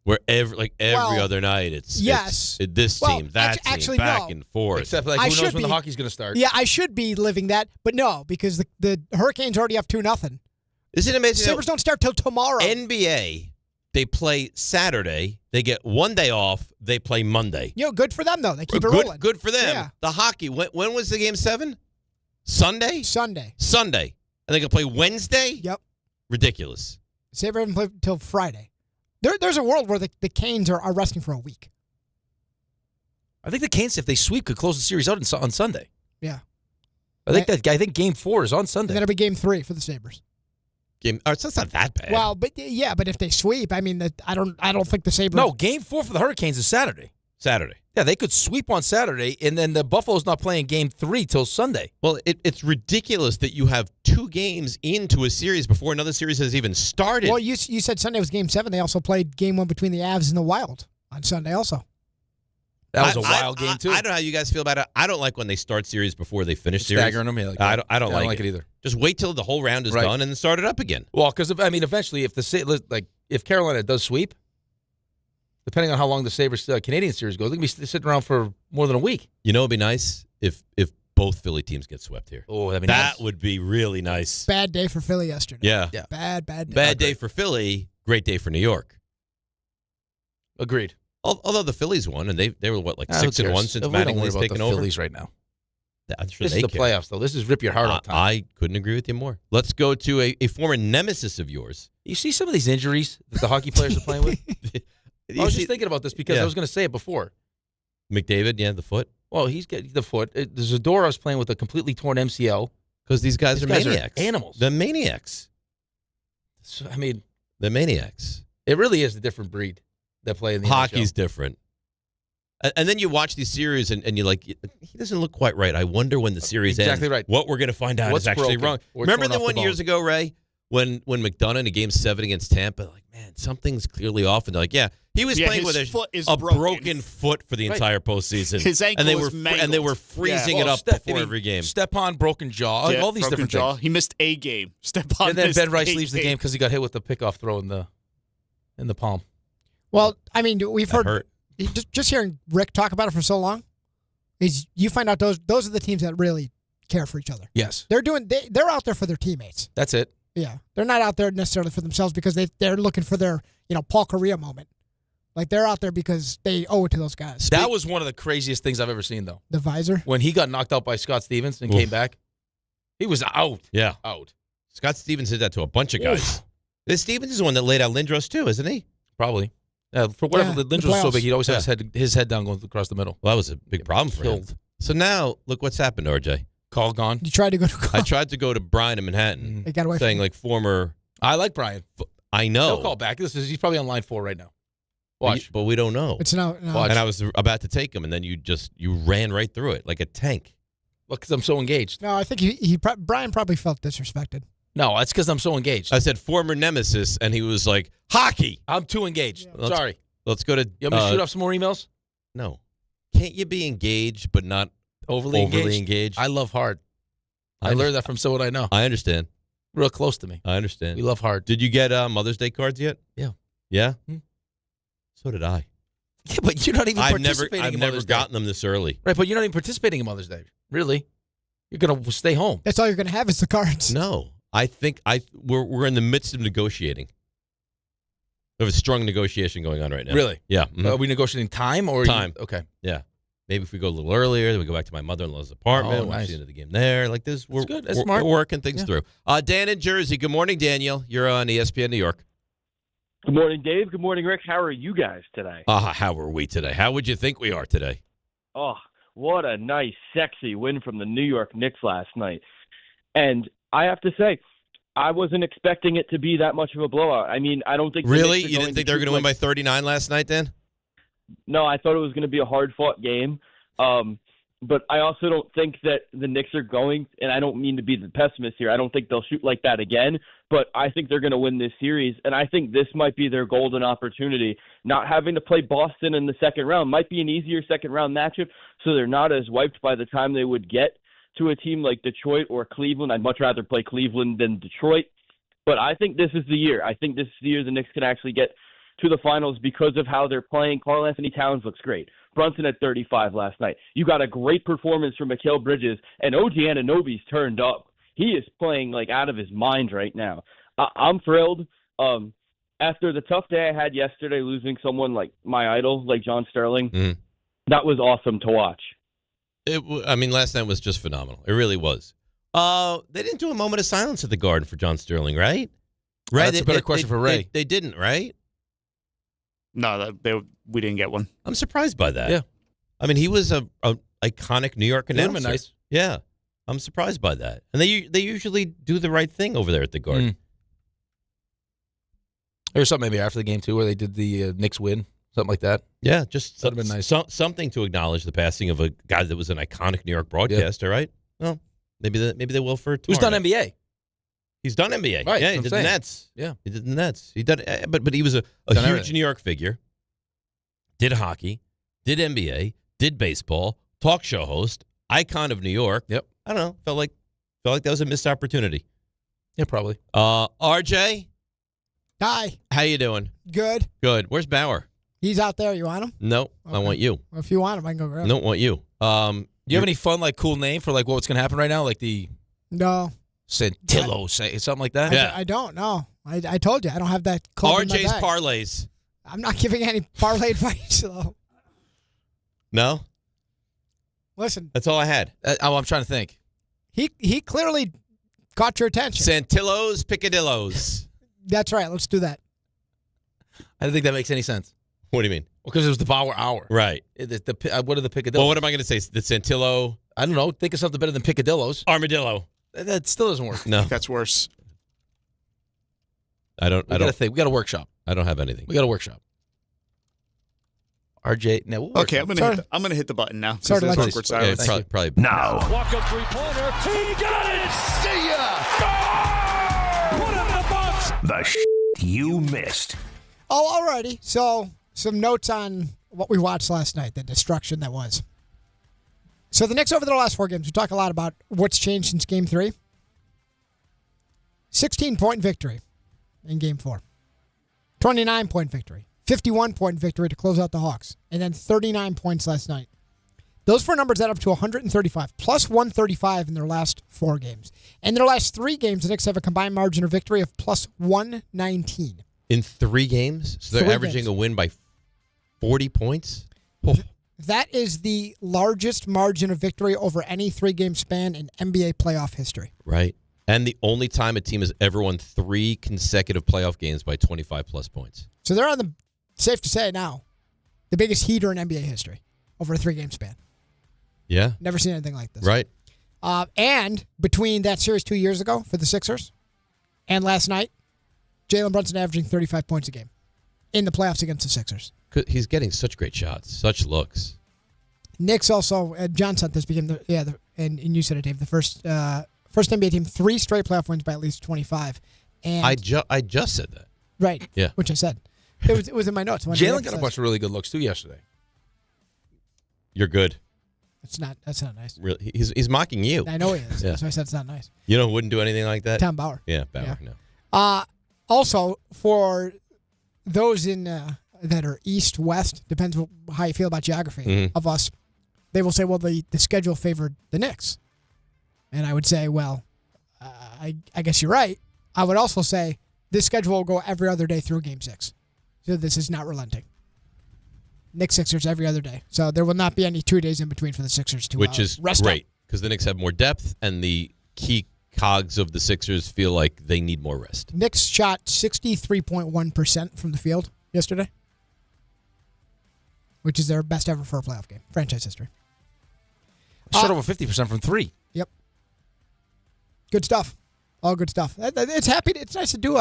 Speaker 7: Where every other night it's this team, that team, back and forth.
Speaker 8: Except who knows when the hockey's going to start.
Speaker 6: Yeah, I should be living that, but no, because the Hurricanes already up 2-0.
Speaker 7: Isn't it amazing?
Speaker 6: Sabres don't start till tomorrow.
Speaker 7: NBA... They play Saturday. They get one day off. They play Monday.
Speaker 6: Good for them, though. They keep it rolling.
Speaker 7: Good for them.
Speaker 6: Yeah.
Speaker 7: The hockey, when was the game 7? Sunday?
Speaker 6: Sunday.
Speaker 7: And they can play Wednesday?
Speaker 6: Yep.
Speaker 7: Ridiculous.
Speaker 6: Sabres haven't played until Friday. There's a world where the Canes are resting for a week.
Speaker 8: I think the Canes, if they sweep, could close the series out on Sunday.
Speaker 6: Yeah.
Speaker 8: I think Game 4 is on Sunday.
Speaker 6: And then it'll be Game 3 for the Sabres.
Speaker 7: So it's not that bad.
Speaker 6: Well, but if they sweep, I mean, I don't think the Sabres.
Speaker 8: No, Game 4 for the Hurricanes is Saturday. Yeah, they could sweep on Saturday, and then the Buffalo's not playing Game 3 till Sunday.
Speaker 7: Well, it's ridiculous that you have 2 2 games into a series before another series has even started.
Speaker 6: Well, you said Sunday was Game 7. They also played Game 1 between the Avs and the Wild on Sunday also.
Speaker 8: That was a wild game, too.
Speaker 7: I don't know how you guys feel about it. I don't like when they start series before they finish series.
Speaker 8: Staggering them. Yeah,
Speaker 7: I don't like
Speaker 8: it either.
Speaker 7: Just wait till the whole round is done and then start it up again.
Speaker 8: Well, because, eventually, if Carolina does sweep, depending on how long the Sabres Canadian series goes, they can be sitting around for more than a week.
Speaker 7: You know, it would be nice if both Philly teams get swept here.
Speaker 8: Oh, that'd be
Speaker 7: nice.
Speaker 8: That
Speaker 7: would be really nice.
Speaker 6: Bad day for Philly yesterday.
Speaker 7: Yeah.
Speaker 6: Bad day.
Speaker 7: Bad day for Philly, great day for New York.
Speaker 8: Agreed.
Speaker 7: Although the Phillies won, and they were, 6-1 since Mattingly's taken over?
Speaker 8: Phillies right now.
Speaker 7: I'm sure
Speaker 8: this
Speaker 7: they
Speaker 8: is the
Speaker 7: care.
Speaker 8: playoffs, though. This is rip your heart out time.
Speaker 7: I couldn't agree with you more. Let's go to a former nemesis of yours.
Speaker 8: You see some of these injuries that the hockey players are playing with? I was just thinking about this because I was going to say it before.
Speaker 7: McDavid, the foot.
Speaker 8: Well, he's getting the foot. There's Zadorov's playing with a completely torn MCL.
Speaker 7: Because these guys are maniacs.
Speaker 8: Animals.
Speaker 7: They're maniacs.
Speaker 8: So,
Speaker 7: they're maniacs.
Speaker 8: It really is a different breed that play in the
Speaker 7: Hockey's
Speaker 8: NHL.
Speaker 7: different. And then you watch these series and you're like, he doesn't look quite right. I wonder when the series ends.
Speaker 8: Exactly right.
Speaker 7: What we're going to find out is actually wrong. Remember the one years ago, Ray, when McDonough in Game 7 against Tampa, like, man, something's clearly off. And they're like, he was playing with a broken foot for the entire postseason.
Speaker 25: His ankle is mangled.
Speaker 7: And they were freezing it up before every game.
Speaker 8: Stepan broken jaw, all these different things.
Speaker 25: He missed a game. Stepan
Speaker 8: and then
Speaker 25: missed
Speaker 8: Ben Rice
Speaker 25: a
Speaker 8: leaves the game because he got hit with the pickoff throw in the palm.
Speaker 6: Well, we've heard just hearing Rick talk about it for so long. Is you find out those are the teams that really care for each other.
Speaker 8: Yes,
Speaker 6: they're out there for their teammates.
Speaker 8: That's it.
Speaker 6: Yeah, they're not out there necessarily for themselves because they're looking for their Paul Correa moment. Like they're out there because they owe it to those guys.
Speaker 8: That was one of the craziest things I've ever seen, though.
Speaker 6: The visor
Speaker 8: when he got knocked out by Scott Stevens and came back, he was out.
Speaker 7: Yeah,
Speaker 8: out.
Speaker 7: Scott Stevens did that to a bunch of guys. This Stevens is the one that laid out Lindros too, isn't he?
Speaker 8: Probably. For whatever, Lindros was so big, he'd always have his head down going across the middle.
Speaker 7: Well, that was a big problem for him. So now, look what's happened, RJ.
Speaker 8: Call gone.
Speaker 6: You tried to go to call.
Speaker 7: I tried to go to Brian in Manhattan.
Speaker 6: They got away
Speaker 7: saying
Speaker 6: from
Speaker 7: former.
Speaker 8: I like Brian.
Speaker 7: I know.
Speaker 8: He'll call back. He's probably on line 4 right now. Watch.
Speaker 7: But we don't know.
Speaker 6: It's no.
Speaker 7: And I was about to take him, and then you ran right through it like a tank.
Speaker 8: Well, because I'm so engaged.
Speaker 6: No, I think Brian probably felt disrespected.
Speaker 8: No, that's because I'm so engaged.
Speaker 7: I said former nemesis, and he was like, hockey.
Speaker 8: I'm too engaged.
Speaker 7: Yeah.
Speaker 8: Sorry.
Speaker 7: Let's go to.
Speaker 8: You want me to shoot off some more emails?
Speaker 7: No. Can't you be engaged but not overly engaged?
Speaker 8: I love Hart. I learned that from someone I know.
Speaker 7: I understand.
Speaker 8: Real close to me.
Speaker 7: I understand.
Speaker 8: We love Hart.
Speaker 7: Did you get Mother's Day cards yet?
Speaker 8: Yeah.
Speaker 7: Yeah? So did I.
Speaker 8: Yeah, but you're not even participating
Speaker 7: I've
Speaker 8: in
Speaker 7: never
Speaker 8: Mother's Day.
Speaker 7: gotten them this early.
Speaker 8: Right, but you're not even participating in Mother's Day. Really? You're going to stay home.
Speaker 6: That's all you're going to have is the cards.
Speaker 7: No. I think we're in the midst of negotiating. We have a strong negotiation going on right now.
Speaker 8: Really?
Speaker 7: Yeah.
Speaker 8: Mm-hmm. Are we negotiating time or
Speaker 7: time?
Speaker 8: Okay.
Speaker 7: Yeah. Maybe if we go a little earlier, then we go back to my mother-in-law's apartment. Watch the end of the game there. Like this, we're
Speaker 8: good. That's smart.
Speaker 7: We're working things through. Dan in Jersey. Good morning, Daniel. You're on ESPN New York.
Speaker 18: Good morning, Dave. Good morning, Rick. How are you guys today?
Speaker 7: How are we today? How would you think we are today?
Speaker 18: Oh, what a nice, sexy win from the New York Knicks last night. And I have to say, I wasn't expecting it to be that much of a blowout. I mean, I don't think
Speaker 7: really you didn't think they were going to win by 39 last night, then?
Speaker 18: No, I thought it was going to be a hard-fought game. But I also don't think that the Knicks are going, and I don't mean to be the pessimist here, I don't think they'll shoot like that again, but I think they're going to win this series, and I think this might be their golden opportunity. Not having to play Boston in the second round might be an easier second-round matchup, so they're not as wiped by the time they would get to a team like Detroit or Cleveland. I'd much rather play Cleveland than Detroit, but I think this is the year. I think this is the year the Knicks can actually get to the finals because of how they're playing. Karl Anthony Towns looks great. Brunson at 35 last night. You got a great performance from Mikal Bridges, and OG Anunoby's turned up. He is playing like out of his mind right now. I'm thrilled. After the tough day I had yesterday, losing someone like my idol, like John Sterling, that was awesome to watch.
Speaker 7: Last night was just phenomenal. It really was. They didn't do a moment of silence at the Garden for John Sterling, right? Right.
Speaker 8: That's a better question for Ray.
Speaker 7: They didn't, right?
Speaker 25: No, we didn't get one.
Speaker 7: I'm surprised by that.
Speaker 8: Yeah.
Speaker 7: I mean, he was a iconic New York announcer.
Speaker 8: Nice.
Speaker 7: Yeah. I'm surprised by that. And they usually do the right thing over there at the Garden.
Speaker 8: There's something maybe after the game, too, where they did the Knicks win, something like that.
Speaker 7: Yeah, just
Speaker 8: that'd have been nice.
Speaker 7: Something to acknowledge the passing of a guy that was an iconic New York broadcaster, right? Well, maybe they will for tomorrow.
Speaker 8: Who's done NBA?
Speaker 7: He's done NBA.
Speaker 8: Right,
Speaker 7: Yeah, he
Speaker 8: that's
Speaker 7: did
Speaker 8: what
Speaker 7: the
Speaker 8: I'm saying.
Speaker 7: Nets.
Speaker 8: Yeah.
Speaker 7: He did the Nets. He did, but he was a
Speaker 8: Done
Speaker 7: huge
Speaker 8: everything.
Speaker 7: New York figure. Did hockey, did NBA, did baseball, talk show host, icon of New York.
Speaker 8: Yep.
Speaker 7: I don't know. Felt like that was a missed opportunity.
Speaker 8: Yeah, probably.
Speaker 7: RJ,
Speaker 6: Hi.
Speaker 7: how you doing?
Speaker 6: Good.
Speaker 7: Good. Where's Bauer?
Speaker 6: He's out there. You want him?
Speaker 7: No, I want you.
Speaker 6: Well, if you want him, I can go grab him.
Speaker 7: Don't want you.
Speaker 8: Do you have any fun, like, cool name for, like, what's going to happen right now? Like the
Speaker 6: No.
Speaker 8: Centillo, something like that?
Speaker 6: I don't know. I told you. I don't have that club in my
Speaker 7: RJ's
Speaker 6: bag.
Speaker 7: parlays.
Speaker 6: I'm not giving any parlay advice, though.
Speaker 7: No?
Speaker 6: Listen.
Speaker 7: That's all I had.
Speaker 8: I'm trying to think.
Speaker 6: He clearly got your attention.
Speaker 7: Santillos, Picadillos.
Speaker 6: That's right. Let's do that.
Speaker 8: I don't think that makes any sense.
Speaker 7: What do you mean?
Speaker 8: Well, because it was the Bauer Hour.
Speaker 7: Right.
Speaker 8: What are the Picadillos?
Speaker 7: Well, what am I going to say? The Santillo?
Speaker 8: I don't know. Think of something better than Picadillos.
Speaker 7: Armadillo.
Speaker 8: That still doesn't work.
Speaker 7: No.
Speaker 25: That's worse.
Speaker 7: I don't.
Speaker 8: We got a workshop.
Speaker 7: I don't have anything.
Speaker 8: We got a workshop. RJ, no.
Speaker 25: Okay, I'm gonna hit the button now.
Speaker 6: Sorry to
Speaker 25: There's
Speaker 6: let
Speaker 25: awkward
Speaker 7: Yeah,
Speaker 25: silence.
Speaker 7: it's probably
Speaker 1: Now,
Speaker 3: Walk-up three-pointer. He got it! See ya! Score! Put him in the box!
Speaker 1: the you missed.
Speaker 6: Oh, alrighty. So, some notes on what we watched last night, the destruction that was. So, the Knicks over their last 4 games, we talk a lot about what's changed since Game 3. 16-point victory in Game 4. 29-point victory. 51-point victory to close out the Hawks. And then 39 points last night. Those 4 numbers add up to 135, plus 135 in their last 4 games. In their last 3 games, the Knicks have a combined margin of victory of plus 119.
Speaker 7: in 3 games. So they're
Speaker 6: 3
Speaker 7: averaging
Speaker 6: games.
Speaker 7: a win by 40 points. Oh.
Speaker 6: That is the largest margin of victory over any 3-game span in NBA playoff history.
Speaker 7: Right. And the only time a team has ever won 3 consecutive playoff games by 25-plus points.
Speaker 6: So they're on the, safe to say now, the biggest heater in NBA history over a 3-game span.
Speaker 7: Yeah.
Speaker 6: Never seen anything like this.
Speaker 7: Right.
Speaker 6: And between that series 2 years ago for the Sixers and last night, Jalen Brunson averaging 35 points a game in the playoffs against the Sixers.
Speaker 7: He's getting such great shots, such looks.
Speaker 6: Knicks also, John sent this, became and you said it, Dave, the first NBA team, 3 straight playoff wins by at least 25. And
Speaker 7: I just said that.
Speaker 6: Right.
Speaker 7: Yeah.
Speaker 6: Which I said. It was in my notes.
Speaker 8: Jalen got a bunch of really good looks too yesterday.
Speaker 7: You're good.
Speaker 6: That's not nice.
Speaker 7: Really, he's mocking you.
Speaker 6: I know he is.
Speaker 7: Yeah.
Speaker 6: That's why I said it's not nice.
Speaker 7: You know who wouldn't do anything like that?
Speaker 6: Tom Bauer.
Speaker 7: Yeah, Bauer.
Speaker 6: Yeah.
Speaker 7: No.
Speaker 6: Also, for those in that are east-west, depends how you feel about geography of us, they will say, well, the schedule favored the Knicks. And I would say, well, I guess you're right. I would also say this schedule will go every other day through Game 6. So this is not relenting. Knicks Sixers every other day. So there will not be any 2 days in between for the Sixers to
Speaker 7: Which is
Speaker 6: rest
Speaker 7: great because the Knicks have more depth and the key cogs of the Sixers feel like they need more rest.
Speaker 6: Knicks shot 63.1% from the field yesterday, which is their best ever for a playoff game, franchise history.
Speaker 8: Shot over 50% from 3.
Speaker 6: Yep. Good stuff. All good stuff. It's nice to do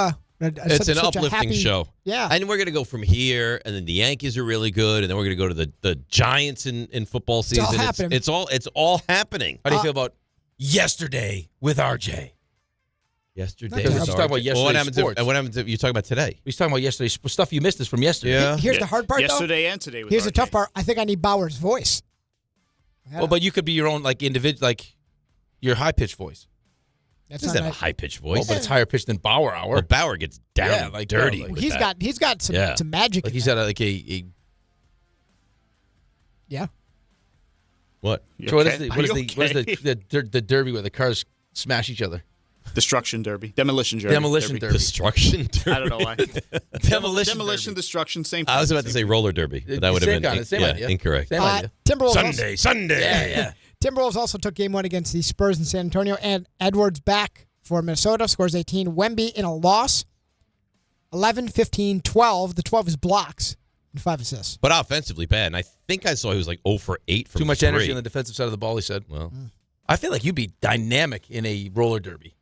Speaker 7: it's an uplifting show.
Speaker 6: Yeah.
Speaker 7: And we're going to go from here, and then the Yankees are really good, and then we're going to go to the Giants in football season.
Speaker 6: all happening.
Speaker 7: It's all happening.
Speaker 8: How do you feel about yesterday with RJ?
Speaker 7: Yesterday.
Speaker 8: Because we're talking about yesterday's
Speaker 7: what happens if you talk about today?
Speaker 8: He's talking about yesterday's stuff you missed is from yesterday.
Speaker 7: Yeah.
Speaker 6: Here's the hard part,
Speaker 25: Yesterday
Speaker 6: though.
Speaker 25: and today. With
Speaker 6: Here's
Speaker 25: RJ.
Speaker 6: the tough part. I think I need Bauer's voice.
Speaker 8: Well, but you could be your own individual, your high-pitched voice.
Speaker 6: That's
Speaker 7: He
Speaker 6: not
Speaker 7: doesn't have
Speaker 6: nice.
Speaker 7: a high-pitched voice.
Speaker 8: Well, but it's higher pitched than Bauer Hour.
Speaker 7: Well, Bauer gets down
Speaker 8: Yeah,
Speaker 7: and
Speaker 8: like
Speaker 7: dirty.
Speaker 8: that, like-
Speaker 7: with
Speaker 6: He's
Speaker 7: that.
Speaker 6: got some magic.
Speaker 8: Like
Speaker 6: in
Speaker 8: he's
Speaker 6: that.
Speaker 8: got a
Speaker 6: Yeah.
Speaker 7: What?
Speaker 8: So what is the derby where the cars smash each other?
Speaker 25: Destruction Derby. Demolition Derby.
Speaker 8: Demolition Derby.
Speaker 7: Destruction Derby.
Speaker 25: I don't know why. Demolition, Destruction, same thing.
Speaker 7: I was about to say roller derby, but that would have been
Speaker 8: same idea.
Speaker 7: incorrect.
Speaker 8: Same idea.
Speaker 6: Timberwolves
Speaker 7: Sunday.
Speaker 8: Yeah.
Speaker 6: Timberwolves also took Game 1 against the Spurs in San Antonio, and Edwards back for Minnesota, scores 18. Wemby in a loss, 11, 15, 12. The 12 is blocks and 5 assists.
Speaker 7: But offensively bad. And I think I saw he was 0 for 8 from
Speaker 8: Too much
Speaker 7: 3.
Speaker 8: energy on the defensive side of the ball, he said.
Speaker 7: Well,
Speaker 8: I feel like you'd be dynamic in a roller derby.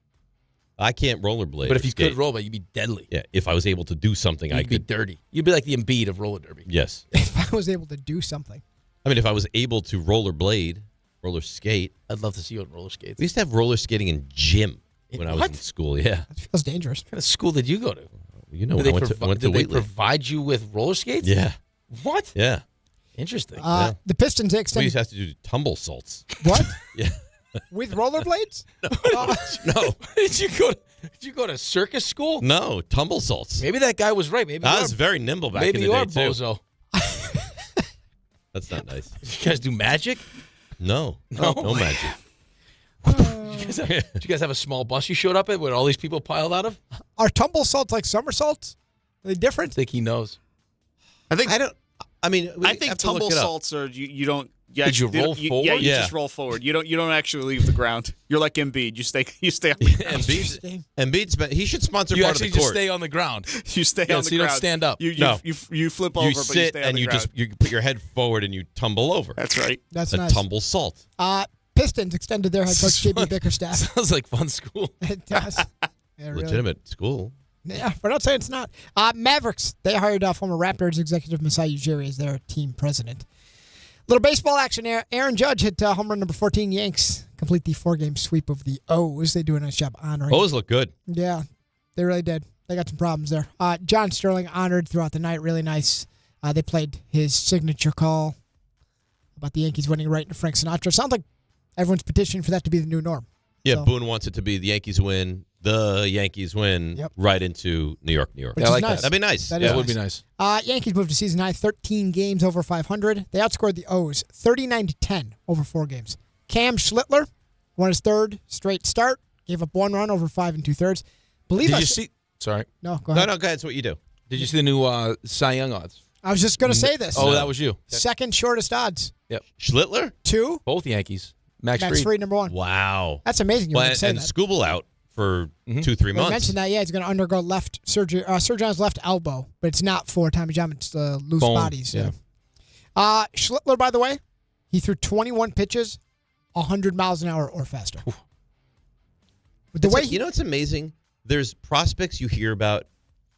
Speaker 7: I can't rollerblade.
Speaker 8: But if you
Speaker 7: skate.
Speaker 8: could roll, you'd be deadly.
Speaker 7: Yeah, if I was able to do something, I
Speaker 8: You'd be
Speaker 7: could.
Speaker 8: dirty. You'd be like the Embiid of roller derby.
Speaker 7: Yes.
Speaker 6: If I was able to do something.
Speaker 7: I mean, if I was able to roller skate.
Speaker 8: I'd love to see you on roller skates.
Speaker 7: We used to have roller skating in gym when I was in school. Yeah.
Speaker 6: That feels dangerous.
Speaker 8: What kind of school did you go to?
Speaker 7: You know,
Speaker 8: Did
Speaker 7: I went to
Speaker 8: did they
Speaker 7: Wheatley.
Speaker 8: provide you with roller skates?
Speaker 7: Yeah.
Speaker 8: What?
Speaker 7: Yeah.
Speaker 8: Interesting.
Speaker 6: The Pistons
Speaker 7: We
Speaker 6: extend
Speaker 7: used to have to do tumble salts.
Speaker 6: what
Speaker 7: Yeah.
Speaker 6: with rollerblades?
Speaker 7: No.
Speaker 8: Did you go to circus school?
Speaker 7: No, tumble salts.
Speaker 8: Maybe that guy was right. Maybe
Speaker 7: I
Speaker 8: you
Speaker 7: was
Speaker 8: are-
Speaker 7: very nimble back
Speaker 8: maybe
Speaker 7: in
Speaker 8: you
Speaker 7: the
Speaker 8: are
Speaker 7: day, too.
Speaker 8: bozo.
Speaker 7: That's not nice.
Speaker 8: Did you guys do magic?
Speaker 7: No.
Speaker 8: No?
Speaker 7: No magic.
Speaker 8: Did you guys have a small bus you showed up at where all these people piled out of?
Speaker 6: Are tumble salts like somersaults? Are they different?
Speaker 8: I think he knows.
Speaker 25: I think
Speaker 7: I mean, we
Speaker 25: I think
Speaker 7: have to look
Speaker 25: tumble
Speaker 7: it up.
Speaker 25: salts are you don't. Yeah,
Speaker 8: Did you roll forward?
Speaker 25: Yeah, you
Speaker 7: Yeah.
Speaker 25: just roll forward. You don't actually leave the ground. You're like Embiid. You stay on the ground.
Speaker 7: Embiid's he should sponsor
Speaker 8: You
Speaker 7: part of
Speaker 8: actually
Speaker 7: the
Speaker 8: just
Speaker 7: court.
Speaker 8: stay on the ground.
Speaker 25: You stay
Speaker 8: Yeah,
Speaker 25: on the
Speaker 8: so you
Speaker 25: ground.
Speaker 8: don't stand up.
Speaker 25: You flip over,
Speaker 7: You
Speaker 25: but
Speaker 7: sit
Speaker 25: you stay on
Speaker 7: and
Speaker 25: the
Speaker 7: you
Speaker 25: ground.
Speaker 7: you put your head forward and you tumble over.
Speaker 25: That's right.
Speaker 6: That's
Speaker 7: a
Speaker 6: nice.
Speaker 7: tumble salt.
Speaker 6: Pistons extended their head coach JB Bickerstaff.
Speaker 8: Sounds like fun school.
Speaker 6: It does. Yeah, really.
Speaker 7: Legitimate school.
Speaker 6: Yeah, we're not saying it's not. Mavericks, they hired former Raptors executive Masai Ujiri as their team president. Little baseball action there. Aaron Judge hit home run number 14. Yanks complete the 4-game sweep of the O's. They do a nice job honoring.
Speaker 7: O's look good.
Speaker 6: Yeah, they really did. They got some problems there. John Sterling honored throughout the night. Really nice. They played his signature call about the Yankees winning right into Frank Sinatra. Sounds like everyone's petitioning for that to be the new norm.
Speaker 7: Yeah,
Speaker 6: So-
Speaker 7: Boone wants it to be the Yankees win, right into New York, New York.
Speaker 6: Which is nice.
Speaker 7: That'd be nice.
Speaker 6: That
Speaker 8: would be nice.
Speaker 6: Yankees moved to season high 13 games over 500. They outscored the O's 39-10 over 4 games. Cam Schlittler won his third straight start, gave up 1 run over 5 2/3.
Speaker 8: Did you see? Sorry.
Speaker 6: No, go ahead.
Speaker 7: No, go ahead. It's what you do.
Speaker 8: Did you see the new Cy Young odds?
Speaker 6: I was just going to say this.
Speaker 8: Oh, that was you.
Speaker 6: Second shortest odds.
Speaker 8: Yep.
Speaker 7: Schlittler?
Speaker 6: 2.
Speaker 8: Both Yankees. Max
Speaker 6: Fried,
Speaker 8: Fried.
Speaker 6: number 1.
Speaker 7: Wow.
Speaker 6: That's amazing. You
Speaker 7: Well,
Speaker 6: were say
Speaker 7: and
Speaker 6: that.
Speaker 7: Scooble out for 2-3
Speaker 6: We
Speaker 7: months.
Speaker 6: mentioned that, yeah, he's going to undergo left surgery, surgery on his left elbow, but it's not for Tommy John, it's loose
Speaker 8: Bone,
Speaker 6: bodies.
Speaker 8: yeah.
Speaker 6: Schlittler, by the way, he threw 21 pitches, 100 miles an hour or faster. With the way
Speaker 7: you know what's amazing? There's prospects you hear about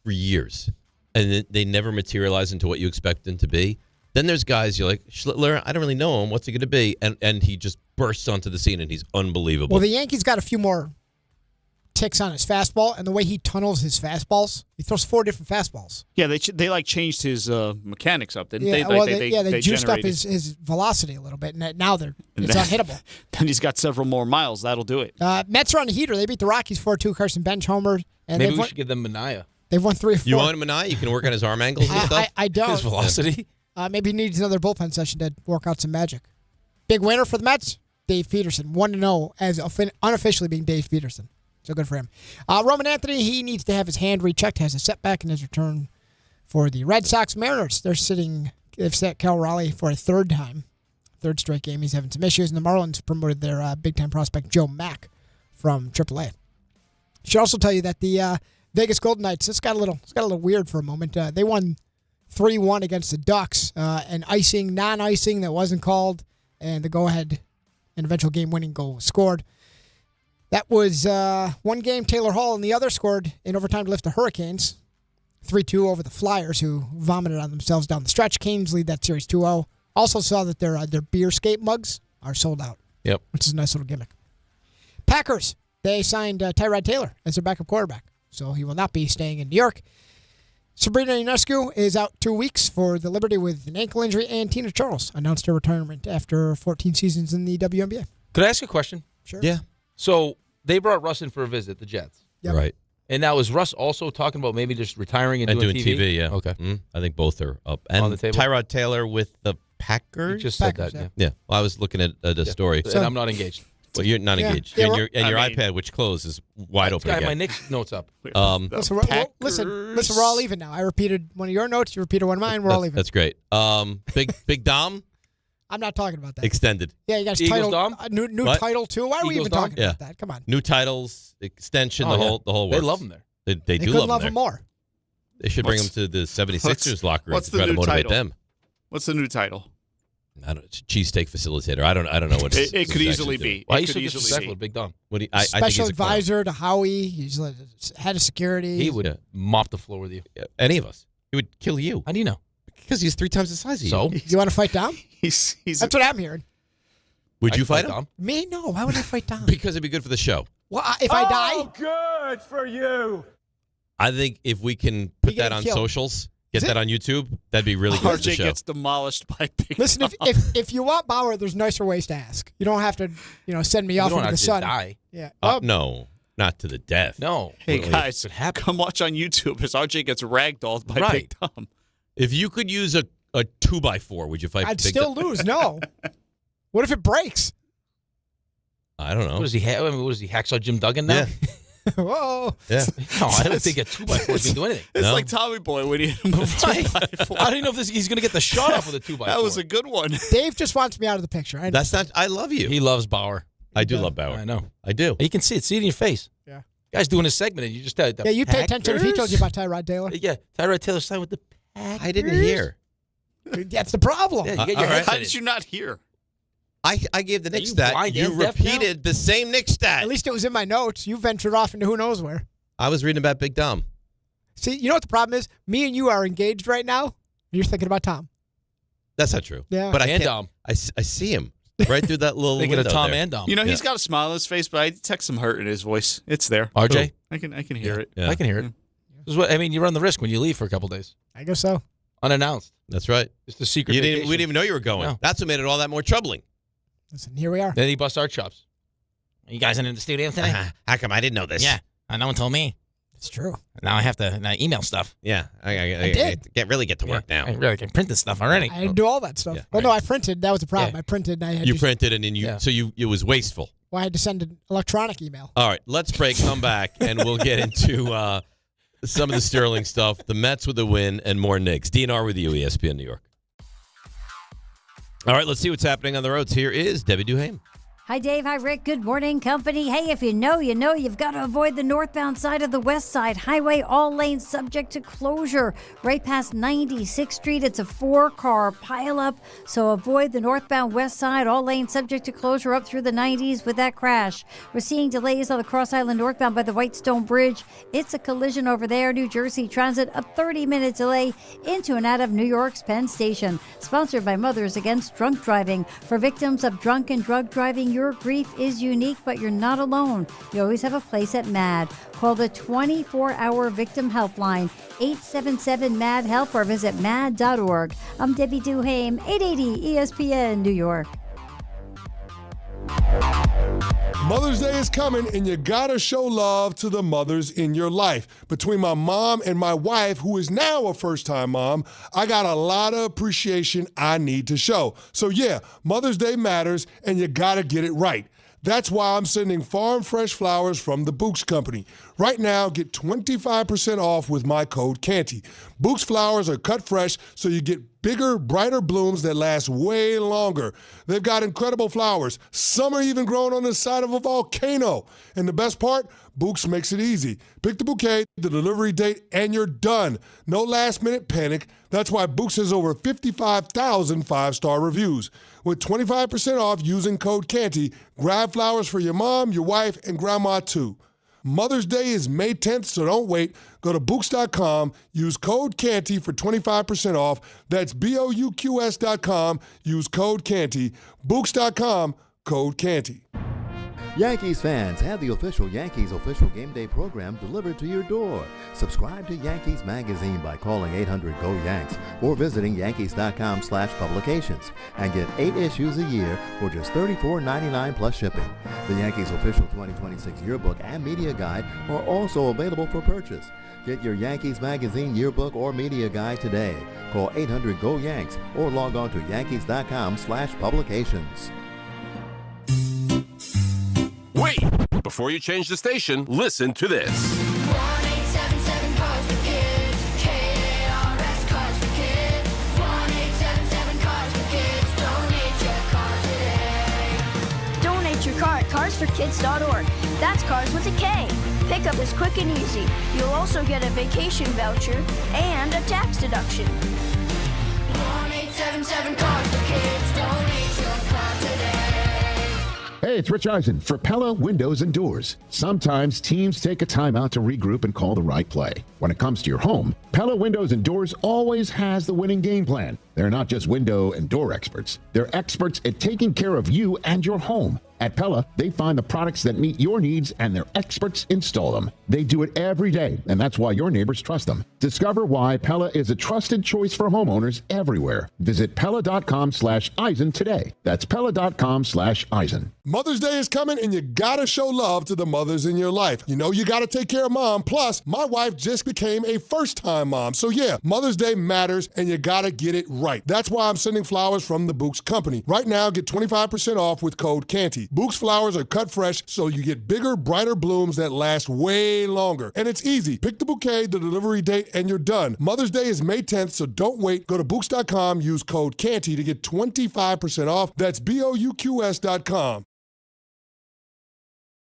Speaker 7: for years, and they never materialize into what you expect them to be. Then there's guys you're like, Schlittler, I don't really know him. What's he going to be? And he just bursts onto the scene, and he's unbelievable.
Speaker 6: Well, the Yankees got a few more ticks on his fastball, and the way he tunnels his fastballs, he throws 4 different fastballs.
Speaker 25: Yeah, they like changed his mechanics up, didn't
Speaker 6: Yeah,
Speaker 25: they?
Speaker 6: they juiced up
Speaker 25: generated-
Speaker 6: his velocity a little bit, and now it's
Speaker 25: then-
Speaker 6: unhittable.
Speaker 25: Then he's got several more miles. That'll do it.
Speaker 6: Mets are on a heater. They beat the Rockies 4-2. Carson Bench homered, and
Speaker 8: Maybe
Speaker 6: they've
Speaker 8: we
Speaker 6: won,
Speaker 8: should give them Mania.
Speaker 6: they've won 3 or 4.
Speaker 7: You want Manai? You can work on his arm angles and stuff.
Speaker 6: I don't.
Speaker 8: His velocity.
Speaker 6: Maybe he needs another bullpen session to work out some magic. Big winner for the Mets, Dave Peterson, 1-0 as unofficially being Dave Peterson. So good for him. Roman Anthony, he needs to have his hand rechecked, has a setback in his return for the Red Sox. Mariners, they've set Cal Raleigh for a third straight game. He's having some issues, and the Marlins promoted their big-time prospect Joe Mack from AAA. Should also tell you that the Vegas Golden Knights, this got a little weird for a moment. They won 3-1 against the Ducks, and non-icing that wasn't called, and the go-ahead and eventual game-winning goal was scored. That was one game, Taylor Hall, and the other scored in overtime to lift the Hurricanes, 3-2 over the Flyers, who vomited on themselves down the stretch. Canes lead that series 2-0. Also saw that their beer skate mugs are sold out.
Speaker 8: Yep.
Speaker 6: Which is a nice little gimmick. Packers, they signed Tyrod Taylor as their backup quarterback, so he will not be staying in New York. Sabrina Ionescu is out 2 weeks for the Liberty with an ankle injury, and Tina Charles announced her retirement after 14 seasons in the WNBA.
Speaker 8: Could I ask you a question?
Speaker 6: Sure.
Speaker 7: Yeah.
Speaker 8: So they brought Russ in for a visit, the Jets.
Speaker 6: Yep.
Speaker 7: Right.
Speaker 8: And now is Russ also talking about maybe just retiring and doing
Speaker 7: TV? Yeah.
Speaker 8: Okay.
Speaker 7: I think both are up. And
Speaker 8: On the table?
Speaker 7: Tyrod Taylor with the Packers.
Speaker 8: You just said
Speaker 6: Packers,
Speaker 8: that, yeah.
Speaker 7: Yeah. Well, I was looking at the story.
Speaker 8: And I'm not engaged.
Speaker 7: Well, you're not
Speaker 6: Yeah.
Speaker 7: engaged.
Speaker 6: Yeah,
Speaker 7: and
Speaker 6: we're-
Speaker 7: your
Speaker 25: I mean-
Speaker 7: iPad, which closed, is wide open
Speaker 8: I have
Speaker 7: again.
Speaker 8: my Knicks notes up.
Speaker 6: Listen, we're all even now. I repeated one of your notes. You repeated one of mine. We're all even.
Speaker 7: That's great. Big Dom
Speaker 6: I'm not talking about that.
Speaker 7: extended.
Speaker 6: Yeah, you guys
Speaker 8: Eagles
Speaker 6: title
Speaker 8: Dom?
Speaker 6: new
Speaker 7: What?
Speaker 6: title too. Why are we
Speaker 8: Eagles
Speaker 6: even
Speaker 8: Dom?
Speaker 6: talking about that? Come on.
Speaker 7: New titles, extension,
Speaker 8: Oh,
Speaker 7: the
Speaker 8: yeah.
Speaker 7: whole
Speaker 8: They
Speaker 7: works.
Speaker 8: love him there.
Speaker 7: They
Speaker 6: They
Speaker 7: do
Speaker 6: couldn't
Speaker 7: love
Speaker 6: love
Speaker 7: him
Speaker 6: him
Speaker 7: there.
Speaker 6: more.
Speaker 7: They should bring him to the 76ers locker room
Speaker 25: what's
Speaker 7: to
Speaker 25: the
Speaker 7: try to
Speaker 25: new
Speaker 7: motivate
Speaker 25: title?
Speaker 7: them.
Speaker 25: What's the new title?
Speaker 7: I don't. Cheesesteak facilitator. I don't know what
Speaker 25: It could easily be.
Speaker 8: Why are
Speaker 25: It
Speaker 8: you
Speaker 25: could
Speaker 8: so
Speaker 25: easily
Speaker 8: disrespectful
Speaker 25: be.
Speaker 8: with Big Dom?
Speaker 7: What do you, I think he's
Speaker 6: Special
Speaker 7: a clown.
Speaker 6: advisor to Howie. He's like head of security.
Speaker 8: He would
Speaker 7: Yeah.
Speaker 8: mop the floor with you.
Speaker 7: Yeah, any of us. He would kill you.
Speaker 8: How do you know?
Speaker 7: Because he's 3 times the size of you.
Speaker 8: So?
Speaker 6: You want to fight down?
Speaker 25: He's
Speaker 6: That's what I'm hearing.
Speaker 7: Would you fight him?
Speaker 6: Me? No. Why would I fight Dom?
Speaker 7: Because it'd be good for the show.
Speaker 6: Well, if I die?
Speaker 3: Good for you.
Speaker 7: I think if we can put that on socials, get that on YouTube, that'd be really good for the
Speaker 25: RJ
Speaker 7: show.
Speaker 25: gets demolished by Big
Speaker 6: Listen,
Speaker 25: Tom.
Speaker 6: if you want Bauer, there's nicer ways to ask. You don't have to, send me off into the sun.
Speaker 8: Die.
Speaker 6: Yeah.
Speaker 7: No, not to the death.
Speaker 8: No.
Speaker 25: Hey, guys, come watch on YouTube as RJ gets ragdolled by Big Tom.
Speaker 7: If you could use a 2x4, would you fight
Speaker 6: I'd
Speaker 7: Big
Speaker 6: still
Speaker 7: Tom?
Speaker 6: lose. No. What if it breaks?
Speaker 7: I don't know.
Speaker 8: What is he? What is he? Hacksaw Jim Duggan now?
Speaker 6: Whoa.
Speaker 7: Yeah.
Speaker 8: No, I don't think a 2x4 can do anything.
Speaker 25: It's like Tommy Boy when he hit him with a 2x4.
Speaker 8: I don't know if he's going to get the shot off with a 2x4.
Speaker 25: That was a good one.
Speaker 6: Dave just wants me out of the picture. I know.
Speaker 7: That's not. I love you.
Speaker 8: He loves Bauer.
Speaker 7: I do love Bauer.
Speaker 8: I know.
Speaker 7: I do.
Speaker 8: You can see it. See it in your face.
Speaker 6: Yeah.
Speaker 8: Guy's doing his segment, and you just
Speaker 6: Yeah, you'd pay attention if he told you about Tyrod Taylor.
Speaker 8: Yeah, Tyrod Taylor signed with the Packers.
Speaker 7: I didn't hear.
Speaker 6: That's the problem.
Speaker 8: Yeah, you get your
Speaker 7: all right.
Speaker 25: How did you not hear?
Speaker 7: I gave the Knicks
Speaker 8: you
Speaker 7: stat.
Speaker 8: blind
Speaker 7: You
Speaker 8: and deaf now?
Speaker 7: repeated the same Knicks stat.
Speaker 6: At least it was in my notes. You ventured off into who knows where.
Speaker 7: I was reading about Big Dom.
Speaker 6: See, you know what the problem is? Me and you are engaged right now. And you're thinking about Tom.
Speaker 7: That's not true.
Speaker 6: Yeah.
Speaker 7: But I
Speaker 8: And
Speaker 7: can't.
Speaker 8: Dom.
Speaker 7: I see him right through that little
Speaker 8: Thinking
Speaker 7: window
Speaker 8: of Tom
Speaker 7: there.
Speaker 8: and Dom.
Speaker 25: You know, he's got a smile on his face, but I detect some hurt in his voice. It's there.
Speaker 8: RJ?
Speaker 25: I can hear it.
Speaker 7: Yeah.
Speaker 8: I can hear it. This is what I mean. You run the risk when you leave for a couple days,
Speaker 6: I guess so.
Speaker 8: unannounced.
Speaker 7: That's right.
Speaker 8: Just a secret.
Speaker 7: We
Speaker 8: vacation.
Speaker 7: didn't even know you were going.
Speaker 8: No.
Speaker 7: That's what made it all that more troubling.
Speaker 6: Listen, here we are.
Speaker 8: Then he busts our chops. You guys in the studio today?
Speaker 7: How come I didn't know this?
Speaker 8: Yeah, no one told me.
Speaker 6: It's true.
Speaker 8: Now I have to email stuff.
Speaker 7: Yeah. I
Speaker 6: did.
Speaker 7: can't really get to work now.
Speaker 8: I really can print this stuff already.
Speaker 6: I didn't do all that stuff.
Speaker 7: Yeah,
Speaker 6: Well, no,
Speaker 7: right.
Speaker 6: I printed. That was the problem.
Speaker 8: Yeah.
Speaker 6: I printed and I had
Speaker 7: You
Speaker 6: to,
Speaker 7: printed and then it was wasteful.
Speaker 6: well, I had to send an electronic email.
Speaker 7: All right, let's break, come back, and we'll get into some of the Sterling stuff, the Mets with the win, and more Knicks. DNR with you, ESPN New York. All right, let's see what's happening on the roads. Here is Debbie Duhame.
Speaker 5: Hi, Dave. Hi, Rick. Good morning, company. Hey, if you know, you know. You've got to avoid the northbound side of the West Side Highway, all lanes subject to closure. Right past 96th Street, it's a 4-car pileup, so avoid the northbound West Side, all lanes subject to closure up through the 90s with that crash. We're seeing delays on the Cross Island northbound by the Whitestone Bridge. It's a collision over there. New Jersey Transit, a 30-minute delay into and out of New York's Penn Station. Sponsored by Mothers Against Drunk Driving. For victims of drunk and drug driving, your grief is unique, but you're not alone. You always have a place at MAD. Call the 24-hour victim helpline, 877-MAD-HELP, or visit mad.org. I'm Debbie Duhame, 880 ESPN New York.
Speaker 20: Mother's Day is coming, and you gotta show love to the mothers in your life. Between my mom and my wife, who is now a first-time mom, I got a lot of appreciation I need to show. So yeah, Mother's Day matters, and you gotta get it right. That's why I'm sending farm fresh flowers from the Books Company. Right now, get 25% off with my code Canty. Books flowers are cut fresh, so you get bigger, brighter blooms that last way longer. They've got incredible flowers. Some are even grown on the side of a volcano. And the best part, Books makes it easy. Pick the bouquet, the delivery date, and you're done. No last-minute panic. That's why Books has over 55,000 five-star reviews. With 25% off using code Canty, grab flowers for your mom, your wife, and grandma too. Mother's Day is May 10th, so don't wait. Go to Books.com, use code Canty for 25% off. That's BOUQS.com, use code Canty. Books.com, code Canty.
Speaker 21: Yankees fans, have the official Yankees official game day program delivered to your door. Subscribe to Yankees Magazine by calling 800-GO-YANKS or visiting Yankees.com/publications and get 8 issues a year for just $34.99 plus shipping. The Yankees official 2026 yearbook and media guide are also available for purchase. Get your Yankees Magazine yearbook or media guide today. Call 800-GO-YANKS or log on to Yankees.com/publications.
Speaker 22: Wait! Before you change the station, listen to this.
Speaker 3: 1-877 Cars for Kids. KARS Cars for Kids. 1-877 Cars for Kids. Donate your car today.
Speaker 23: Donate your car at carsforkids.org. That's cars with a K. Pickup is quick and easy. You'll also get a vacation voucher and a tax deduction.
Speaker 3: 1-877 Cars for Kids. Donate your car today.
Speaker 24: Hey, it's Rich Eisen for Pella Windows and Doors. Sometimes teams take a timeout to regroup and call the right play. When it comes to your home, Pella Windows and Doors always has the winning game plan. They're not just window and door experts. They're experts at taking care of you and your home. At Pella, they find the products that meet your needs and their experts install them. They do it every day, and that's why your neighbors trust them. Discover why Pella is a trusted choice for homeowners everywhere. Visit Pella.com/Eisen today. That's Pella.com/Eisen.
Speaker 20: Mother's Day is coming, and you gotta show love to the mothers in your life. You know you gotta take care of mom. Plus, my wife just became a first-time mom. So yeah, Mother's Day matters, and you gotta get it right. That's why I'm sending flowers from the Books Company. Right now, get 25% off with code Canty. Books flowers are cut fresh, so you get bigger, brighter blooms that last way longer. And it's easy. Pick the bouquet, the delivery date, and you're done. Mother's Day is May 10th, so don't wait. Go to Books.com, use code Canty to get 25% off. That's BOUQS.com.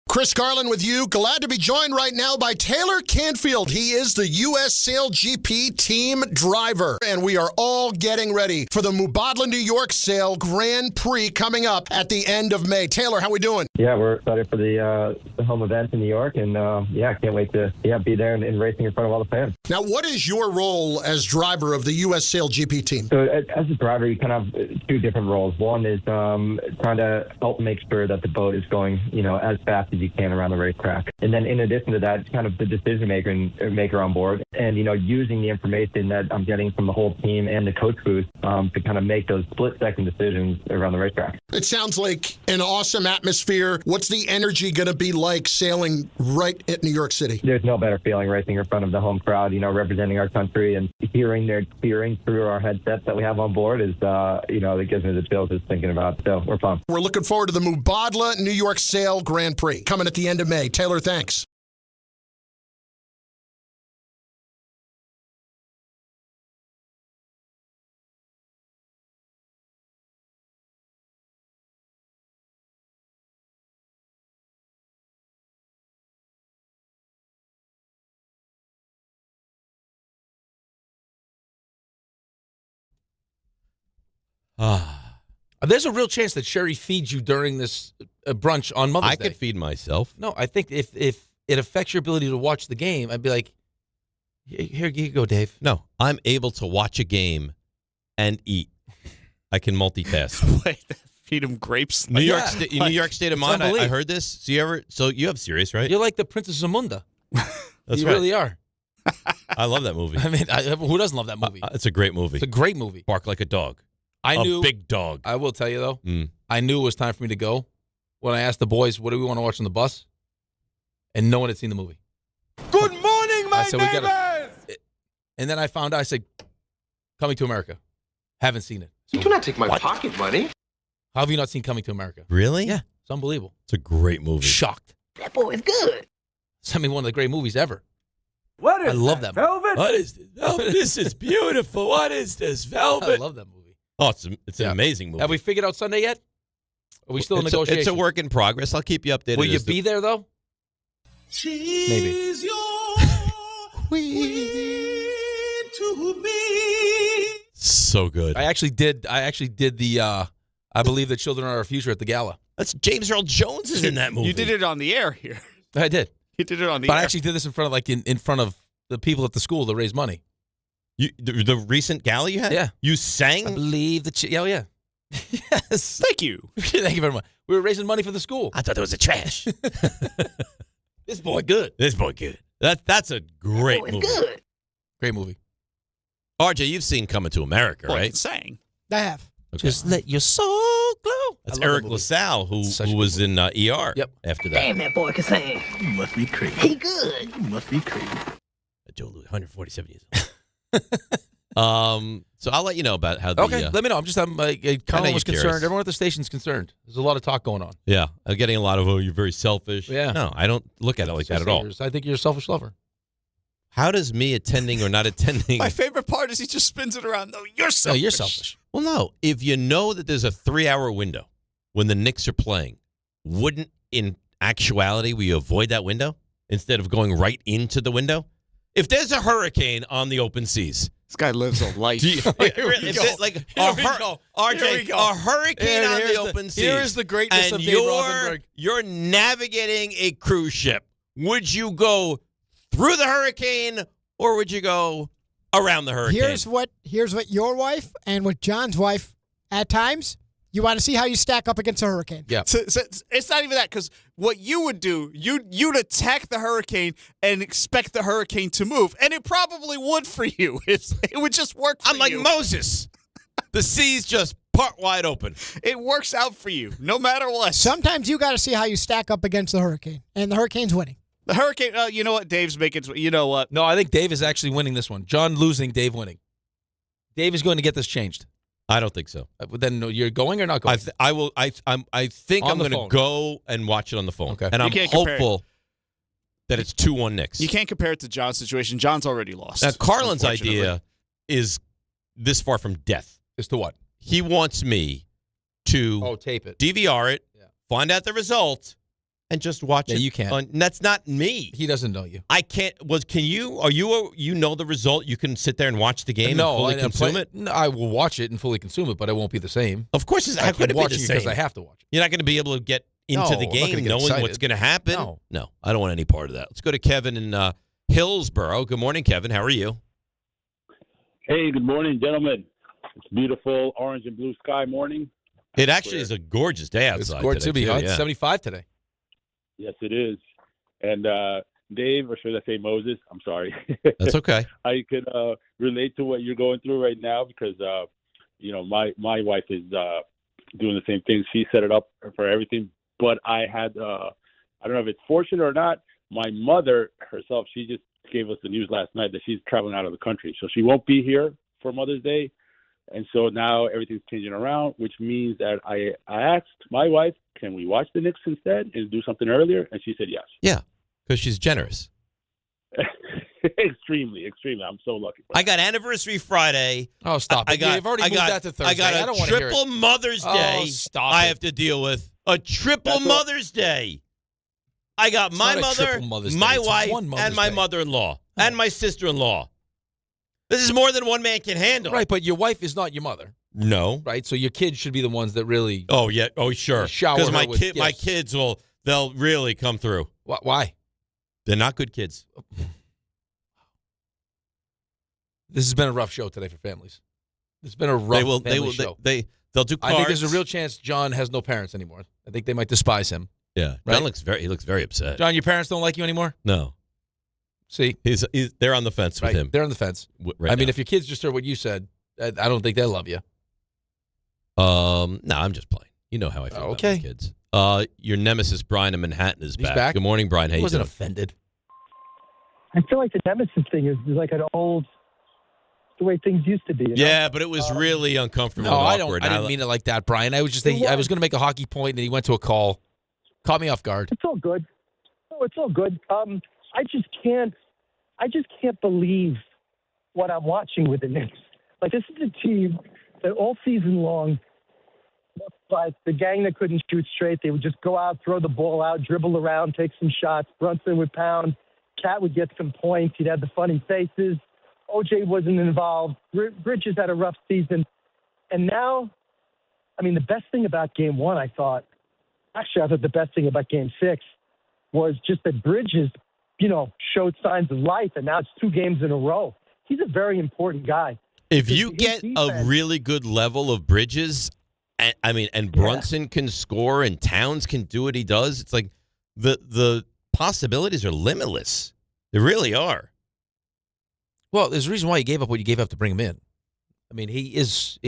Speaker 9: Chris Carlin with you. Glad to be joined right now by Taylor Canfield. He is the U.S. Sail GP team driver, and we are all getting ready for the Mubadala, New York Sail Grand Prix coming up at the end of May. Taylor, how we doing?
Speaker 10: Yeah, we're excited for the home event in New York, and can't wait to be there and racing in front of all the fans.
Speaker 9: Now, what is your role as driver of the U.S. Sail GP team?
Speaker 10: So as a driver, you kind of have two different roles. One is trying to help make sure that the boat is going, as fast as you can around the racetrack. And then in addition to that, kind of the decision maker on board and, using the information that I'm getting from the whole team and the coach booth to kind of make those split-second decisions around the racetrack.
Speaker 9: It sounds like an awesome atmosphere. What's the energy going to be like sailing right at New York City?
Speaker 10: There's no better feeling racing in front of the home crowd, representing our country and hearing their cheering through our headsets that we have on board is, it gives me the chills just thinking about it. So we're pumped.
Speaker 9: We're looking forward to the Mubadala New York Sail Grand Prix coming at the end of May. Taylor, thanks.
Speaker 8: There's a real chance that Sherry feeds you during this brunch on Mother's Day.
Speaker 7: I could feed myself.
Speaker 8: No, I think if it affects your ability to watch the game, I'd be like, here you go, Dave.
Speaker 7: No, I'm able to watch a game and eat. I can multitask.
Speaker 25: Wait, feed him grapes?
Speaker 7: New York State of Mind. I heard this. So you have Sirius, right?
Speaker 8: You're like the Princess Zamunda.
Speaker 7: That's
Speaker 8: you
Speaker 7: right.
Speaker 8: really are.
Speaker 7: I love that movie.
Speaker 8: I mean, who doesn't love that movie?
Speaker 7: It's a great movie.
Speaker 8: It's a great movie.
Speaker 7: Bark like a dog.
Speaker 8: I knew,
Speaker 7: a big dog.
Speaker 8: I will tell you, though, I knew it was time for me to go when I asked the boys, what do we want to watch on the bus? And no one had seen the movie.
Speaker 11: Good morning, my
Speaker 8: said,
Speaker 11: neighbors!
Speaker 8: And then I found out, I said, Coming to America. Haven't seen it.
Speaker 11: You do not take my pocket money.
Speaker 8: How have you not seen Coming to America?
Speaker 7: Really?
Speaker 8: Yeah. It's unbelievable.
Speaker 7: It's a great movie.
Speaker 8: Shocked.
Speaker 11: That boy is good.
Speaker 8: It's, one of the great movies ever.
Speaker 11: What is
Speaker 8: I love that movie.
Speaker 11: Velvet?
Speaker 7: What is this? Oh, this is beautiful. What is this, Velvet?
Speaker 8: I love that movie.
Speaker 7: Oh, it's an amazing movie.
Speaker 8: Have we figured out Sunday yet? Are we still in negotiation?
Speaker 7: It's a work in progress. I'll keep you updated.
Speaker 8: Will you be there, though? Maybe.
Speaker 7: So good.
Speaker 8: I actually did the I Believe the Children Are Our Future at the gala.
Speaker 7: That's James Earl Jones is in that movie.
Speaker 25: You did it on the air here.
Speaker 8: I did.
Speaker 25: You did it on the
Speaker 8: air.
Speaker 25: But
Speaker 8: I actually did this in front of in front of the people at the school to raise money.
Speaker 7: The recent gala you had?
Speaker 8: Yeah.
Speaker 7: You sang?
Speaker 8: I Believe the oh yeah. Yes.
Speaker 25: Thank you.
Speaker 8: Thank you very much. We were raising money for the school.
Speaker 7: I thought it was a trash.
Speaker 8: This boy good.
Speaker 7: This boy good. That's a great movie.
Speaker 11: Good.
Speaker 8: Great movie.
Speaker 7: RJ, you've seen Coming to America, right?
Speaker 25: Sang.
Speaker 6: I have.
Speaker 8: Okay. Just let your soul glow.
Speaker 7: That's Eric LaSalle, who was in ER.
Speaker 8: Yep.
Speaker 7: After that.
Speaker 11: Damn, that boy can sing. You must be crazy. He good. You must be crazy.
Speaker 7: Joe Louis, 147 years old. So I'll let you know about how the...
Speaker 8: Okay, let me know. Colin was concerned. Everyone at the station's concerned. There's a lot of talk going on.
Speaker 7: Yeah. I'm getting a lot of, you're very selfish.
Speaker 8: Yeah.
Speaker 7: No, I don't look at it like that at all.
Speaker 8: I think you're a selfish lover.
Speaker 7: How does me attending or not attending...
Speaker 25: My favorite part is he just spins it around. No, you're selfish.
Speaker 8: No, you're selfish.
Speaker 7: Well, no. If you know that there's a 3-hour window when the Knicks are playing, wouldn't, in actuality, we avoid that window instead of going right into the window? If there's a hurricane on the open seas...
Speaker 25: This guy lives a life.
Speaker 7: RJ, a hurricane on the open seas.
Speaker 8: Here is the greatness of Dave Rosenberg.
Speaker 7: You're navigating a cruise ship. Would you go through the hurricane or would you go around the hurricane.
Speaker 6: Here's what your wife and what John's wife at times. You want to see how you stack up against a hurricane.
Speaker 8: Yeah.
Speaker 25: So it's not even that, because what you would do, you'd attack the hurricane and expect the hurricane to move, and it probably would for you. It would just work for you.
Speaker 7: I'm like Moses. The sea's just part wide open.
Speaker 25: It works out for you, no matter what.
Speaker 6: Sometimes you got to see how you stack up against the hurricane, and the hurricane's winning.
Speaker 25: The hurricane, you know what? Dave's making, you know what?
Speaker 8: No, I think Dave is actually winning this one. John losing, Dave winning. Dave is going to get this changed.
Speaker 7: I don't think so.
Speaker 8: Then you're going or not going?
Speaker 7: I will. I think I'm going to go and watch it on the phone.
Speaker 8: Okay.
Speaker 7: And I'm hopeful that it's 2-1 Knicks.
Speaker 25: You can't compare it to John's situation. John's already lost.
Speaker 7: Now, Carlin's idea is this far from death.
Speaker 8: As to what?
Speaker 7: He wants me to
Speaker 8: tape it,
Speaker 7: DVR it, find out the result, and just watch it.
Speaker 8: You can't.
Speaker 7: And that's not me.
Speaker 8: He doesn't know you.
Speaker 7: I can't. Can you? Are you know the result? You can sit there and watch the game and fully consume it?
Speaker 8: No, I will watch it and fully consume it, but it won't be the same.
Speaker 7: Of course, it's not going to be the same.
Speaker 8: Because I have to watch it.
Speaker 7: You're not going to be able to get into the game knowing what's going to happen. No, I don't want any part of that. Let's go to Kevin in Hillsboro. Good morning, Kevin. How are you?
Speaker 4: Hey, good morning, gentlemen. It's beautiful orange and blue sky morning.
Speaker 7: It actually is a gorgeous day outside.
Speaker 8: It's gorgeous
Speaker 7: today,
Speaker 8: to be 75 today.
Speaker 4: Yes, it is. And Dave, or should I say Moses? I'm sorry.
Speaker 7: That's okay.
Speaker 4: I could relate to what you're going through right now because, my wife is doing the same thing. She set it up for everything. But I had, I don't know if it's fortunate or not, my mother herself, she just gave us the news last night that she's traveling out of the country. So she won't be here for Mother's Day. And so now everything's changing around, which means that I asked my wife, can we watch the Knicks instead and do something earlier? And she said yes.
Speaker 7: Yeah, because she's generous.
Speaker 4: Extremely. I'm so lucky.
Speaker 7: I got Anniversary Friday.
Speaker 8: Oh, stop it. You've already moved that to Thursday.
Speaker 7: I got a triple Mother's Day I have to deal with. A triple Mother's Day. I got my mother, my wife, and my mother-in-law, and my sister-in-law. This is more than one man can handle.
Speaker 8: Right, but your wife is not your mother.
Speaker 7: No.
Speaker 8: Right, so your kids should be the ones that really.
Speaker 7: Oh yeah. Oh sure.
Speaker 8: Because
Speaker 7: my kids they'll really come through.
Speaker 8: Why?
Speaker 7: They're not good kids.
Speaker 8: This has been a rough show today for families. It's been a rough family show.
Speaker 7: They'll do cards.
Speaker 8: I think there's a real chance John has no parents anymore. I think they might despise him.
Speaker 7: Yeah.
Speaker 8: Right?
Speaker 7: John looks very upset.
Speaker 8: John, your parents don't like you anymore?
Speaker 7: No.
Speaker 8: See,
Speaker 7: they're on the fence with him.
Speaker 8: They're on the fence.
Speaker 7: Right
Speaker 8: I mean, if your kids just heard what you said, I don't think they'll love you.
Speaker 7: No, I'm just playing. You know how I feel about my kids. Your nemesis Brian in Manhattan is back. Good morning, Brian. How you
Speaker 8: wasn't
Speaker 7: doing?
Speaker 8: Offended.
Speaker 14: I feel like the nemesis thing is like the way things used to be.
Speaker 7: Yeah, but it was really uncomfortable.
Speaker 8: No,
Speaker 7: and awkward.
Speaker 8: I didn't mean it like that, Brian. I was just I was going to make a hockey point, and he went to a call, caught me off guard.
Speaker 14: It's all good. Oh, it's all good. I just can't believe what I'm watching with the Knicks. Like, this is a team that all season long, like the gang that couldn't shoot straight, they would just go out, throw the ball out, dribble around, take some shots. Brunson would pound. Cat would get some points. He'd have the funny faces. OJ wasn't involved. Bridges had a rough season. And now, I mean, the best thing about game one, I thought the best thing about game 6 was just that Bridges, showed signs of life, and now it's 2 games in a row. He's a very important guy.
Speaker 7: If you get a really good level of Bridges, and Brunson can score and Towns can do what he does, it's like the possibilities are limitless. They really are.
Speaker 8: Well, there's a reason why you gave up what you gave up to bring him in. I mean, he is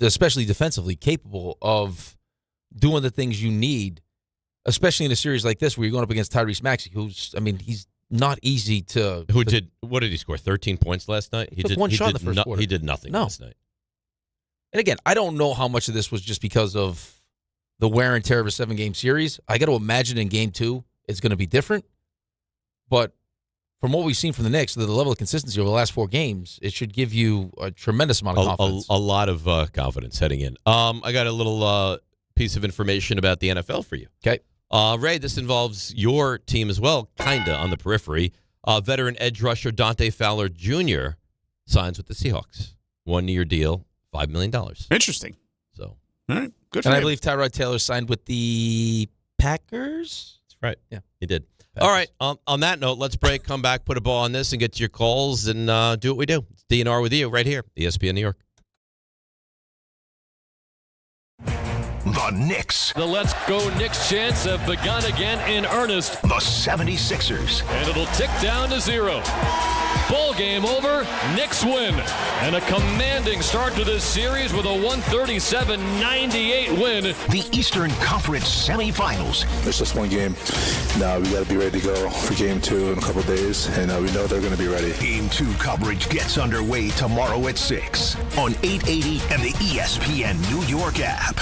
Speaker 8: especially defensively capable of doing the things you need, especially in a series like this where you're going up against Tyrese Maxey, he's not easy to.
Speaker 7: What did he score? 13 points last night?
Speaker 8: He took one shot in the first quarter.
Speaker 7: He did nothing last night.
Speaker 8: And again, I don't know how much of this was just because of the wear and tear of a 7-game series. I got to imagine in game 2 it's going to be different. But from what we've seen from the Knicks, the level of consistency over the last 4 games, it should give you a tremendous amount of confidence.
Speaker 7: A lot of confidence heading in. I got a little piece of information about the NFL for you.
Speaker 8: Okay.
Speaker 7: Ray, this involves your team as well, kind of on the periphery. Veteran edge rusher Dante Fowler Jr. signs with the Seahawks. 1-year deal, $5 million.
Speaker 25: Interesting.
Speaker 7: So,
Speaker 25: all right, good for
Speaker 8: And
Speaker 25: him.
Speaker 8: I believe Tyrod Taylor signed with the Packers.
Speaker 7: That's right.
Speaker 8: Yeah,
Speaker 7: he did. All right. On that note, let's break, come back, put a ball on this, and get to your calls and do what we do. It's DNR with you right here, ESPN New York.
Speaker 1: The Knicks.
Speaker 13: The Let's Go Knicks chants have begun again in earnest.
Speaker 1: The 76ers.
Speaker 13: And it'll tick down to 0. Ball game over. Knicks win. And a commanding start to this series with a 137-98 win.
Speaker 1: The Eastern Conference semifinals.
Speaker 12: It's just one game. Now we got to be ready to go for game 2 in a couple of days, and we know they're going to be ready.
Speaker 1: Game 2 coverage gets underway tomorrow at 6 on 880 and the ESPN New York app.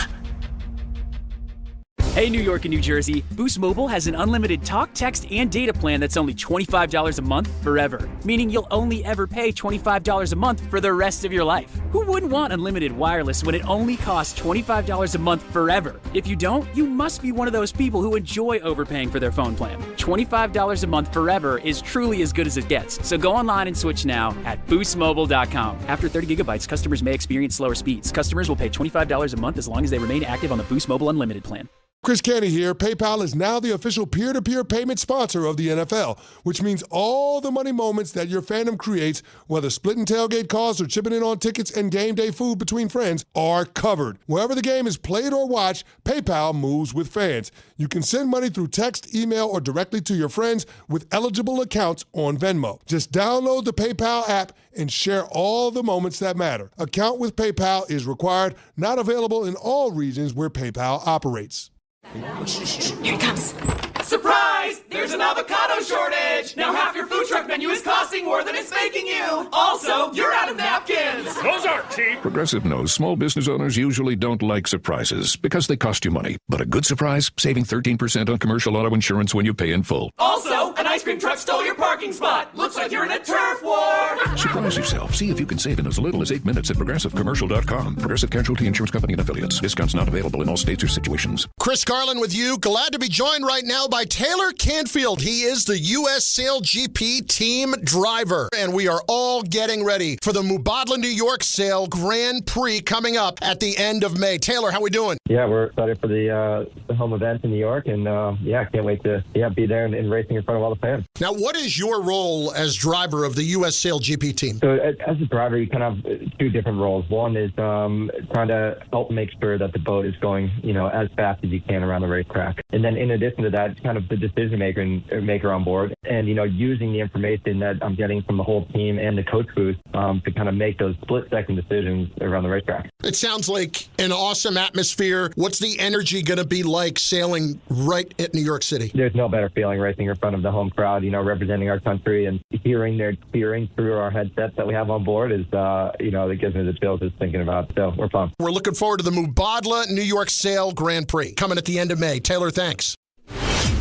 Speaker 15: Hey, New York and New Jersey, Boost Mobile has an unlimited talk, text, and data plan that's only $25 a month forever, meaning you'll only ever pay $25 a month for the rest of your life. Who wouldn't want unlimited wireless when it only costs $25 a month forever? If you don't, you must be one of those people who enjoy overpaying for their phone plan. $25 a month forever is truly as good as it gets, so go online and switch now at boostmobile.com. After 30 gigabytes, customers may experience slower speeds. Customers will pay $25 a month as long as they remain active on the Boost Mobile Unlimited plan.
Speaker 20: Chris Canty here. PayPal is now the official peer-to-peer payment sponsor of the NFL, which means all the money moments that your fandom creates, whether splitting tailgate costs or chipping in on tickets and game day food between friends, are covered. Wherever the game is played or watched, PayPal moves with fans. You can send money through text, email, or directly to your friends with eligible accounts on Venmo. Just download the PayPal app and share all the moments that matter. Account with PayPal is required, not available in all regions where PayPal operates.
Speaker 16: Here it comes. Surprise! There's an avocado shortage! Now half your food truck menu is costing more than it's making you! Also, you're out of napkins!
Speaker 17: Those aren't cheap! Progressive knows small business owners usually don't like surprises because they cost you money. But a good surprise? Saving 13% on commercial auto insurance when you pay in full.
Speaker 16: Also, an ice cream truck stole your parking spot! Looks like you're in a turf war!
Speaker 17: Surprise yourself. See if you can save in as little as 8 minutes at progressivecommercial.com. Progressive Casualty Insurance Company and Affiliates. Discounts not available in all states or situations.
Speaker 9: Chris Carlin with you. Glad to be joined right now by Taylor Canfield. He is the U.S. Sail GP team driver, and we are all getting ready for the Mubadala, New York Sail Grand Prix coming up at the end of May. Taylor, how we doing?
Speaker 10: Yeah, we're excited for the home event in New York, and can't wait to be there and racing in front of all the fans.
Speaker 9: Now, what is your role as driver of the U.S. Sail GP team?
Speaker 10: So as a driver, you kind of have two different roles. One is trying to help make sure that the boat is going, as fast as you can around the racetrack. And then in addition to that, kind of the decision maker on board, and using the information that I'm getting from the whole team and the coach booth to kind of make those split-second decisions around the racetrack.
Speaker 9: It sounds like an awesome atmosphere. What's the energy going to be like sailing right at New York City?
Speaker 10: There's no better feeling racing in front of the home crowd, representing our country and hearing their cheering through our headsets that we have on board is, it gives me the chills just thinking about it. So we're pumped.
Speaker 9: We're looking forward to the Mubadala New York Sail Grand Prix coming at the end of May. Taylor, thanks.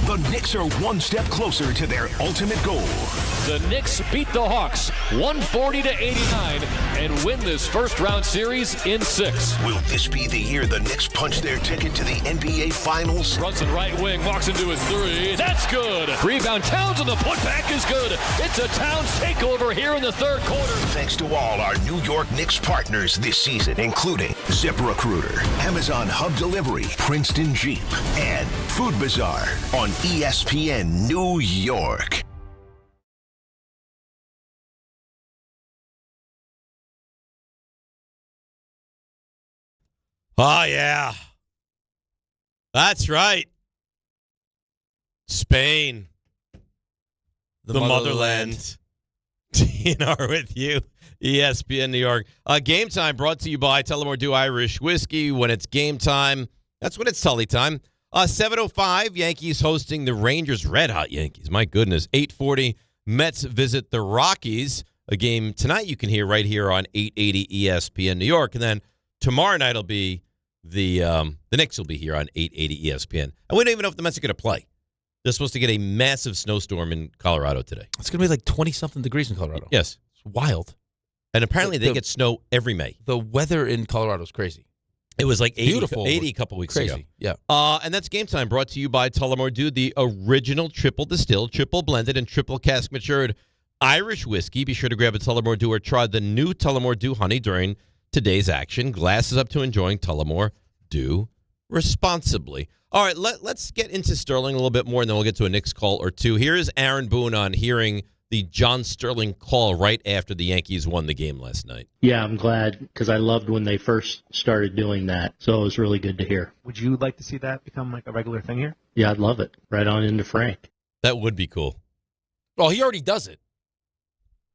Speaker 1: The Knicks are one step closer to their ultimate goal.
Speaker 13: The Knicks beat the Hawks 140-89 and win this first-round series in 6.
Speaker 1: Will this be the year the Knicks punch their ticket to the NBA Finals?
Speaker 13: Brunson right wing, walks into his three. That's good. Rebound, Towns, and the putback is good. It's a Towns takeover here in the third quarter.
Speaker 1: Thanks to all our New York Knicks partners this season, including ZipRecruiter, Amazon Hub Delivery, Princeton Jeep, and Food Bazaar on ESPN New York.
Speaker 7: Oh, yeah. That's right. Spain. The motherland. DNR with you. ESPN New York. Game time brought to you by Tullamore Dew Irish Whiskey. When it's game time, that's when it's Tully time. 7:05, Yankees hosting the Rangers. Red hot Yankees. My goodness. 8:40, Mets visit the Rockies. A game tonight you can hear right here on 880 ESPN New York. And then tomorrow night will be the Knicks will be here on 880 ESPN. And we don't even know if the Mets are going to play. They're supposed to get a massive snowstorm in Colorado today.
Speaker 8: It's going to be like 20-something degrees in Colorado.
Speaker 7: Yes.
Speaker 8: It's wild.
Speaker 7: And apparently they get snow every May.
Speaker 8: The weather in Colorado is crazy.
Speaker 7: It was like 80,
Speaker 8: Beautiful.
Speaker 7: 80 a couple weeks
Speaker 8: Crazy.
Speaker 7: ago.
Speaker 8: Yeah.
Speaker 7: And that's Game Time brought to you by Tullamore Dew, the original triple distilled, triple blended, and triple cask matured Irish whiskey. Be sure to grab a Tullamore Dew or try the new Tullamore Dew Honey during today's action. Glasses up to enjoying Tullamore Dew responsibly. All right, let's get into Sterling a little bit more, and then we'll get to a Knicks call or two. Here is Aaron Boone on hearing the John Sterling call right after the Yankees won the game last night.
Speaker 2: Yeah, I'm glad because I loved when they first started doing that, so it was really good to hear.
Speaker 5: Would you like to see that become like a regular thing here?
Speaker 2: Yeah, I'd love it. Right on into Frank.
Speaker 7: That would be cool.
Speaker 8: Well, he already does it.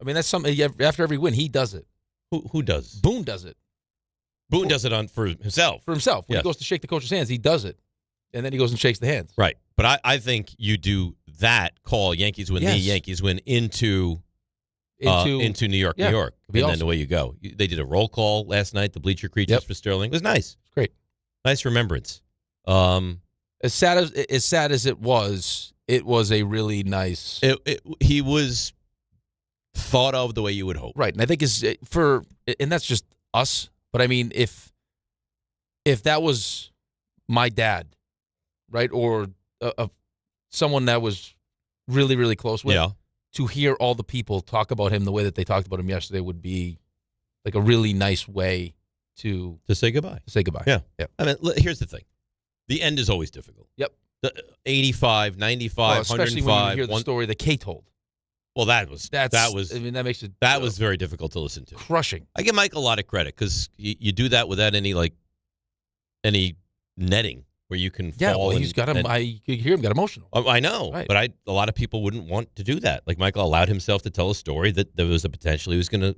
Speaker 8: I mean, that's something after every win, he does it.
Speaker 7: Who does?
Speaker 8: Boone does it.
Speaker 7: Boone does it for himself.
Speaker 8: For himself. When
Speaker 7: Yes.
Speaker 8: he goes to shake the coach's hands, he does it. And then he goes and shakes the hands.
Speaker 7: Right. But I think you do that call, Yankees win,
Speaker 8: Yes.
Speaker 7: the Yankees win, into New York,
Speaker 8: Yeah,
Speaker 7: New York.
Speaker 8: it'd be
Speaker 7: And then
Speaker 8: awesome.
Speaker 7: the way you go. They did a roll call last night, the Bleacher Creatures for Sterling. It was nice.
Speaker 8: It's great.
Speaker 7: Nice remembrance.
Speaker 8: As sad as it was a really nice.
Speaker 7: He was thought of the way you would hope.
Speaker 8: Right. And I think and that's just us. But I mean, if that was my dad, right, or someone that was really, really close with, to hear all the people talk about him the way that they talked about him yesterday would be like a really nice way to
Speaker 7: say goodbye.
Speaker 8: Yeah.
Speaker 7: I mean, here's the thing. The end is always difficult.
Speaker 8: Yep.
Speaker 7: 85, 95,
Speaker 8: especially
Speaker 7: 105.
Speaker 8: when you hear the story that Kay told.
Speaker 7: Well, that was
Speaker 8: I mean, that makes it
Speaker 7: was very difficult to listen to.
Speaker 8: Crushing.
Speaker 7: I give Mike a lot of credit because you do that without any netting where you can fall.
Speaker 8: Well, he's got him. You hear him got emotional.
Speaker 7: I know,
Speaker 8: Right.
Speaker 7: but a lot of people wouldn't want to do that. Like Michael allowed himself to tell a story that there was a potential he was going to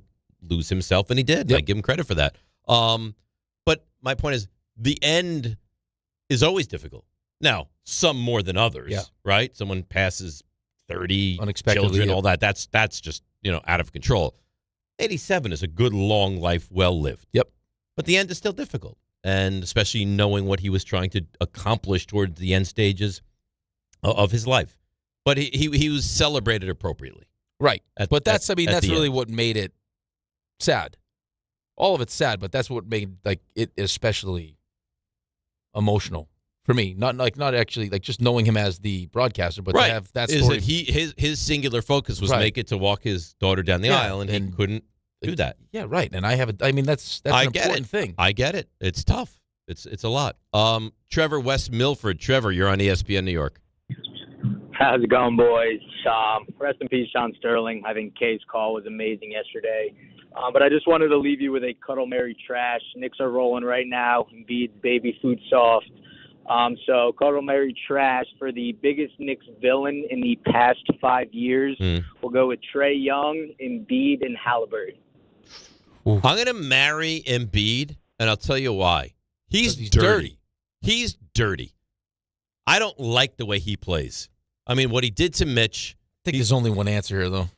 Speaker 7: lose himself, and he did.
Speaker 8: Yep.
Speaker 7: I give him credit for that. But my point is, the end is always difficult. Now, some more than others, right? Someone passes 30
Speaker 8: Unexpectedly,
Speaker 7: children,
Speaker 8: yeah.
Speaker 7: all that. That's just out of control. 87 is a good long life, well lived.
Speaker 8: Yep.
Speaker 7: But the end is still difficult, and especially knowing what he was trying to accomplish towards the end stages of his life. But he was celebrated appropriately.
Speaker 8: Right. But that's really
Speaker 7: end.
Speaker 8: what made it sad. All of it's sad, but that's what made it especially emotional for me. Not actually just knowing him as the broadcaster, but to have that story.
Speaker 7: His singular focus was make it to walk his daughter down the aisle, and he couldn't do that.
Speaker 8: Yeah, right. And that's an important thing.
Speaker 7: I get it. It's tough. It's a lot. Trevor West Milford. Trevor, you're on ESPN New York.
Speaker 18: How's it going, boys? Rest in peace, John Sterling. I think Kay's call was amazing yesterday. But I just wanted to leave you with a Cuddle Mary trash. Knicks are rolling right now. Embiid's baby food soft. So Cuddle Mary trash for the biggest Knicks villain in the past 5 years. We'll go with Trae Young, Embiid, and Halliburton.
Speaker 7: I'm going to marry Embiid, and I'll tell you why. He's dirty. He's dirty. I don't like the way he plays. I mean, what he did to Mitch.
Speaker 8: I think there's only one answer here, though.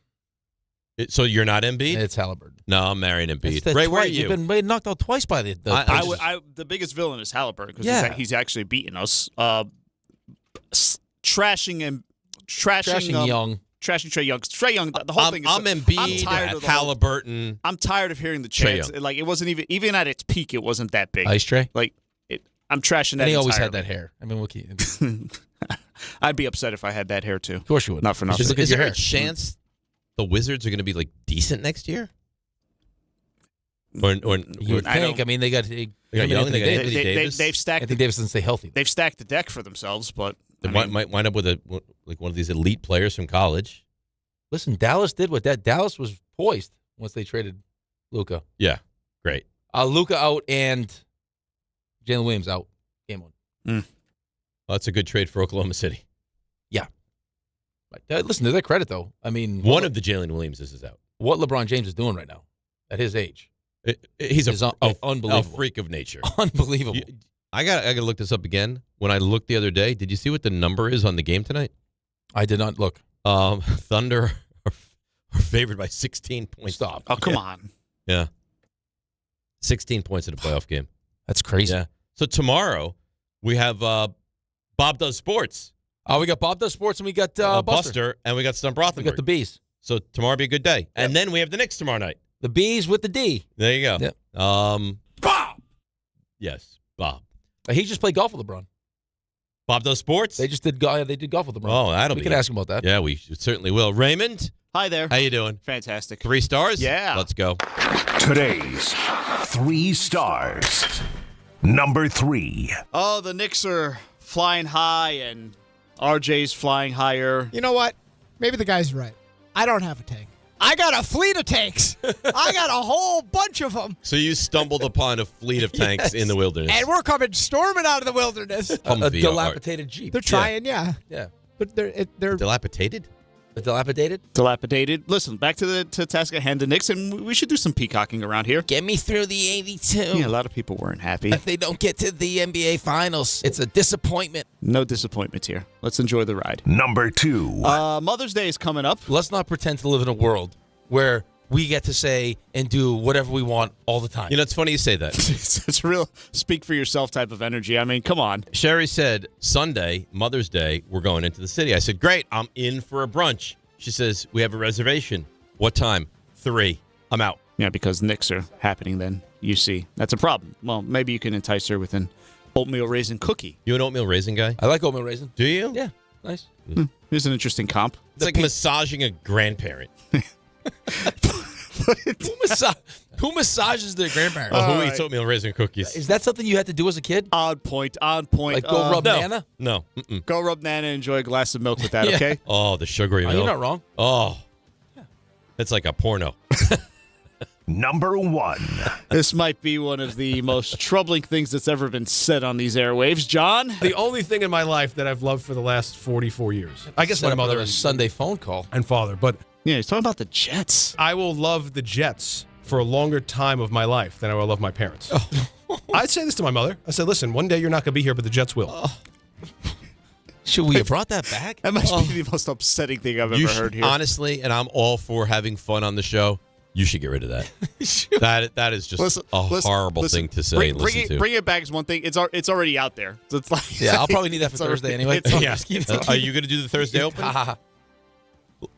Speaker 7: So you're not Embiid?
Speaker 8: It's Halliburton.
Speaker 7: No, I'm marrying Embiid.
Speaker 8: Ray, where are you?
Speaker 7: You've
Speaker 8: been knocked out twice by the
Speaker 25: the biggest villain is Halliburton because he's actually beaten us. Trashing Young. Trashing Trae Young. Trae Young, the whole thing is...
Speaker 7: I'm Embiid, Halliburton.
Speaker 25: I'm tired of hearing the chants. Like, it wasn't even at its peak, it wasn't that big.
Speaker 8: Ice Trae?
Speaker 25: Like, I'm trashing that.
Speaker 8: And he always
Speaker 25: entirely.
Speaker 8: had that hair. I mean, what can you...
Speaker 25: I'd be upset if I had that hair, too.
Speaker 8: Of course you would.
Speaker 25: Not for nothing.
Speaker 7: Is there a chance the Wizards are going to be, decent next year? Or
Speaker 8: you would think. I mean, they got Young,
Speaker 7: they got Anthony Davis.
Speaker 25: They've stacked...
Speaker 8: Anthony Davis didn't stay healthy.
Speaker 25: They've stacked the deck for themselves, but...
Speaker 7: They might wind up with one of these elite players from college.
Speaker 8: Listen, Dallas did what Dallas was poised once they traded Luka.
Speaker 7: Yeah, great.
Speaker 8: Luka out and Jalen Williams out. Game one.
Speaker 7: Well, that's a good trade for Oklahoma City.
Speaker 8: Yeah. Listen, to their credit, though. I mean,
Speaker 7: one of the Jalen Williamses is out.
Speaker 8: What LeBron James is doing right now at his age.
Speaker 7: He's
Speaker 8: unbelievable.
Speaker 7: A freak of nature.
Speaker 8: Unbelievable.
Speaker 7: I got to look this up again. When I looked the other day, did you see what the number is on the game tonight?
Speaker 8: I did not look.
Speaker 7: Thunder are favored by 16 points.
Speaker 8: Stop.
Speaker 25: Oh, come on.
Speaker 7: Yeah. 16 points in a playoff game.
Speaker 8: That's crazy.
Speaker 7: Yeah. So tomorrow we have Bob Does Sports.
Speaker 8: Oh, we got Bob Does Sports and we got
Speaker 7: Buster and we got Stump Rothenberg.
Speaker 8: We got the Bees.
Speaker 7: So tomorrow will be a good day.
Speaker 8: Yep.
Speaker 7: And then we have the Knicks tomorrow night.
Speaker 8: The Bees with the D.
Speaker 7: There you go.
Speaker 8: Yep.
Speaker 7: Bob. Yes, Bob.
Speaker 8: He just played golf with LeBron.
Speaker 7: Bob Does Sports?
Speaker 8: They just did golf with LeBron.
Speaker 7: Oh, that'll be.
Speaker 8: We can ask him about that.
Speaker 7: Yeah, we certainly will. Raymond?
Speaker 25: Hi there.
Speaker 7: How you doing?
Speaker 25: Fantastic.
Speaker 7: 3 stars?
Speaker 25: Yeah.
Speaker 7: Let's go.
Speaker 1: Today's 3 stars. Number 3.
Speaker 25: Oh, the Knicks are flying high and RJ's flying higher.
Speaker 6: You know what? Maybe the guy's right. I don't have a tank. I got a fleet of tanks. I got a whole bunch of them.
Speaker 7: So you stumbled upon a fleet of tanks in the wilderness.
Speaker 6: And we're coming storming out of the wilderness.
Speaker 8: A dilapidated Jeep.
Speaker 6: They're trying, yeah.
Speaker 8: Yeah.
Speaker 6: But they're
Speaker 7: dilapidated?
Speaker 8: Dilapidated?
Speaker 25: Dilapidated. Listen, back to task at hand, the Knicks, and we should do some peacocking around here.
Speaker 8: Get me through the 82.
Speaker 25: Yeah, a lot of people weren't happy.
Speaker 8: If they don't get to the NBA Finals, it's a disappointment.
Speaker 25: No disappointments here. Let's enjoy the ride.
Speaker 1: Number 2.
Speaker 25: Mother's Day is coming up.
Speaker 8: Let's not pretend to live in a world where we get to say and do whatever we want all the time.
Speaker 7: You know, it's funny you say that.
Speaker 25: It's real speak for yourself type of energy. I mean, come on.
Speaker 7: Sherry said, Sunday, Mother's Day, we're going into the city. I said, great, I'm in for a brunch. She says, we have a reservation. What time? 3. I'm out.
Speaker 25: Yeah, because Knicks are happening then. You see. That's a problem. Well, maybe you can entice her with an oatmeal raisin cookie.
Speaker 7: You an oatmeal raisin guy?
Speaker 8: I like oatmeal raisin.
Speaker 7: Do you?
Speaker 8: Yeah, nice.
Speaker 25: Here's an interesting comp.
Speaker 7: It's like massaging a grandparent.
Speaker 8: Who massages their grandparents?
Speaker 7: Who eats oatmeal raisin cookies?
Speaker 8: Is that something you had to do as a kid?
Speaker 25: On point.
Speaker 8: Like go rub Nana?
Speaker 7: No. Mm-mm.
Speaker 25: Go rub Nana and enjoy a glass of milk with that, okay?
Speaker 7: Oh, the sugary milk.
Speaker 8: You're not wrong.
Speaker 7: Oh. It's like a porno.
Speaker 1: Number 1.
Speaker 25: This might be one of the most troubling things that's ever been said on these airwaves. John?
Speaker 3: The only thing in my life that I've loved for the last 44 years. I guess my mother
Speaker 8: a Sunday phone call
Speaker 3: and father, but
Speaker 25: yeah, he's talking about the Jets.
Speaker 3: I will love the Jets for a longer time of my life than I will love my parents. I'd say this to my mother. I said, listen, one day you're not going to be here, but the Jets will.
Speaker 8: Should we have brought that back?
Speaker 25: That must be the most upsetting thing I've ever heard here.
Speaker 7: Honestly, and I'm all for having fun on the show, you should get rid of that. That is just horrible thing to say and listen to.
Speaker 25: Bring it back is one thing. It's already out there. So it's like
Speaker 8: yeah, I'll probably need that for Thursday anyway.
Speaker 7: Are you going to do the Thursday Open?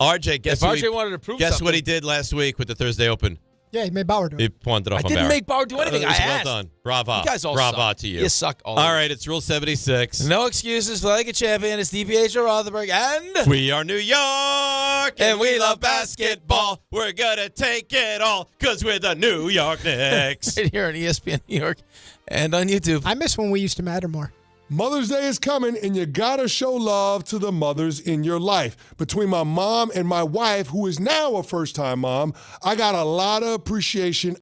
Speaker 7: RJ, guess what he did last week with the Thursday Open?
Speaker 6: Yeah, he made Bauer do it.
Speaker 7: He pawned it off on Bauer.
Speaker 8: I didn't make Bauer do anything. I asked.
Speaker 7: Well done. Bravo.
Speaker 8: You guys all
Speaker 7: Bravo
Speaker 8: suck.
Speaker 7: to you.
Speaker 8: You suck all
Speaker 7: right, it's Rule 76.
Speaker 8: No excuses. Play like a champion. It's DiPietro Rothenberg. And
Speaker 7: we are New York, and we love basketball. We're going to take it all because we're the New York Knicks.
Speaker 8: Right here on ESPN New York and on YouTube.
Speaker 6: I miss when we used to matter more.
Speaker 20: Mother's Day is coming, and you gotta show love to the mothers in your life. Between my mom and my wife, who is now a first-time mom, I got a lot of appreciation